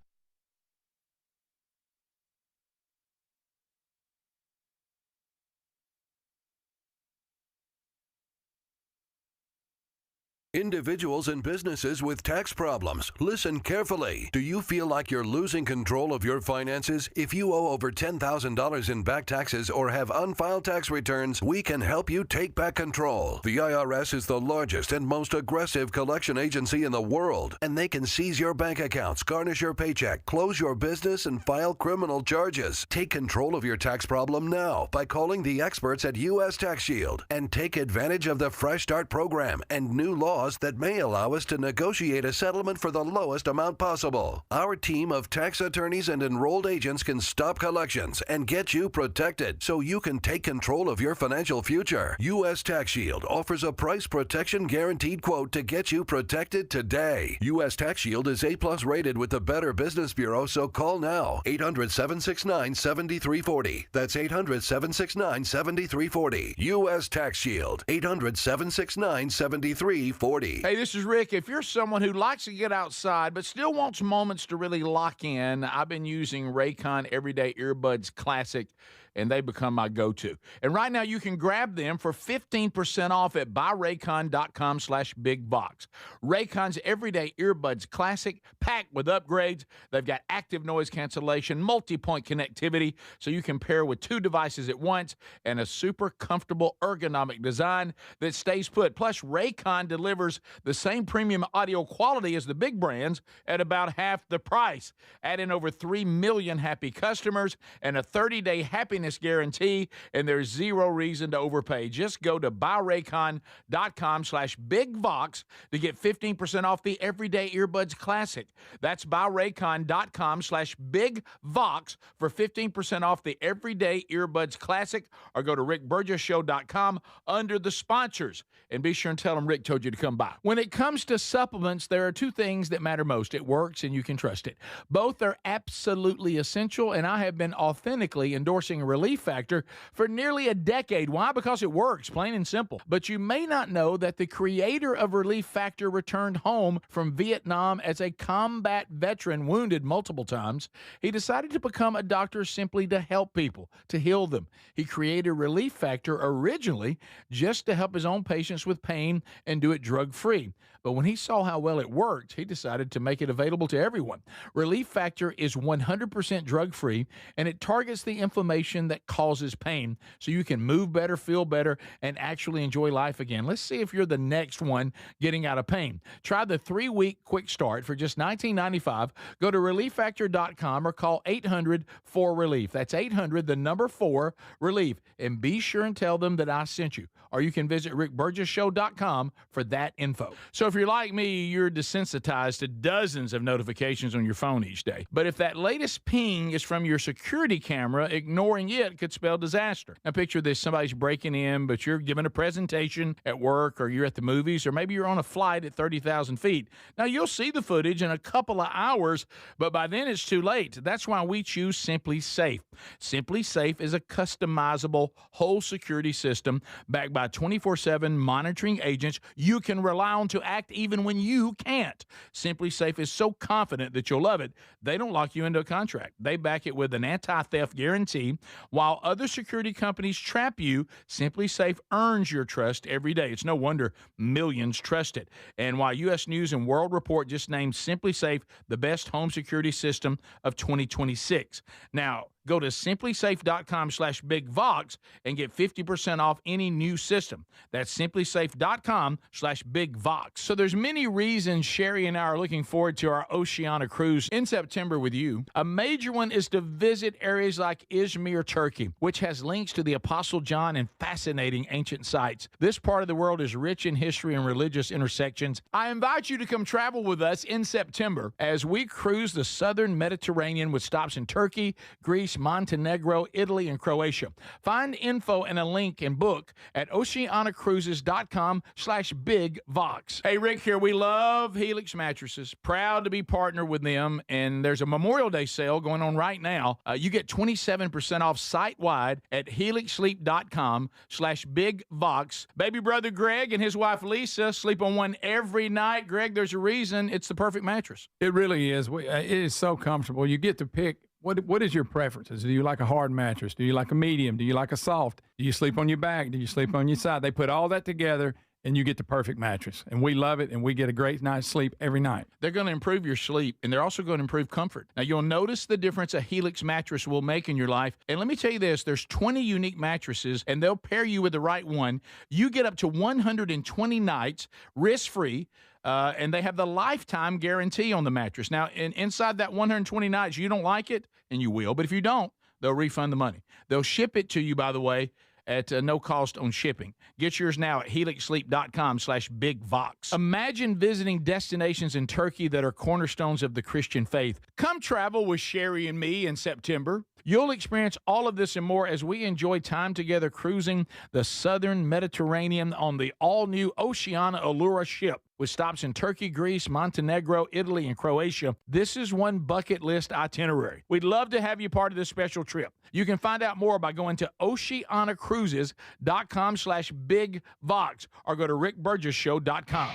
Individuals and businesses with tax problems, listen carefully. Do you feel like you're losing control of your finances? If you owe over $10,000 in back taxes or have unfiled tax returns, we can help you take back control. The IRS is the largest and most aggressive collection agency in the world, and they can seize your bank accounts, garnish your paycheck, close your business, and file criminal charges. Take control of your tax problem now by calling the experts at U.S. Tax Shield and take advantage of the Fresh Start program and new laws that may allow us to negotiate a settlement for the lowest amount possible. Our team of tax attorneys and enrolled agents can stop collections and get you protected so you can take control of your financial future. U.S. Tax Shield offers a price protection guaranteed quote to get you protected today. U.S. Tax Shield is A+ rated with the Better Business Bureau, so call now. 800-769-7340. That's 800-769-7340. U.S. Tax Shield. 800-769-7340. Hey, this is Rick. If you're someone who likes to get outside but still wants moments to really lock in, I've been using Raycon Everyday Earbuds Classic, and they become my go-to. And right now, you can grab them for 15% off at buyraycon.com/bigbox. Raycon's Everyday Earbuds Classic, packed with upgrades. They've got active noise cancellation, multi-point connectivity, so you can pair with 2 devices at once, and a super comfortable ergonomic design that stays put. Plus, Raycon delivers the same premium audio quality as the big brands at about half the price. Add in over 3 million happy customers and a 30-day happiness guarantee, and there's zero reason to overpay. Just go to buyraycon.com/bigvox to get 15% off the Everyday Earbuds Classic. That's buyraycon.com/bigvox for 15% off the Everyday Earbuds Classic, or go to rickburgessshow.com under the sponsors, and be sure and tell them Rick told you to come by. When it comes to supplements, there are 2 things that matter most. It works and you can trust it. Both are absolutely essential, and I have been authentically endorsing Relief Factor for nearly a decade. Why? Because it works, plain and simple. But you may not know that the creator of Relief Factor returned home from Vietnam as a combat veteran, wounded multiple times. He decided to become a doctor simply to help people, to heal them. He created Relief Factor originally just to help his own patients with pain and do it drug-free. But when he saw how well it worked, he decided to make it available to everyone. Relief Factor is 100% drug-free, and it targets the inflammation medication that causes pain so you can move better, feel better, and actually enjoy life again. Let's see if you're the next one getting out of pain. Try the 3-week quick start for just $19.95. Go to relieffactor.com or call 800-4RELIEF. That's 800, the number 4, relief. And be sure and tell them that I sent you. Or you can visit rickburgessshow.com for that info. So if you're like me, you're desensitized to dozens of notifications on your phone each day. But if that latest ping is from your security camera, ignoring it could spell disaster. Now picture this, somebody's breaking in, but you're giving a presentation at work, or you're at the movies, or maybe you're on a flight at 30,000 feet. Now you'll see the footage in a couple of hours, but by then it's too late. That's why we choose Simply Safe. Simply Safe is a customizable whole security system backed by 24/7 monitoring agents you can rely on to act even when you can't. Simply Safe is so confident that you'll love it, they don't lock you into a contract. They back it with an anti-theft guarantee. While other security companies trap you, Simply Safe earns your trust every day. It's no wonder millions trust it. And while U.S. News and World Report just named Simply Safe the best home security system of 2026. Now, go to simplysafe.com/bigvox and get 50% off any new system. That's simplysafe.com/bigvox. So there's many reasons Sherry and I are looking forward to our Oceania cruise in September with you. A major one is to visit areas like Izmir, Turkey, which has links to the Apostle John and fascinating ancient sites. This part of the world is rich in history and religious intersections. I invite you to come travel with us in September as we cruise the southern Mediterranean with stops in Turkey, Greece, Montenegro, Italy, and Croatia. Find info and a link and book at oceanacruises.com/bigvox. Hey, Rick here. We love Helix mattresses. Proud to be partnered with them. And there's a Memorial Day sale going on right now. You get 27% off site-wide at helixsleep.com/bigvox. Baby brother Greg and his wife Lisa sleep on one every night. Greg, there's a reason it's the perfect mattress. It really is. It is so comfortable. You get to pick. What is your preferences? Do you like a hard mattress? Do you like a medium? Do you like a soft? Do you sleep on your back? Do you sleep on your side? They put all that together, and you get the perfect mattress. And we love it, and we get a great night's sleep every night. They're going to improve your sleep, and they're also going to improve comfort. Now, you'll notice the difference a Helix mattress will make in your life. And let me tell you this, there's 20 unique mattresses, and they'll pair you with the right one. You get up to 120 nights risk-free. And they have the lifetime guarantee on the mattress. Now, inside that 120 nights, you don't like it, and you will. But if you don't, they'll refund the money. They'll ship it to you, by the way, at no cost on shipping. Get yours now at helixsleep.com/bigvox. Imagine visiting destinations in Turkey that are cornerstones of the Christian faith. Come travel with Sherry and me in September. You'll experience all of this and more as we enjoy time together cruising the southern Mediterranean on the all-new Oceania Allura ship with stops in Turkey, Greece, Montenegro, Italy, and Croatia. This is one bucket list itinerary. We'd love to have you part of this special trip. You can find out more by going to oceanacruises.com/bigvox or go to rickburgessshow.com.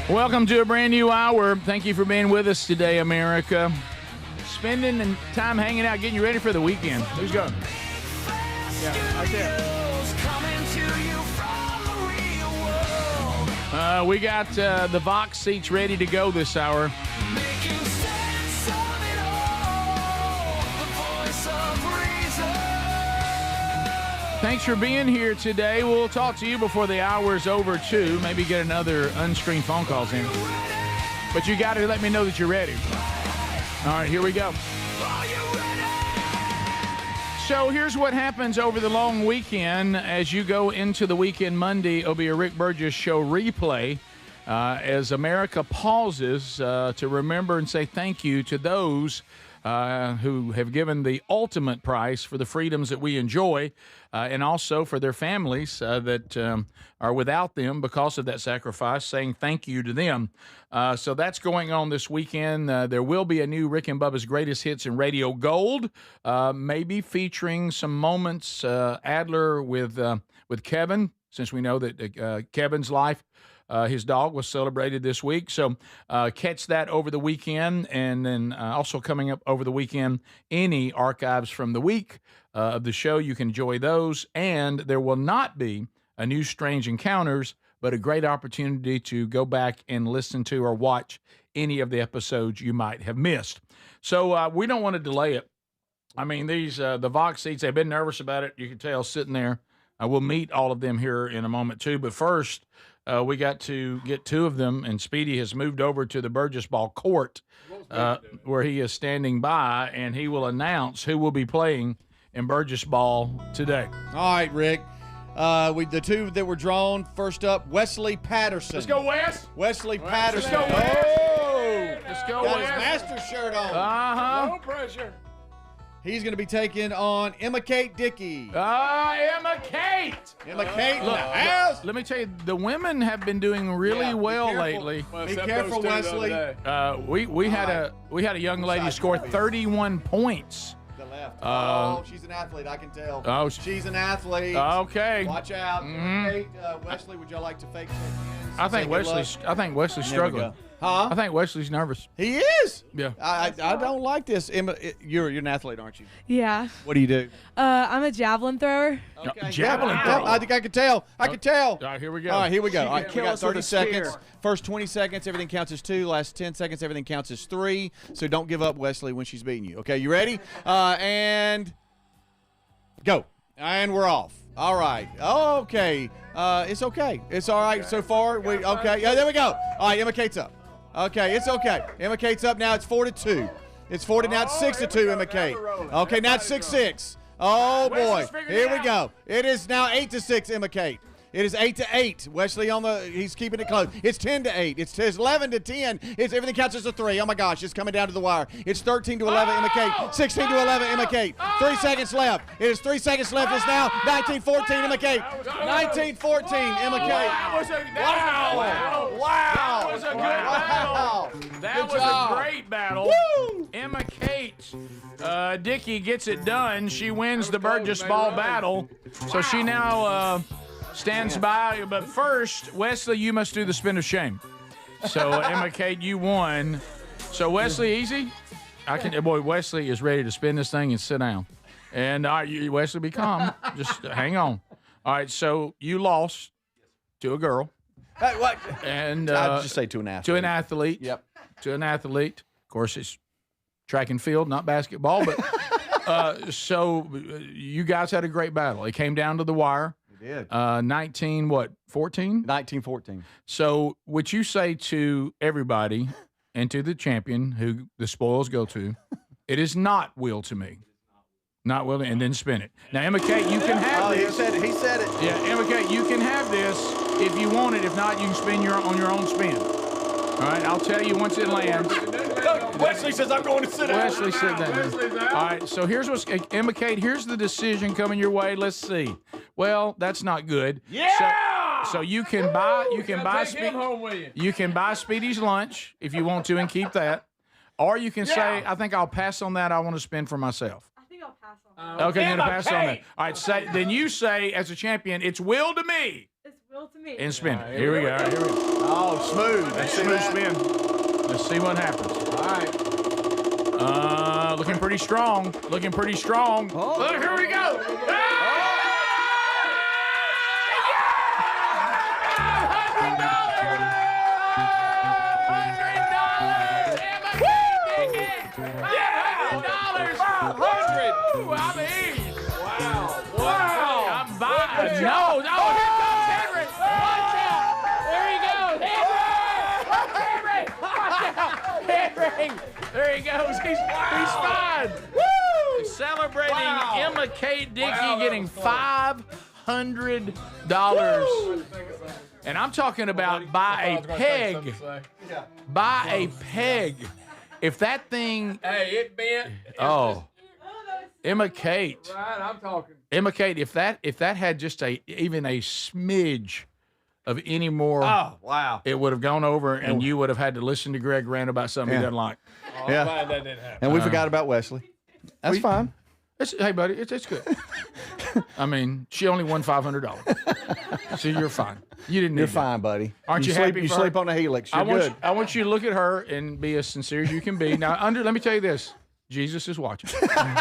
Welcome to a brand new hour. Thank you for being with us today, America. Spending time hanging out, getting you ready for the weekend. Who's going? Yeah, right there. We got the Vox seats ready to go this hour. Thanks for being here today. We'll talk to you before the hour's over, too. Maybe get another unscreened phone calls in. But you got to let me know that you're ready. All right, here we go. So here's what happens over the long weekend. As you go into the weekend Monday, it'll be a Rick Burgess Show replay as America pauses to remember and say thank you to those who have given the ultimate price for the freedoms that we enjoy, and also for their families that are without them because of that sacrifice, saying thank you to them. So that's going on this weekend. There will be a new Rick and Bubba's Greatest Hits in Radio Gold, maybe featuring some moments, Adler with Kevin, since we know that Kevin's life His dog was celebrated this week. So catch that over the weekend. And then also coming up over the weekend, any archives from the week of the show, you can enjoy those. And there will not be a new Strange Encounters, but a great opportunity to go back and listen to or watch any of the episodes you might have missed. So we don't want to delay it. I mean, these the Vox seats, they've been nervous about it. You can tell sitting there. We'll meet all of them here in a moment, too. But first, we got to get two of them, and Speedy has moved over to the Burgess Ball court where he is standing by, and he will announce who will be playing in Burgess Ball today. All right, Rick. The two that were drawn, first up, Wesley Patterson. Let's go, Wes. Wesley Patterson. Let's go, Wes. Oh! Let's go, Got Wes. his master shirt on. Uh-huh. No pressure. He's going to be taking on Emma Kate Dickey. Emma Kate. Emma Kate in the Look, house. let me tell you, the women have been doing really well lately. Be careful, Wesley. We had a young lady score 31 points. The left. She's an athlete, I can tell. Oh, she's an athlete. Okay. Watch out. Mhm. Kate, Wesley, would y'all like to fake check hands? I think Wesley's struggling. Huh? I think Wesley's nervous. He is. Yeah. I don't like this. Emma, you're an athlete, aren't you? Yeah. What do you do? I'm a javelin thrower. Okay. Javelin throw. I think I could tell. I could tell. All right, here we go. All right, here we go. All right, we kill got us with 30 a spear. seconds. First 20 seconds, everything counts as 2. Last 10 seconds, everything counts as 3. So don't give up, Wesley, when she's beating you. Okay, you ready? And go. And we're off. All right. Okay. It's okay. It's all right so far. Okay. Yeah, there we go. All right, Emma Kate's up. Okay, it's okay. Emma Kate's up now. It's 4-2. It's 4 to now. It's 6-2. Emma Kate. Okay, now it's 6-6. Oh boy. Here we go. It is now 8-6. Emma Kate. It is 8-8. Wesley he's keeping it close. It's 10-8. It's 11-10. It's everything counts as a 3. Oh my gosh, it's coming down to the wire. It's 13-11. Emma Kate. 16-11. Emma Kate. 3 seconds left. It is 3 seconds left. It's now 19-14. Emma Kate. 19-14. Emma Kate. That was a good battle. That was a great battle. Woo! Emma Kate Dickey gets it done. She wins the Burgess Ball battle. So she now stands by. But first, Wesley, you must do the spin of shame. So Emma Kate, you won. So Wesley, easy. Boy, Wesley is ready to spin this thing and sit down. And Wesley, be calm. Just hang on. All right, so you lost to a girl. Hey, what? And I'd just say to an athlete. To an athlete. Yep. To an athlete. Of course, it's track and field, not basketball. But so you guys had a great battle. It came down to the wire. We did. 14? 19-14. So what you say to everybody and to the champion who the spoils go to, it is not will to me. Not will to, and then spin it. Now, Emma Kate, you can have this. He said it. Yeah, Emma Kate, you can have this if you want it. If not, you can spin on your own spin. All right, I'll tell you once it lands. Wesley says I'm going to sit down. Wesley, sit down. All right, so here's what's Emma Kate. Here's the decision coming your way. Let's see. Well, that's not good. Yeah. So you can buy Speedy's lunch if you want to and keep that, or you can say, I think I'll pass on that. I want to spend for myself. Okay, then pass on that. All right, then you say, as a champion, it's will to me. It's will to me. And spin it. Here we go. Here we go. Oh, smooth. That's smooth spin. Let's see what happens. All right. Looking pretty strong. Looking pretty strong. Oh. Look, here we go. No, here comes Henry. Watch out. There he goes. Henry. Watch out. Henry. There he goes. He's fine. Woo! Celebrating Emma Kate Dickey getting $500. And I'm talking about by a peg. By a peg. If that thing. Hey, it bent. Oh. Emma Kate. Right, I'm talking. Emma Kate, if that had just even a smidge of any more, it would have gone over, and you would have had to listen to Greg rant about something he doesn't like. I'm glad that didn't happen. And we forgot about Wesley. That's fine. Hey, buddy, it's good. I mean, she only won $500. So you're fine. You didn't. You're need fine, buddy. Aren't you sleep, happy? You for sleep her? on the helix. You're I want good. You, I want you to look at her and be as sincere as you can be. Now, let me tell you this. Jesus is watching,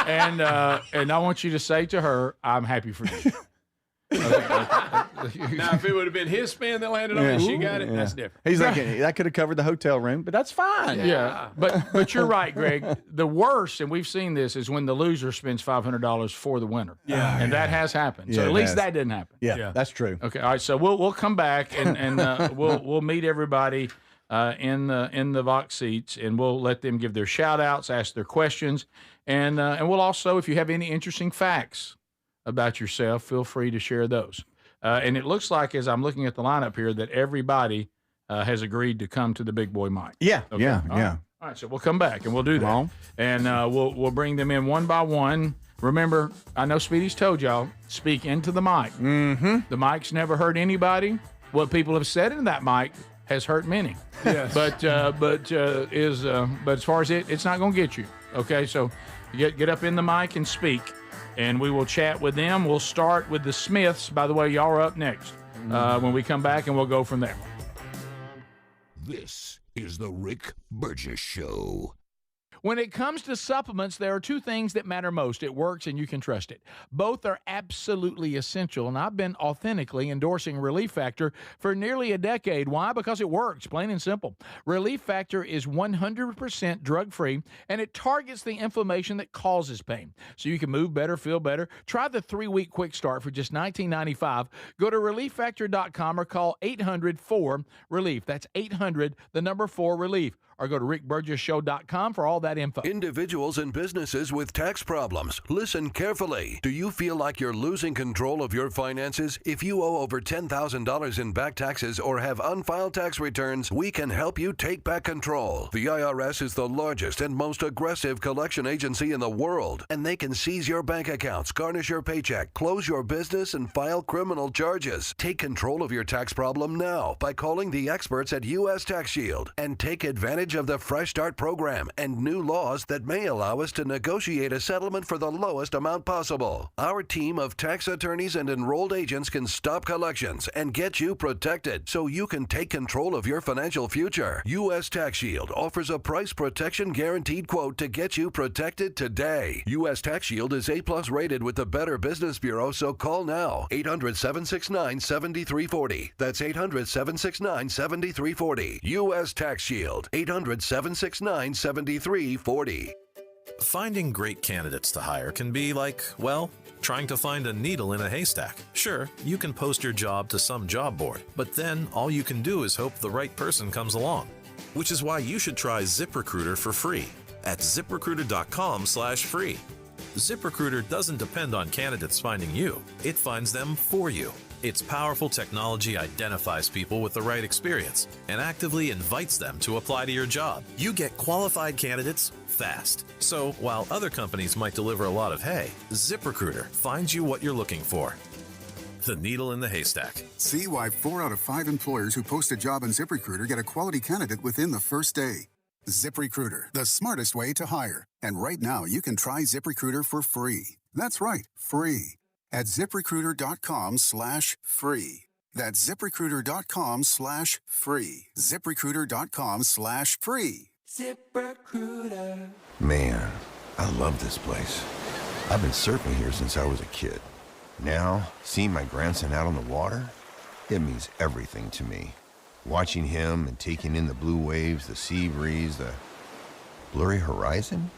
and I want you to say to her, "I'm happy for you." Now, if it would have been his spin that landed on it, she got it. That's different. He's like, that could have covered the hotel room, but that's fine. Yeah, but you're right, Greg. The worst, and we've seen this, is when the loser spends $500 for the winner. Yeah, and that has happened. So Yeah, at it least has. that didn't happen. Yeah, that's true. Okay, all right. So we'll come back and we'll meet everybody in the Vox seats, and we'll let them give their shout outs, ask their questions, and we'll also, if you have any interesting facts about yourself, feel free to share those. And it looks like, as I'm looking at the lineup here, that everybody has agreed to come to the big boy mic. Yeah, Okay. yeah, All yeah. right. All right, so we'll come back and we'll do that, and we'll bring them in one by one. Remember, I know Speedy's told y'all, speak into the mic. Mm-hmm. The mic's never hurt anybody. What people have said in that mic has hurt many. Yes. But as far as it's not going to get you. Okay, so you get up in the mic and speak, and we will chat with them. We'll start with the Smiths. By the way, y'all are up next when we come back, and we'll go from there. This is the Rick Burgess Show. When it comes to supplements, there are two things that matter most. It works and you can trust it. Both are absolutely essential, and I've been authentically endorsing Relief Factor for nearly a decade. Why? Because it works, plain and simple. Relief Factor is 100% drug-free, and it targets the inflammation that causes pain. So you can move better, feel better. Try the 3-week quick start for just $19.95. Go to ReliefFactor.com or call 800-4-RELIEF. That's 800-4-RELIEF. Or go to rickburgessshow.com for all that info. Individuals and businesses with tax problems, listen carefully. Do you feel like you're losing control of your finances? If you owe over $10,000 in back taxes or have unfiled tax returns, we can help you take back control. The IRS is the largest and most aggressive collection agency in the world, and they can seize your bank accounts, garnish your paycheck, close your business, and file criminal charges. Take control of your tax problem now by calling the experts at U.S. Tax Shield and take advantage of the Fresh Start program and new laws that may allow us to negotiate a settlement for the lowest amount possible. Our team of tax attorneys and enrolled agents can stop collections and get you protected so you can take control of your financial future. U.S. Tax Shield offers a price protection guaranteed quote to get you protected today. U.S. Tax Shield is A+ rated with the Better Business Bureau, so call now. 800-769-7340. That's 800-769-7340. U.S. Tax Shield. 800-769-7340. Finding great candidates to hire can be like, well, trying to find a needle in a haystack. Sure, you can post your job to some job board, but then all you can do is hope the right person comes along. Which is why you should try ZipRecruiter for free at ZipRecruiter.com/free. ZipRecruiter doesn't depend on candidates finding you. It finds them for you. Its powerful technology identifies people with the right experience and actively invites them to apply to your job. You get qualified candidates fast. So while other companies might deliver a lot of hay, ZipRecruiter finds you what you're looking for. The needle in the haystack. See why 4 out of 5 employers who post a job on ZipRecruiter get a quality candidate within the first day. ZipRecruiter, the smartest way to hire. And right now, you can try ZipRecruiter for free. That's right, free. At ZipRecruiter.com/free. That's ZipRecruiter.com/free. ZipRecruiter.com/free. ZipRecruiter. Man, I love this place. I've been surfing here since I was a kid. Now, seeing my grandson out on the water, it means everything to me. Watching him and taking in the blue waves, the sea breeze, the blurry horizon.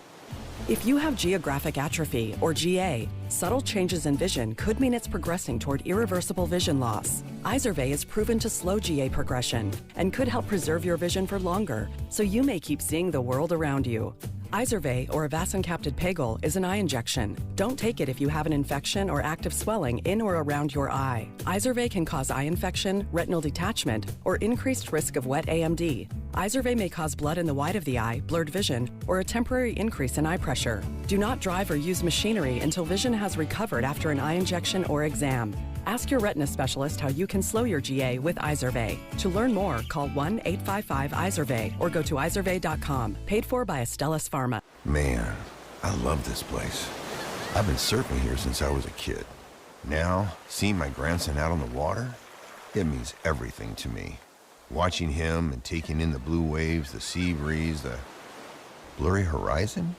If you have geographic atrophy, or GA, subtle changes in vision could mean it's progressing toward irreversible vision loss. Izervay is proven to slow GA progression and could help preserve your vision for longer, so you may keep seeing the world around you. Izervay, or avacincaptad pegol, is an eye injection. Don't take it if you have an infection or active swelling in or around your eye. Izervay can cause eye infection, retinal detachment, or increased risk of wet AMD. Izervay may cause blood in the white of the eye, blurred vision, or a temporary increase in eye pressure. Do not drive or use machinery until vision has recovered after an eye injection or exam. Ask your retina specialist how you can slow your GA with Izervay. To learn more, call 1-855-IZERVAY or go to izervay.com. Paid for by Astellas Pharma. Man, I love this place. I've been surfing here since I was a kid. Now, seeing my grandson out on the water, it means everything to me. Watching him and taking in the blue waves, the sea breeze, the blurry horizon.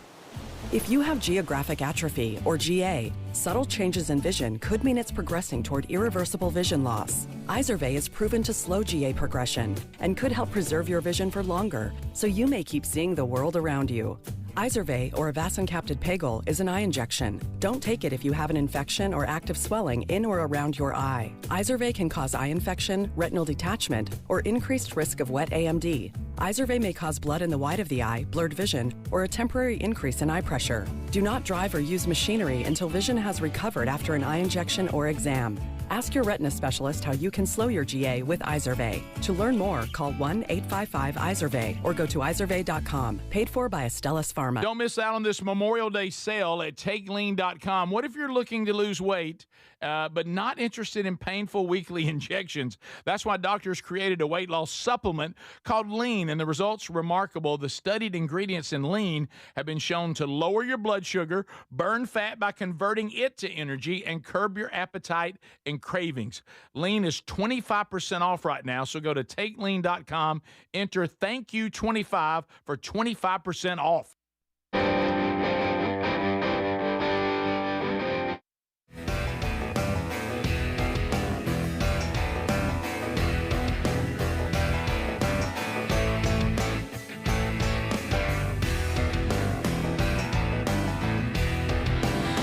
If you have geographic atrophy, or GA, subtle changes in vision could mean it's progressing toward irreversible vision loss. Izervay is proven to slow GA progression and could help preserve your vision for longer, so you may keep seeing the world around you. Izervay, or avacincaptad pegol, is an eye injection. Don't take it if you have an infection or active swelling in or around your eye. Izervay can cause eye infection, retinal detachment, or increased risk of wet AMD. Izervay may cause blood in the white of the eye, blurred vision, or a temporary increase in eye pressure. Do not drive or use machinery until vision has recovered after an eye injection or exam. Ask your retina specialist how you can slow your GA with Izervay. To learn more, call 1-855-IZERVAY or go to izervay.com. Paid for by Astellas Pharma. Don't miss out on this Memorial Day sale at TakeLean.com. What if you're looking to lose weight but not interested in painful weekly injections? That's why doctors created a weight loss supplement called Lean, and the results are remarkable. The studied ingredients in Lean have been shown to lower your blood sugar, burn fat by converting it to energy, and curb your appetite and cravings. Lean is 25% off right now, so go to TakeLean.com, enter Thank You 25 for 25% off.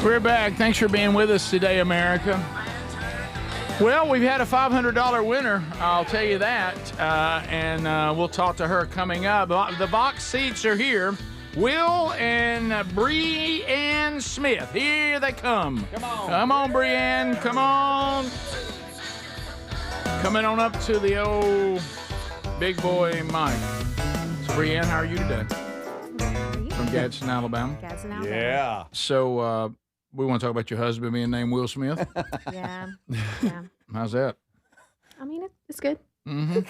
We're back. Thanks for being with us today, America. Well, we've had a $500 winner, I'll tell you that, and we'll talk to her coming up. The box seats are here. Will and Breanne Smith. Here they come. Come on. Come on, Breanne. Come on. Coming on up to the old big boy mic. So, Breanne, how are you today? From Gadsden, Alabama. Gadsden, Alabama. Yeah. So, we want to talk about your husband being named Will Smith. Yeah. How's that? I mean, it's good. Mm-hmm.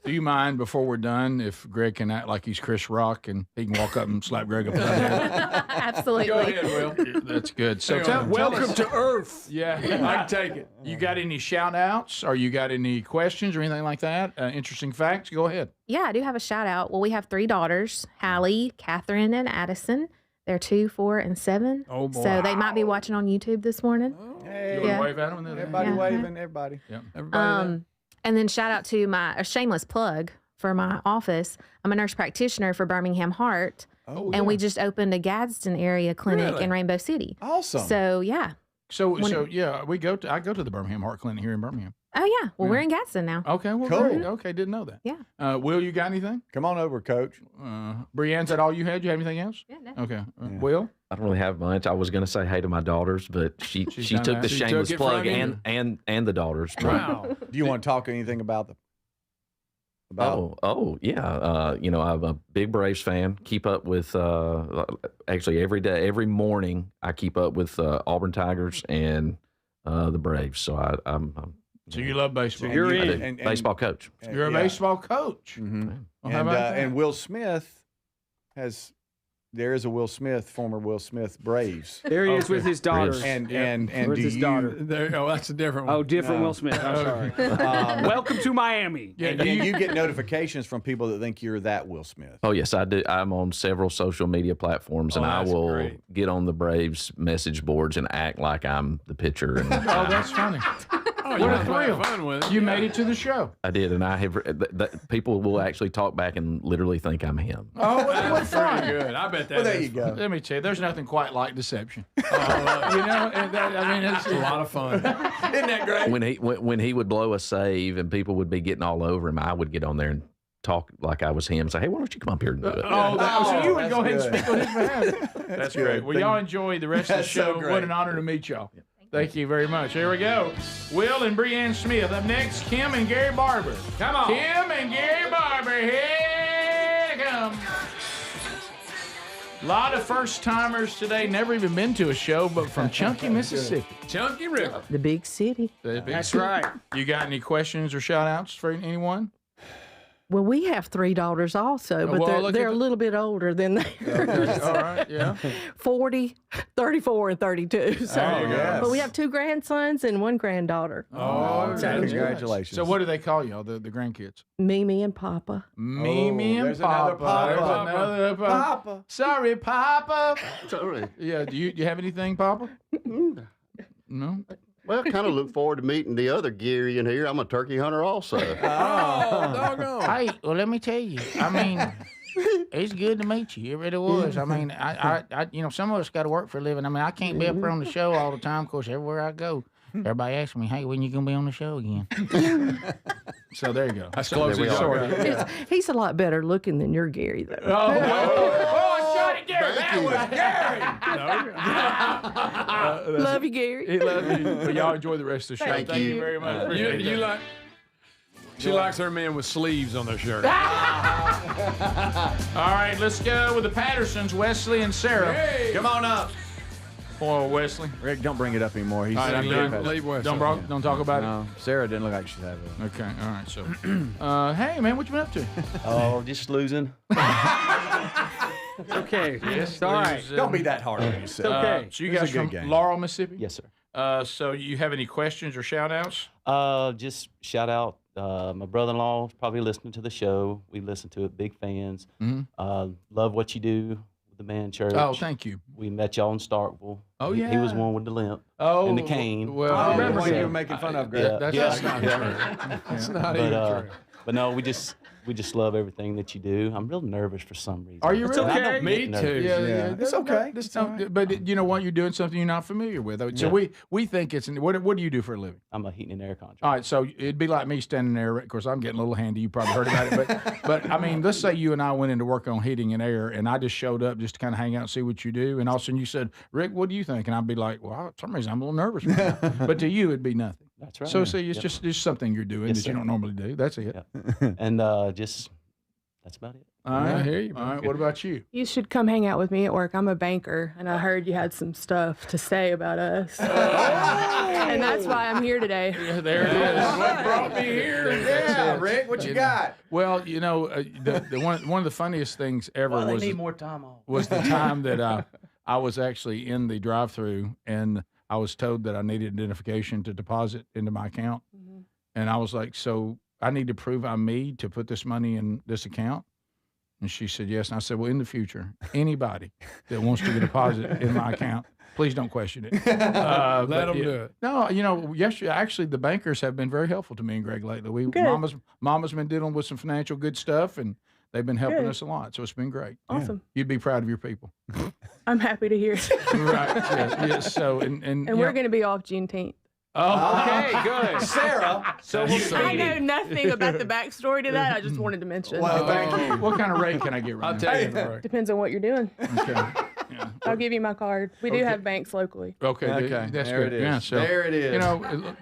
Do you mind, before we're done, if Greg can act like he's Chris Rock and he can walk up and slap Greg upside the head? Absolutely. Go ahead, Will. That's good. So Welcome to Earth. Yeah, I can take it. You got any shout-outs, or you got any questions or anything like that? Interesting facts? Go ahead. Yeah, I do have a shout out. Well, we have 3 daughters, Hallie, Catherine, and Addison. They're 2, 4, and 7. Oh, boy. So they might be watching on YouTube this morning. Hey. You want to wave at them? Everybody waving, everybody. Yeah. And then shout out to a shameless plug for my office. I'm a nurse practitioner for Birmingham Heart. Oh, and we just opened a Gadsden area clinic in Rainbow City. Awesome. So, yeah. So yeah, I go to the Birmingham Heart Clinic here in Birmingham. Oh, yeah. Well, we're in Gadsden now. Okay, well, Cool. great. Okay, didn't know that. Yeah. Will, you got anything? Come on over, Coach. Breanne, is that all you had? You have anything else? Yeah, no. Okay. Will? I don't really have much. I was going to say hey to my daughters, but she done took that. the She shameless took it plug from you. and the daughters. But- Wow. Do you want to talk anything about the? Yeah. I'm a big Braves fan. Keep up with actually every day, every morning. I keep up with Auburn Tigers and the Braves. So I'm So you love baseball. So you're in baseball coach. You're a baseball coach. Mm-hmm. Well, how about that? And Will Smith there is a Will Smith, former Will Smith Braves. There he is with his daughter. And with do his you, daughter. That's a different one. Oh, different Will Smith. I'm sorry. Welcome to Miami. Yeah, and you get notifications from people that think you're that Will Smith. Oh, yes, I do. I'm on several social media platforms, and I will get on the Braves message boards and act like I'm the pitcher. And, that's funny. Oh, What a thrill. You made it to the show. I did, and I have. People will actually talk back and literally think I'm him. Oh, what's Pretty fun? good. I bet that Well, there is you go. Let me tell you, there's nothing quite like deception. It's a lot of fun. Isn't that great? When he would blow a save and people would be getting all over him, I would get on there and talk like I was him. Say, hey, why don't you come up here and do it? So you would go ahead and good. speak on his behalf. That's great. Well, y'all enjoy the rest of the That's so show. great. What an honor to meet y'all. Thank you very much. Here we go. Will and Breanne Smith. Up next, Kim and Gary Barber. Come on. Kim and Gary Barber. Here they come. A lot of first-timers today. Never even been to a show, but from Chunky, Mississippi. Chunky River. The big city. The big That's city. right. You got any questions or shout-outs for anyone? Well, we have 3 daughters also, but they're a little bit older than theirs. Okay. All right, yeah. 40, 34, and 32. So, yes. But we have 2 grandsons and 1 granddaughter. Oh, congratulations. So what do they call y'all, the grandkids? Mimi and Papa. Mimi and there's another Papa. Papa. There's another Papa. Sorry, Papa. Sorry. Yeah, do you have anything, Papa? No? Well, I kind of look forward to meeting the other Gary in here. I'm a turkey hunter also. Oh, doggone. Hey, well, let me tell you. I mean, it's good to meet you. It really was. I mean, I some of us got to work for a living. I mean, I can't be up here on the show all the time. Of course, everywhere I go, everybody asks me, hey, when you going to be on the show again? So there you go. That's close as short. He's a lot better looking than your Gary, though. Oh, shot it, Gary. That was Gary. Love you, Gary. He loves you. But y'all enjoy the rest of the show. Thank Thank you you. very much. She likes her men with sleeves on their shirt. All right, let's go with the Pattersons, Wesley and Sarah. Hey. Come on up. Poor Wesley. Rick, don't bring it up anymore. He's All right, I'm done. Leave Wesley. Don't talk about No, Sarah didn't look like she's having it. it. Okay, all right. So, hey man, what you been up to? Oh, just losing. It's okay. Yes, It's all right. Don't be that hard on yourself. Okay. So you This guys is a good from game. Laurel, Mississippi? Yes, sir. So you have any questions or shout outs? Just shout out my brother-in-law, probably listening to the show. We listen to it, big fans. Love what you do with the man church. Oh, thank you. We met y'all in Starkville. Oh, He was yeah. one with the limp Oh, and the cane. well, I remember yeah. when you were making fun of Greg. That's not true. It's not even true. But no, we just love everything that you do. I'm real nervous for some reason. Are you It's really? okay. I don't Me get nervous. too. Yeah. It's okay. But you know what? You're doing something you're not familiar with. So we think it's. What do you do for a living? I'm a heating and air contractor. All right, so it'd be like me standing there. Of course, I'm getting a little handy. You probably heard about it, but I mean, let's say you and I went into work on heating and air, and I just showed up just to kind of hang out and see what you do, and all of a sudden you said, "Rick, what do you think?" And I'd be like, "Well, for some reason I'm a little nervous right now," but to you it'd be nothing. That's right. So see, it's just something you're doing Yes, that you sir. don't normally do. That's it. And just that's about it. All right, I hear you, All man. right, what about you? You should come hang out with me at work. I'm a banker, and I heard you had some stuff to say about us. And that's why I'm here today. Yeah, there it is. What brought me here? Yeah, Rick, what you got? Well, you know, the one of the funniest things ever Well, they was need more time off. was the time that I was actually in the drive-through and I was told that I needed identification to deposit into my account, and I was like, "So I need to prove I'm me to put this money in this account?" And she said, "Yes." And I said, "Well, in the future, anybody that wants to deposit in my account, please don't question it. Let them do it. No, you know, actually, the bankers have been very helpful to me and Greg lately. Mama's been dealing with some financial good stuff, and they've been helping Good. us a lot. So it's been great. Awesome. You'd be proud of your people. I'm happy to hear it. Right. Yes. So And we're going to be off Juneteenth. Oh, okay, good. Sarah. So I know nothing about the backstory to that. I just wanted to mention. Well, thank you. What kind of rate can I get right I'll now? tell you. Rick. Depends on what you're doing. Okay. Yeah. I'll give you my card. We do have banks locally. Okay, Okay, that's there good. it is. Yeah, so, There it is.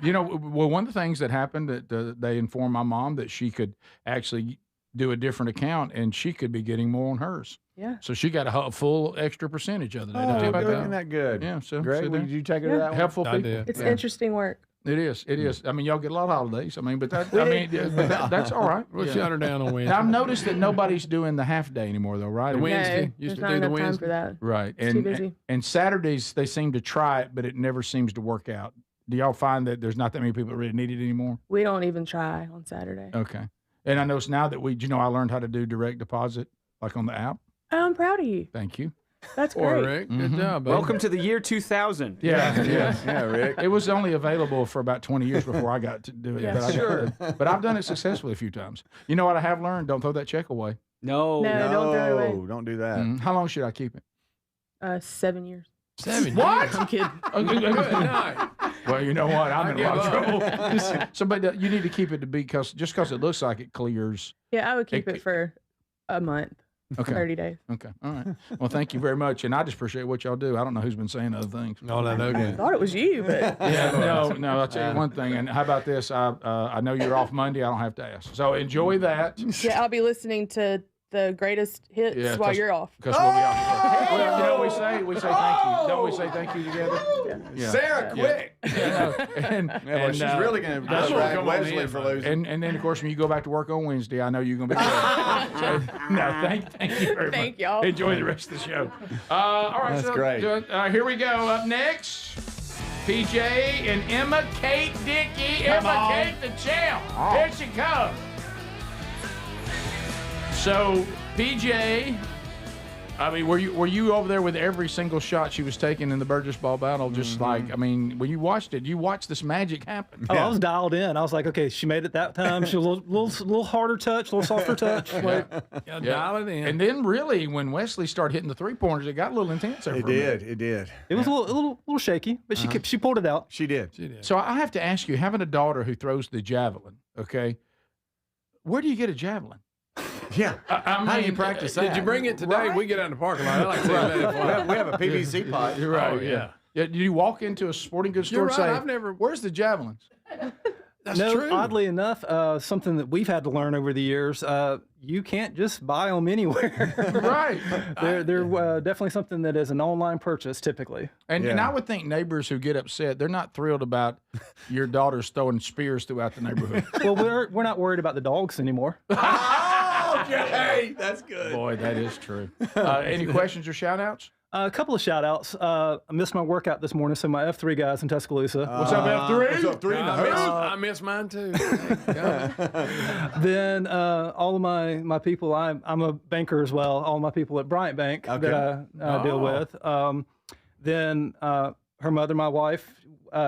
You know. Well, one of the things that happened that they informed my mom that she could actually do a different account and she could be getting more on hers. Yeah. So she got a full extra percentage of it. Did I tell you Oh, about good. that? Isn't that good? Yeah. So Greg, so did you take her to that one? helpful I people. did. It's interesting work. It is. It is. I mean, y'all get a lot of holidays. I mean, but that's all right. We'll Yeah. shut her down on Now, Wednesday. I've noticed that nobody's doing the half day anymore, though, right? The Wednesday. No, Used there's to not do the enough time Wednesday. for that. Right. It's too busy. And Saturdays they seem to try it, but it never seems to work out. Do y'all find that there's not that many people that really need it anymore? We don't even try on Saturday. Okay. And I notice now that I learned how to do direct deposit, like on the app. Oh, I'm proud of you. Thank you. That's Or great. Rick, good job, buddy. Welcome to the year 2000. Yeah, Rick. It was only available for about 20 years before I got to do it. Yeah, But I've done it successfully a few times. You know what I have learned? Don't throw that check away. No. No, don't throw it away. Don't do that. How long should I keep it? 7 years. 7 What? years. I'm kidding. Good night. Well, you know what? I'm in a lot of give trouble. So, but you need to keep it to be because it looks like it clears. Yeah, I would keep it for a month. Okay. 30 days. Okay. All right. Well, thank you very much, and I just appreciate what y'all do. I don't know who's been saying other things. No, I thought it was you, but Yeah, no. I'll tell you one thing. And how about this? I know you're off Monday. I don't have to ask. So enjoy that. yeah, I'll be listening to the greatest hits while you're off. Because we'll be off. Well, we say thank you. Don't we say thank you together? Yeah. Sarah, quick. And she's really going to drag Wesley for losing. And then, of course, when you go back to work on Wednesday, I know you're going to be good. So, no, thank you very much. Thank y'all. Enjoy the rest of the show. All right, That's great. Here we go. Up next, PJ and Emma Kate Dickey. Emma Kate the champ. Here she comes. So, PJ, I mean, were you over there with every single shot she was taking in the Burgess ball battle? Just like, I mean, when you watched it, you watched this magic happen. Oh, I was dialed in. I was like, okay, she made it that time. She was a little harder touch, a little softer touch. Like, dial it in. And then, really, when Wesley started hitting the 3-pointers, it got a little intense. It did. It was a little shaky, but she pulled it out. She did. So I have to ask you, having a daughter who throws the javelin, okay, where do you get a javelin? Yeah. How do you practice that? Did you bring it today? Right. We get out in the parking lot. I like to say that. We have a PVC pipe. You're right. Yeah. Do you walk into a sporting goods store You're and say, right, I've never- where's the javelins? That's true. Oddly enough, something that we've had to learn over the years, you can't just buy them anywhere. Right. They're definitely something that is an online purchase typically. And I would think neighbors who get upset, they're not thrilled about your daughters throwing spears throughout the neighborhood. Well, we're not worried about the dogs anymore. Okay, that's good. Boy, that is true. Any questions or shout-outs? A couple of shout-outs. I missed my workout this morning, so my F3 guys in Tuscaloosa. What's up, F3? What's up, 3? I missed mine too. Then all of my people, I'm a banker as well. All my people at Bryant Bank that I deal with. Then her mother, my wife,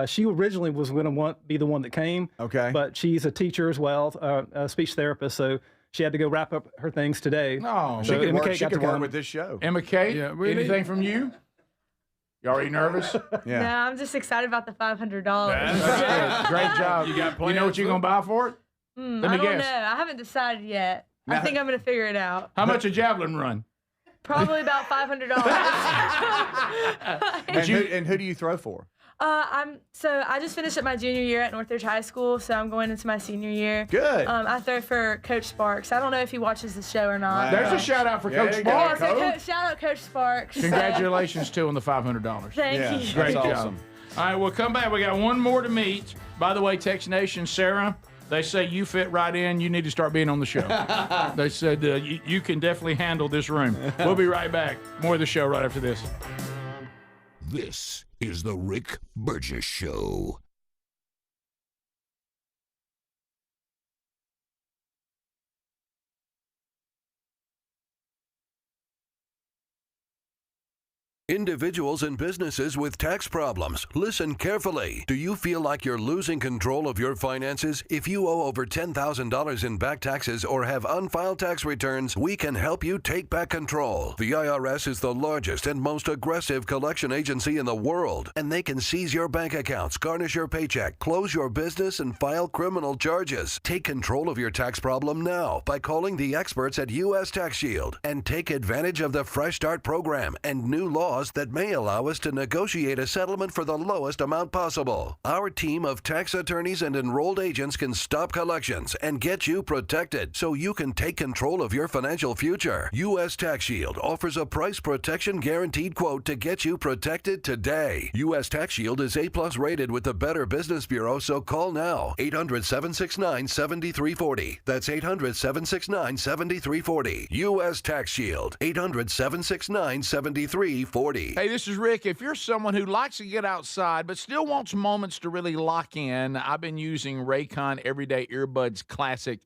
she originally was going to be the one that came. Okay. But she's a teacher as well, a speech therapist, so she had to go wrap up her things today. Oh, She could work with this show. Emma Kate, anything from you? You already nervous? No, I'm just excited about the $500. Great job. You know what you're going to buy for it? Let me I don't guess. know. I haven't decided yet. I think I'm going to figure it out. How much a javelin run? Probably about $500. And who do you throw for? I just finished up my junior year at Northridge High School, so I'm going into my senior year. Good. I throw for Coach Sparks. I don't know if he watches the show or not. There's a shout out for Coach Sparks. Shout out Coach Sparks. Congratulations to on the $500. Thank you. Great job. Awesome. All right, we'll come back. We got one more to meet. By the way, Tex Nation, Sarah, they say you fit right in. You need to start being on the show. They said you can definitely handle this room. We'll be right back. More of the show right after this. This is the Rick Burgess Show. Individuals and businesses with tax problems, listen carefully. Do you feel like you're losing control of your finances? If you owe over $10,000 in back taxes or have unfiled tax returns, we can help you take back control. The IRS is the largest and most aggressive collection agency in the world, and they can seize your bank accounts, garnish your paycheck, close your business, and file criminal charges. Take control of your tax problem now by calling the experts at U.S. Tax Shield and take advantage of the Fresh Start program and new laws that may allow us to negotiate a settlement for the lowest amount possible. Our team of tax attorneys and enrolled agents can stop collections and get you protected so you can take control of your financial future. U.S. Tax Shield offers a price protection guaranteed quote to get you protected today. U.S. Tax Shield is A+ rated with the Better Business Bureau, so call now. 800-769-7340. That's 800-769-7340. U.S. Tax Shield. 800-769-7340. Hey, this is Rick. If you're someone who likes to get outside but still wants moments to really lock in, I've been using Raycon Everyday Earbuds Classic,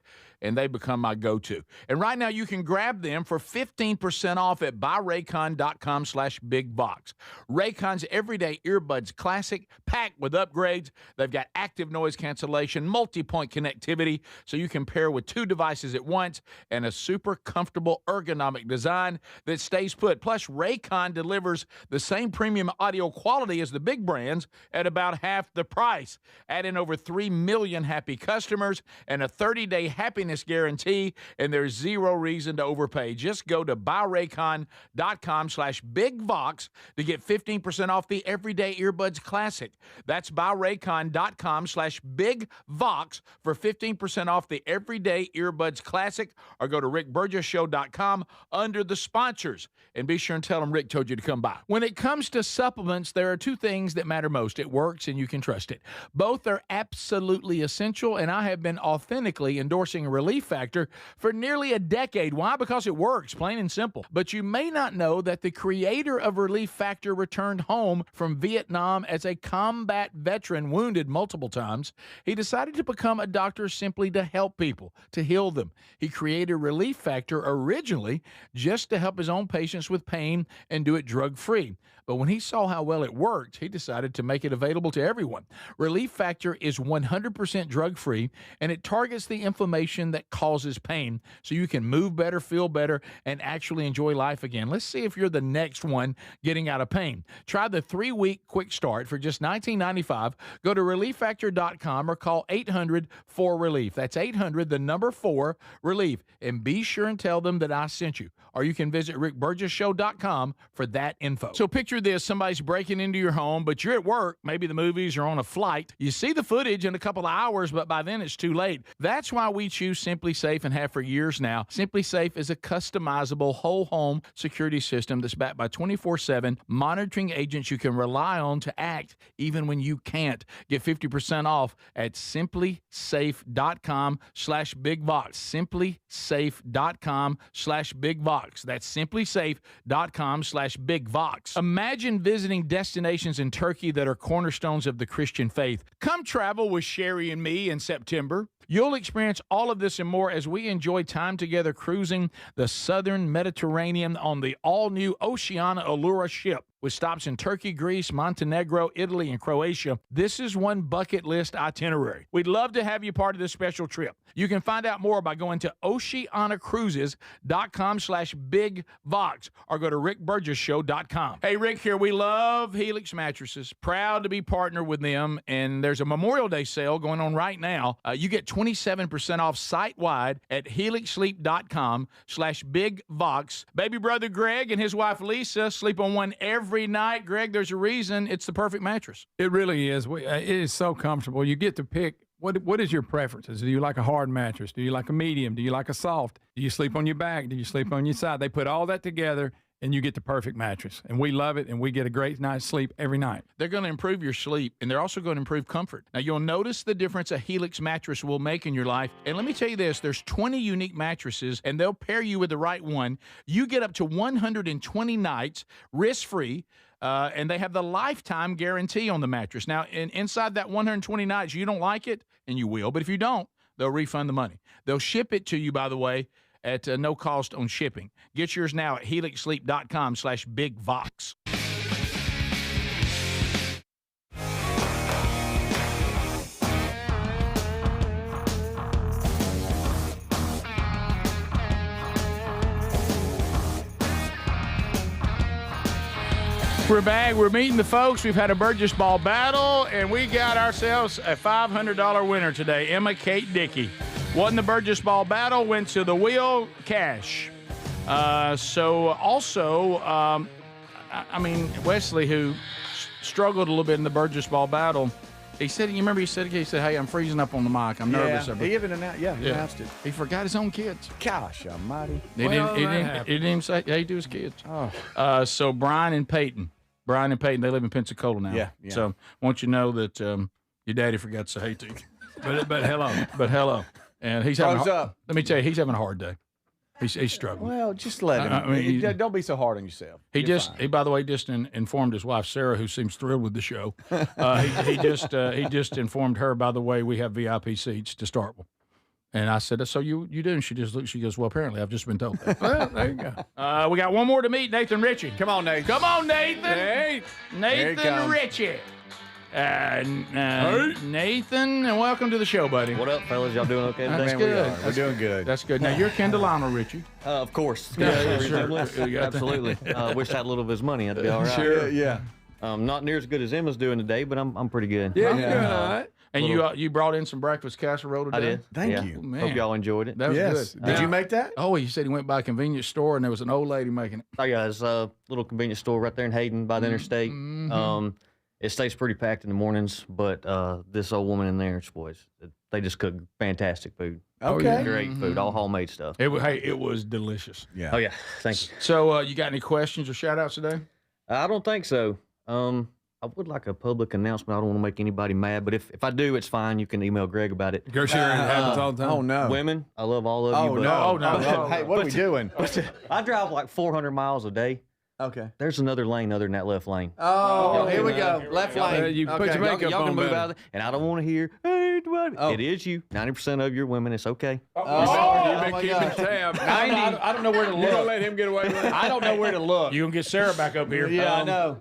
and they become my go-to. And right now you can grab them for 15% off at buyraycon.com/bigbox. Raycon's Everyday Earbuds Classic, packed with upgrades. They've got active noise cancellation, multi-point connectivity, so you can pair with 2 devices at once, and a super comfortable ergonomic design that stays put. Plus, Raycon delivers the same premium audio quality as the big brands at about half the price. Add in over 3 million happy customers and a 30-day happiness happiness guarantee, and there's zero reason to overpay. Just go to buyraycon.com/bigvox to get 15% off the Everyday Earbuds Classic. That's buyraycon.com/bigvox for 15% off the Everyday Earbuds Classic, or go to rickburgessshow.com under the sponsors. And be sure and tell them Rick told you to come by. When it comes to supplements, there are two things that matter most. It works and you can trust it. Both are absolutely essential, and I have been authentically endorsing Relief Factor for nearly a decade. Why? Because it works, plain and simple. But you may not know that the creator of Relief Factor returned home from Vietnam as a combat veteran, wounded multiple times. He decided to become a doctor simply to help people, to heal them. He created Relief Factor originally just to help his own patients with pain and do it drug-free. But when he saw how well it worked, he decided to make it available to everyone. Relief Factor is 100% drug-free, and it targets the inflammation that causes pain so you can move better, feel better, and actually enjoy life again. Let's see if you're the next one getting out of pain. Try the 3-week quick start for just $19.95. Go to relieffactor.com or call 800-4RELIEF. That's 800-4RELIEF. And be sure and tell them that I sent you. Or you can visit rickburgessshow.com for that info. So picture this, somebody's breaking into your home, but you're at work, maybe the movies, or on a flight. You see the footage in a couple of hours, but by then it's too late. That's why we choose Simply Safe and have for years now. Simply Safe is a customizable whole home security system that's backed by 24/7 monitoring agents you can rely on to act even when you can't. Get 50% off at simplysafe.com/bigvox. simplysafe.com/bigvox. That's simplysafe.com/bigvox. Imagine visiting destinations in Turkey that are cornerstones of the Christian faith. Come travel with Sherry and me in September. You'll experience all of this and more as we enjoy time together cruising the southern Mediterranean on the all-new Oceania Allura ship. With stops in Turkey, Greece, Montenegro, Italy, and Croatia, this is one bucket list itinerary. We'd love to have you part of this special trip. You can find out more by going to oceanacruises.com/bigvox or go to rickburgessshow.com. Hey, Rick here. We love Helix Mattresses. Proud to be partnered with them, and there's a Memorial Day sale going on right now. You get 27% off site-wide at helixsleep.com/bigvox. Baby brother Greg and his wife Lisa sleep on one every night. Greg, there's a reason it's the perfect mattress. It really is. It is so comfortable. You get to pick what is your preferences. Do you like a hard mattress? Do you like a medium? Do you like a soft? Do you sleep on your back? Do you sleep on your side? They put all that together, and you get the perfect mattress. And we love it, and we get a great night's sleep every night. They're going to improve your sleep, and they're also going to improve comfort. Now, you'll notice the difference a Helix mattress will make in your life. And let me tell you this, there's 20 unique mattresses, and they'll pair you with the right one. You get up to 120 nights risk-free, and they have the lifetime guarantee on the mattress. Now, inside that 120 nights, you don't like it, and you will. But if you don't, they'll refund the money. They'll ship it to you, by the way, at no cost on shipping. Get yours now at helixsleep.com/bigvox. We're back. We're meeting the folks. We've had a Burgess Ball battle, and we got ourselves a $500 winner today, Emma Kate Dickey. Won the Burgess Ball battle, went to the wheel, cash. Wesley, who struggled a little bit in the Burgess Ball battle, he said, he said, hey, I'm freezing up on the mic. I'm nervous. He even announced it. He forgot his own kids. Gosh almighty. He didn't even say hey to his kids. Oh. So Brian and Peyton, they live in Pensacola now. Yeah. So I want you to know that your daddy forgot to say hey to you. But hello. But hello. And he's having up. Let me tell you, he's having a hard day. He's struggling. Well, just let him. Don't be so hard on yourself. He by the way, just informed his wife Sarah, who seems thrilled with the show. He just informed her. By the way, we have VIP seats to start with. And I said, so you do? And she goes, well, apparently I've just been told that. Well, there you go. We got one more to meet, Nathan Ritchie. Come on, Nathan. Come on, Nathan. Hey. Nathan Ritchie. Nathan, and welcome to the show, buddy. What up, fellas? Y'all doing okay today? That's good. We're doing good. That's good. Now, you're Kendallano, Ritchie. Of course. Yeah, sure. Absolutely. Wish I had a little of his money. I'd be all right. Sure. Yeah. Not near as good as Emma's doing today, but I'm pretty good. Yeah, you're all right. And you brought in some breakfast casserole today? I did. Thank you. Oh, man. Hope y'all enjoyed it. That was good. Did you make that? Oh, he said he went by a convenience store and there was an old lady making it. Oh yeah, it's a little convenience store right there in Hayden by the interstate. It stays pretty packed in the mornings, but this old woman in there, boys, they just cook fantastic food. Okay. Great food, all homemade stuff. It was delicious. Yeah. Oh yeah, thank you. So you got any questions or shout outs today? I don't think so. I would like a public announcement. I don't want to make anybody mad, but if I do, it's fine. You can email Greg about it. Go share it happens all the time. Oh no. Women, I love all of you. Oh but, no. no. Hey, what are we doing? I drive like 400 miles a day. Okay. There's another lane other than that left lane. Oh, here we go. Left lane. You put Okay. your makeup Y'all on can move better. out of it, and I don't want to hear, hey, what? Oh. It is you. 90% of your women, it's okay. You've Oh, been my keeping gosh. tab. I don't know where to You don't look. let him get away with it. I don't know where to look. You gonna get Sarah back up here? Yeah, I know.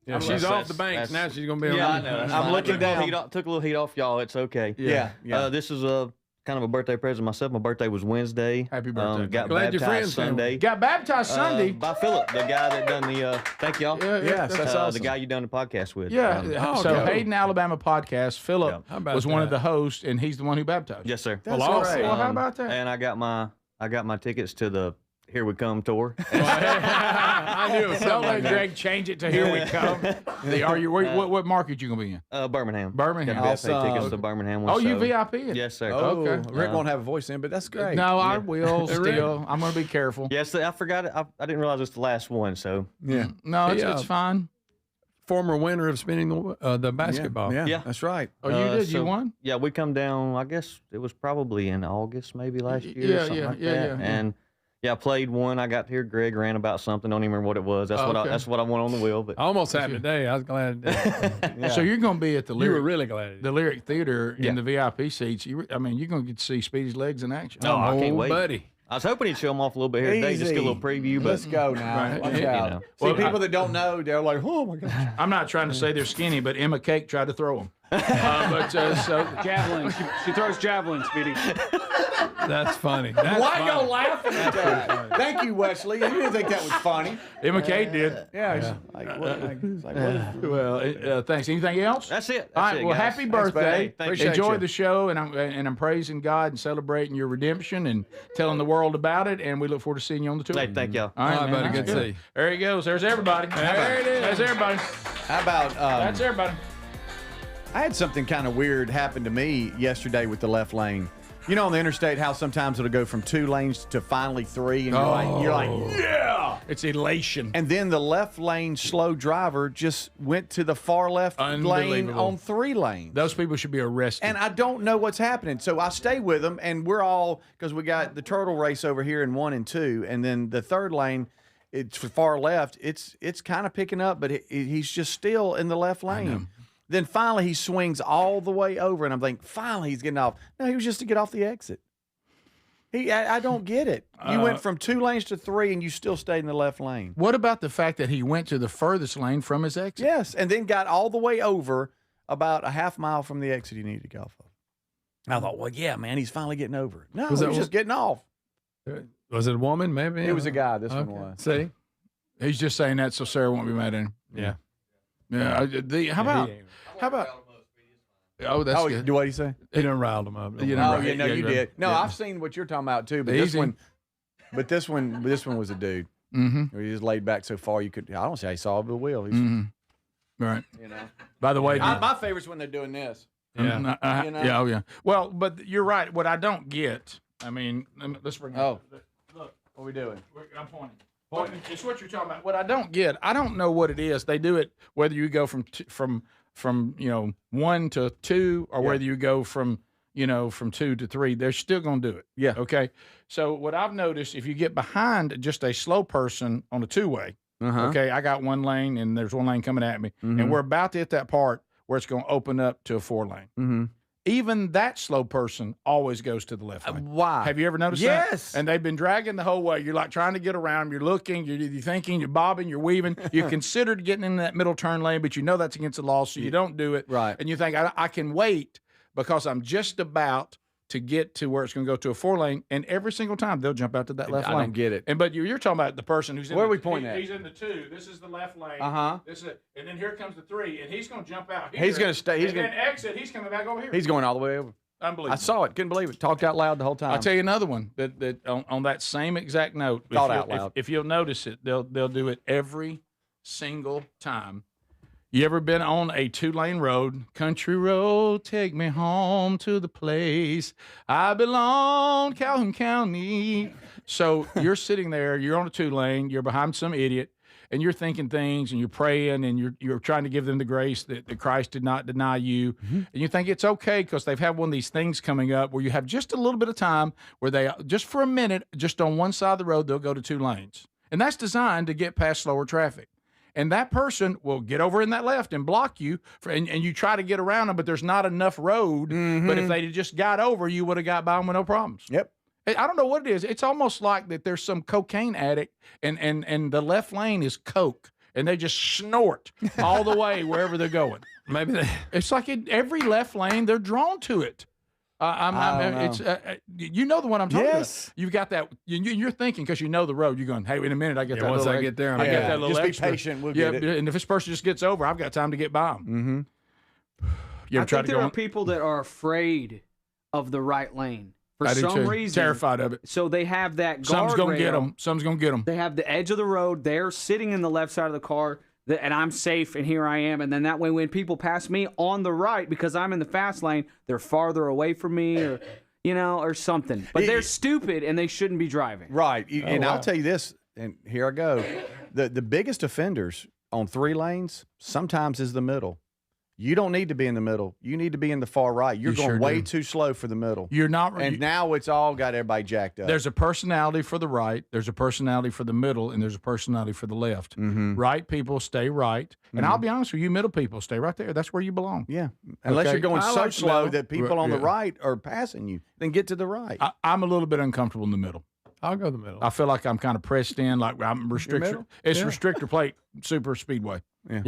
Yeah, she's off the banks. Now she's going to be on. I know. I'm looking down. Took a little heat off y'all. It's okay. Yeah. This is a kind of a birthday present myself. My birthday was Wednesday. Happy birthday. Got Glad your baptized friends came. Sunday. Got baptized Sunday. By Philip, the guy that done the. Thank y'all. Yes, that's awesome. The guy you done the podcast with. Yeah. So okay. Hayden, Alabama podcast. Philip How about was one of that? the hosts, and he's the one who baptized. Yes, sir. That's Well, great. well, how about that? And I got my tickets to the Here We Come tour. I knew it was Don't something let like that. Greg change it to Here We Come. Are you? What market you gonna be in? Birmingham. Birmingham. Got VIP Awesome. tickets to Birmingham. One, Oh, you so- VIP it? Yes, sir. Oh, Okay. Rick won't have a voice in, but that's great. No, I will still. I'm gonna be careful. Yes, I forgot it. I didn't realize it's the last one. So Yeah. No, it's, Yeah. it's fine. Former winner of spinning the basketball. Yeah. Yeah. That's right. Oh, you did? You so- won? Yeah, we come down. I guess it was probably in August, maybe last year. Yeah, or something yeah, like yeah, that. yeah. And I played one. I got to hear Greg ran about something. Don't even remember what it was. That's Okay. that's what I won on the wheel. But I almost happened today. I was glad. So you're gonna be at the You Lyric, were really glad. the Lyric Theater Yeah. in the VIP seats. You're gonna get to see Speedy's legs in action. Oh, I can't wait. buddy. I was hoping he'd show them off a little bit here today, just get a little preview. But Let's go now. Right. Watch You out. know. See, Well, people that don't know, they're like, oh my gosh. I'm not trying to say they're skinny, but Emma Cake tried to throw them. So Javelin. She throws javelins, Speedy. That's funny. That's Why funny. go laughing at that? Thank you, Wesley. You didn't think that was funny. Emma Cake did. Yeah. It's like, what, it's like, what? Well, thanks. Anything else? that's it. That's All right. it, Well, guys. happy birthday. Thank Enjoy you. the show, and I'm praising God and celebrating your redemption and telling the world about it. And we look forward to seeing you on the tour. Hey, thank y'all. All right, All right, man. buddy. Good to see you. There he goes. There's everybody. There it is. There's everybody. How about That's everybody. I had something kind of weird happen to me yesterday with the left lane. You know, on the interstate, how sometimes it'll go from 2 lanes to finally 3, and you're like, yeah! It's elation. And then the left lane slow driver just went to the far left lane Unbelievable. on 3 lanes. Those people should be arrested. And I don't know what's happening. So I stay with them, and we're all, because we got the turtle race over here in 1 and 2, and then the 3rd lane, it's far left. It's kind of picking up, but he's just still in the left lane. Then finally he swings all the way over, and I'm thinking, finally he's getting off. No, he was just to get off the exit. I don't get it. You went from 2 lanes to 3, and you still stayed in the left lane. What about the fact that he went to the furthest lane from his exit? Yes, and then got all the way over about a half mile from the exit he needed to get off of. And I thought, well, yeah, man, he's finally getting over it. No, Was he that was just getting off. Was it a woman? Maybe It was a guy. This one Okay. was. See, He's just saying that so Sarah won't be mad at him. yeah. Yeah. How about? Oh, that's good. What do you say? He done riled him up. You know, Oh, yeah, no, you right. did. No, Yeah. I've seen what you're talking about too, but Easy. this one was a dude. Mm-hmm. He just laid back so far you could. I don't say he saw the wheel. He's, Right. You know. By the way, My favorite's when they're doing this. Yeah. You know? Yeah. Oh, yeah. Well, but you're right. What I don't get. I mean, let's bring. Oh. Look, What are we doing? I'm pointing. It's what you're talking about. What I don't get. I don't know what it is. They do it whether you go from 1 to 2 or whether you go from 2 to 3. They're still going to do it. Yeah. Okay. So what I've noticed, if you get behind just a slow person on a 2-way, okay, I got 1 lane and there's 1 lane coming at me, and we're about to hit that part where it's going to open up to a 4 lane. Mm-hmm. Even that slow person always goes to the left lane. Why? Have you ever noticed that? Yes. And they've been dragging the whole way. You're like trying to get around them. You're looking, you're thinking, you're bobbing, you're weaving. You considered getting in that middle turn lane, but you know that's against the law, so you don't do it. Right. And you think, I can wait because I'm just about to get to where it's going to go to a 4-lane, and every single time they'll jump out to that left lane. I don't get it. But you're talking about the person who's in Where are the, we pointing at? He's in the 2. This is the left lane. This is, and then here comes the 3, and he's going to jump out here. He's going to stay. He's and going then exit. He's coming back over here. He's going all the way over. Unbelievable. I saw it. Couldn't believe it. Talked out loud the whole time. I'll tell you another one that on that same exact note. Thought out loud. If you'll notice it, they'll do it every single time. You ever been on a 2-lane road? Country road, take me home to the place I belong, Calhoun County. So you're sitting there, you're on a 2-lane, you're behind some idiot, and you're thinking things, and you're praying, and you're trying to give them the grace that Christ did not deny you. And you think it's okay because they've had one of these things coming up where you have just a little bit of time where they, just for a minute, just on one side of the road, they'll go to 2 lanes. And that's designed to get past slower traffic. And that person will get over in that left and block you, and you try to get around them, but there's not enough road. But if they just got over, you would have got by them with no problems. Yep. I don't know what it is. It's almost like that there's some cocaine addict, and the left lane is coke, and they just snort all the way wherever they're going. Maybe it's like in every left lane, they're drawn to it. You know the one I'm talking about. You've got that. You're thinking because you know the road. You're going, hey, in a minute, I get that. Once little I get there, I get that little just extra. be patient. We'll get it. And if this person just gets over, I've got time to get by them. You ever I try think to there go are people that are afraid of the right lane for I do some too. reason. Terrified of it. So they have that Something's gonna get guardrail. them. Something's gonna get them. They have the edge of the road. They're sitting in the left side of the car, and I'm safe, and here I am. And then that way, when people pass me on the right, because I'm in the fast lane, they're farther away from me, or or something. But they're stupid, and they shouldn't be driving. Right. And I'll tell you this, and here I go. The biggest offenders on 3 lanes sometimes is the middle. You don't need to be in the middle. You need to be in the far right. You're going way too slow for the middle. You're not. And now it's all got everybody jacked up. There's a personality for the right. There's a personality for the middle, and there's a personality for the left. Right people stay right, and I'll be honest with you, middle people stay right there. That's where you belong. Yeah, unless you're going so slow middle. that people on the right are passing you, then get to the right. I'm a little bit uncomfortable in the middle. I'll go the middle. I feel like I'm kind of pressed in, like I'm restricted. It's restrictor plate super speedway. I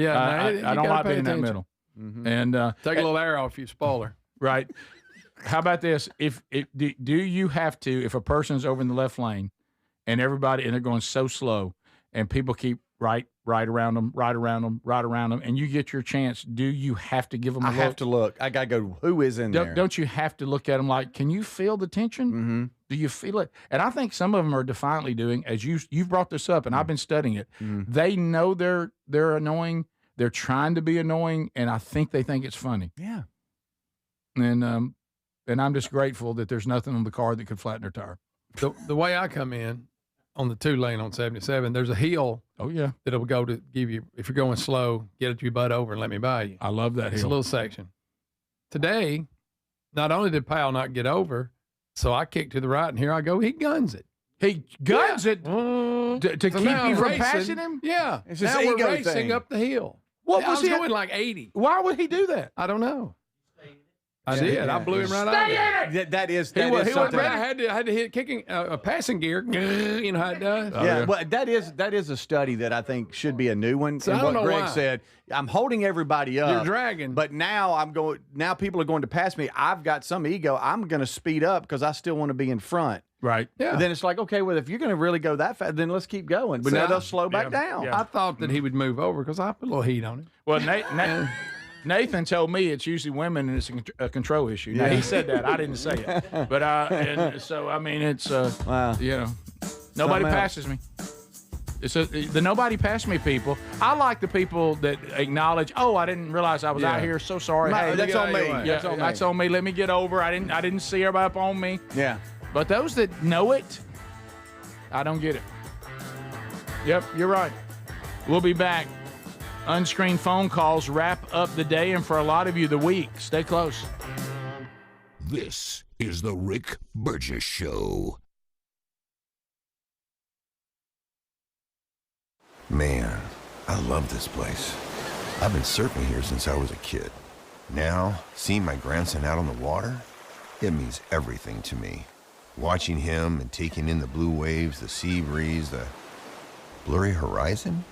don't like being in that middle. And take a little air off you, spoiler. Right. How about this? Do you have to, if a person's over in the left lane and they're going so slow and people keep right around them, and you get your chance, do you have to give them a look? I have to look. I got to go, who is in there? Don't you have to look at them like, can you feel the tension? Do you feel it? And I think some of them are defiantly doing, as you've brought this up, and I've been studying it. They know they're annoying. They're trying to be annoying, and I think they think it's funny. Yeah. And I'm just grateful that there's nothing on the car that could flatten their tire. The way I come in on the 2-lane on 77, there's a hill. Oh yeah, that'll go to give you, if you're going slow, get your butt over and let me by you. I love that It's hill. a little section. Today, not only did Powell not get over, so I kicked to the right, and here I go. He guns it. He guns it to keep you from passing him? Yeah. It's now just we're ego racing thing. up the hill. What I was was he going like 80. Why would he do that? I don't know. I did. I blew him right out of it. That is He went something. ready. I had to hit kicking a passing gear. You know how it does. Yeah, well, that is a study that I think should be a new one. So and I don't what know Greg why. said, I'm holding everybody up. You're dragging. But now now people are going to pass me. I've got some ego. I'm going to speed up because I still want to be in front. Right. Yeah. Then it's like, okay, well, if you're going to really go that fast, then let's keep going. But See, now I- they'll slow back down. Yeah. I thought that he would move over because I put a little heat on it. Well, Nathan told me it's usually women and it's a control issue. Now, he said that. I didn't say it. But and so, I mean, it's, Wow. nobody Something else. passes me. It's the nobody pass me people. I like the people that acknowledge, oh, I didn't realize I was out here. So sorry. Hey, that's on me. Yeah, that's on me. Let me get over. I didn't see everybody up on me. Yeah. But those that know it, I don't get it. Yep, you're right. We'll be back. Unscreened phone calls wrap up the day, and for a lot of you, the week. Stay close. This is the Rick Burgess Show. Man, I love this place. I've been surfing here since I was a kid. Now, seeing my grandson out on the water, it means everything to me. Watching him and taking in the blue waves, the sea breeze, the blurry horizon.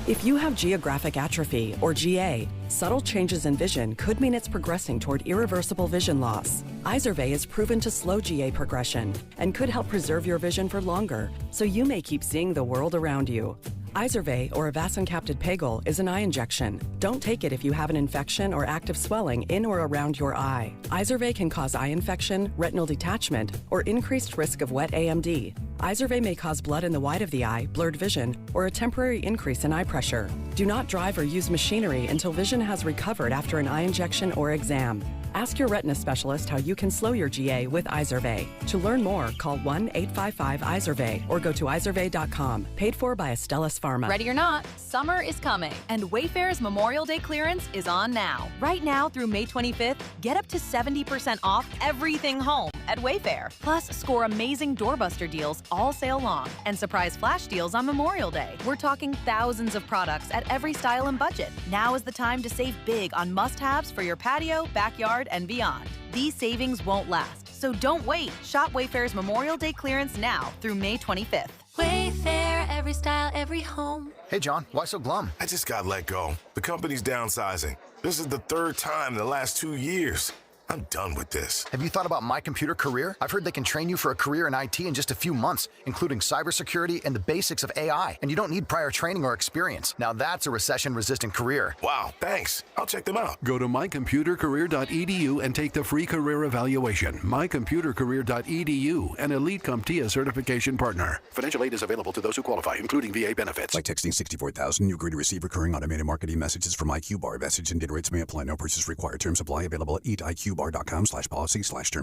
If you have geographic atrophy, or GA, subtle changes in vision could mean it's progressing toward irreversible vision loss. Izervay is proven to slow GA progression and could help preserve your vision for longer, so you may keep seeing the world around you. Izervay, or avacincaptad pegol, is an eye injection. Don't take it if you have an infection or active swelling in or around your eye. Izervay can cause eye infection, retinal detachment, or increased risk of wet AMD. Izervay may cause blood in the white of the eye, blurred vision, or a temporary increase in eye pressure. Do not drive or use machinery until vision has recovered after an eye injection or exam. Ask your retina specialist how you can slow your GA with Izervay. To learn more, call 1-855-IZERVAY or go to izervay.com. Paid for by Astellas Pharma. Ready or not, summer is coming, and Wayfair's Memorial Day clearance is on now. Right now through May 25th, get up to 70% off everything home at Wayfair. Plus, score amazing doorbuster deals all sale long and surprise flash deals on Memorial Day. We're talking thousands of products at every style and budget. Now is the time to save big on must-haves for your patio, backyard, and beyond. These savings won't last, so don't wait. Shop Wayfair's Memorial Day clearance now through May 25th. Wayfair, every style, every home. Hey, John, why so glum? I just got let go. The company's downsizing. This is the third time in the last 2 years. I'm done with this. Have you thought about My Computer Career? I've heard they can train you for a career in IT in just a few months, including cybersecurity and the basics of AI. And you don't need prior training or experience. Now that's a recession-resistant career. Wow, thanks. I'll check them out. Go to mycomputercareer.edu and take the free career evaluation. Mycomputercareer.edu, an Elite CompTIA certification partner. Financial aid is available to those who qualify, including VA benefits. By texting 64,000, you agree to receive recurring automated marketing messages from IQ Bar. Message and data rates may apply. No purchase required. Terms apply. Available at eatiqbar.com/policy/terms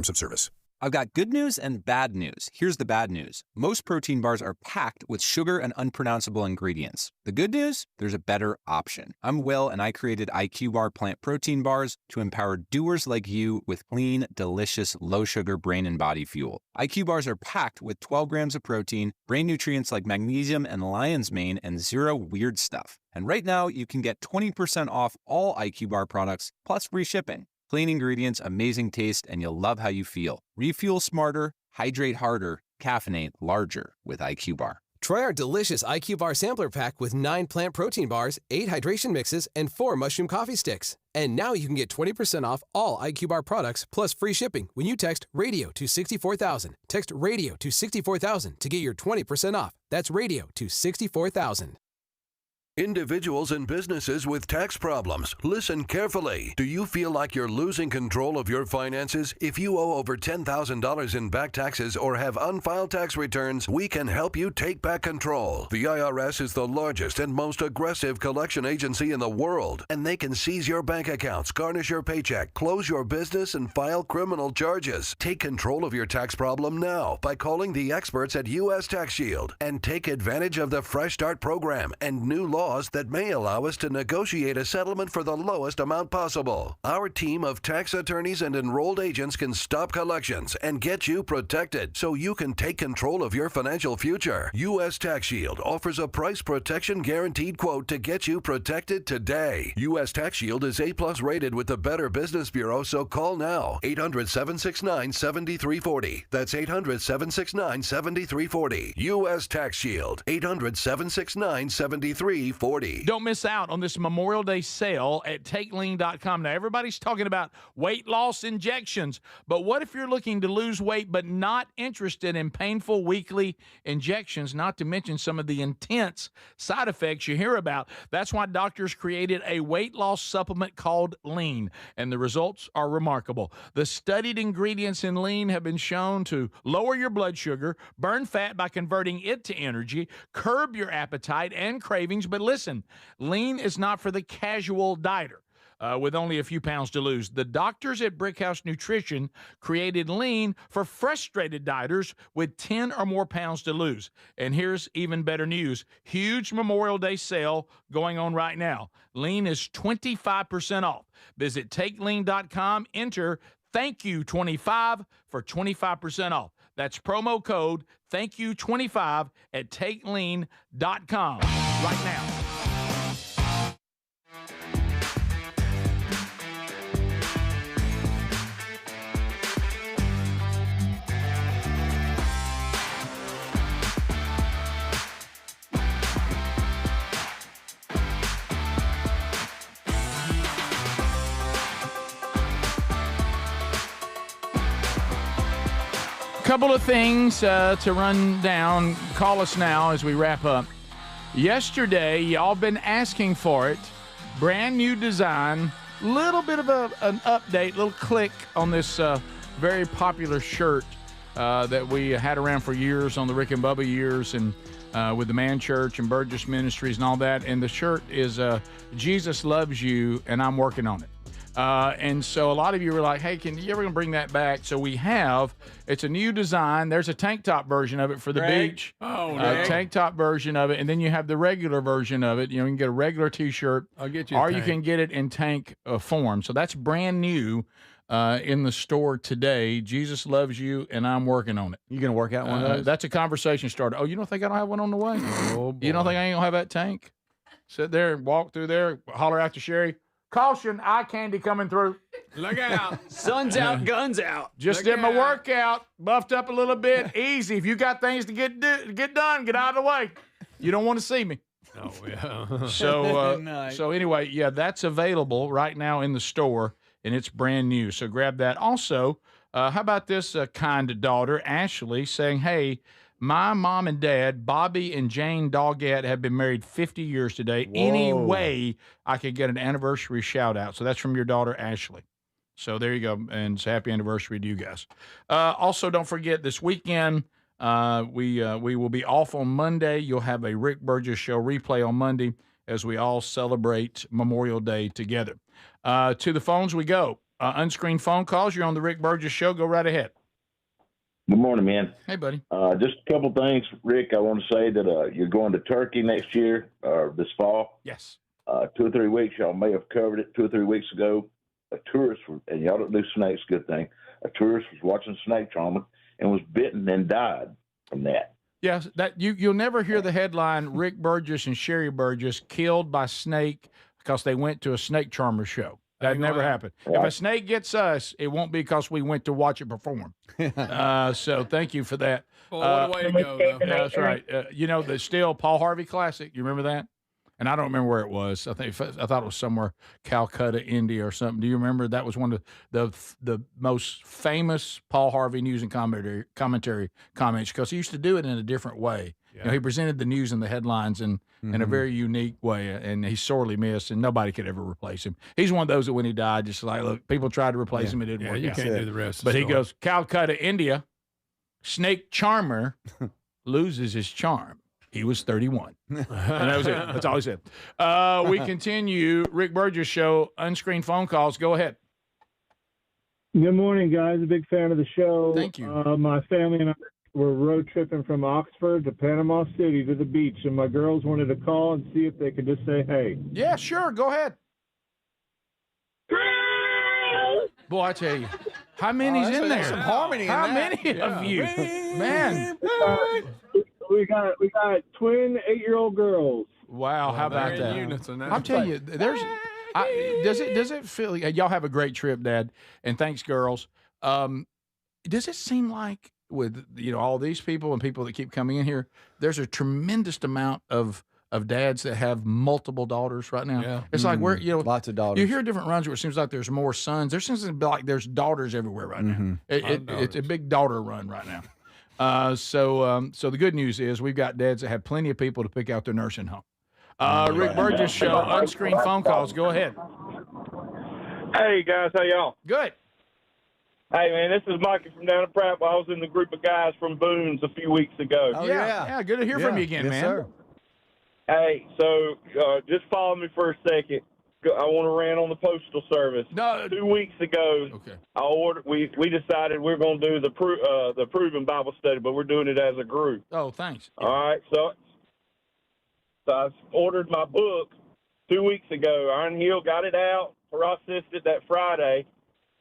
of service. I've got good news and bad news. Here's the bad news. Most protein bars are packed with sugar and unpronounceable ingredients. The good news? There's a better option. I'm Will, and I created IQ Bar plant protein bars to empower doers like you with clean, delicious, low-sugar brain and body fuel. IQ Bars are packed with 12 grams of protein, brain nutrients like magnesium and lion's mane, and zero weird stuff. And right now, you can get 20% off all IQ Bar products, plus free shipping. Clean ingredients, amazing taste, and you'll love how you feel. Refuel smarter, hydrate harder, caffeinate larger with IQ Bar. Try our delicious IQ Bar sampler pack with 9 plant protein bars, 8 hydration mixes, and 4 mushroom coffee sticks. And now you can get 20% off all IQ Bar products plus free shipping when you text RADIO to 64,000. Text RADIO to 64,000 to get your 20% off. That's RADIO to 64,000. Individuals and businesses with tax problems, listen carefully. Do you feel like you're losing control of your finances? If you owe over $10,000 in back taxes or have unfiled tax returns, we can help you take back control. The IRS is the largest and most aggressive collection agency in the world, and they can seize your bank accounts, garnish your paycheck, close your business, and file criminal charges. Take control of your tax problem now by calling the experts at U.S. Tax Shield and take advantage of the Fresh Start program and new laws that may allow us to negotiate a settlement for the lowest amount possible. Our team of tax attorneys and enrolled agents can stop collections and get you protected so you can take control of your financial future. U.S. Tax Shield offers a price protection guaranteed quote to get you protected today. U.S. Tax Shield is A+ rated with the Better Business Bureau, so call now. 800-769-7340. That's 800-769-7340. U.S. Tax Shield. 800-769-7340. Don't miss out on this Memorial Day sale at TakeLean.com. Now, everybody's talking about weight loss injections, but what if you're looking to lose weight but not interested in painful weekly injections, not to mention some of the intense side effects you hear about? That's why doctors created a weight loss supplement called Lean, and the results are remarkable. The studied ingredients in Lean have been shown to lower your blood sugar, burn fat by converting it to energy, curb your appetite and cravings. But listen, Lean is not for the casual dieter with only a few pounds to lose. The doctors at Brickhouse Nutrition created Lean for frustrated dieters with 10 or more pounds to lose. And here's even better news. Huge Memorial Day sale going on right now. Lean is 25% off. Visit TakeLean.com. Enter ThankYou25 for 25% off. That's promo code ThankYou25 at TakeLean.com right now. Couple of things to run down. Call us now as we wrap up. Yesterday, y'all been asking for it. Brand new design. Little bit of an update, little click on this very popular shirt that we had around for years on the Rick and Bubba years, and with the Man Church and Burgess Ministries and all that. And the shirt is Jesus Loves You, and I'm working on it. And so a lot of you were like, hey, can you ever gonna bring that back? So we have. It's a new design. There's a tank top version of it for the beach. Oh, tank top version of it. And then you have the regular version of it. You know, you can get a regular T-shirt. I'll get you a or you tank. can get it in tank form. So that's brand new in the store today. Jesus Loves You, and I'm working on it. You gonna work out one of those? That's a conversation starter. Oh, you don't think I don't have one on the way? Oh, boy. You don't think I ain't gonna have that tank? Sit there and walk through there, holler after Sherry. Caution, eye candy coming through. Look out. Sun's out, guns out. Just Look did my out. workout, buffed up a little bit. Easy. If you got things to get done, get out of the way. You don't want to see me. Oh, yeah. So, Nice. so anyway, yeah, that's available right now in the store, and it's brand new. So grab that. Also, how about this kind daughter, Ashley, saying, hey, my mom and dad, Bobby and Jane Doggett, have been married 50 years today. Any way I could get an anniversary shout out. So that's from your daughter, Ashley. So there you go. And it's happy anniversary to you guys. Also, don't forget this weekend, we will be off on Monday. You'll have a Rick Burgess Show replay on Monday as we all celebrate Memorial Day together. To the phones we go. Unscreened phone calls. You're on the Rick Burgess Show. Go right ahead. Good morning, man. Hey, buddy. Just a couple things, Rick. I want to say that you're going to Turkey next year, this fall. Yes. 2 or 3 weeks. Y'all may have covered it 2 or 3 weeks ago. A tourist, and y'all don't do snakes, good thing. A tourist was watching snake charmer and was bitten and died from that. Yes, that you'll never hear the headline Rick Burgess and Sherry Burgess killed by snake because they went to a snake charmer show. That never happened. Right. If a snake gets us, it won't be because we went to watch it perform. So thank you for that. Boy, what a way to go, though. Yeah, that's right. You know, the still Paul Harvey Classic. You remember that? And I don't remember where it was. I thought it was somewhere Calcutta, India, or something. Do you remember? That was one of the most famous Paul Harvey news and commentary comments because he used to do it in a different way. Yeah. You know, he presented the news and the headlines in a very unique way, and he's sorely missed, and nobody could ever replace him. He's one of those that when he died, just like, look, people tried to replace him, it didn't work. You out. can't do the rest. But he goes, Calcutta, India, snake charmer loses his charm. He was 31. And that was it. That's all he said. We continue. Rick Burgess Show, unscreened phone calls. Go ahead. Good morning, guys. A big fan of the show. Thank you. My family and I were road tripping from Oxford to Panama City to the beach, and my girls wanted to call and see if they could just say hey. Yeah, sure. Go ahead. Boy, I tell you, how many's in there? Some harmony How in that. many of you? Man. We got twin 8-year-old girls. Wow, how about they're in that? unison. That's I'm telling you, does it feel y'all have a great trip, Dad, and thanks, girls. Does it seem like with all these people and people that keep coming in here, there's a tremendous amount of dads that have multiple daughters right now? Yeah. It's like we're lots of daughters. You hear different runs where it seems like there's more sons. There seems to be like there's daughters everywhere right now. It's a big daughter run right now. So the good news is we've got dads that have plenty of people to pick out their nursing home. Rick Burgess Show, unscreened phone calls. Go ahead. Hey, guys. How y'all? Good. Hey, man, this is Mikey from down at Pratt. I was in the group of guys from Boone's a few weeks ago. Oh, yeah. Good to hear from you again, yes, man. Sir. Hey, so just follow me for a second. I want to rant on the Postal Service. No. 2 weeks ago, we decided we're going to do the Proven Bible Study, but we're doing it as a group. Oh, thanks. All right, so I ordered my book 2 weeks ago. Iron Hill got it out, processed it that Friday.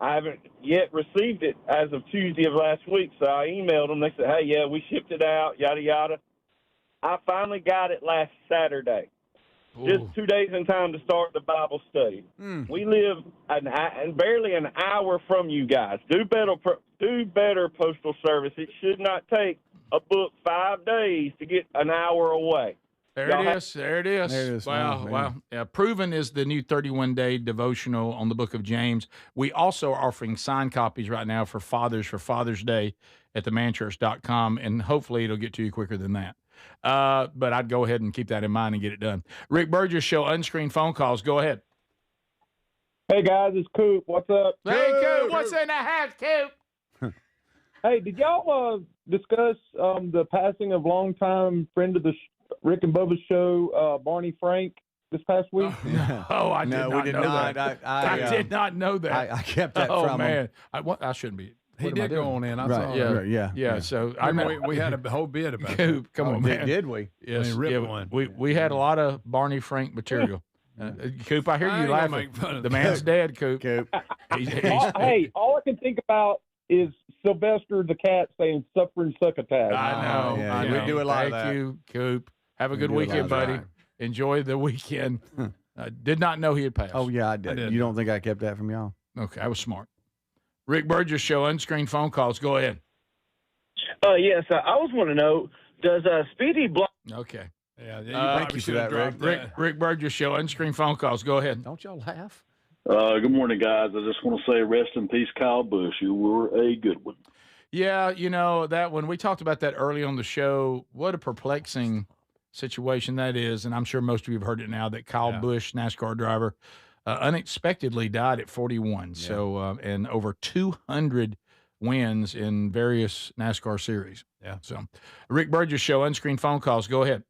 I haven't yet received it as of Tuesday of last week, so I emailed them. They said, hey, yeah, we shipped it out, yada, yada. I finally got it last Saturday. Ooh. Just 2 days in time to start the Bible study. We live barely an hour from you guys. Do better, Postal Service. It should not take a book 5 days to get an hour away. There it is. Wow, wow. Yeah, Proven is the new 31-day devotional on the book of James. We also are offering signed copies right now for Father's Day. themanchurch.com, and hopefully it'll get to you quicker than that. But I'd go ahead and keep that in mind and get it done. Rick Burgess Show, unscreened phone calls. Go ahead. Hey, guys, it's Coop. What's up? Hey, Coop, what's in the house, Coop? Hey, did y'all discuss the passing of longtime friend of the Rick and Bubba's show, Barney Frank, this past week? Oh, I did No, not we did know not. that. I did not know that. I kept that oh, from man. him. I shouldn't be. He What am I did go doing? on in. I Right, saw yeah, it. yeah. So I I remember know we had a whole bit about Coop, come on, man. Did we? Yes, I mean, ripped yeah, one. we had a lot of Barney Frank material. Coop, I hear I you ain't gonna laughing. make fun of The that. man's dead, Coop. Hey, all I can think about is Sylvester the cat saying "suffering succotash." I know. yeah, I we know. do a lot of Thank that. you, Coop. Have a We good do a lot weekend, of buddy. that. Enjoy the weekend. Did not know he had passed. Oh, yeah, I did. did. You don't think I kept that from y'all? Okay, I was smart. Rick Burgess Show, unscreened phone calls. Go ahead. Yes, I was want to know, does Speedy Block? Okay. Yeah, you Thank probably you should for have that, dropped Rick that. Rick Burgess Show, unscreened phone calls. Go ahead. Don't y'all laugh? Good morning, guys. I just want to say rest in peace, Kyle Busch. You were a good one. Yeah, you know, that when we talked about that early on the show, what a perplexing situation that is. And I'm sure most of you have heard it now that Kyle Busch, NASCAR driver, unexpectedly died at 41. Yeah. So, and over 200 wins in various NASCAR series. Yeah. So, Rick Burgess Show, unscreened phone calls. Go ahead.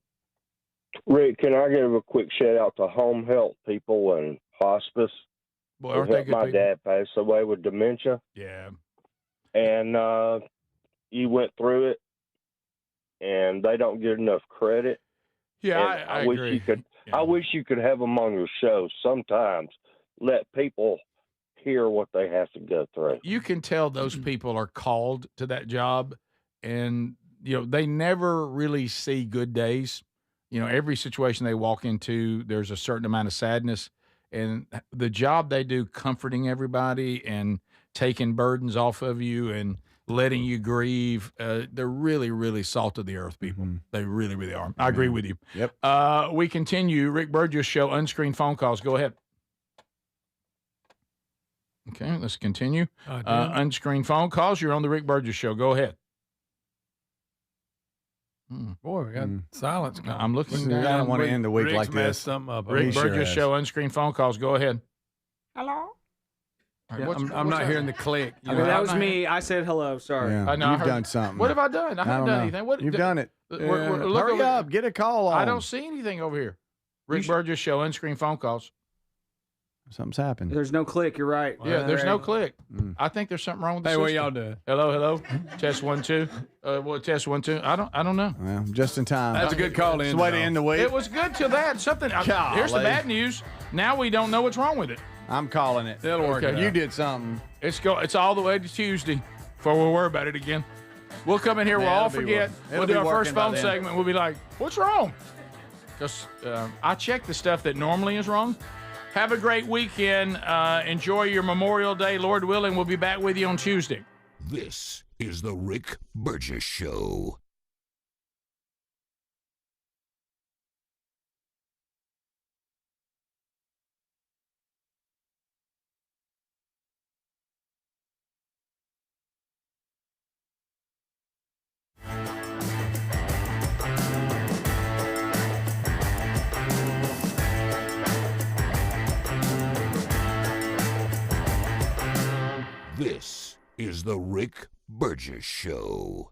Rick, can I give a quick shout out to home health people and hospice? Boy, aren't they good my people? dad passed away with dementia. Yeah. And you went through it, and they don't get enough credit. Yeah, And I wish agree. you could. Yeah. I wish you could have them on your show sometimes. Let people hear what they have to go through. You can tell those people are called to that job, and you know they never really see good days. You know, every situation they walk into, there's a certain amount of sadness, and the job they do, comforting everybody and taking burdens off of you and letting you grieve, they're really, really salt of the earth people. Mm-hmm. They really, really are. I agree with you. Yep. We continue. Rick Burgess Show, unscreened phone calls. Go ahead. Okay, let's continue. Unscreened phone calls. You're on the Rick Burgess Show. Go ahead. Boy, we got silence. No, I'm looking I down. don't want to end the week Rick's like this. messed something up. Rick He sure Burgess has. Show, unscreened phone calls. Go ahead. Hello? All right, Yeah, what's- I'm what's not that? hearing the click. You I know, mean, that I'm was not- me. I said hello. Sorry. Yeah, I know, I you've heard- done something. What have I done? I I haven't don't done know. anything. What, You've done it. look Hurry over- up. Get a call on. I don't see anything over here. Rick Burgess Show, unscreened phone calls. Something's happened. There's no click. You're right. Yeah, there's no click. Mm. I think there's something wrong with the Hey, system. what y'all doing? Hello. Test 1 2. Test 1 2. I don't know. Well, just in time. That's a good call It's in. the way to end the week. It was good till that. Something. Here's the Golly. bad news. Now we don't know what's wrong with it. I'm calling it. It'll work. Okay. out. You did something. It's all the way to Tuesday before we'll worry about it again. We'll come in here. We'll Yeah, all it'll be forget. work- We'll it'll do be our first working by phone then. segment. We'll be like, "What's wrong?" Because I check the stuff that normally is wrong. Have a great weekend. Enjoy your Memorial Day. Lord willing, we'll be back with you on Tuesday. This is the Rick Burgess Show. This is the Rick Burgess Show.